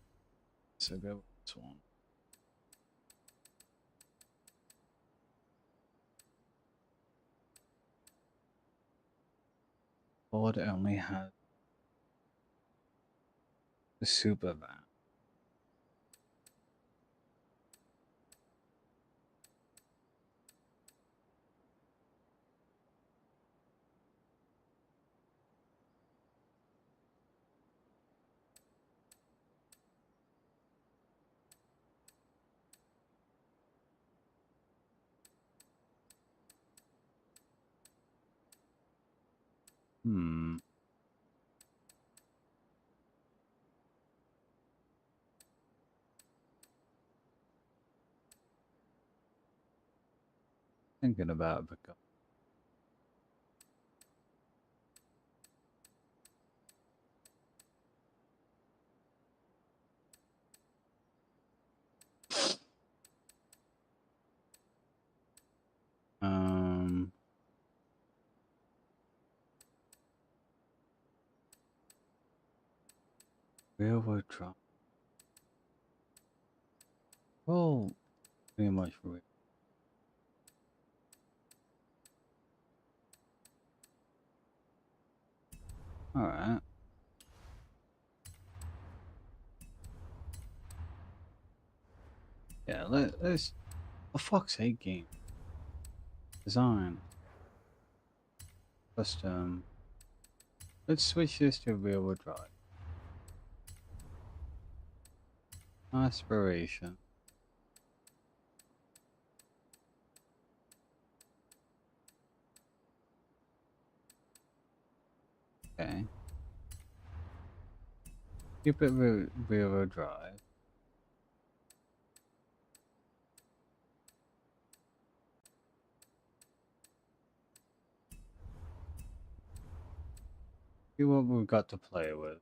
So go with this one. Ford only has the super van. Hmm. Thinking about because um railroad truck. Well, pretty much real. All right. Yeah. Let's. For fuck's sake, game design custom. Let's switch this to railroad drive. Aspiration. Okay. Keep it railroad drive. See what we've got to play with.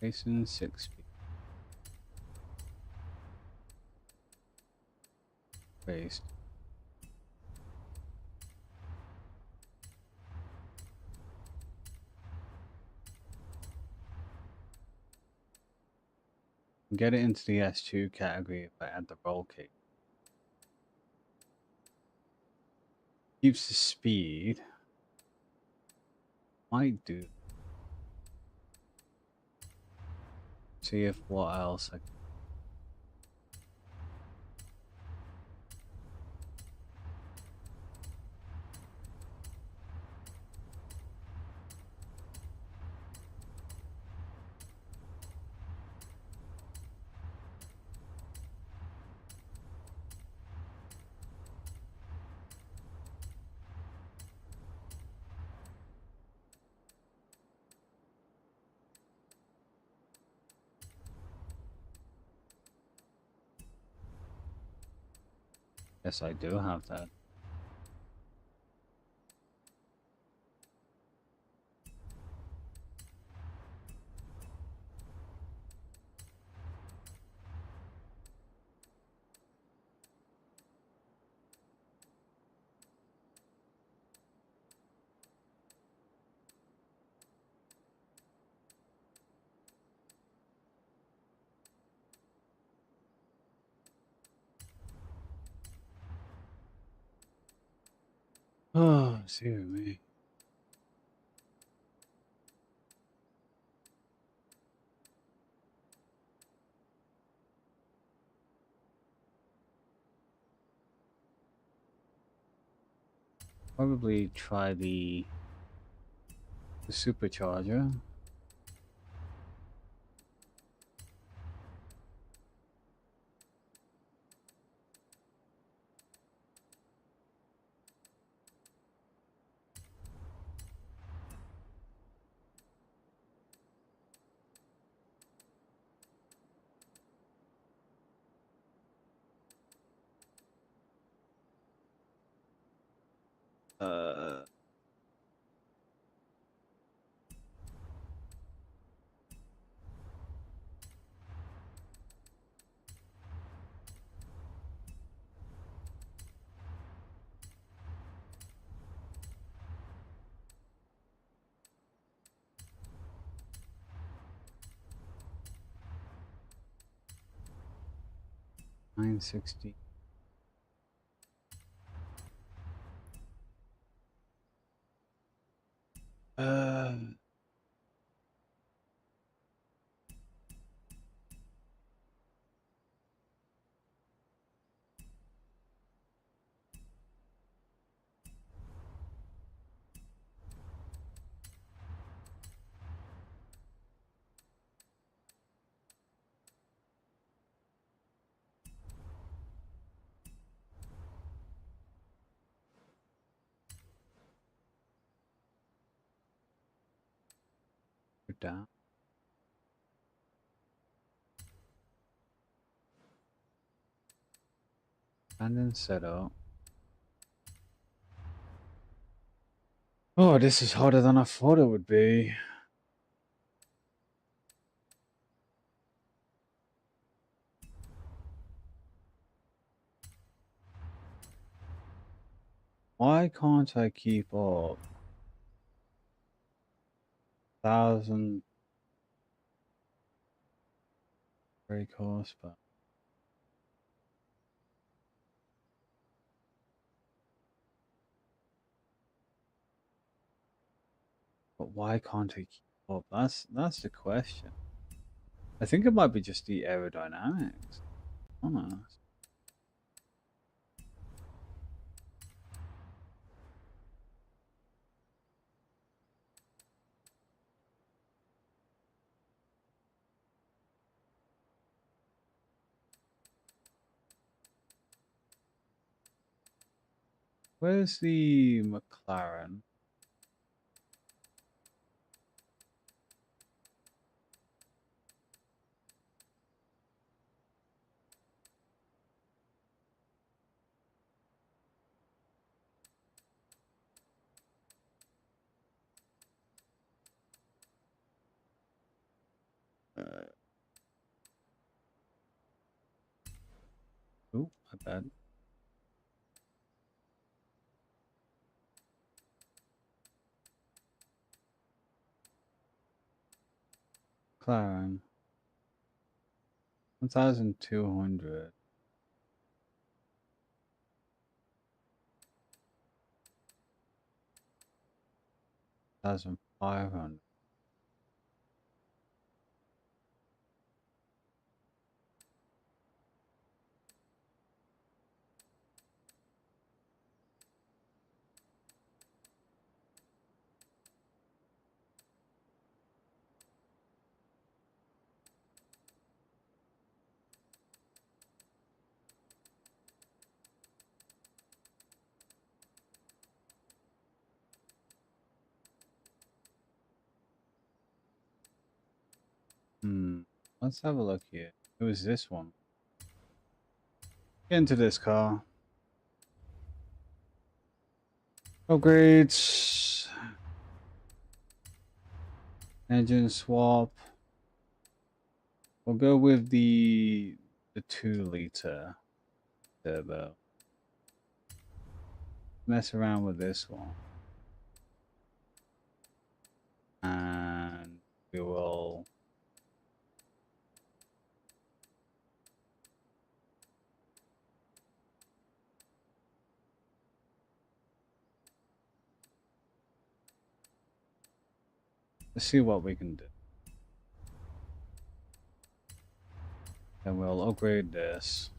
Jason 6 speed. Based. Get it into the S2 category if I add the roll cake. Keeps the speed. Might do. See if what else I can. Yes, I do have that. Oh, dear me. Probably try the supercharger. Uh, $960. Uh, Put down. And then set up. Oh, this is harder than I thought it would be. Why can't I keep up? 1,000 brake horsepower. But why can't I keep up? That's the question. I think it might be just the aerodynamics. Honest. Where's the McLaren? Oh, my bad. McLaren. 1,200. 1,500. Let's have a look here. It was this one. Get into this car. Upgrades. Engine swap. We'll go with the 2-liter turbo. Mess around with this one. And we will let's see what we can do. Then we'll upgrade this.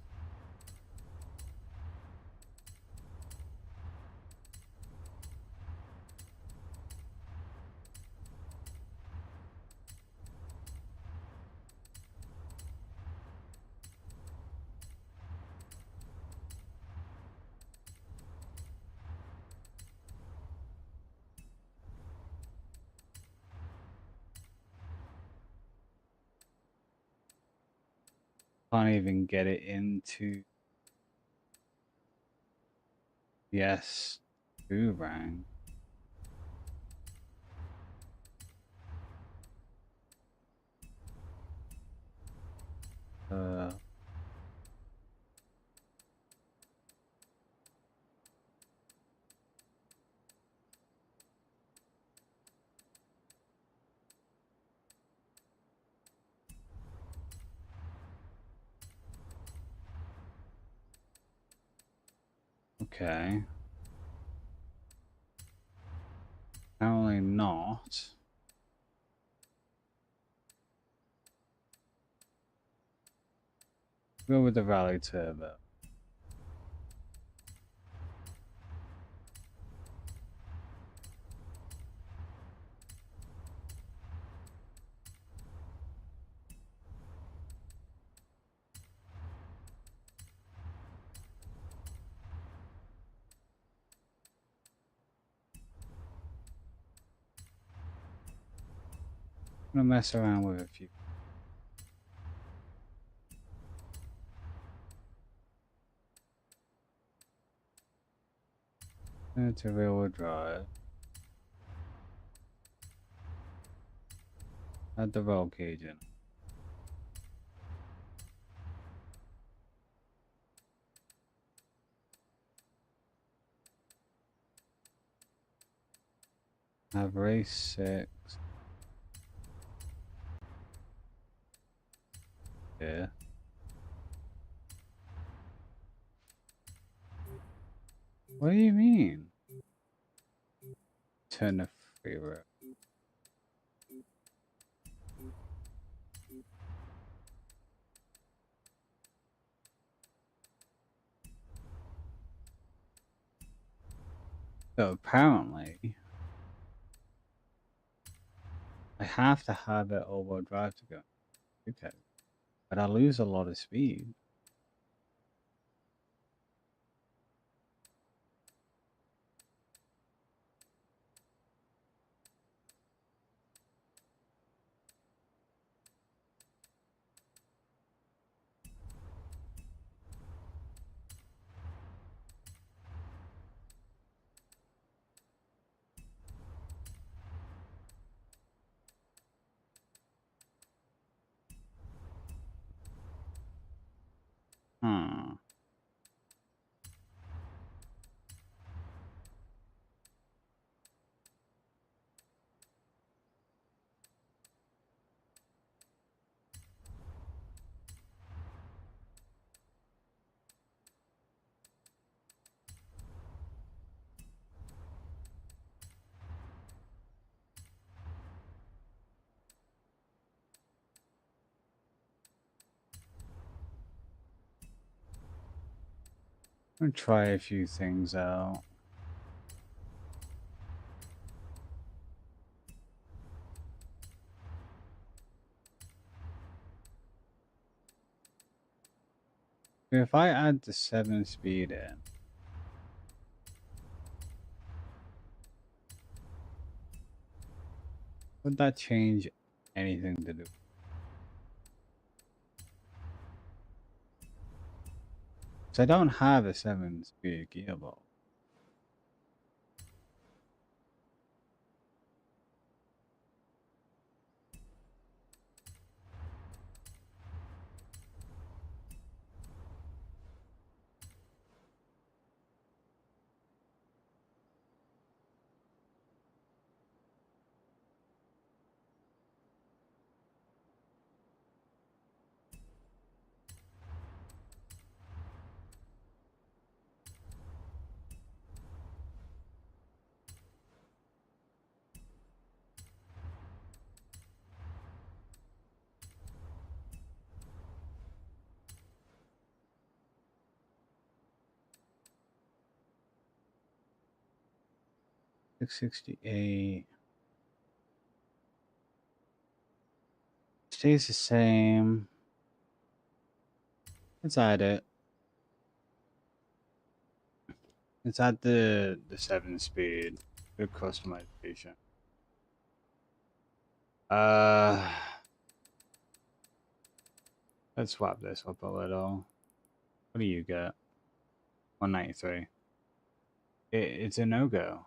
Can't even get it into the S2 rank. Okay. Apparently not. Go with the Rally Turbo. I'm gonna mess around with a few. It's a rear-wheel drive. Add the roll cage in. Have race 6. Yeah. What do you mean? Turn the free road. So apparently, I have to have it all-wheel drive to go. Okay. But I lose a lot of speed. Hmm. I'm gonna try a few things out. If I add the 7 speed in, would that change anything to do? Because I don't have a 7-speed gearbox. $668 stays the same. Let's add it. Let's add the 7-speed. Good customization. Let's swap this up a little. What do you get? 193. It's a no-go.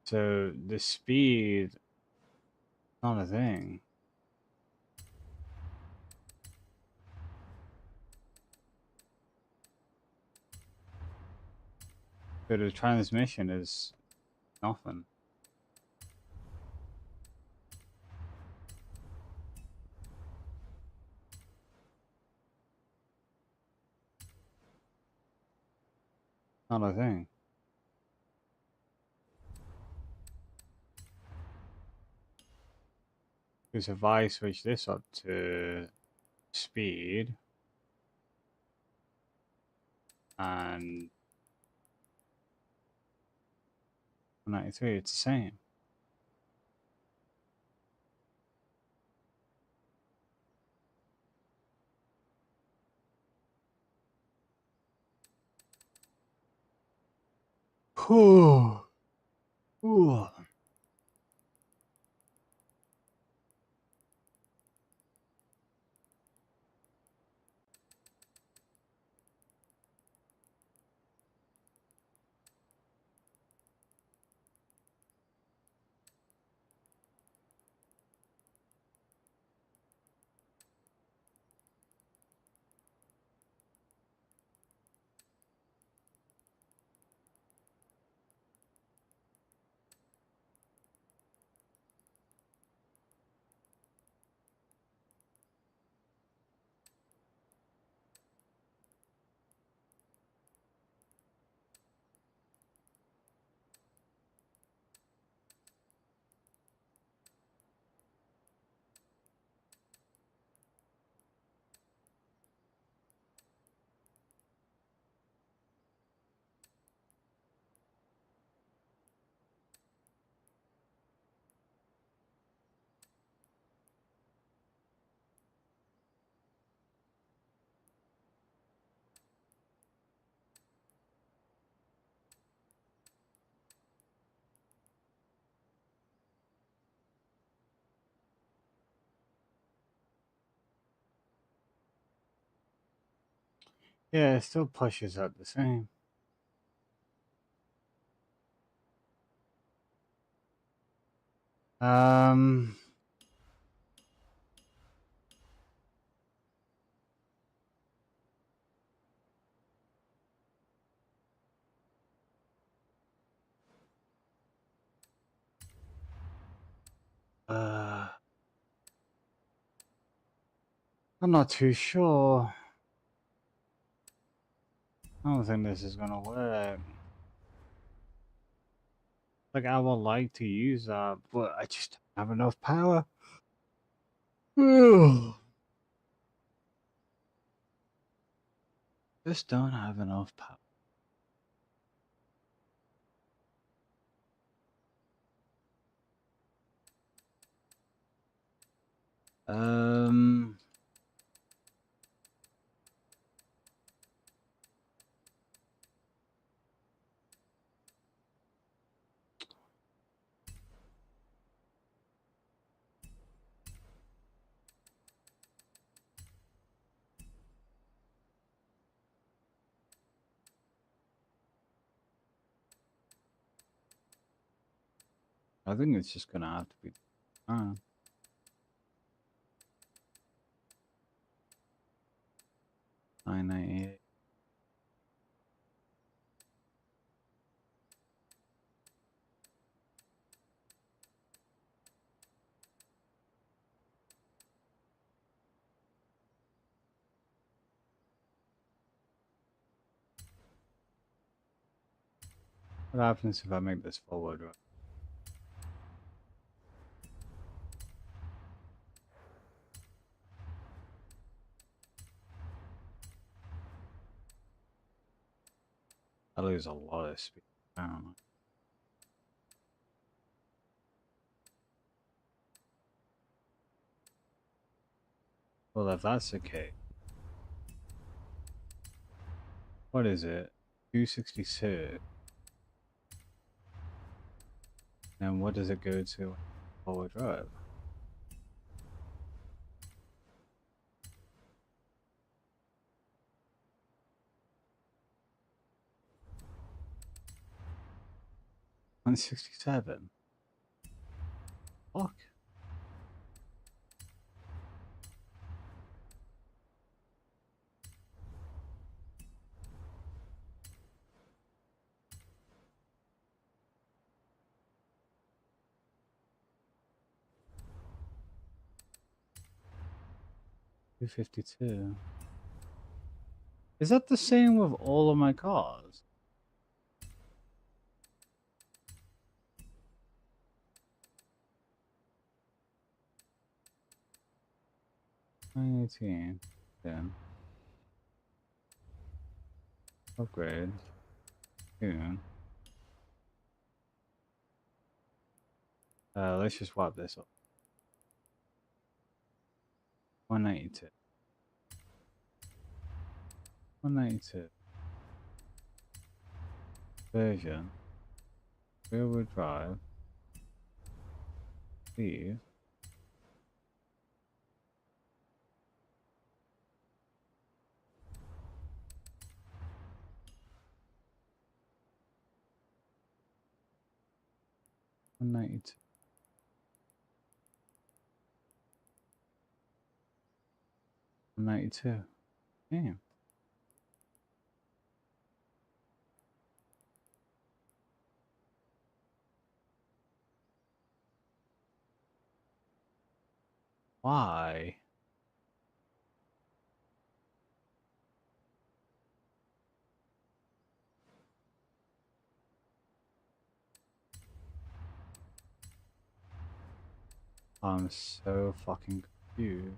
So the speed, not a thing. So the transmission is nothing. Not a thing. Because if I switch this up to speed and 93, it's the same. Ooh. Ooh. Yeah, it still pushes out the same. Um, uh, I'm not too sure. I don't think this is gonna work. Like, I would like to use that, but I just don't have enough power. Just don't have enough power. Um, I think it's just gonna have to be. 998. What happens if I make this forward? I lose a lot of speed. I don't know. Well, if that's the case, what is it? 266. And what does it go to? Forward drive. $167. Fuck. $252. Is that the same with all of my cars? $918. Then upgrade. Tune. Let's just swap this up. 192. 192. Version. Rear wheel drive. Leave. $192. 192. Damn. Why? I'm so fucking confused.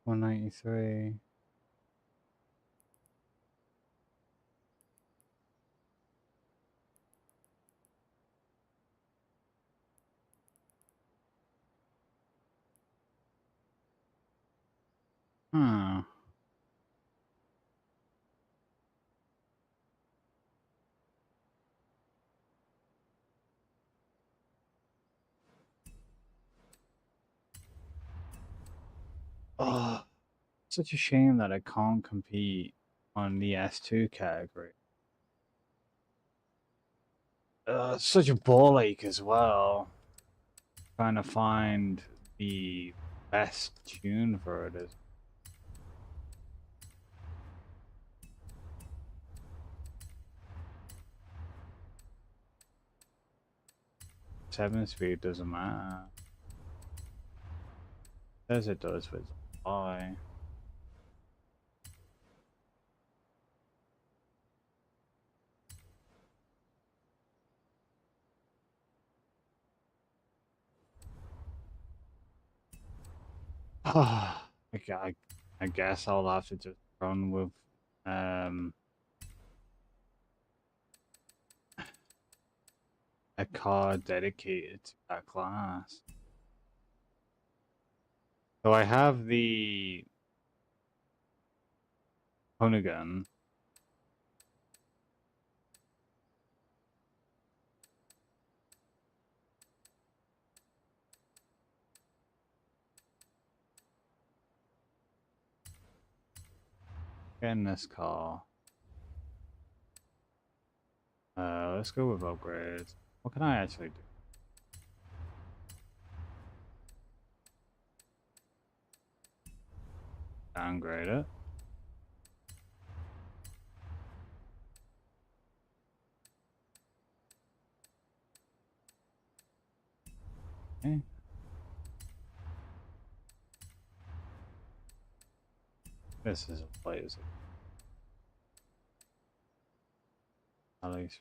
$193. Huh. Oh, such a shame that I can't compete on the S2 category. Such a ball ache as well. Trying to find the best tune for it is. Seven speed doesn't matter. Says it does, but it's a lie. I guess I'll have to just run with a car dedicated to that class. So I have the Hoonigan. Get in this car. Let's go with upgrades. What can I actually do? Downgrade it. Okay. This is a blazer. At least.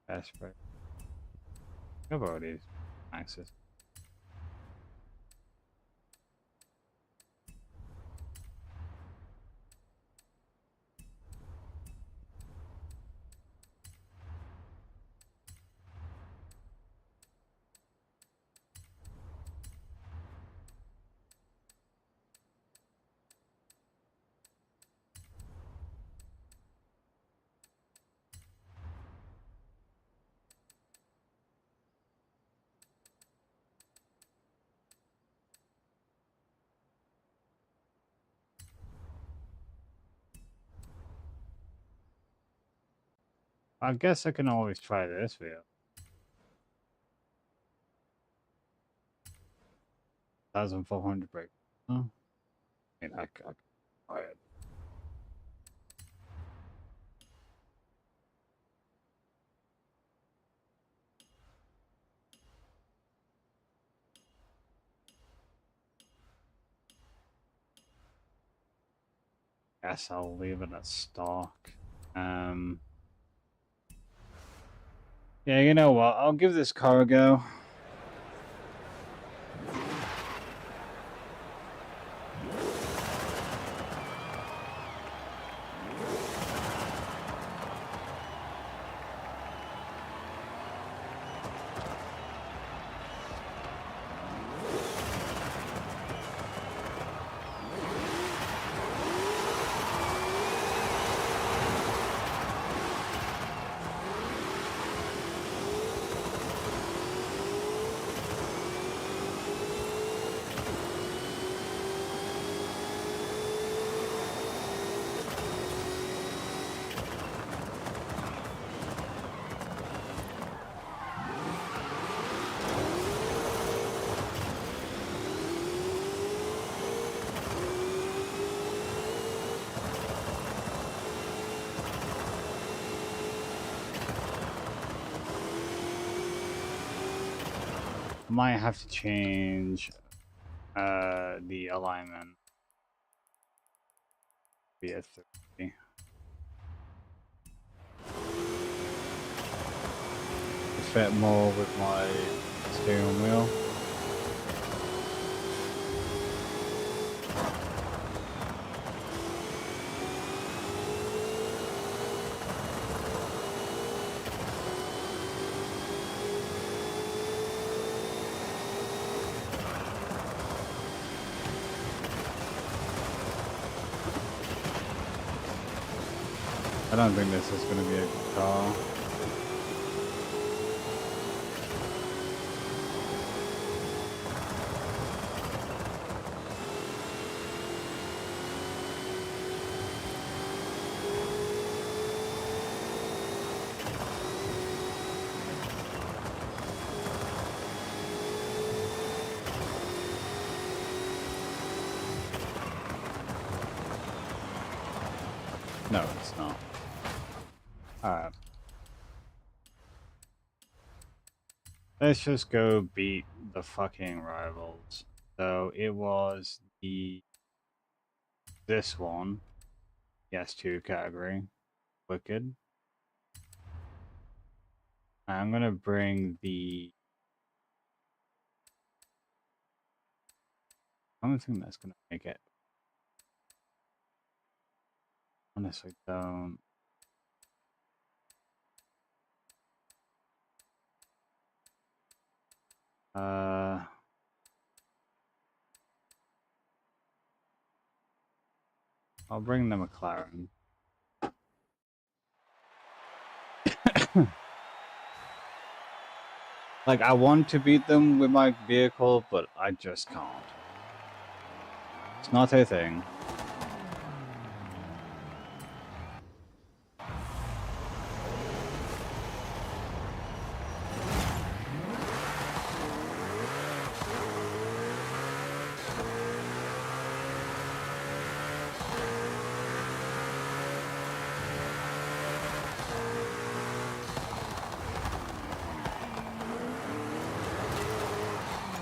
Aspect. I've already access. I guess I can always try this video. 1,400 break. Oh. I mean, I can try it. Guess I'll leave it at stock. Yeah, you know what? I'll give this car a go. Might have to change the alignment. Be a 30. Fit more with my steering wheel. I don't think this is going to be a good car. No, it's not. Alright. Let's just go beat the fucking rivals. So it was this one. Yes, 2 category. Wicked. I'm gonna bring the... I don't think that's gonna make it. Honestly, don't. I'll bring the McLaren. Like, I want to beat them with my vehicle, but I just can't. It's not a thing.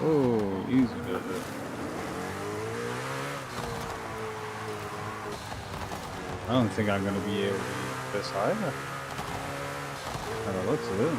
Oh, easy does it. I don't think I'm going to be able to use this either. By the looks of it.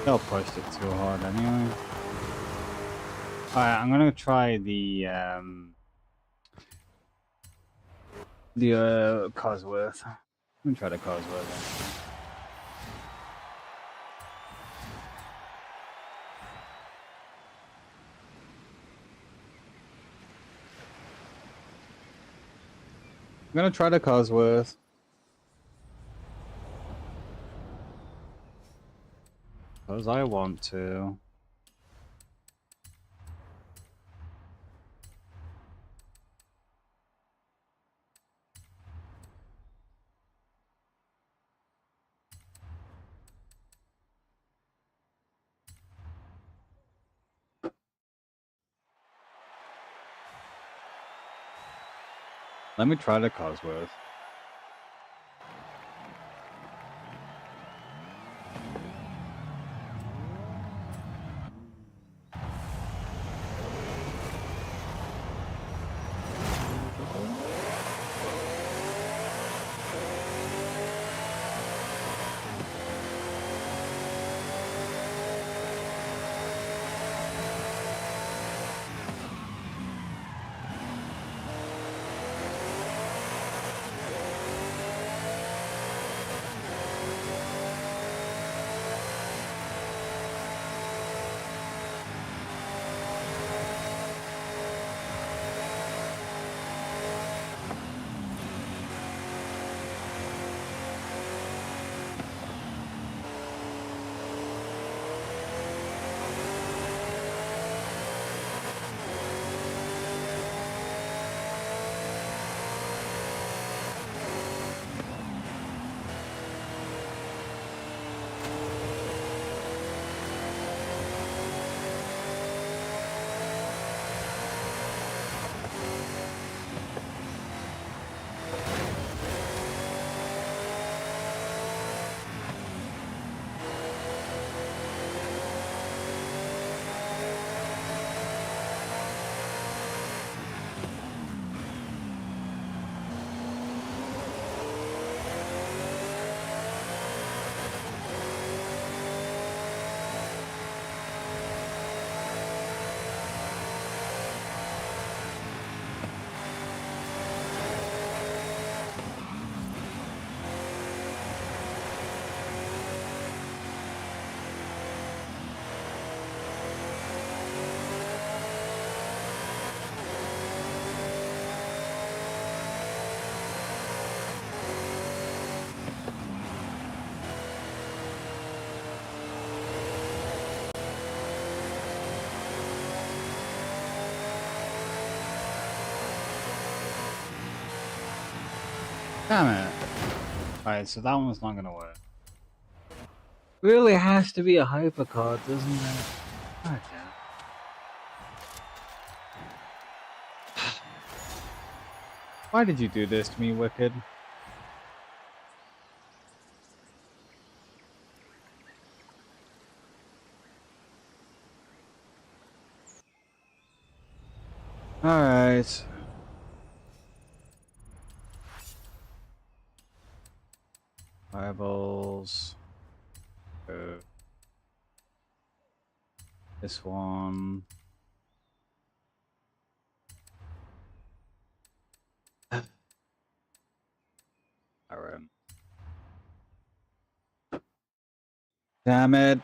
They'll push it too hard anyway. Alright, I'm gonna try the Cosworth. I'm gonna try the Cosworth. I'm gonna try the Cosworth. Because I want to. Let me try the Cosworth. Damn it. Alright, so that one's not gonna work. Really has to be a hypercard, doesn't it? God damn. Why did you do this to me, Wicked? Alright. Fireballs. This one. Alright. Damn it.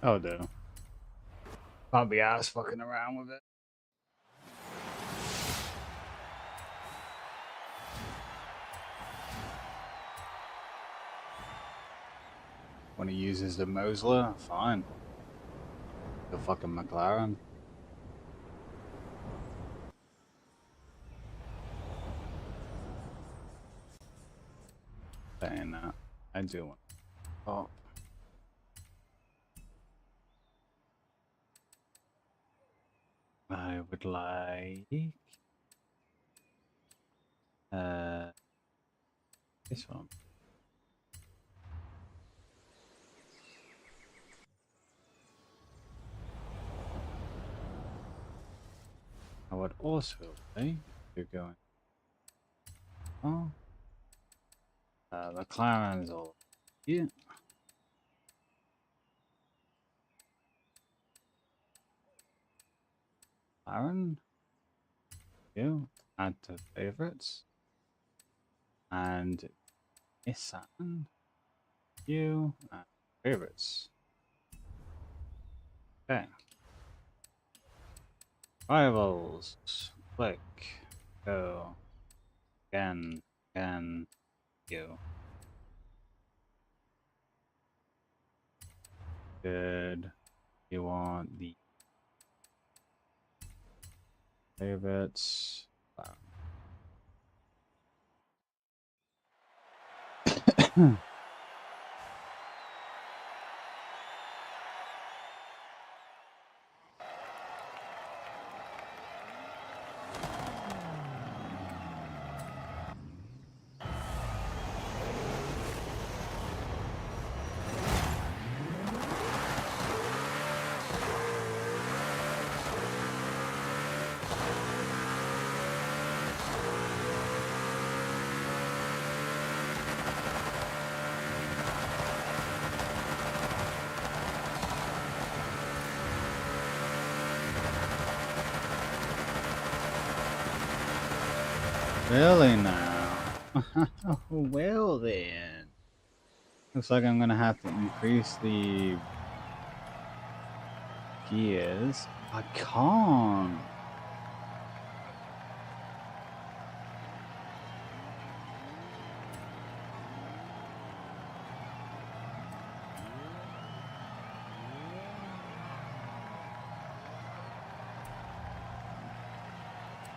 Oh, no. Can't be ass fucking around with it. When he uses the Mosler, fine. The fucking McLaren. Saying that, I do want to pop. I would like this one. I would also like to go in. Oh, McLaren's all yeah. McLaren, you add to favorites, and Nissan, you add favorites. Okay. Rivals, click, go, again, you. Good. You want the favorites. Wow. Really now? Well then. Looks like I'm gonna have to increase the gears. I can't.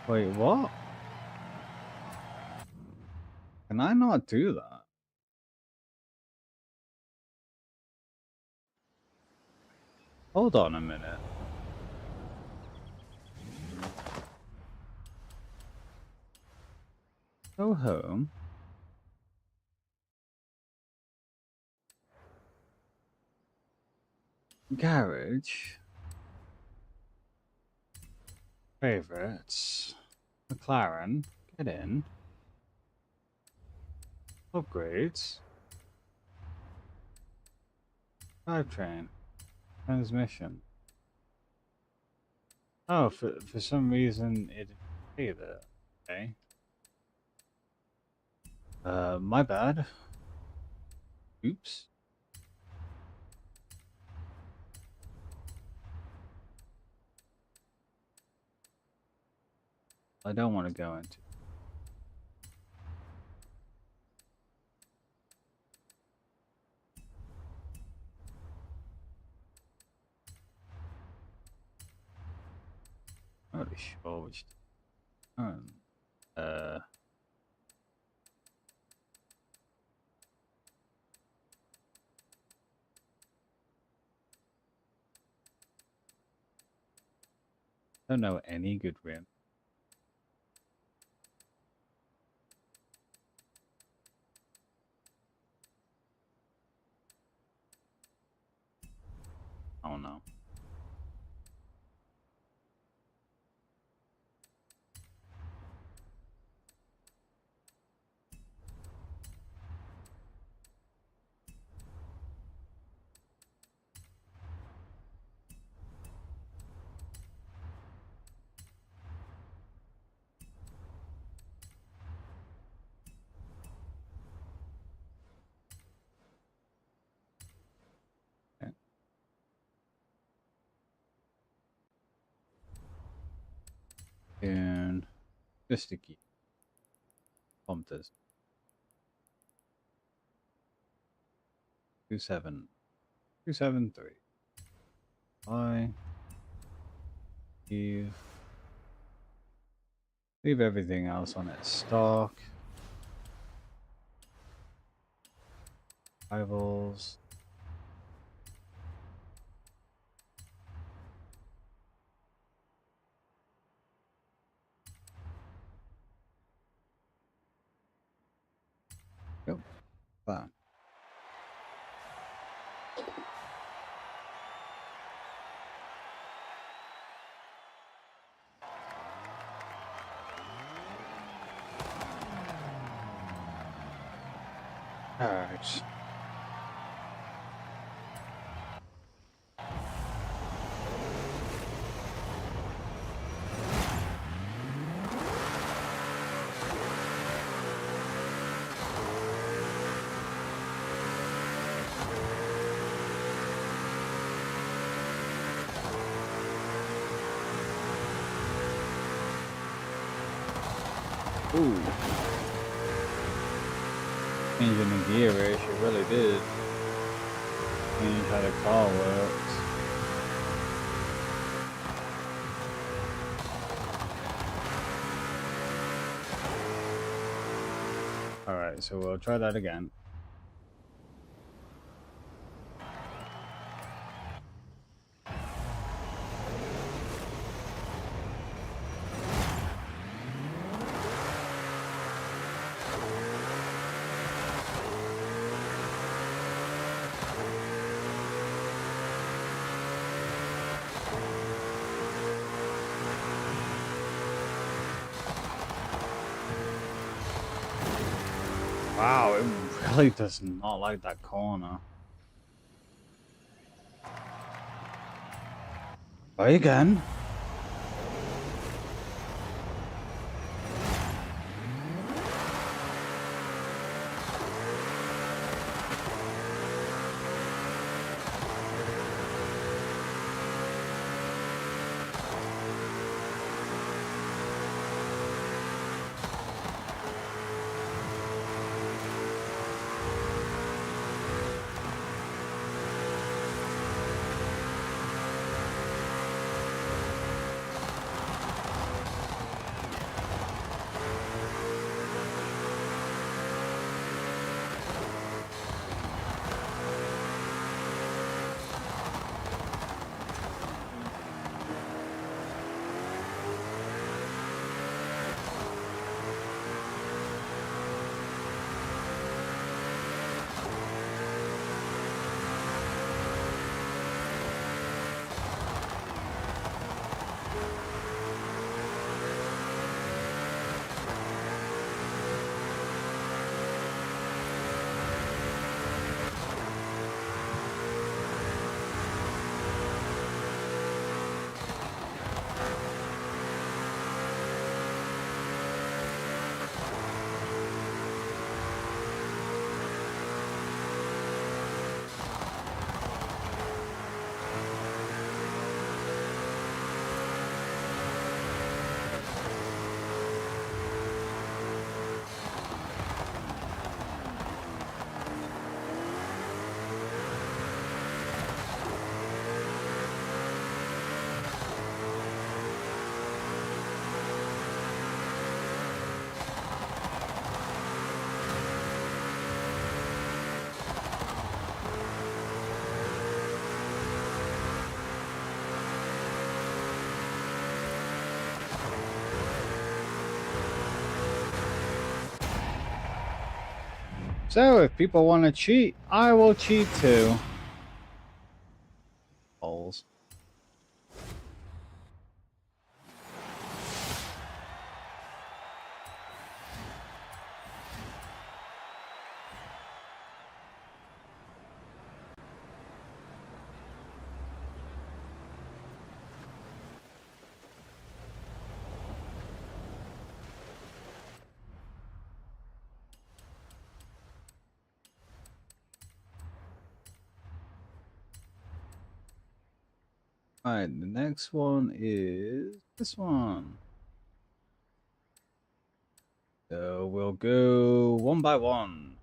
Wait, what? Can I not do that? Hold on a minute. Go home. Garage. Favorites. McLaren. Get in. Upgrades. Drivetrain. Transmission. Oh, for some reason it didn't say that. Okay. My bad. Oops. I don't want to go into. I'm not really sure which. Uh. Don't know any good rim. I don't know. Okay. And just to keep pumped this 273. I leave everything else on its stock. Rivals. Yep. Fine. Alright. Ooh. Changing the gear ratio really did change how the car works. Alright, so we'll try that again. Wow, it really does not like that corner. Try again. So, if people want to cheat, I will cheat too. Balls. Alright, the next one is this one. So we'll go one by one.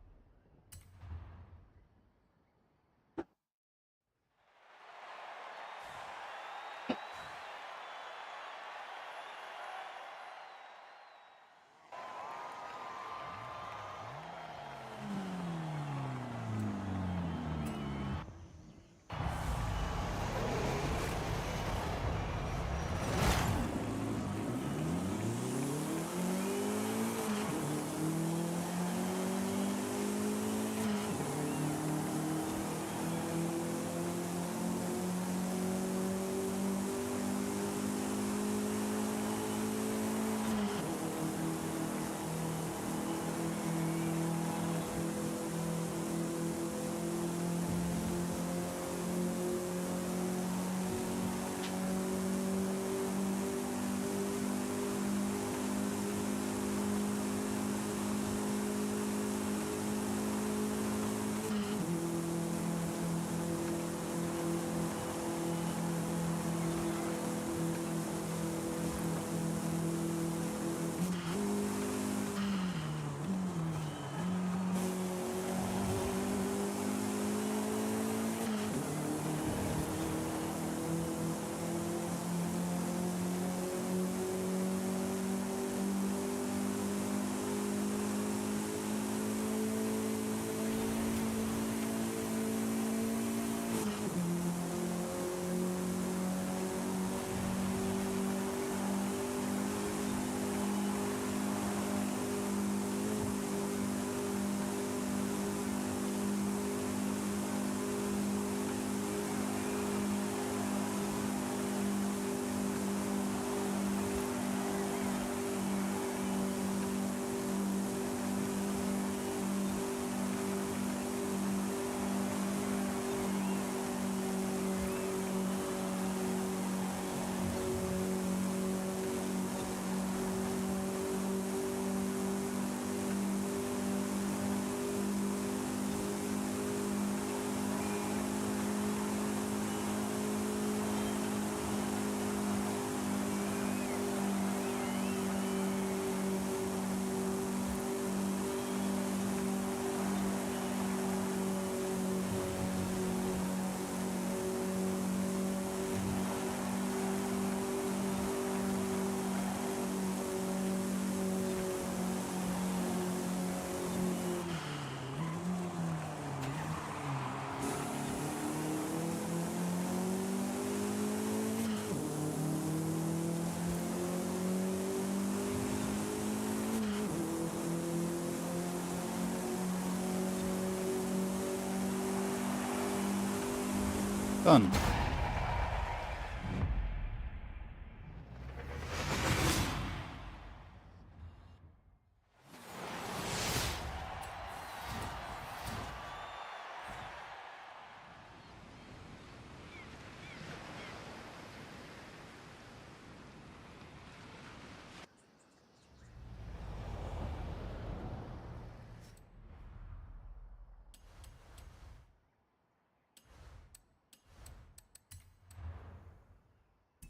Done.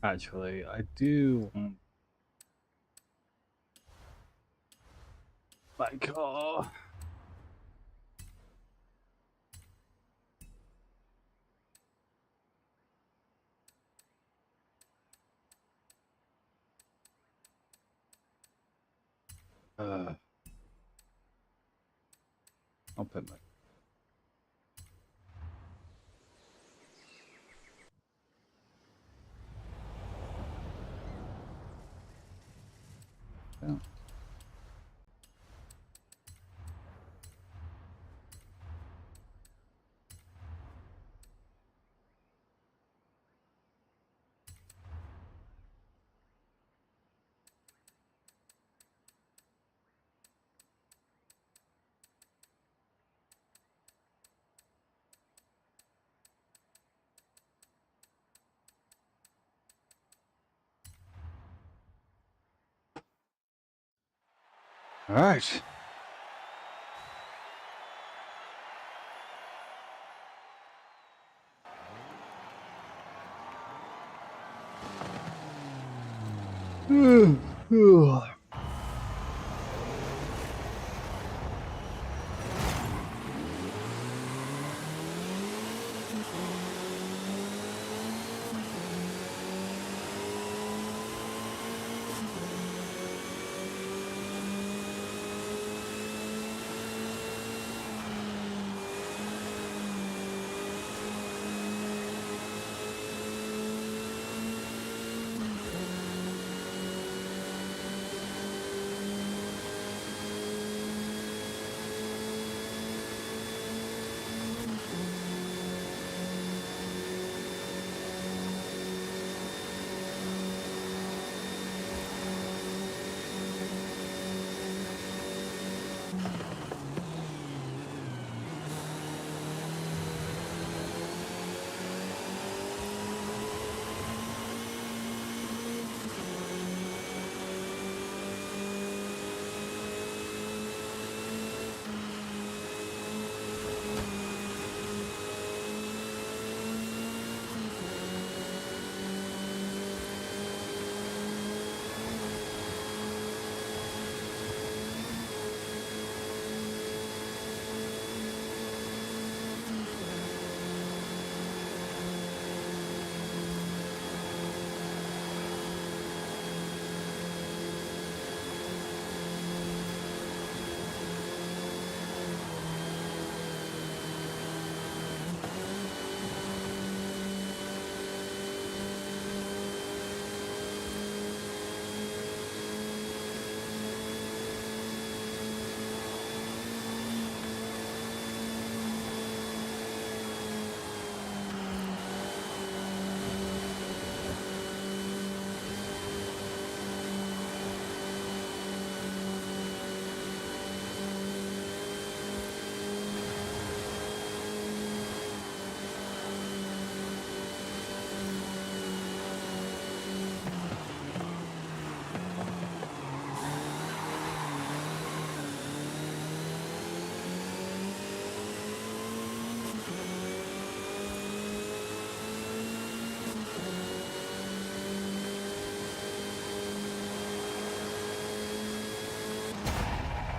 Actually, I do want my car. I'll put my. Yeah. All right.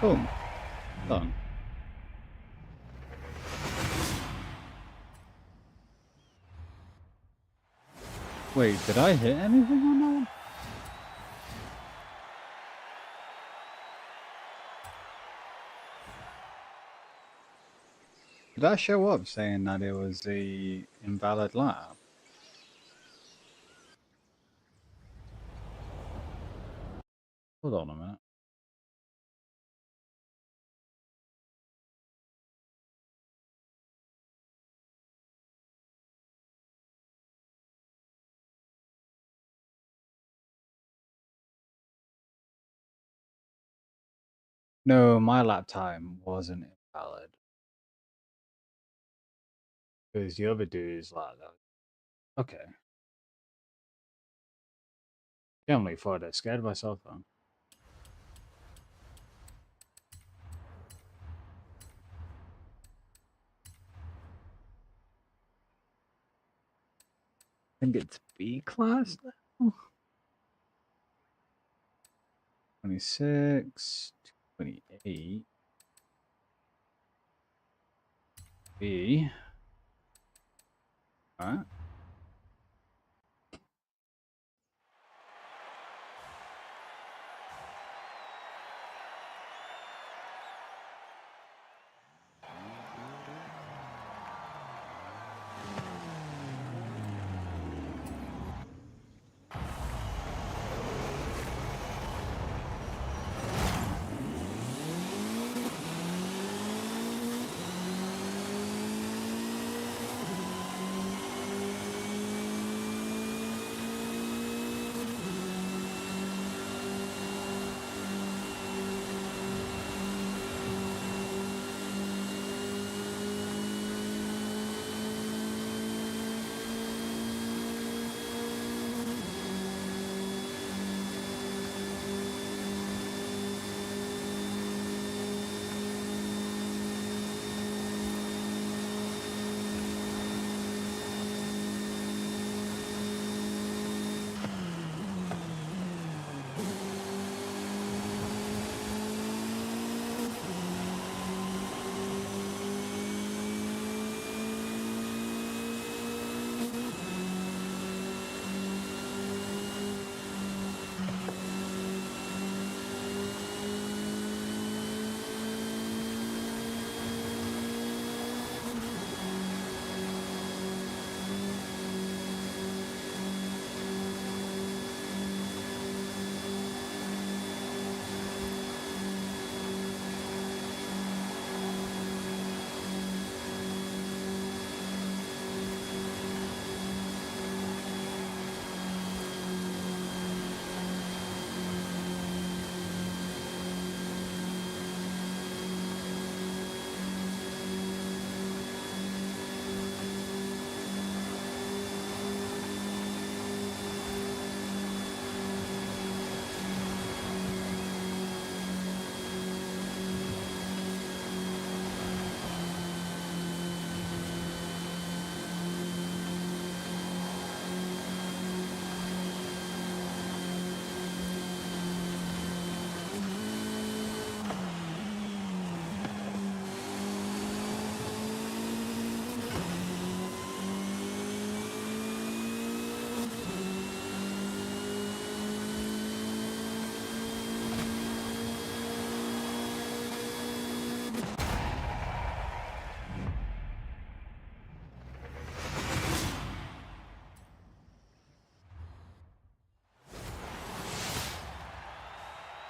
Boom. Done. Wait, did I hit anything on that one? Did that show up saying that it was a invalid lap? Hold on a minute. No, my lap time wasn't invalid. It was the other dude's lap. Okay. Can't really thought I scared myself though. I think it's B class now. 26, 28. B. Alright.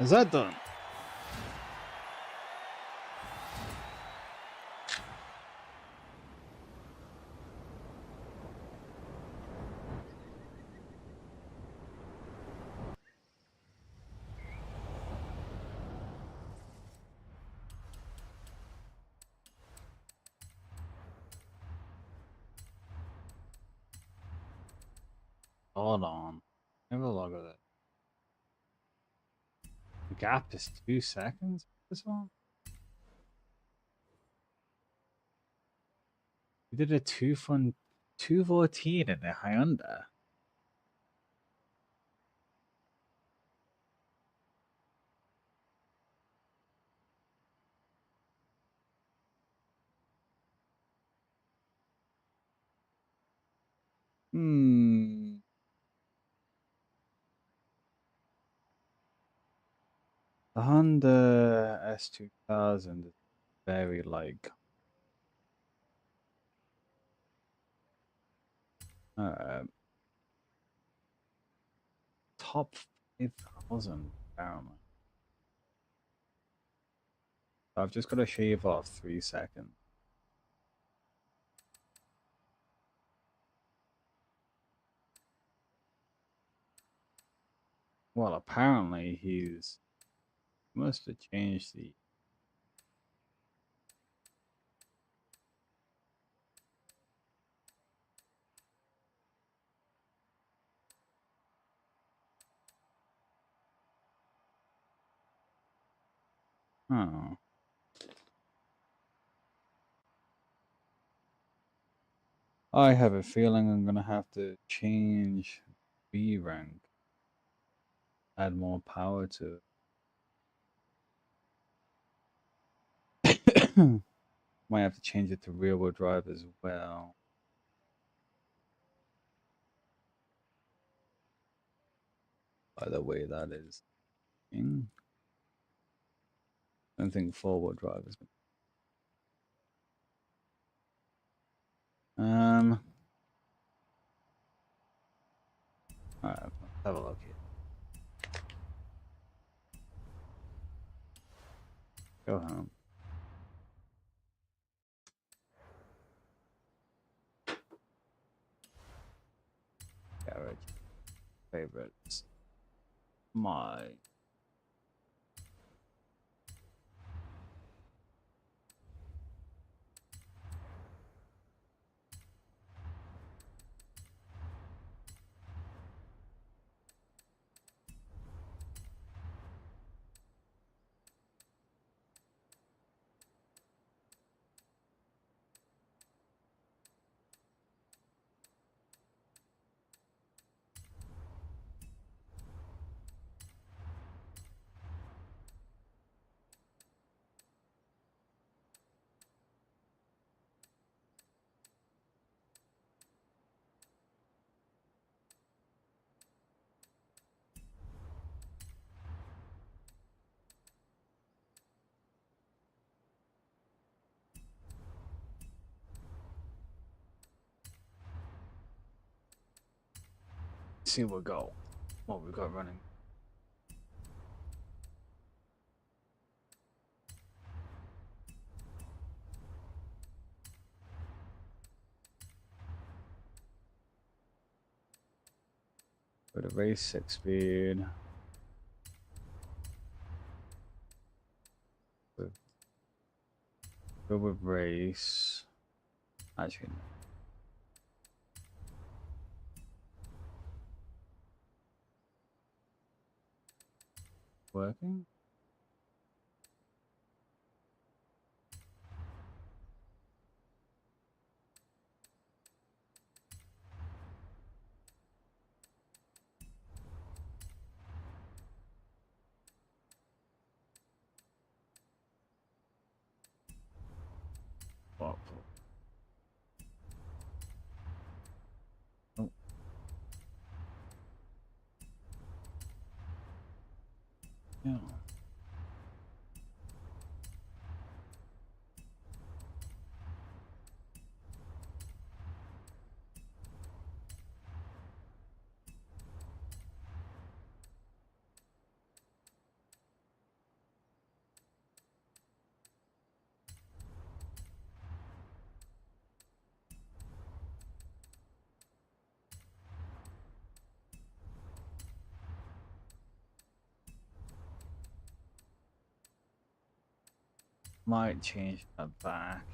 Is that done? Hold on. Have a look at it. The gap is 2 seconds. This one? We did a 214 in the Hyundai. Hmm. The Honda S2000 is very like top 5,000 apparently. I've just got to shave off 3 seconds. Well, apparently he must have changed the. Oh. I have a feeling I'm gonna have to change B rank, add more power to it. Might have to change it to rear wheel drive as well. By the way, that is. I don't think 4-wheel drive is. Alright, let's have a look here. Go home. Garage. Favorites. My. See what we got running. Go to race 6 speed. Go with race. Actually, no. Working? What? Oh. Yeah. Might change that back.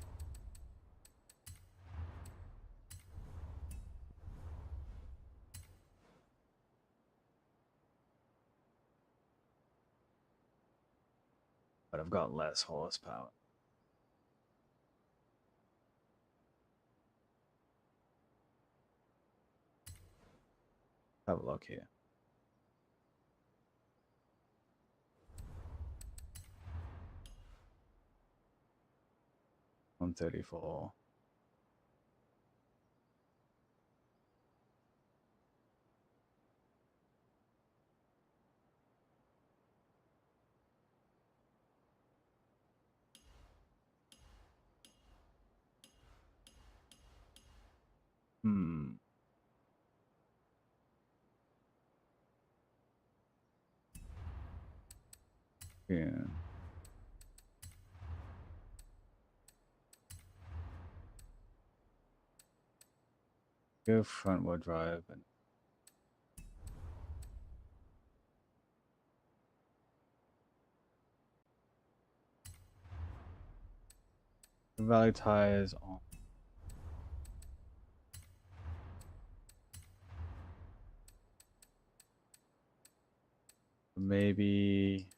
But I've got less horsepower. Have a look here. 134. Yeah. Go front wheel drive and valley tires on. Maybe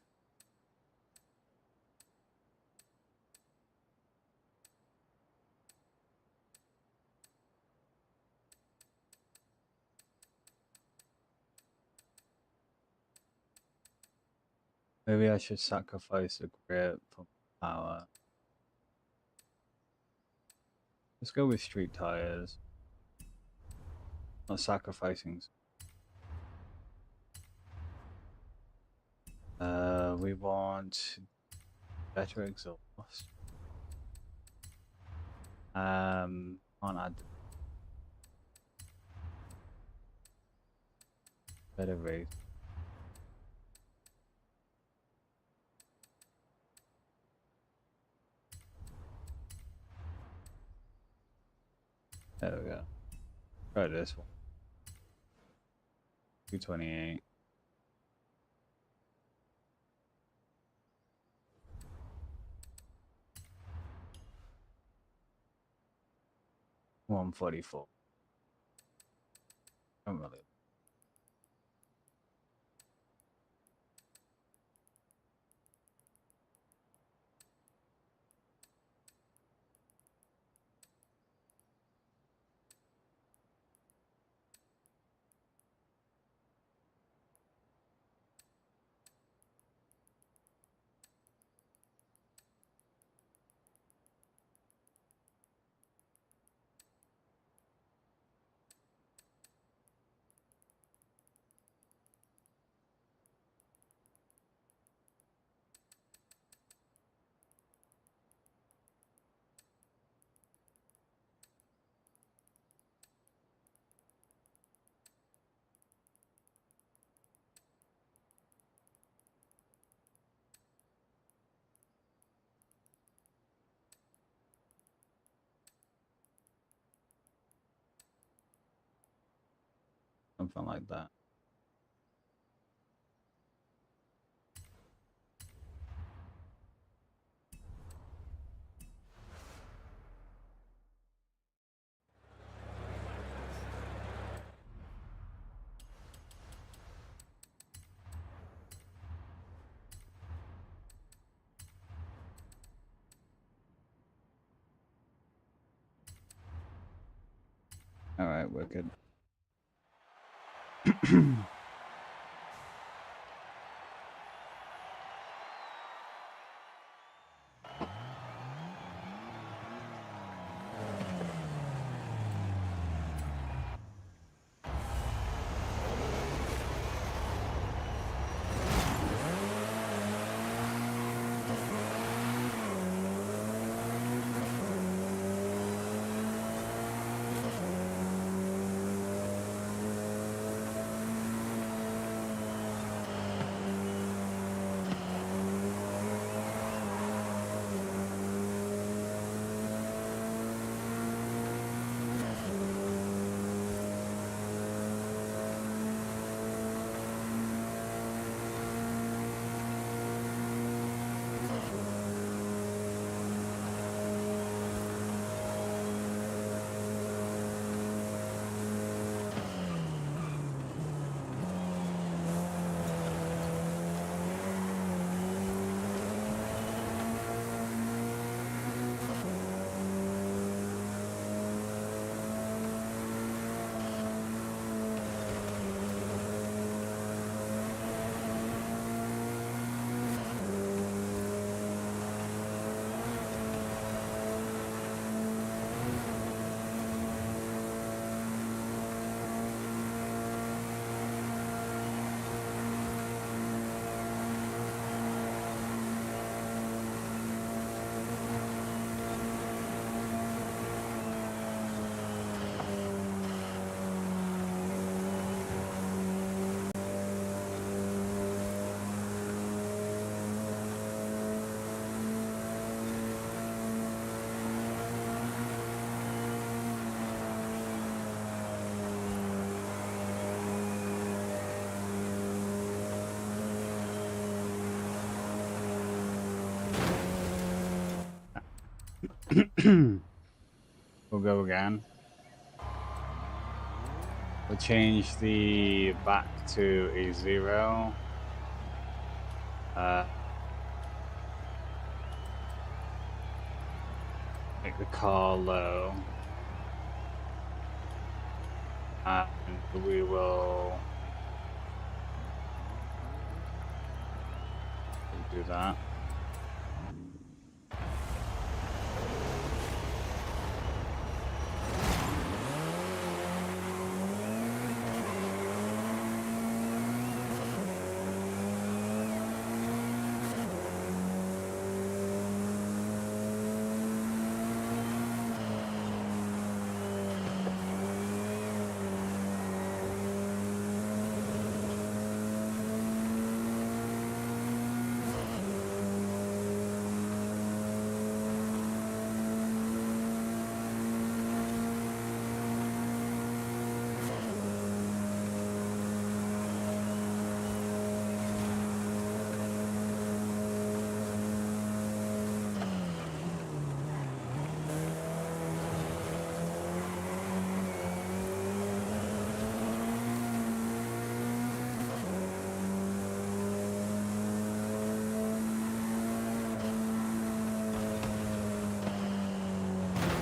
I should sacrifice the grip for power. Let's go with street tires. Not sacrificing. We want better exhaust. Can't add better rate. There we go. Try this one. 228. $144. Don't really. Something like that. All right, we're good. We'll go again. We'll change the back to a 0. Make the car low. And we will do that.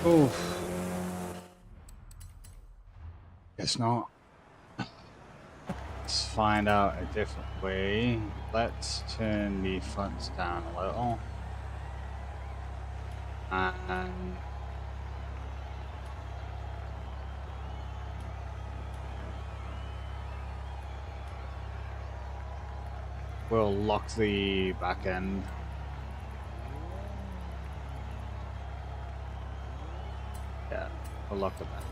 Oof. Guess not. Let's find out a different way. Let's turn the fronts down a little. And we'll lock the back end. Yeah, we'll lock the back.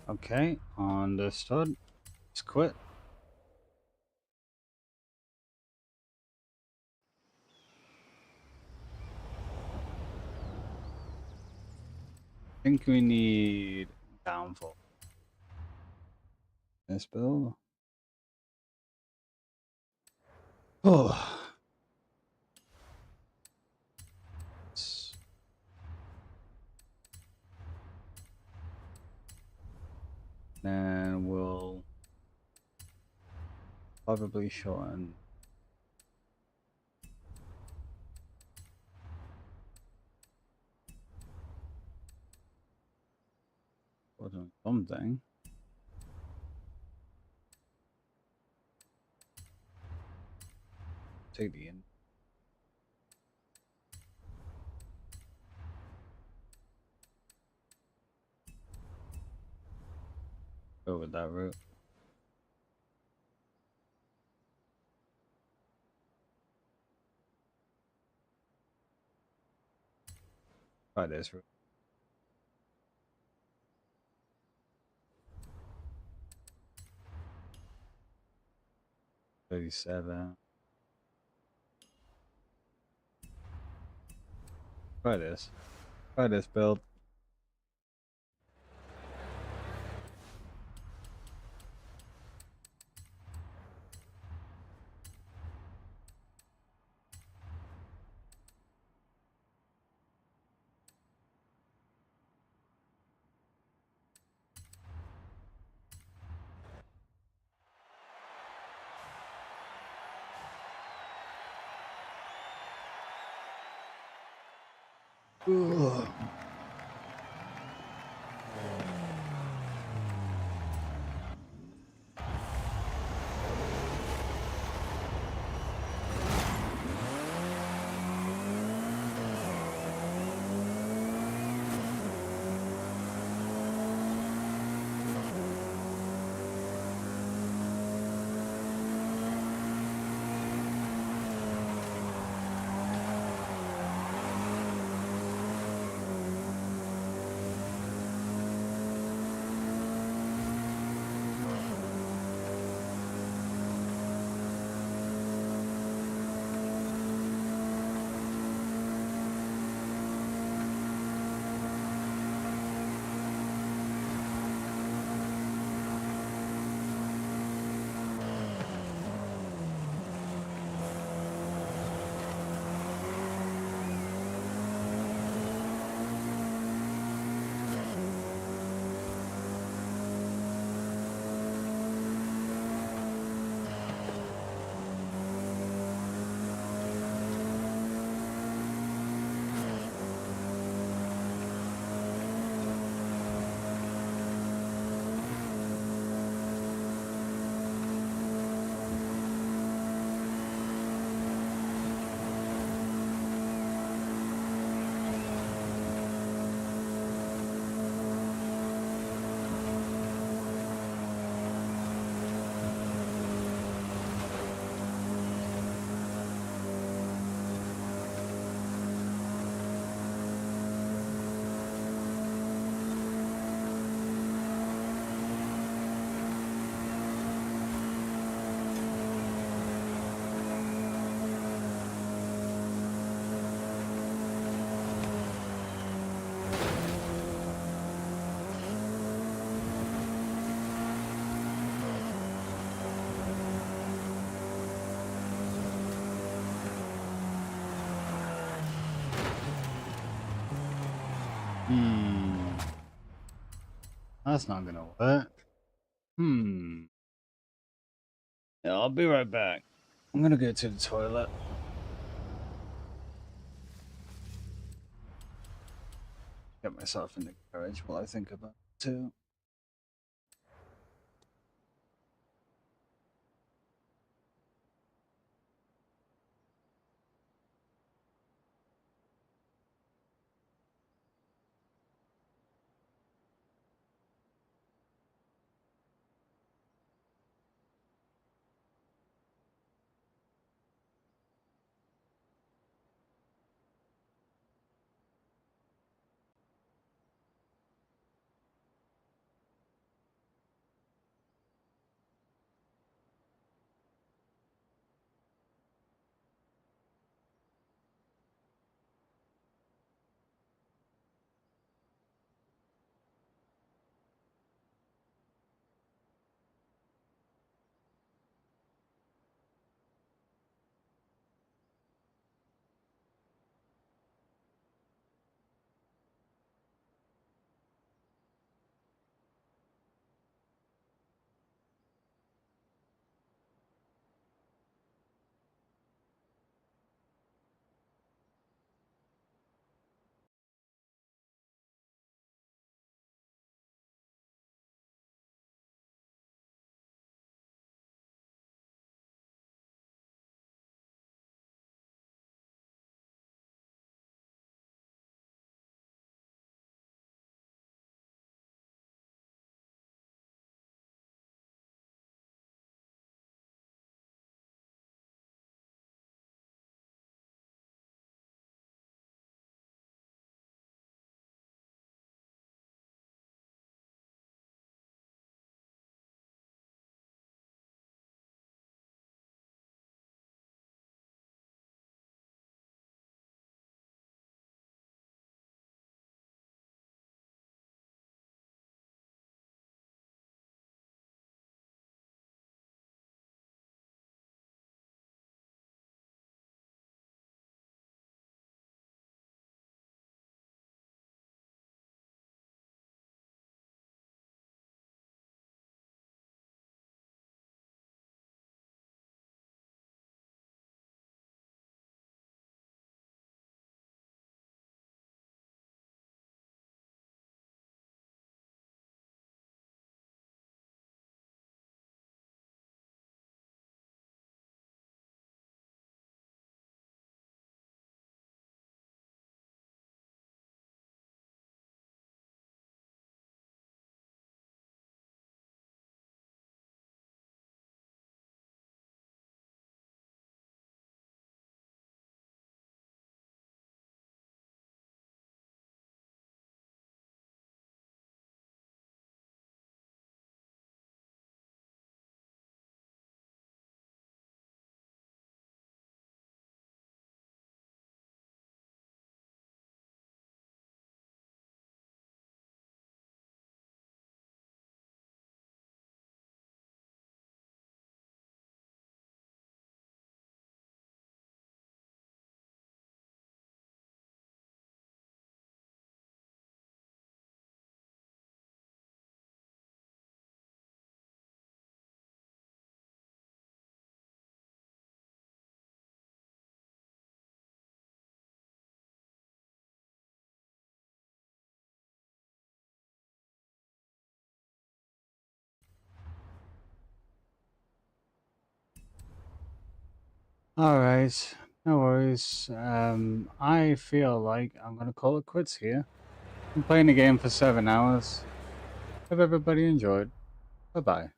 Okay, understood. Let's quit. I think we need downfall. This build. Oh. Then we'll probably shorten. Shorten something. Take the end. Go with that route. Try this. 37. Try this. Try this build. Ugh. That's not gonna work. Yeah, I'll be right back. I'm gonna go to the toilet. Get myself in the garage while I think about it too. Alright, no worries. I feel like I'm gonna call it quits here. I'm playing the game for 7 hours. Hope everybody enjoyed. Bye-bye.